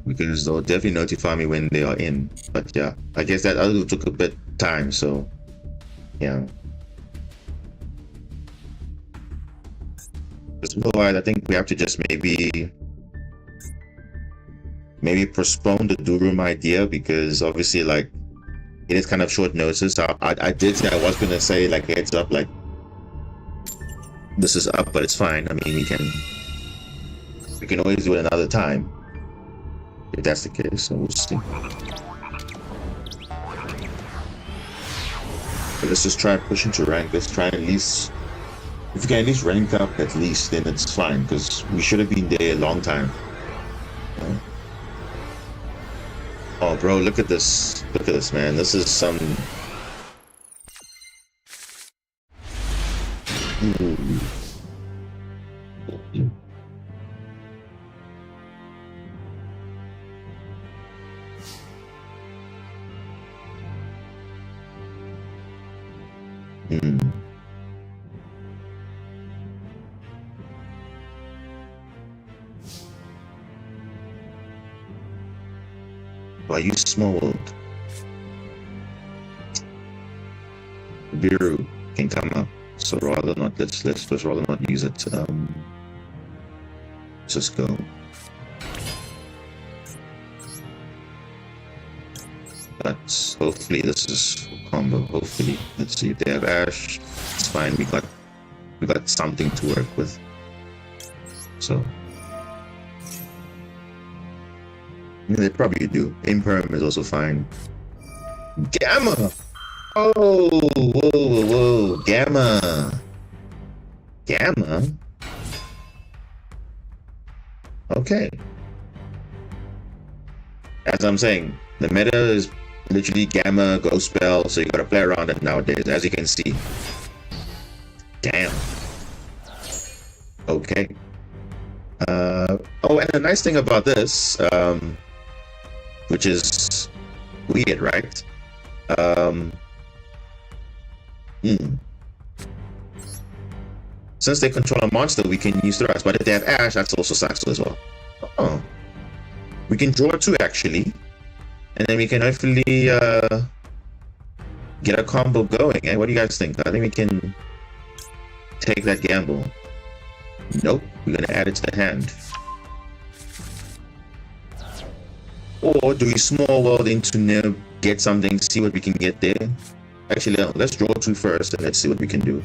Because they'll definitely notify me when they are in. But yeah, I guess that also took a bit time. So yeah. Otherwise, I think we have to just maybe postpone the Duel Room idea because obviously, like, it is kind of short notice. I did say I was gonna say like heads up, like this is up, but it's fine. I mean, we can always do it another time if that's the case. So we'll see. But let's just try pushing to rank. Let's try at least, if we can at least rank up at least, then it's fine because we should have been there a long time. Oh, bro, look at this. Look at this, man. This is some... Ooh. Why use Small World? Biru can come up, so rather not. Let's rather not use it. Just go. But hopefully this is combo. Hopefully, let's see if they have Ash. It's fine. We got something to work with. So. Yeah, they probably do. Imperm is also fine. Gamma! Oh, whoa, whoa, whoa. Gamma. Gamma? Okay. As I'm saying, the meta is literally Gamma, Ghost Spell, so you gotta play around it nowadays, as you can see. Damn. Okay. Oh, and the nice thing about this, which is weird, right? Since they control a monster, we can use thrust, but if they have Ash, that's also sucks as well. Oh. We can draw two, actually. And then we can hopefully get a combo going. Eh? What do you guys think? I think we can take that gamble. Nope, we're gonna add it to the hand. Or do we small world into Nib, get something, see what we can get there? Actually, no, let's draw two first and let's see what we can do.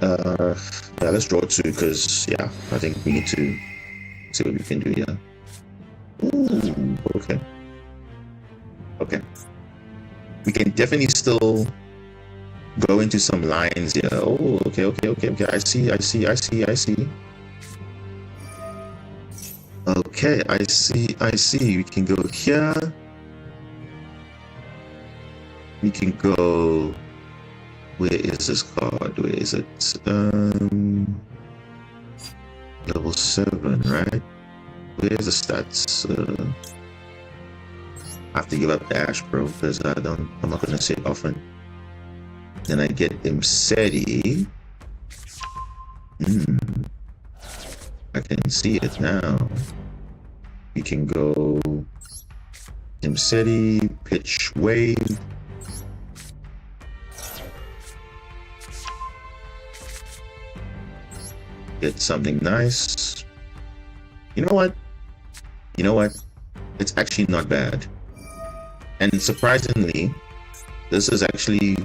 Yeah, let's draw two because, yeah, I think we need to see what we can do, yeah. Ooh, okay. Okay. We can definitely still go into some lines here. Oh, okay. I see. Okay, I see. We can go here. We can go. Where is this card? Where is it? Level 7, right? Where's the stats? I have to give up Ash, bro, because I'm not gonna say it often. Then I get Imseti. I can see it now. We can go Imseti, Pitch Wave. Get something nice. You know what? It's actually not bad. And surprisingly, this is actually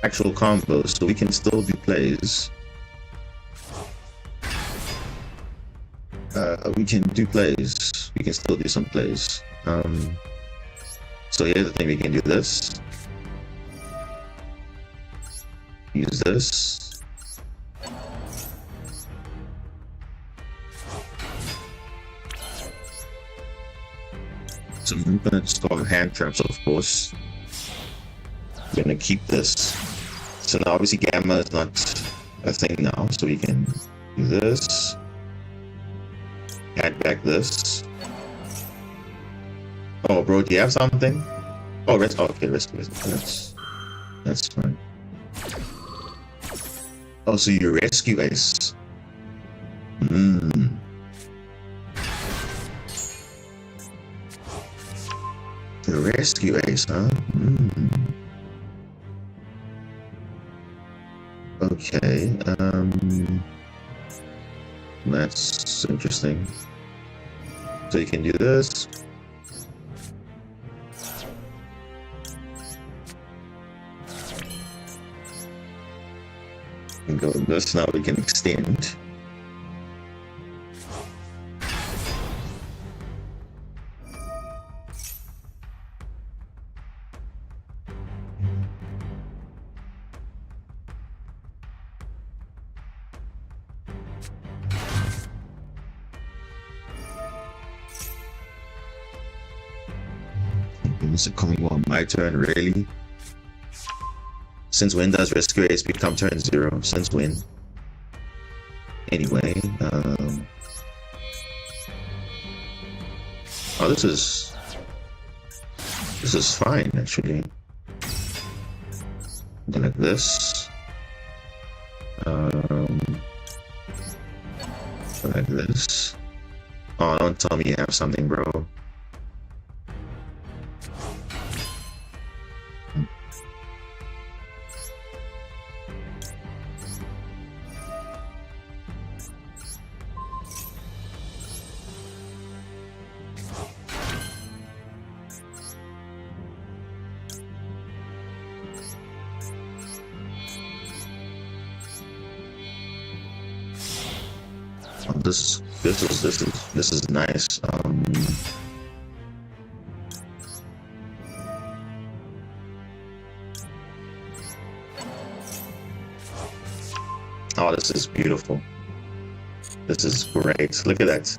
actual combos, so we can still do plays. We can do plays. We can still do some plays. So here's the thing: we can do this. Use this. So I'm gonna install hand traps, of course. I'm gonna keep this. So now obviously Gamma is not a thing now, so we can do this. Add back this. Oh, bro, do you have something? Oh, okay, rescue. That's fine. Oh, so you rescue Ace. The rescue Ace, huh? Okay, that's interesting. So you can do this. And go with this, now we can extend. Is it coming on my turn, really? Since when does Rescue Ace become turn 0? Since when? Anyway, oh, this is fine, actually. Go like this. Go like this. Oh, don't tell me you have something, bro. This is nice. Oh, this is beautiful. This is great. Look at that.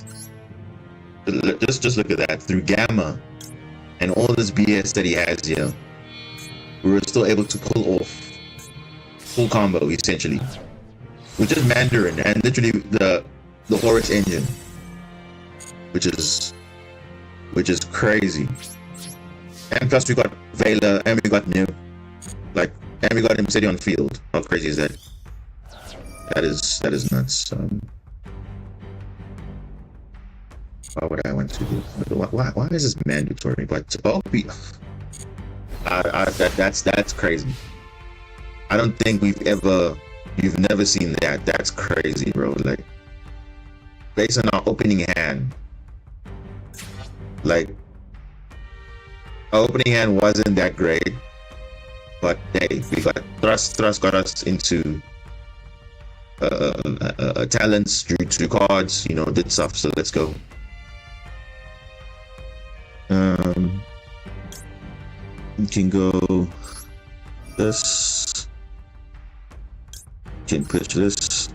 Just look at that. Through Gamma and all this BS that he has here, we were still able to pull off full combo essentially, with just Mandarin and literally the Horus engine, which is crazy. And plus we got Vela and we got New, and we got him sitting on field. How crazy is that? That is nuts. Why would I want to do? Why is this mandatory? But that's crazy. I don't think you've never seen that. That's crazy, bro. Like, based on our opening hand, like, our opening hand wasn't that great, but hey, we got thrust got us into talents, drew 2 cards, did stuff. So let's go. You can go this. You can push this.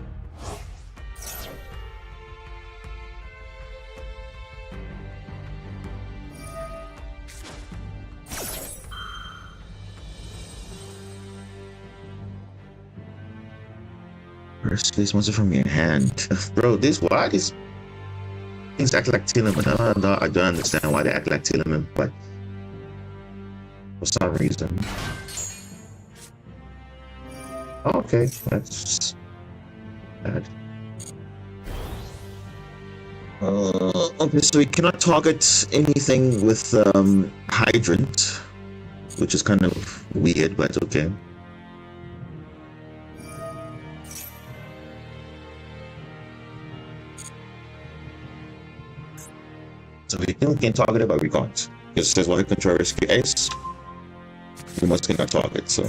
First place monster from your hand. Bro, why these things act like Tillerman? I don't understand why they act like Tillerman, but for some reason. Okay, that's bad. Okay, so we cannot target anything with Hydrant, which is kind of weird, but okay. So we can target it, but we can't. Because it says what control rescue ace. We must cannot target, so.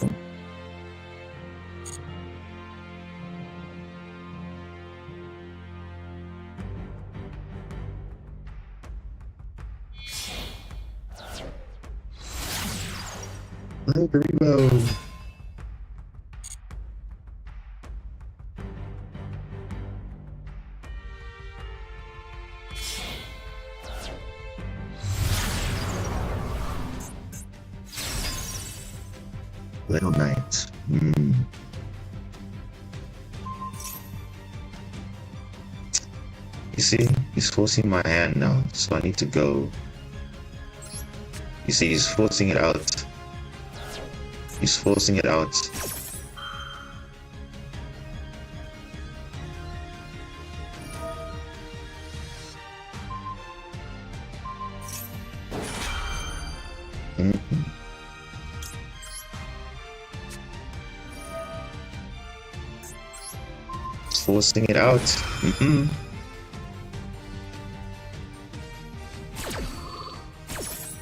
Here we go. Little Knight. You see, he's forcing my hand now, so I need to go. You see, he's forcing it out. He's forcing it out. Forcing it out.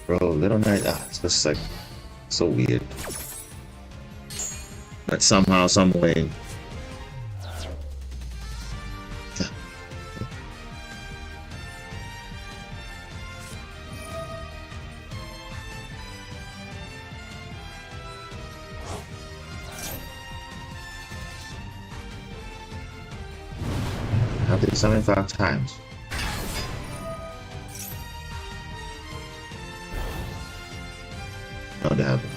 Bro, Little Knight, it's just like so weird. But somehow, some way. I've been summoned 5 times. No, they haven't.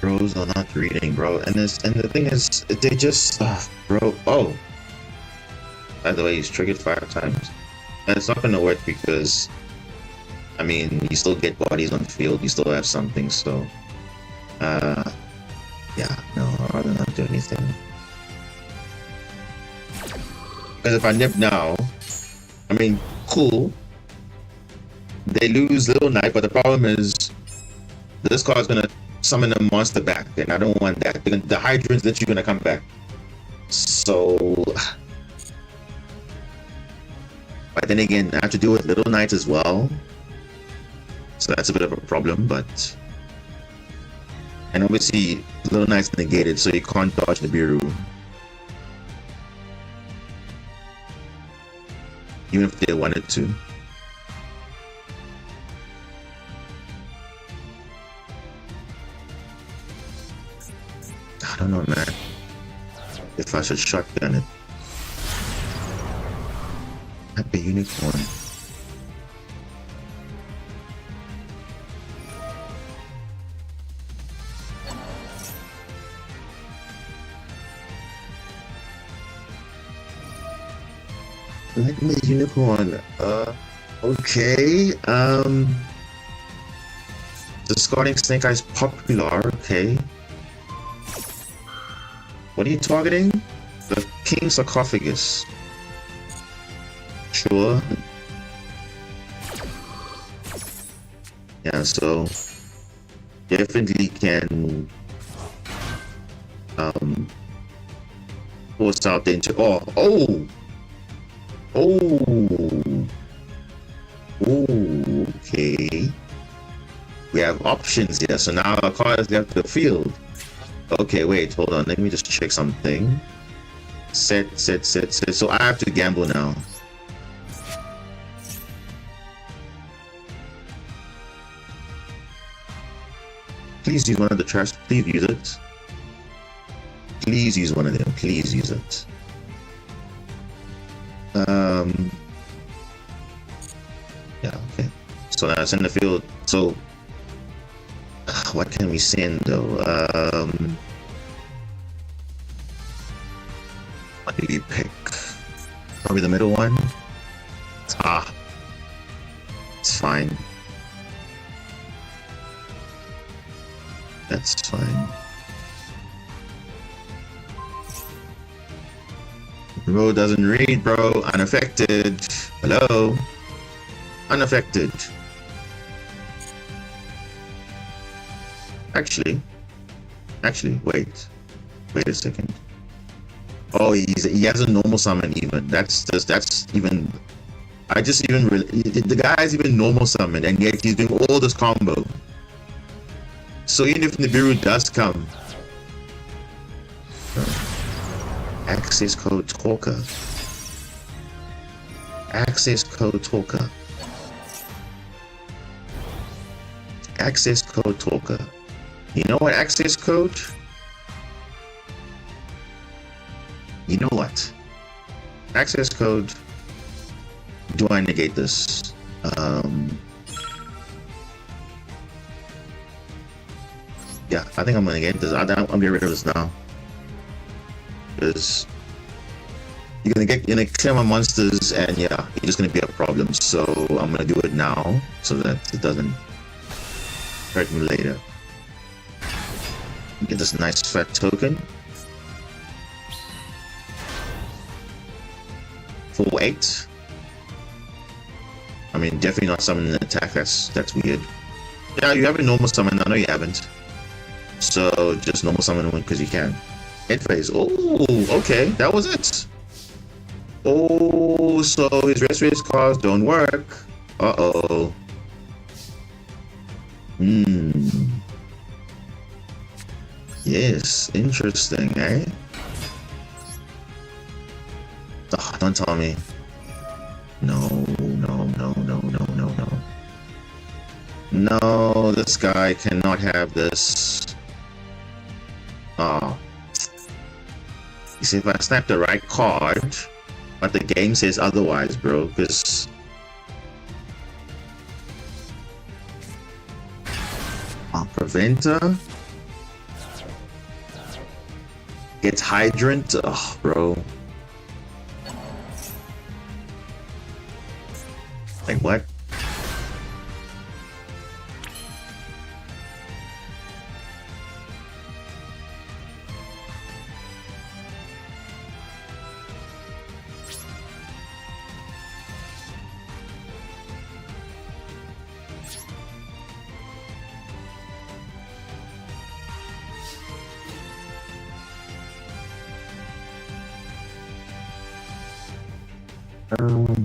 Bros are not reading, bro, and the thing is, they just, bro. Oh, By the way, he's triggered 5 times. And it's not gonna work because, I mean, you still get bodies on the field, you still have something, so... yeah, no, I'd rather not do anything. Because if I nip now, I mean, cool. They lose Little Knight, but the problem is this card's gonna summon a monster back, and I don't want that. The Hydrant's literally gonna come back. So, but then again, I have to deal with Little Knights as well. So that's a bit of a problem, but... And obviously, Little Knight's negated, so you can't dodge the Biru. Even if they wanted to. I don't know, man. If I should shotgun it. Happy Unicorn. Like my unicorn. Okay. Discarding Snake Eyes popular. Okay. What are you targeting? The King Sarcophagus. Sure. Yeah, so definitely can force out into oh okay. We have options here, so now our card has left the field. Okay, wait, hold on, let me just check something. Set. So I have to gamble now. Please use one of the trash. Please use it. Please use one of them. Please use it. Yeah, okay. So now it's in the field. So what can we send though? What do you pick? Probably the middle one. It's fine. That's fine. Bro doesn't read, bro. Unaffected. Hello. Unaffected. Actually, wait a second. Oh, he has a normal summon even. That's even. The guy has even normal summon, and yet he's doing all this combo. So even if Nibiru does come, access code Talker. Access code Talker. Access code Talker. You know what access code? You know what? Access code. Do I negate this? Yeah, I think I'm gonna negate this. I'm getting rid of this now. Because you're gonna clear my monsters, and yeah, you're just gonna be a problem. So I'm gonna do it now so that it doesn't hurt me later. Get this nice fat token. 4/8. I mean, definitely not summoning an attack. That's weird. Yeah, you have a normal summon. I know you haven't. So just normal summon one because you can. End phase. Oh, okay, that was it. Oh, so his restoration cards don't work. Uh-oh. Yes, interesting, eh? Oh, don't tell me. No. No, this guy cannot have this. Oh. You see, if I snap the right card, but the game says otherwise, bro, because... Preventer? Gets Hydrant? Ugh, bro. Um,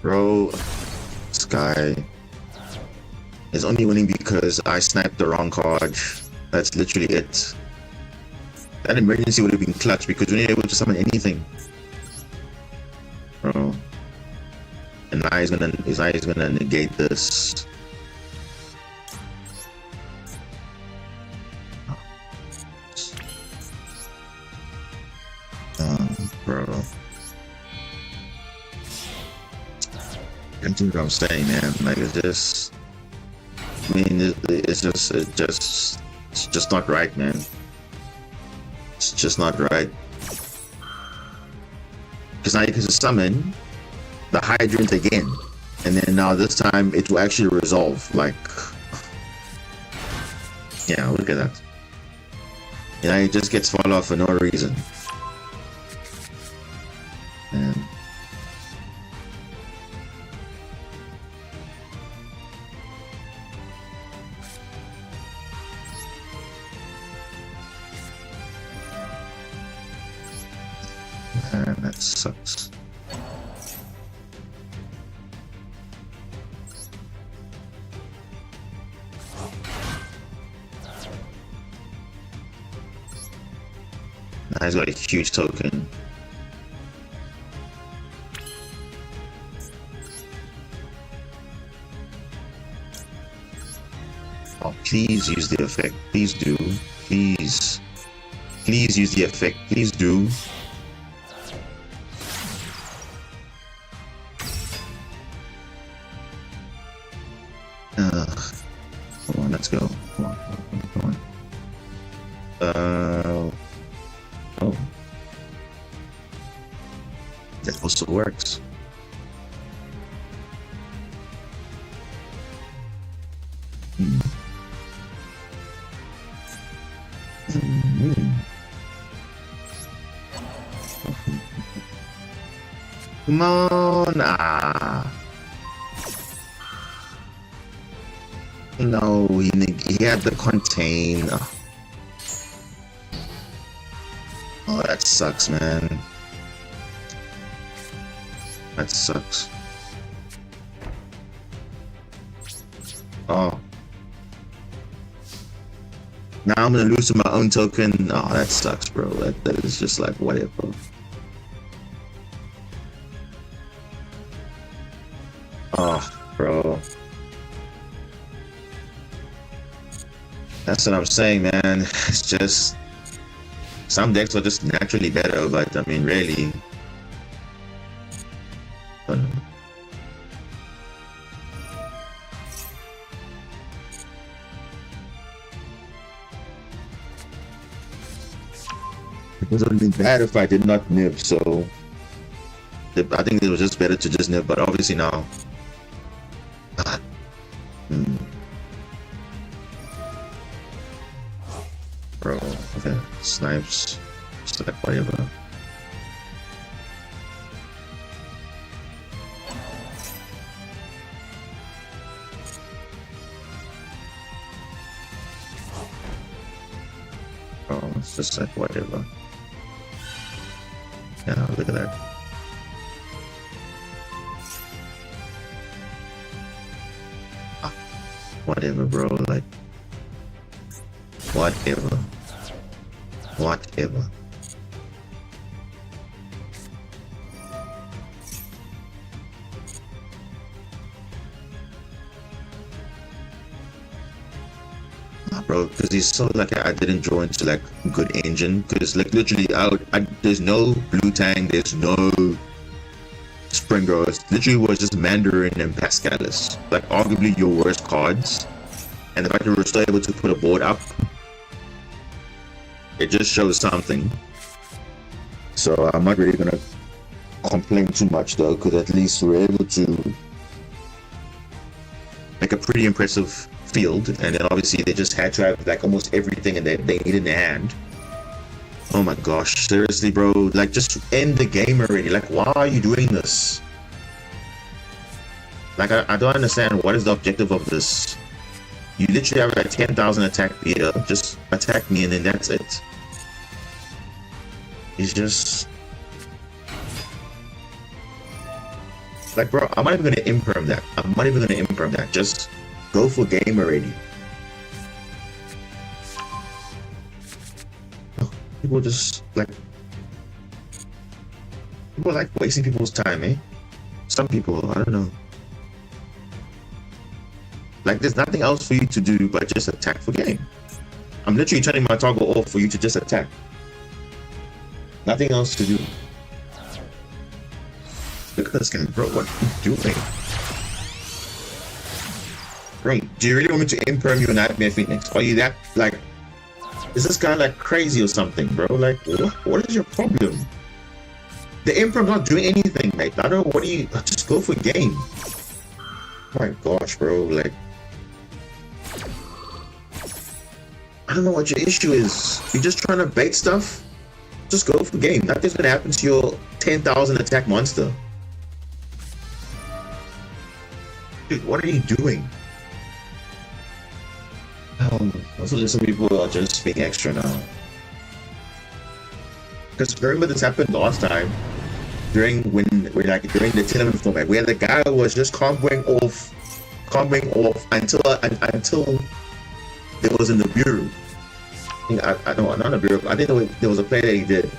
bro, this guy is only winning because I sniped the wrong card. That's literally it. That emergency would have been clutch because we weren't able to summon anything. Bro. And now his eye is gonna negate this. Bro. That's what I'm saying, man. Like it's just not right, man. It's just not right. Because now you can summon the hydrant again, and then now this time it will actually resolve. Like, yeah, look at that. You know, it just gets fall off for no reason. And that sucks. Now he's got a huge token. Oh, please use the effect. Please do. Please. Please use the effect. Please do. Come on, let's go. Come on, come on. Oh. That also works. Come on, No, he had the contain. Oh, that sucks, man. That sucks. Oh. Now I'm gonna lose to my own token. Oh, that sucks, bro. That is just like whatever. Oh, bro. That's what I'm saying, man. It's just some decks are just naturally better, but I mean, really. It would have been bad if I did not nib, so I think it was just better to just nib, but obviously now. Bro, okay, snipes, just like whatever. Oh, it's just like whatever. Yeah, look at that. Whatever, bro, like whatever. Bro, because he's so like I didn't draw into like good engine, because like literally there's no blue tang, there's no spring growth. Literally was just Mandarin and Pascalis, like arguably your worst cards, and the fact that we were still able to put a board up, it just shows something. So I'm not really gonna complain too much though, because at least we're able to make a pretty impressive field, and then obviously they just had to have like almost everything and they needed in their hand. Oh my gosh, seriously, bro, like just end the game already. Like, why are you doing this? Like, I don't understand what is the objective of this. You literally have like 10,000 attack here, just attack me and then that's it. It's just like, bro, I'm not even gonna imperm that. I'm not even gonna imperm that. Just go for game already. People just like wasting people's time, eh? Some people, I don't know. Like, there's nothing else for you to do but just attack for game. I'm literally turning my toggle off for you to just attack. Nothing else to do. Look at this guy, bro. What are you doing? Bro, do you really want me to imperm you in Nightmare Phoenix? Are you that, like, is this guy like crazy or something, bro? Like, what is your problem? The imperm's not doing anything, mate. I don't know, what do you, just go for game. Oh my gosh, bro, like, I don't know what your issue is. You're just trying to bait stuff? Just go for game. Nothing's gonna happen to your 10,000 attack monster. Dude, what are you doing? Also, some people are just being extra now. Because remember this happened last time during the tournament format, where the guy was just comboing off until it was in the bureau. I don't not a bureau. I think there was a play that he did.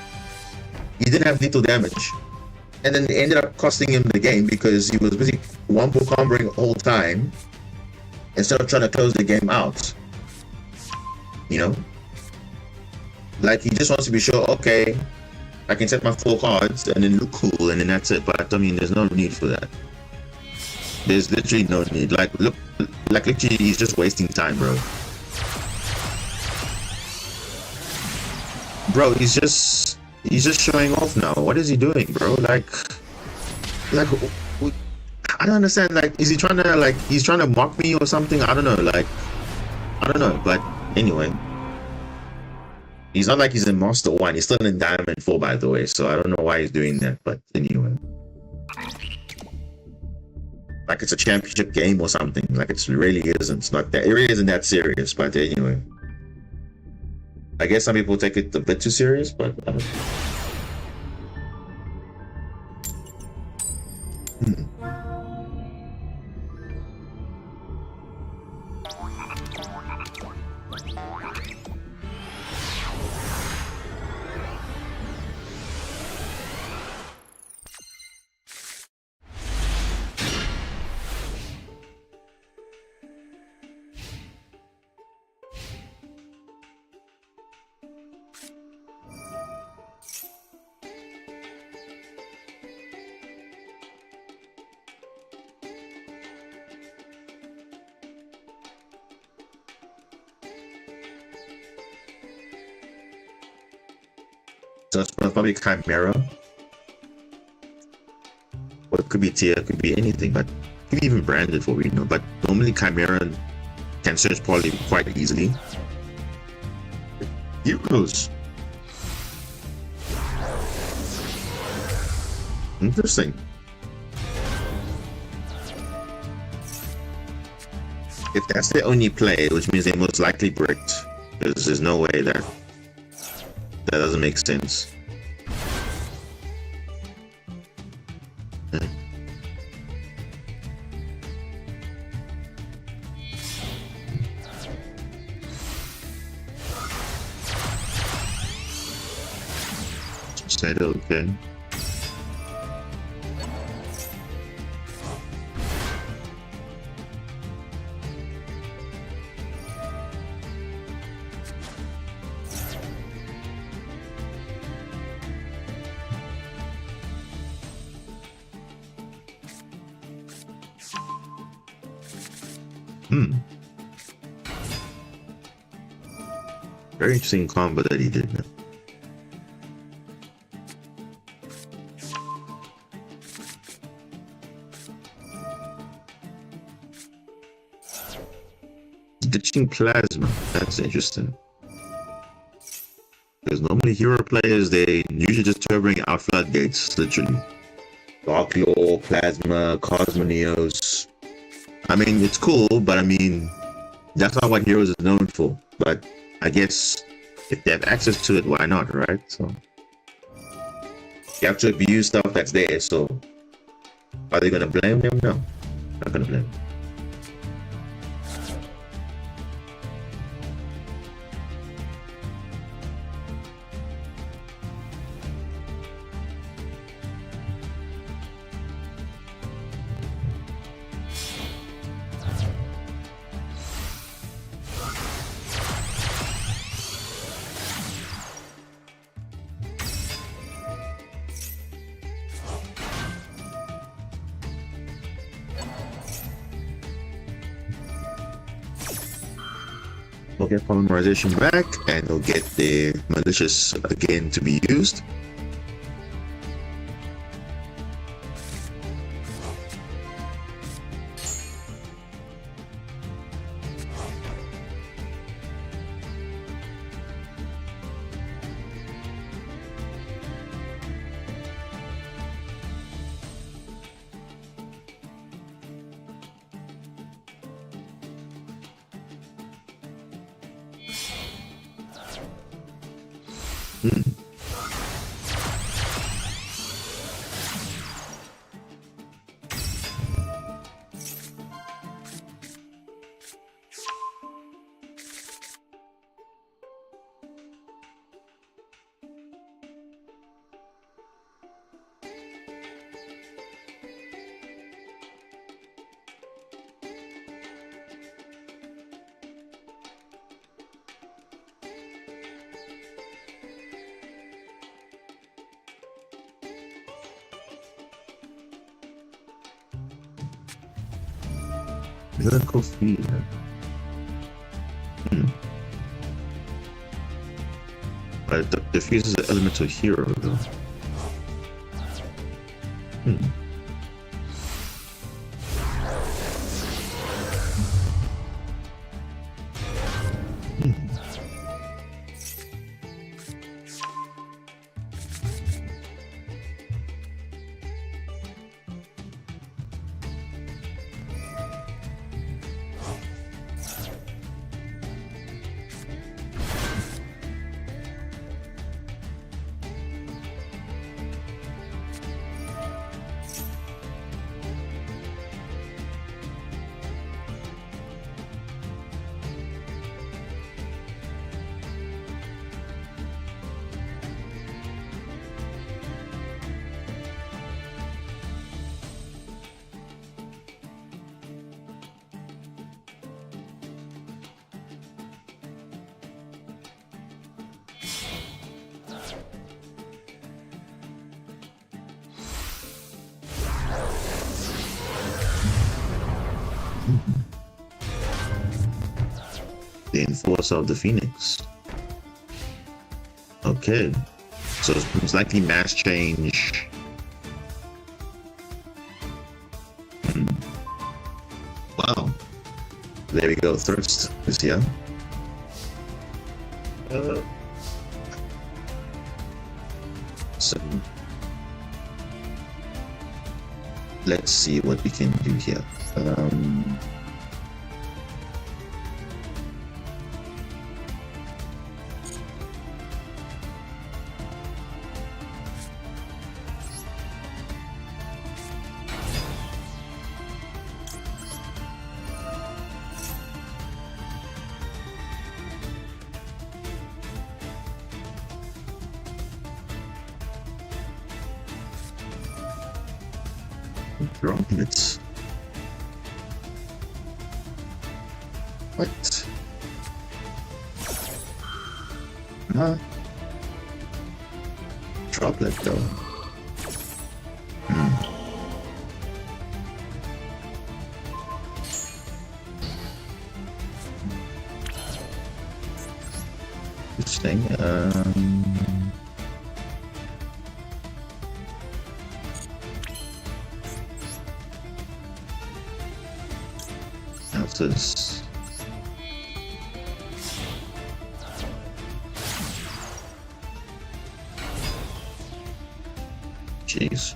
He didn't have lethal damage, and then it ended up costing him the game because he was busy wombo comboing the whole time instead of trying to close the game out. You know, like, he just wants to be sure, okay, I can set my 4 cards and then look cool, and then that's it. But I mean, there's no need for that. There's literally no need. Like, look, like, literally, he's just wasting time, bro. Bro, he's just showing off now. What is he doing, bro? Like, I don't understand. Like, is he trying to, like, he's trying to mock me or something? I don't know. Like, I don't know. But anyway, he's not like he's in Master 1. He's still in Diamond 4, by the way. So I don't know why he's doing that. But anyway, like, it's a championship game or something. Like, it really isn't. It's not that. It really isn't that serious. But anyway, I guess some people take it a bit too serious. But I don't know. So it's probably Chimera. Or it could be Tia, it could be anything, but it could be even branded for we know. But normally Chimera can search Poly quite easily. Heroes. Interesting. If that's their only play, which means they most likely bricked, there's no way that doesn't make sense. Said okay. Very interesting combo that he did. Ditching Plasma, that's interesting. Because normally hero players, they usually just turboing out floodgates, literally. Dark Law, Plasma, Cosmoneos. I mean, it's cool, but I mean, that's not what Heroes is known for. But I guess if they have access to it, why not, right? So You have to abuse stuff that's there. So are they gonna blame them? No, not gonna blame them. We'll get polymerization back, and we'll get the malicious again to be used. Miracle fear. But it diffuses the elemental hero though. The Enforcer of the Phoenix. Okay, so it's likely mass change. Wow, there we go. Thirst is here. So let's see what we can do here. Droplets. What? Huh? Droplet though. Interesting. This. Jeez.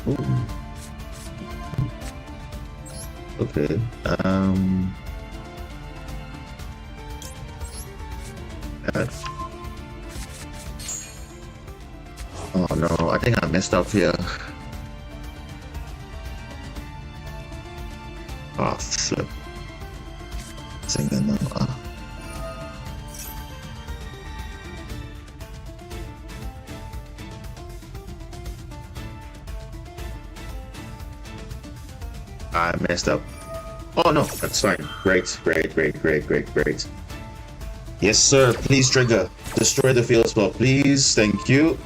Ooh. Okay. uh, oh no, I think I messed up here. Oh flip. Singer no. I messed up. Oh no, that's fine. Great. Yes, sir. Please trigger. Destroy the field spell, please. Thank you.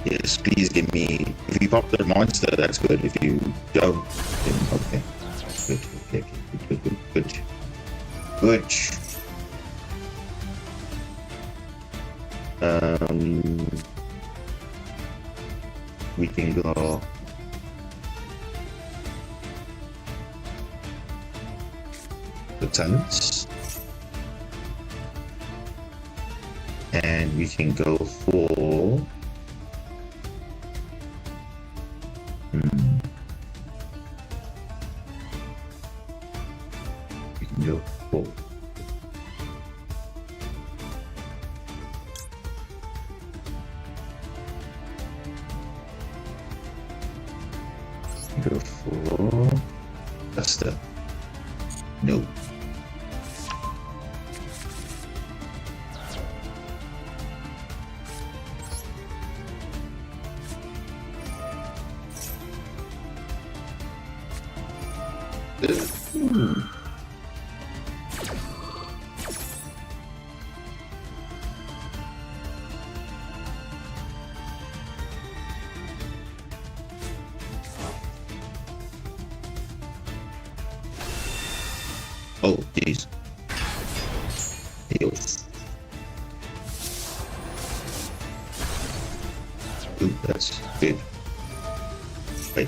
Yes, please give me. If you pop the monster, that's good. If you don't, then okay. Good. We can go. The talents, and we can go for. We can go for. Go for Duster. No. Oh, jeez. Heals. Ooh, that's good. Wait.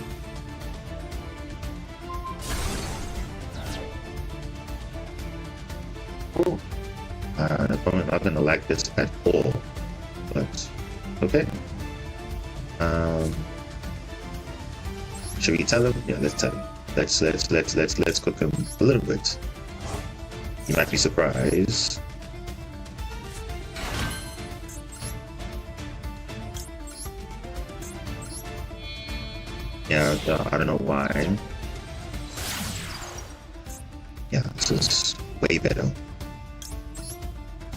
Oh. I'm probably not gonna like this at all. But okay. Should we tell him? Yeah, let's tell him. Let's cook him a little bit. You might be surprised. Yeah, I don't know why. Yeah, this is way better.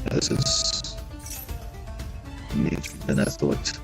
Yeah, this is neat than I thought.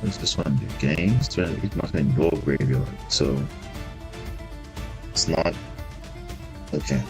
What's this one do? Games? It's not in your graveyard, so it's not okay.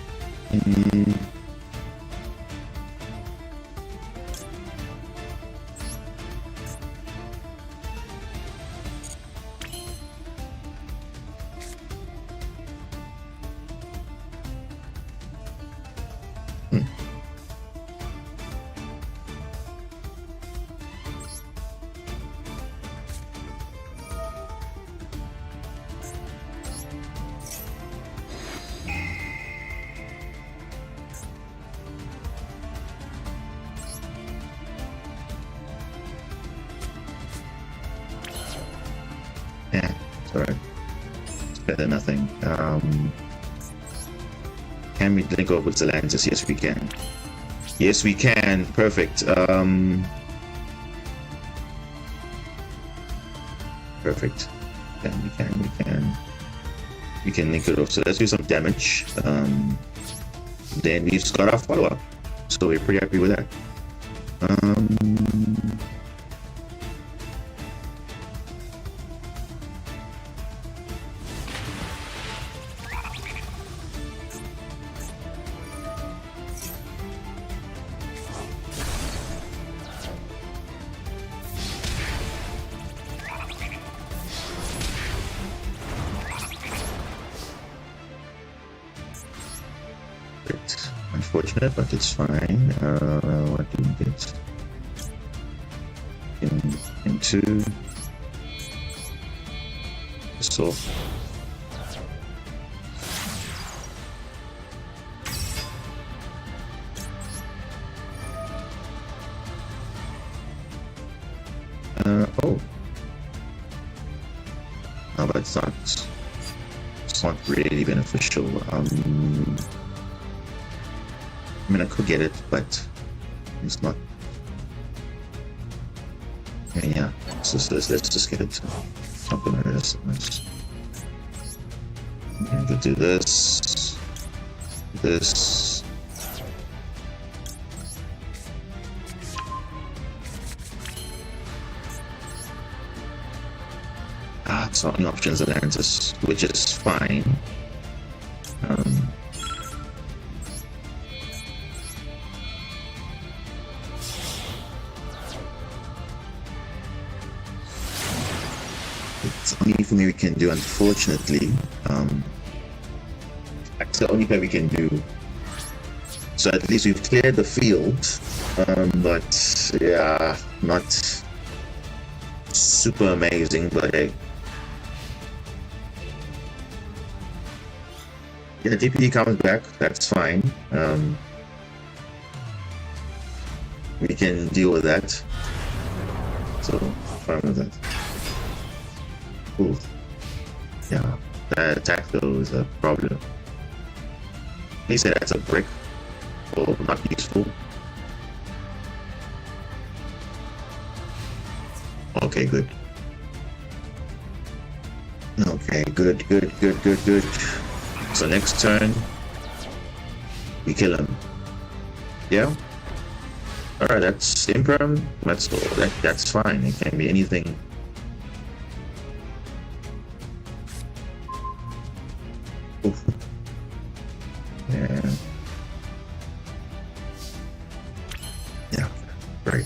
Alright. It's better than nothing. Can we link up with Atlantis? Yes, we can. Yes, we can. Perfect. Perfect. We can link it up. So let's do some damage. Then we just got our follow-up. So we're pretty happy with that. Unfortunate, but it's fine. What do we get? Into so oh no, but it's not really beneficial. I mean, I could get it, but it's not. Yeah, let's just get it. Something like this. Nice. I'm going to do this. This. It's not an options analysis, which is fine. It's the only thing we can do, unfortunately. That's the only thing we can do. So at least we've cleared the field, but yeah, not super amazing. But hey, yeah, DPD comes back. That's fine. We can deal with that. So fine with that. Ooh. Yeah, that attack though is a problem. He said that's a brick. Oh, not useful. Okay, good. Okay, good. So next turn, we kill him. Yeah? Alright, that's Imperm. That's fine. It can be anything. Oof. Yeah. Yeah. Great.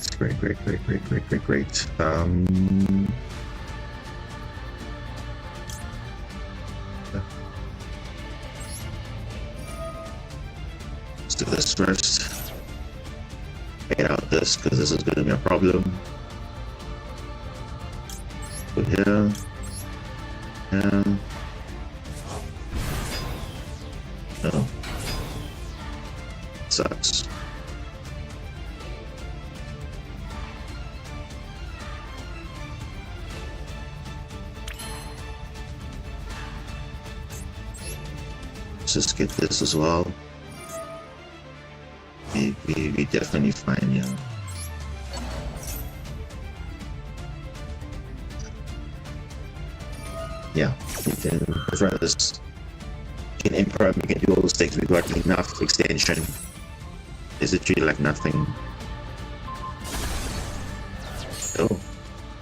Let's do this first. Get out this, because this is going to be a problem. Put here. And no. Sucks. Let's just get this as well. We definitely fine, yeah. Yeah, we can prefer this. We can improv, we can do all those things. We've got enough extension. Is it really like nothing? Oh,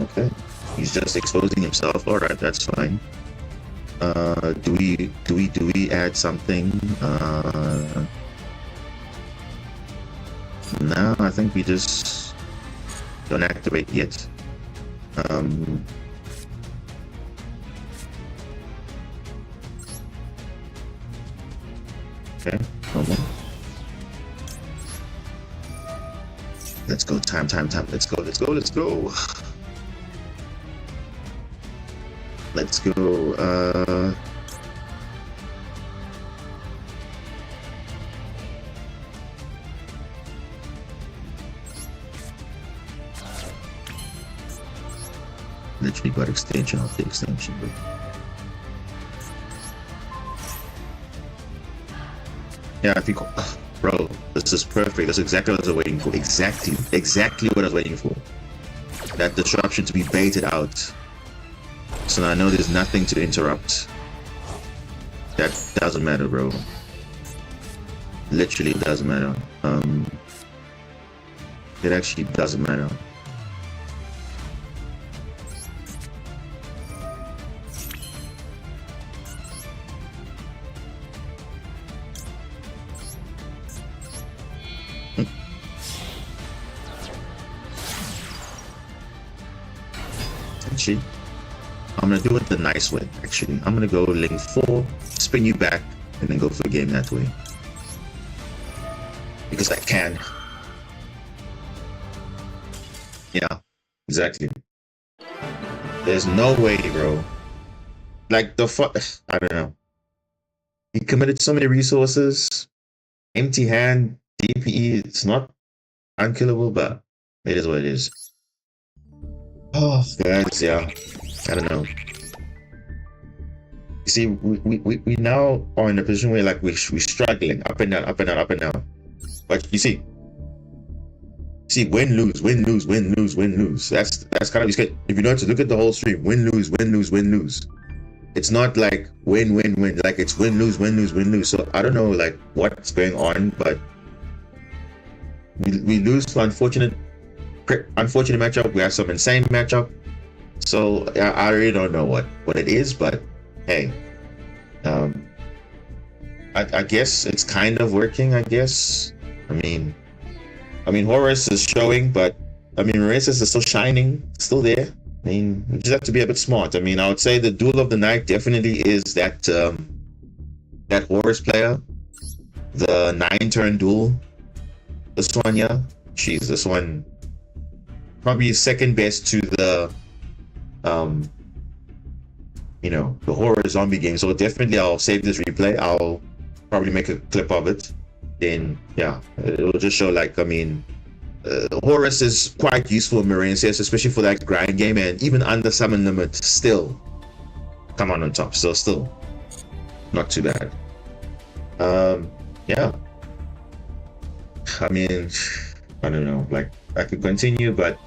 okay. He's just exposing himself. All right, that's fine. Do we add something? No, I think we just don't activate yet. Okay, normal. Let's go, time. Let's go. Let's go, literally got extension of the extension, but Yeah, I think, bro, this is perfect. That's exactly what I was waiting for. Exactly what I was waiting for. That disruption to be baited out. So now I know there's nothing to interrupt. That doesn't matter, bro. Literally doesn't matter. It actually doesn't matter. Actually, I'm gonna do it the nice way. Actually, I'm gonna go link 4, spin you back, and then go for a game that way. Because I can. Yeah, exactly. There's no way, bro. Like the fuck, I don't know. He committed so many resources. Empty hand, DPE. It's not unkillable, but it is what it is. Oh, guys, yeah. I don't know. You see, we now are in a position where like we're struggling up and down, up and down, up and down. But you see, win, lose, win, lose, win, lose, win, lose. That's kind of scary. If you know to look at the whole stream, win, lose, win, lose, win, lose. It's not like win, win, win. Like it's win, lose, win, lose, win, lose. So I don't know like what's going on, but we lose to unfortunate matchup. We have some insane matchup. So I really don't know what it is, but hey, I guess it's kind of working. I guess. I mean, Horus is showing, but I mean, Marincess is still shining, still there. I mean, you just have to be a bit smart. I mean, I would say the Duel of the Night definitely is that that Horus player, the 9-turn duel. This one, yeah, jeez, this one probably second best to the the horror zombie game. So definitely I'll save this replay. I'll probably make a clip of it. Then yeah, it'll just show like, I mean, Horus is quite useful in Marincess, especially for that grind game, and even under summon limit still come on top. So still not too bad. Yeah, I mean, I don't know, like I could continue, but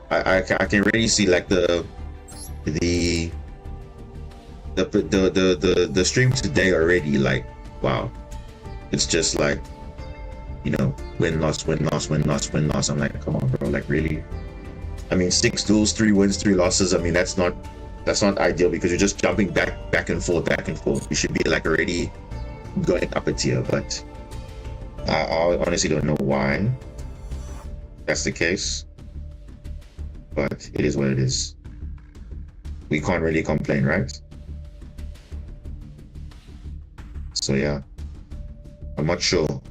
I can really see like the stream today already, like wow, it's just like, you know, win loss win loss win loss win loss. I'm like, come on bro, like really? I mean, 6 duels, 3 wins, 3 losses. I mean, that's not ideal, because you're just jumping back and forth. You should be like already going up a tier, but I honestly don't know why that's the case, but it is what it is. We can't really complain, right? So yeah, I'm not sure.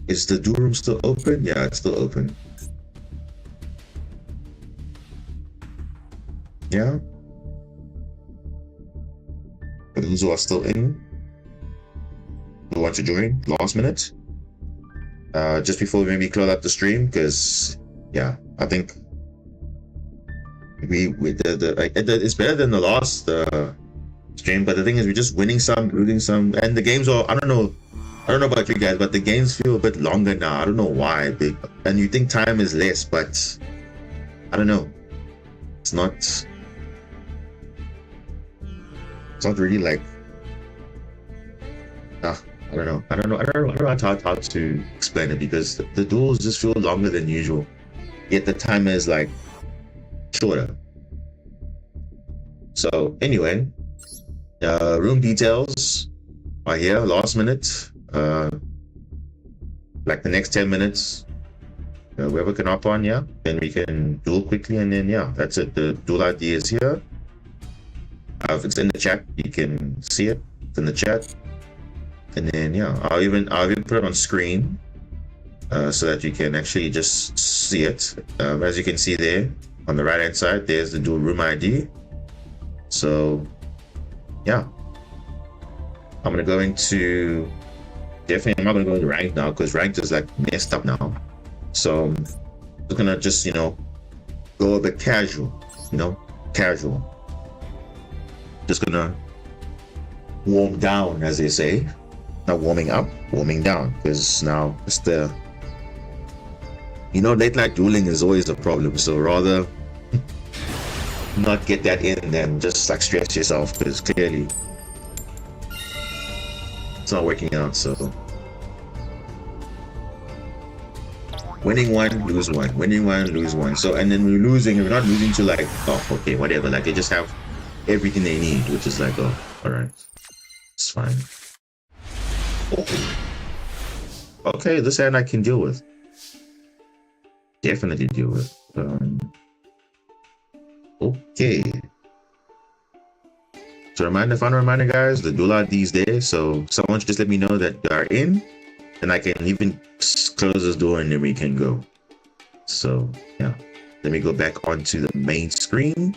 Is the duel room still open? Yeah, it's still open. Yeah. For those who are still in, who want to join last minute, just before we maybe close out the stream, because yeah, I think it's better than the last stream, but the thing is, we're just winning some, losing some, and the games are, I don't know about you guys, but the games feel a bit longer now. I don't know why, and you think time is less, but I don't know. It's not really like, I don't know how to explain it, because the duels just feel longer than usual, yet the time is like shorter. So anyway, room details are here, last minute, like the next 10 minutes, whoever can hop on, yeah, then we can duel quickly, and then yeah, that's it. The duel ID is here. If it's in the chat, you can see it. It's in the chat, and then yeah, I'll even put it on screen so that you can actually just see it. As you can see there on the right hand side, there's the dual room ID. So yeah, I'm gonna go into, definitely I'm not gonna go into ranked now, because ranked is like messed up now. So I'm just gonna just go a bit casual, casual. Just gonna warm down, as they say. Not warming up, warming down, because now it's the, late night dueling is always a problem. So rather not get that in than just like stress yourself, because clearly it's not working out. So winning one, lose one, winning one, lose one. So, and then we're not losing to like, oh, okay, whatever. Like they just have everything they need, which is like, oh, all right, it's fine. Oh. Okay, this hand I can deal with. Definitely deal with. Okay. So final reminder, guys, the duel are these days. So someone just let me know that they are in, and I can even close this door and then we can go. So yeah, let me go back onto the main screen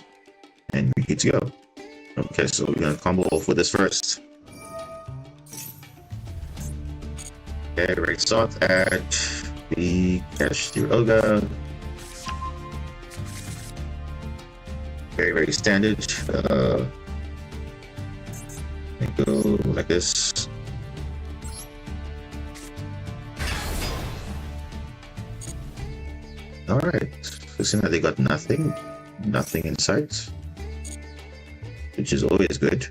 and we get to go. Okay, so we're gonna combo off with this first. Okay, right start at the Cash Tiroga. Very, very standard. Go like this. All right, listen, they got nothing in sight, which is always good.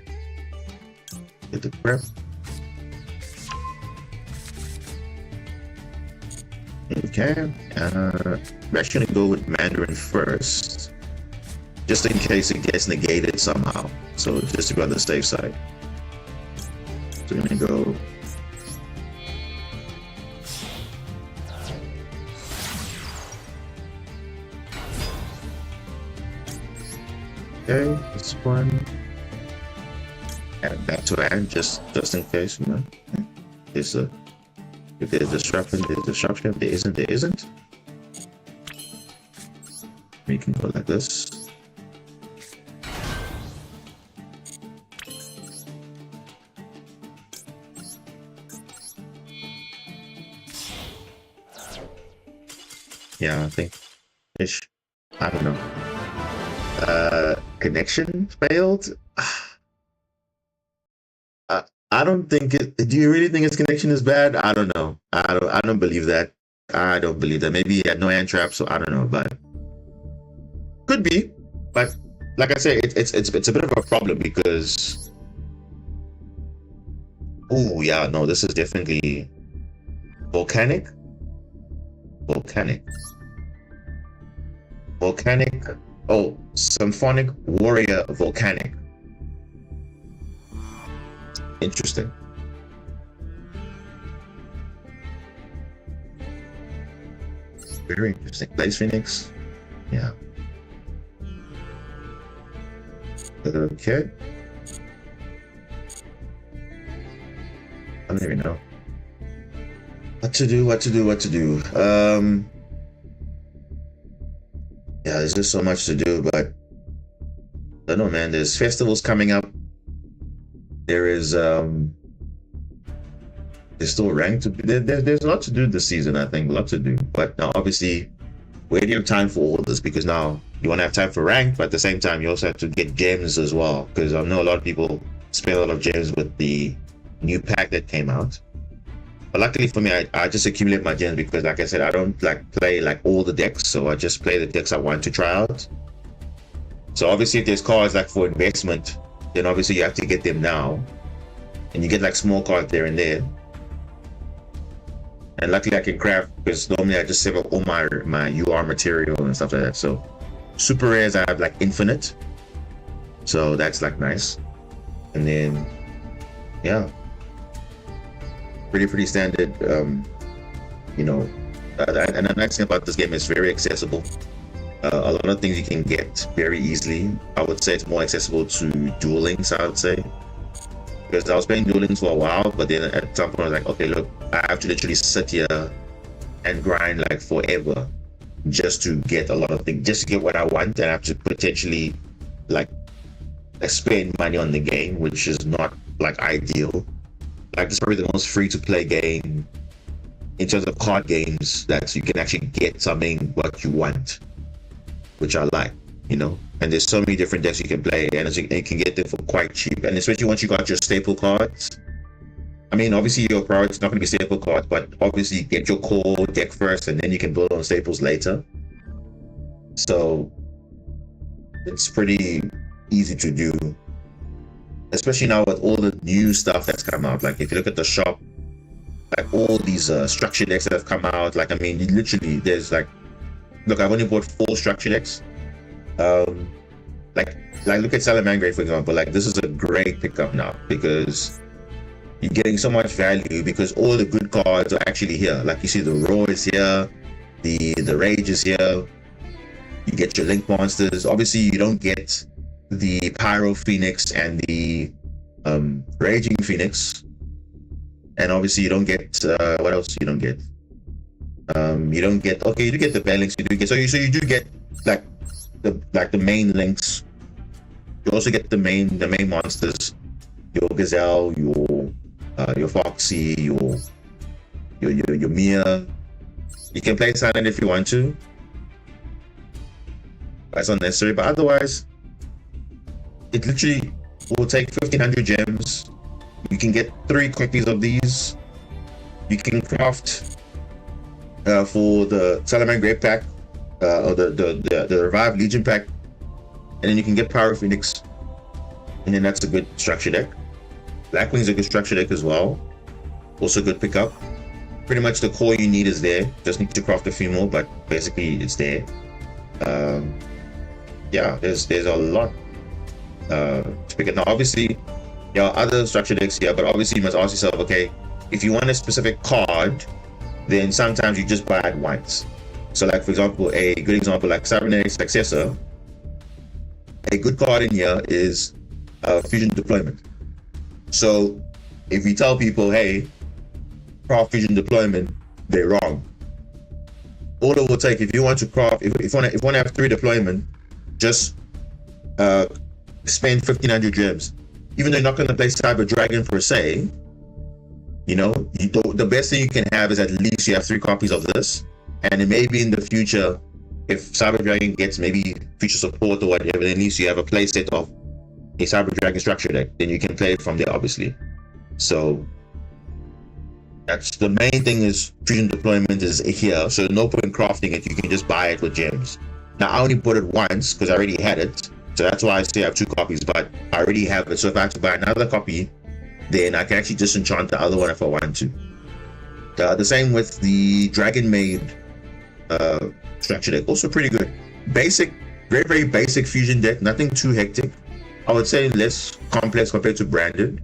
Get the prep. Okay, we're actually gonna go with Mandarin first, just in case it gets negated somehow. So just to be on the safe side. So we're gonna go. Okay, this one. Add back to hand just in case, There's a, if there's disruption, there's disruption. If there isn't, there isn't. We can go like this. Yeah, I think ish. I don't know. Connection failed. I don't think it. Do you really think its connection is bad? I don't know. I don't believe that. I don't believe that. Maybe he had no hand trap, so I don't know. But could be. But like I say, it's a bit of a problem because. Oh yeah, no, this is definitely volcanic. Oh, symphonic warrior volcanic. Interesting. Very interesting. Blaze Phoenix. Yeah. Okay. I don't even know what to do. Yeah, there's just so much to do, but I don't know, man. There's festivals coming up. There is there's still ranked. There's a lot to do this season. I think a lot to do. But now, obviously, where do you have time for all this? Because now you want to have time for ranked, but at the same time, you also have to get gems as well. Because I know a lot of people spend a lot of gems with the new pack that came out. But luckily for me, I just accumulate my gems because, like I said, I don't like play like all the decks, so I just play the decks I want to try out. So obviously, if there's cards like for investment, then obviously you have to get them now, and you get like small cards there and there. And luckily I can craft because normally I just save up all my UR material and stuff like that. So super rares I have like infinite, so that's like nice. And then yeah, pretty standard. And the nice thing about this game is very accessible. A lot of things you can get very easily. I would say it's more accessible to dueling, so I would say. Because I was playing dueling for a while, but then at some point I was like, okay, look, I have to literally sit here and grind like forever just to get a lot of things, just to get what I want, and I have to potentially like spend money on the game, which is not like ideal. Like it's probably the most free to play game in terms of card games that you can actually get something what you want, which I like. you know. And there's so many different decks you can play, and you can get them for quite cheap. And especially once you got your staple cards. I mean, obviously your priority is not going to be staple cards, but obviously get your core deck first, and then you can build on staples later. So it's pretty easy to do, especially now with all the new stuff that's come out. Like if you look at the shop, like all these structure decks that have come out, like I mean, literally there's like, look, I've only bought 4 structure decks. Like look at Salamangreat, for example. Like this is a great pickup now because you're getting so much value because all the good cards are actually here. Like you see the Roar is here, the Rage is here. You get your Link monsters. Obviously you don't get the Pyro Phoenix and the Raging Phoenix. And obviously you don't get what else you don't get? You don't get, okay, you do get the Balinks, you do get, so you do get like the main links. You also get the main monsters, your Gazelle, your Foxy, your Mia. You can play Silent if you want to. That's not necessary, but otherwise it literally will take 1500 gems. You can get 3 copies of these. You can craft for the Salamangreat pack, or the Revived Legion pack, and then you can get Pyro Phoenix, and then that's a good structure deck. Blackwing's a good structure deck as well, also good pickup. Pretty much the core you need is there, just need to craft a few more, but basically it's there. Yeah, there's a lot to pick up. Now obviously there are other structure decks here, but obviously you must ask yourself, okay, if you want a specific card, then sometimes you just buy it once. So like for example, a good example like Cybernetic Successor, a good card in here is Fusion Deployment. So if you tell people, hey, craft Fusion Deployment, they're wrong. All it will take, if you want to craft, if you want to have 3 deployment, just spend 1500 gems. Even though you're not going to play Cyber Dragon per se, you know, the best thing you can have is at least you have 3 copies of this, and then maybe in the future, if Cyber Dragon gets maybe feature support or whatever, then at least you have a playset of a Cyber Dragon structure deck. Then you can play it from there, obviously. So that's the main thing, is Fusion Deployment is here, so no point in crafting it. You can just buy it with gems. Now I only bought it once because I already had it, so that's why I still have 2 copies, but I already have it. So if I have to buy another copy, then I can actually just enchant the other one if I want to. The same with the Dragon Maid structure deck, also pretty good. Basic, very basic fusion deck, nothing too hectic. I would say less complex compared to Branded.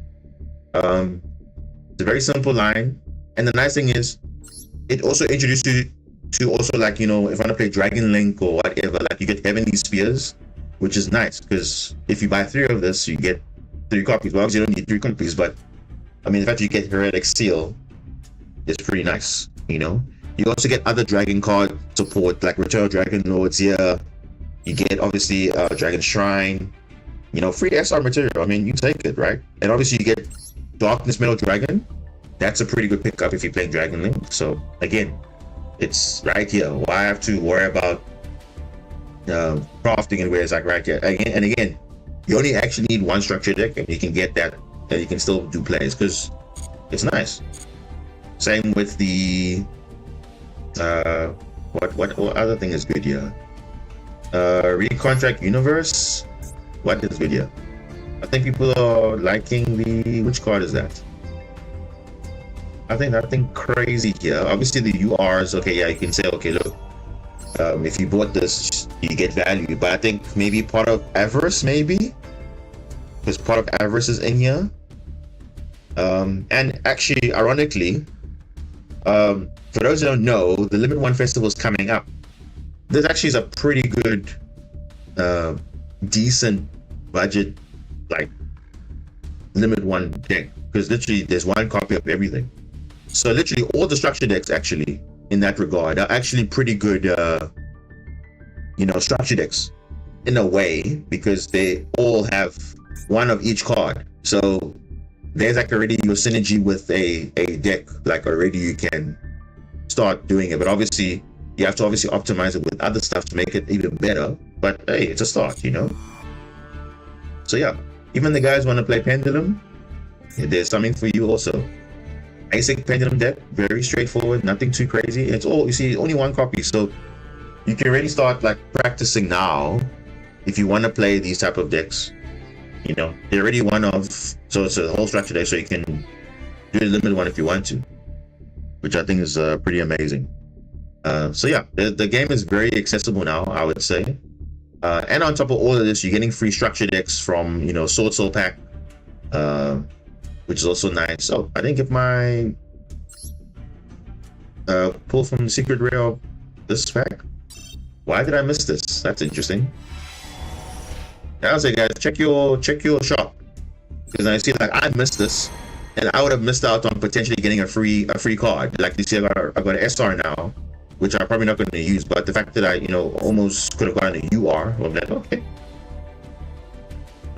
It's a very simple line, and the nice thing is it also introduces you to also, like, you know, if I want to play Dragon Link or whatever, like you get Heavenly Spears, which is nice because if you buy 3 of this, you get 3 copies. Well, obviously you don't need 3 copies, but I mean the fact you get Heretic Seal is pretty nice, you know. You also get other dragon card support like Return of Dragon Lords here. You get obviously Dragon Shrine, you know, free SR material. I mean, you take it, right? And obviously you get Darkness Metal Dragon. That's a pretty good pickup if you're playing Dragon Link. So again, it's right here. Why I have to worry about crafting and where it's like right here. Again, you only actually need 1 structure deck, and you can get that, and you can still do plays because it's nice. Same with the what other thing is good here? Recontract Universe. What is good here? I think people are liking the, which card is that? I think nothing crazy here. Obviously the URs, okay, yeah, you can say, okay, look, if you bought this, you get value. But I think maybe part of Avarice, maybe, because part of Avarice is in here. And actually, ironically, for those who don't know, the Limit 1 Festival is coming up. This actually is a pretty good, decent budget, like, Limit 1 deck, because literally there's 1 copy of everything. So literally all the structure decks actually in that regard are actually pretty good, you know, structure decks in a way, because they all have 1 of each card. So there's like already your synergy with a deck, like already you can start doing it. But obviously you have to obviously optimize it with other stuff to make it even better. but hey, it's a start, So yeah, even the guys want to play Pendulum, there's something for you also. Basic Pendulum deck, very straightforward, nothing too crazy. It's all, you see, only one copy, so you can really start like practicing now if you want to play these type of decks. They're already one of, so it's a whole structure deck, so you can do a limited one if you want to, which I think is pretty amazing. So yeah, the game is very accessible now, I would say. And on top of all of this, you're getting free structure decks from, Sword Soul Pack, which is also nice. So I think if my pull from the secret rare of this pack, why did I miss this? That's interesting. I'll say, guys, check your shop, because I see like I missed this, and I would have missed out on potentially getting a free card. Like you see, I got an SR now, which I'm probably not going to use, but the fact that I almost could have gotten a UR, I'm like, okay,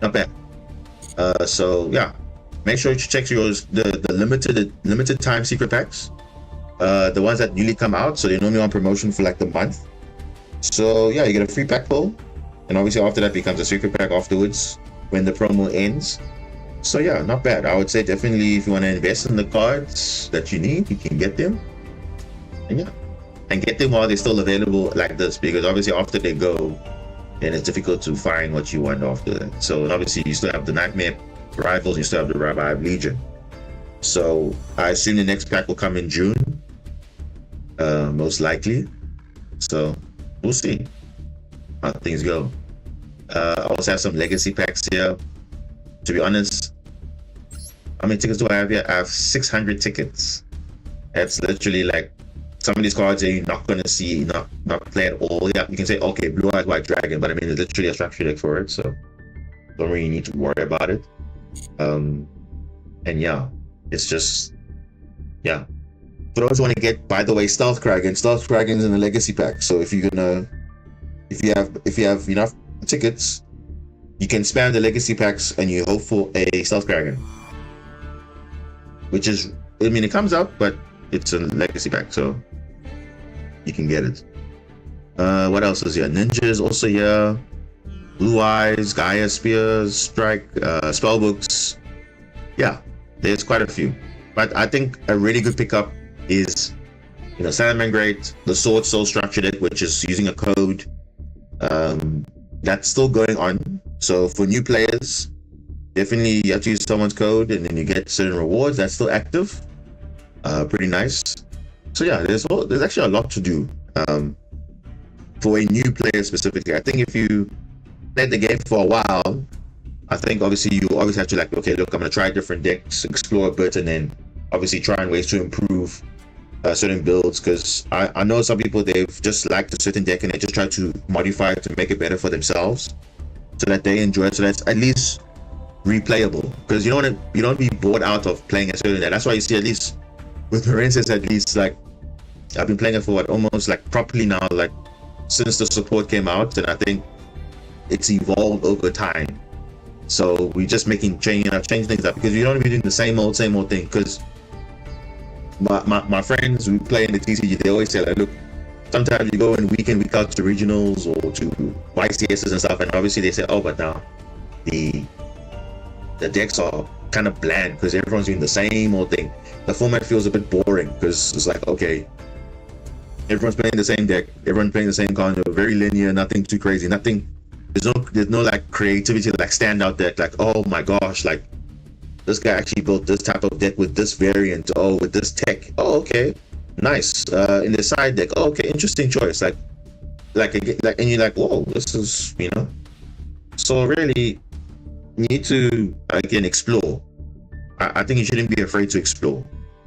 not bad. So yeah, make sure you check the limited time secret packs, the ones that newly come out, so they're normally on promotion for like the month. So yeah, you get a free pack pull. And obviously after that becomes a secret pack afterwards when the promo ends. So yeah, not bad. I would say definitely if you want to invest in the cards that you need, you can get them. And yeah, and get them while they're still available like this, because obviously after they go, then it's difficult to find what you want after that. So obviously you still have the Nightmare Rivals, you still have the Revive Legion. So I assume the next pack will come in June, most likely. So we'll see how things go. I also have some legacy packs here. To be honest, how many tickets do I have here? I have 600 tickets. That's literally like some of these cards that you're not gonna see, not play at all. Yeah, you can say, okay, Blue Eyes White Dragon, but I mean, it's literally a structure deck for it, so don't really need to worry about it. And yeah, it's just, yeah. For those who want to get, by the way, Stealth Kragen's in the legacy pack. So if you have enough tickets, you can spam the legacy packs and you hope for a Stealth Kragen, which is, I mean, it comes out, but it's a legacy pack, so you can get it. What else is here? Ninjas also here. Blue Eyes, Gaia Spears, Strike, Spellbooks. Yeah, there's quite a few. But I think a really good pickup is, Sandman Great, the Sword Soul Structure deck, which is using a code. That's still going on. So for new players, definitely you have to use someone's code and then you get certain rewards. That's still active. Pretty nice. So yeah, there's actually a lot to do for a new player specifically. I think if you played the game for a while, I think obviously you always have to like, okay, look, I'm gonna try different decks, explore a bit, and then obviously try ways to improve certain builds, because I know some people, they've just liked a certain deck and they just try to modify it to make it better for themselves so that they enjoy it, so that's at least replayable, because you don't be bored out of playing a certain deck. That's why you see, at least with Marincess, at least, like I've been playing it for almost like properly now, like since the support came out, and I think it's evolved over time. So we're just change things up, because you don't be doing the same old thing. Because my friends who play in the TCG, they always say like, look, sometimes you go in week in, week out to regionals or to YCSs and stuff, and obviously they say, oh, but now the decks are kind of bland because everyone's doing the same old thing. The format feels a bit boring because it's like, okay, everyone's playing the same deck, everyone's playing the same kind of very linear, nothing too crazy, there's no like creativity, like standout deck, like, oh my gosh, like this guy actually built this type of deck with this variant, oh, with this tech, oh, okay, nice. In the side deck, oh, okay, interesting choice, like and you're like, whoa, this is, so really you need to again explore. I think you shouldn't be afraid to explore.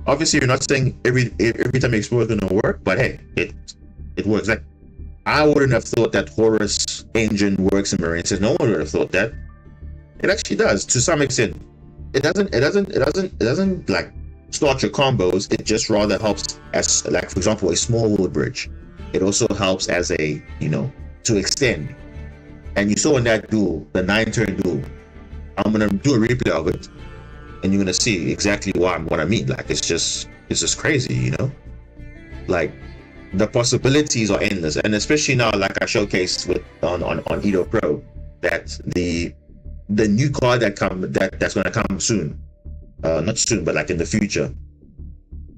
Obviously you're not saying every time you explore it's gonna work, but hey, it works. Like, I wouldn't have thought that Horus engine works in Marincess. No one would have thought that. It actually does to some extent. It doesn't like start your combos. It just rather helps as, like, for example, a small world bridge. It also helps as a, to extend. And you saw in that duel, the 9-turn duel, I'm gonna do a replay of it, and you're gonna see exactly what I mean. Like, it's just crazy, like the possibilities are endless, and especially now, like I showcased with on Edo Pro, that the new card that's going to come soon, not soon, but like in the future,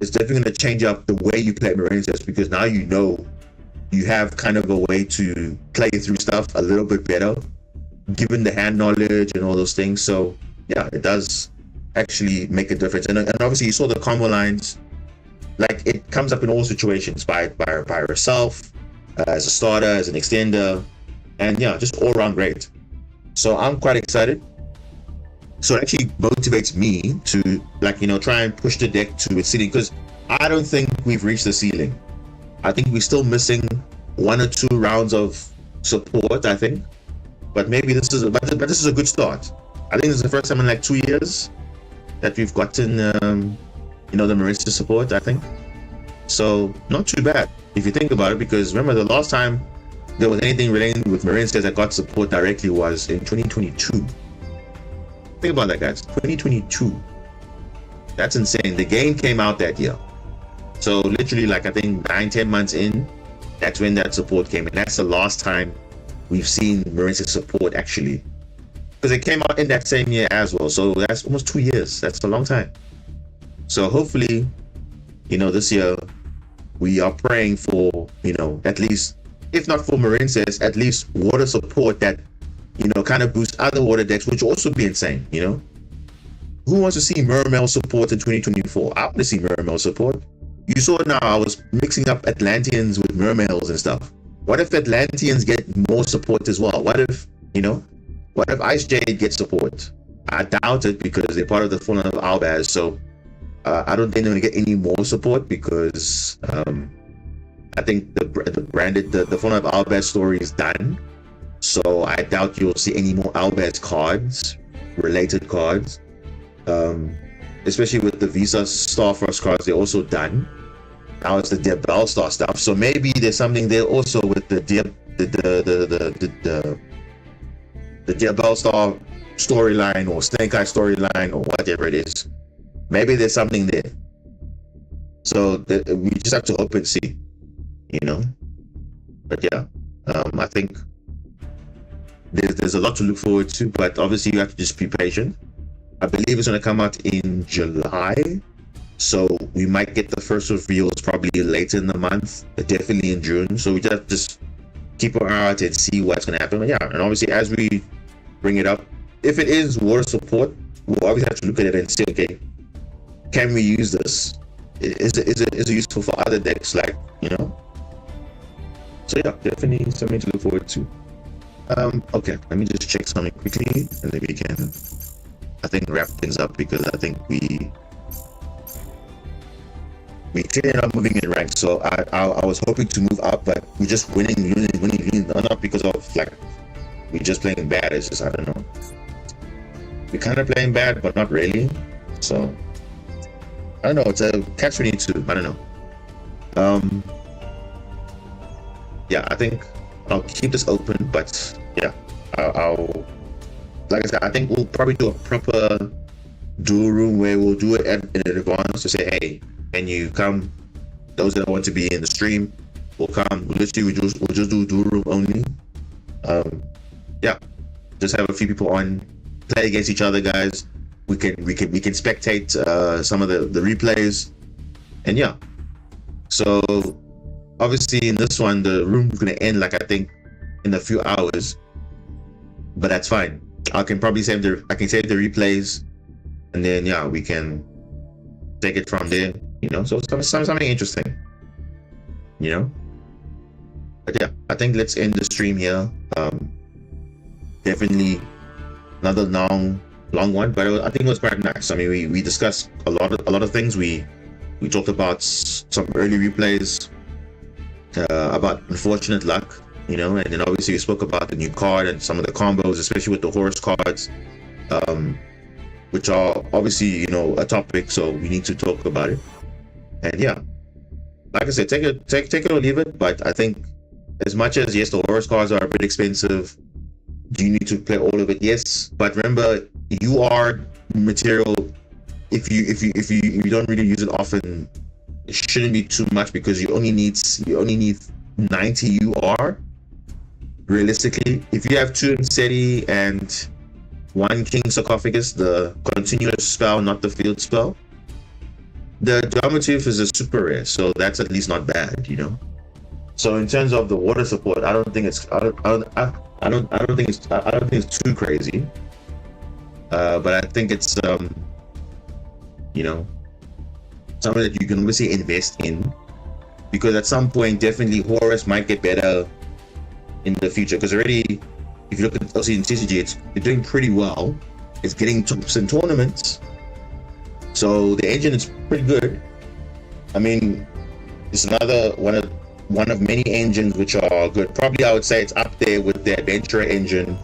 is definitely going to change up the way you play Marincess, because now you have kind of a way to play through stuff a little bit better, given the hand knowledge and all those things. So yeah, it does actually make a difference. And obviously you saw the combo lines, like it comes up in all situations by herself, as a starter, as an extender, and yeah, just all around great. So I'm quite excited. So it actually motivates me to, like, try and push the deck to its ceiling, because I don't think we've reached the ceiling. I think we're still missing 1 or 2 rounds of support, I think. But maybe this is a good start. I think this is the first time in like 2 years that we've gotten the Marincess support, I think. So not too bad if you think about it, because remember the last time there was anything relating with Marincess that got support directly was in 2022. Think about that, guys. 2022. That's insane. The game came out that year. So literally, like, I think 9-10 months in, that's when that support came. And that's the last time we've seen Marincess support, actually. Because it came out in that same year as well. So that's almost 2 years. That's a long time. So hopefully, this year, we are praying for, at least, if not for Marincess, at least water support that, kind of boosts other water decks, which will also be insane, Who wants to see Mermail support in 2024? I want to see Mermail support. You saw now I was mixing up Atlanteans with Mermails and stuff. What if Atlanteans get more support as well? What if Ice Jade gets support? I doubt it, because they're part of the Fallen of Albaz. So I don't think they're going to get any more support, because I think the Fallen of Albaz story is done. So I doubt you'll see any more Albaz cards, related cards. Especially with the Visa Starfrost cards, they're also done. Now it's the Diabell Star stuff. So maybe there's something there also with the Diabell Star storyline, or Snake Eye storyline, or whatever it is. Maybe there's something there. So we just have to hope and see, But yeah, I think there's a lot to look forward to, but obviously you have to just be patient. I believe it's going to come out in July, so we might get the first reveals probably later in the month, definitely in June. So we just keep our eye out and see what's going to happen. But yeah, and obviously as we bring it up, if it is water support, we'll obviously have to look at it and say, okay, can we use this? Is it useful for other decks, like, So yeah, definitely something to look forward to. Okay, let me just check something quickly, and then we can, I think, wrap things up, because I think we clearly are not moving in ranks. So I was hoping to move up, but we're just winning, not because of, like, we're just playing bad. It's just, I don't know. We're kind of playing bad, but not really. So I don't know. It's a catch-22. I don't know. Yeah, I think I'll keep this open, but yeah, I'll like I said, I think we'll probably do a proper duel room where we'll do it in advance to say, hey, can you come? Those that want to be in the stream will come. We'll just do duel room only. Yeah, just have a few people on, play against each other, guys. We can spectate some of the replays, and yeah. So obviously in this one, the room is gonna end, like, I think in a few hours, but that's fine. I can probably save the replays, and then yeah, we can take it from there. So something interesting. But yeah, I think let's end the stream here. Definitely another long one, but I think it was quite nice. I mean, we discussed a lot of things. We talked about some early replays, about unfortunate luck, and then obviously we spoke about the new card and some of the combos, especially with the Horus cards, which are obviously a topic, so we need to talk about it. And yeah, like I said, take it or leave it. But I think, as much as, yes, the Horus cards are a bit expensive, do you need to play all of it? Yes, but remember, you are material. If you don't really use it often, it shouldn't be too much because you only need 90 UR. Realistically, if you have 2 Inseti and 1 King Sarcophagus, the continuous spell, not the field spell, the Geometry is a super rare, so that's at least not bad, you know. So in terms of the water support, I don't think it's too crazy. But I think it's you know, something that you can obviously invest in, because at some point definitely Horus might get better in the future, because already if you look at LC and TCG, it's doing pretty well. It's getting tops in tournaments, so the engine is pretty good. I mean, it's another one of many engines which are good. Probably I would say it's up there with the Adventurer engine,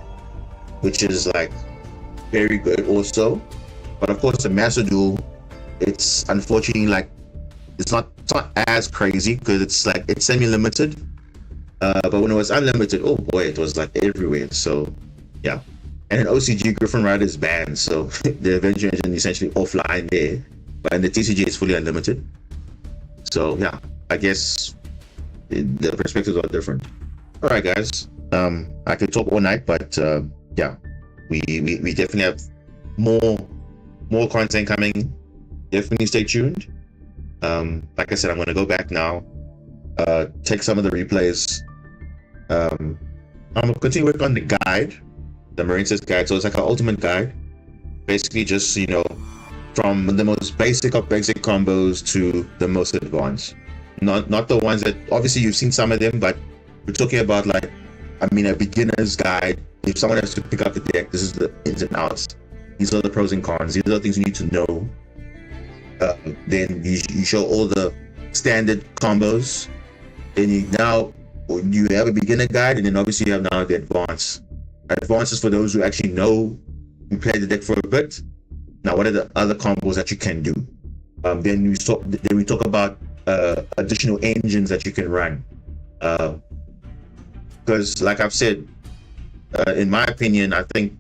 which is like very good also. But of course the Master Duel, it's unfortunately like it's not as crazy because it's like it's semi-limited. But when it was unlimited, oh boy, it was like everywhere. So yeah. And in OCG, Griffin Rider is banned, so the Adventure engine is essentially offline there. But in the TCG, it's fully unlimited. So yeah, I guess the perspectives are different. All right, guys. I could talk all night, but yeah, we definitely have more content coming. Definitely stay tuned. Like I said, I'm gonna go back now, take some of the replays. I'm gonna continue work on the guide, the Marincess guide. So it's like an ultimate guide, basically just, you know, from the most basic of basic combos to the most advanced. Not the ones that obviously you've seen some of them, but we're talking about like, I mean, a beginner's guide. If someone has to pick up the deck, this is the ins and outs. These are the pros and cons. These are the things you need to know. Then you show all the standard combos. Then you have a beginner guide, and then obviously you have now the advanced. Advanced is for those who actually know, who play the deck for a bit. Now, what are the other combos that you can do? Then we talk about additional engines that you can run. Because like I've said, in my opinion, I think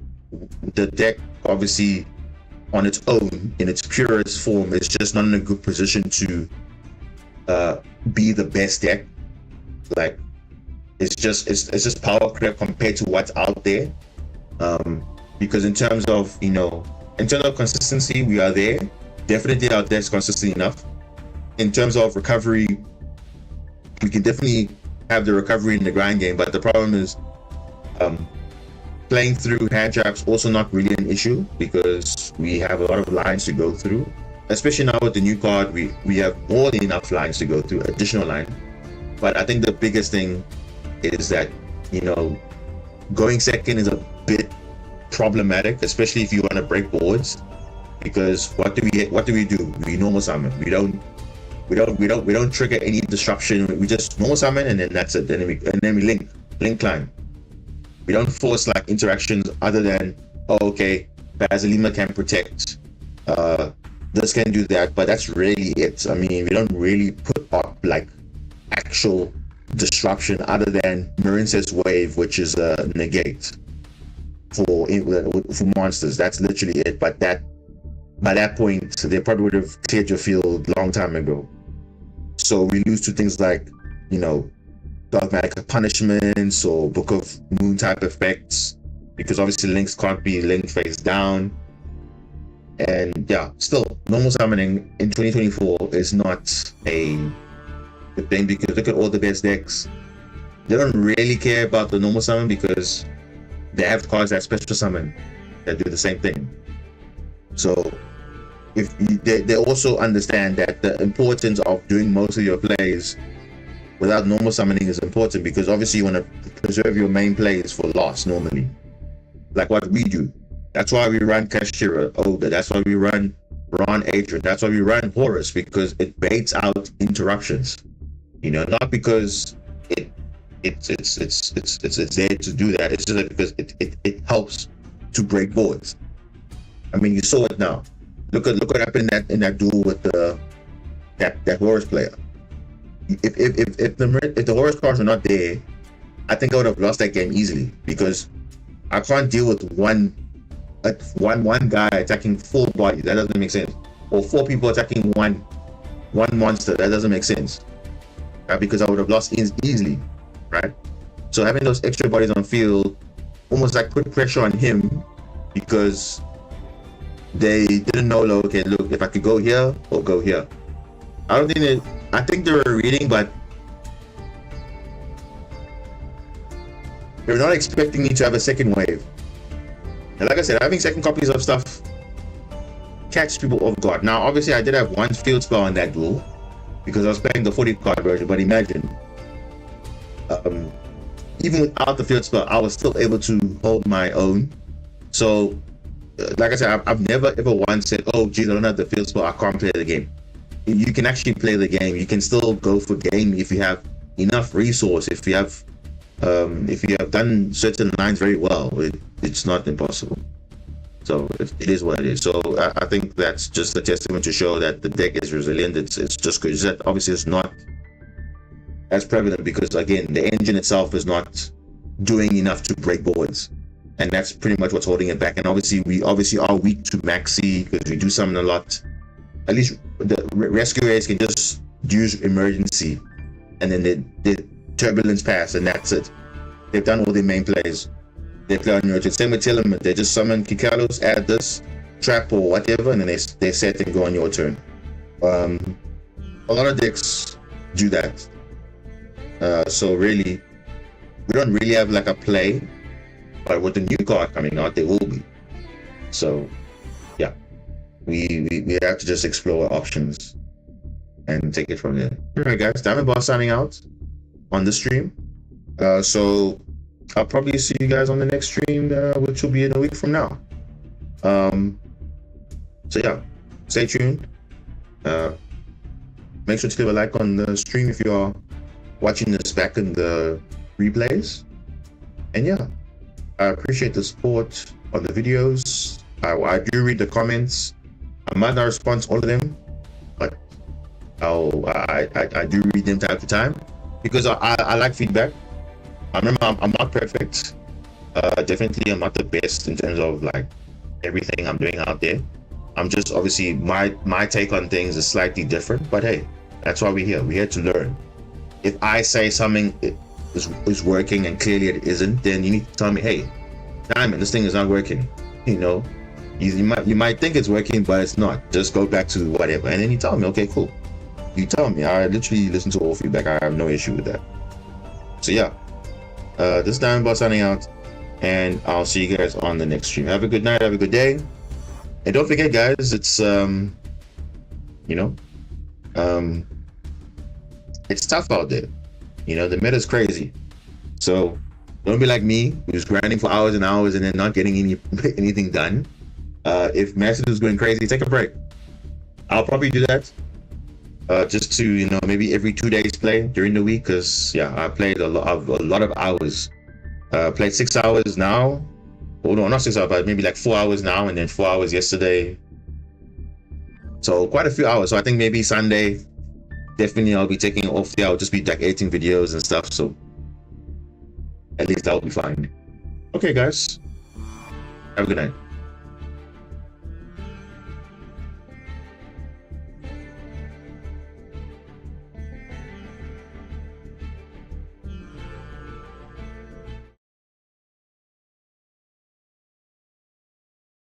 the deck obviously on its own, in its purest form, is just not in a good position to be the best deck. Like it's just power creep compared to what's out there. Because in terms of consistency, we are there. Definitely our deck's consistent enough. In terms of recovery, we can definitely have the recovery in the grind game, but the problem is playing through hand traps also not really an issue, because we have a lot of lines to go through. Especially now with the new card, we have more than enough lines to go through, additional line. But I think the biggest thing is that, going second is a bit problematic, especially if you want to break boards, because what do we do? We normal summon. We don't trigger any disruption. We just normal summon, and then that's it. Then we link climb. We don't force like interactions other than, okay, Basilima can protect, this can do that, but that's really it. I mean, we don't really put up like actual disruption other than Marincess wave, which is a negate for monsters. That's literally it. But by that point, they probably would have cleared your field long time ago. So we lose to things like, dogmatic punishments or Book of Moon type effects, because obviously links can't be linked face down. And yeah, still normal summoning in 2024 is not a good thing, because look at all the best decks. They don't really care about the normal summon because they have cards that special summon that do the same thing. So they also understand that the importance of doing most of your plays without normal summoning is important, because obviously you want to preserve your main plays for last normally, like what we do. That's why we run Kashira Ogre. That's why we run Ron Adrian. That's why we run Horus, because it baits out interruptions. Not because it's there to do that. It's just because it helps to break boards. I mean, you saw it now. Look what happened in that duel with that Horus player. If the Horus cards were not there, I think I would have lost that game easily, because I can't deal with one guy attacking 4 bodies. That doesn't make sense. Or 4 people attacking one one monster. That doesn't make sense, right? Because I would have lost easily, right? So having those extra bodies on field almost like put pressure on him, because they didn't know, like, okay, look, if I could go here or go here. I don't think that, I think they were reading, but they're not expecting me to have a second wave. And like I said, having second copies of stuff catch people off guard. Now, obviously, I did have one field spell on that duel because I was playing the 40 card version, but imagine, even without the field spell, I was still able to hold my own. So, like I said, I've never ever once said, oh, geez, I don't have the field spell, I can't play the game. You can actually play the game. You can still go for game if you have enough resource, if you have done certain lines very well. It's not impossible. So it is what it is. So I think that's just a testament to show that the deck is resilient. It's just good. That obviously it's not as prevalent because, again, the engine itself is not doing enough to break boards, and that's pretty much what's holding it back. And obviously we are weak to maxi because we do summon a lot. At least the rescuers can just use emergency, and then the turbulence pass, and that's it. They've done all their main plays. They play on your turn. Same with Tillerman. They just summon Kikalos, add this trap or whatever, and then they set and go on your turn. A lot of decks do that. So really, we don't really have like a play, but with the new card coming out, there will be. So yeah, we have to just explore options and take it from there. All right, guys, Diamond Boss signing out on the stream. So I'll probably see you guys on the next stream, which will be in a week from now. So yeah, stay tuned. Make sure to leave a like on the stream if you are watching this back in the replays. And yeah, I appreciate the support on the videos. I do read the comments. I might not respond to all of them, but I do read them time to time because I like feedback. I remember I'm not perfect. Definitely I'm not the best in terms of like everything I'm doing out there. I'm just, obviously my take on things is slightly different, but hey, that's why we're here. We're here to learn. If I say something is working and clearly it isn't, then you need to tell me, hey, Diamond, this thing is not working. You know, you might think it's working, but it's not. Just go back to whatever, and then you tell me, okay, cool. You tell me. I literally listen to all feedback. I have no issue with that. So yeah, this is Diamond Boss signing out, and I'll see you guys on the next stream. Have a good night. Have a good day, and don't forget, guys, it's it's tough out there. You know, the meta's crazy. So don't be like me, who's grinding for hours and hours and then not getting anything done. If Master is going crazy, take a break. I'll probably do that. Just to, you know, maybe every 2 days play during the week, because yeah, I played a lot of hours. Played 6 hours now. Oh no, not 6 hours, but maybe like 4 hours now, and then 4 hours yesterday. So quite a few hours. So I think maybe Sunday, definitely I'll be taking off there. I'll just be like editing videos and stuff. So at least that'll be fine. Okay, guys. Have a good night.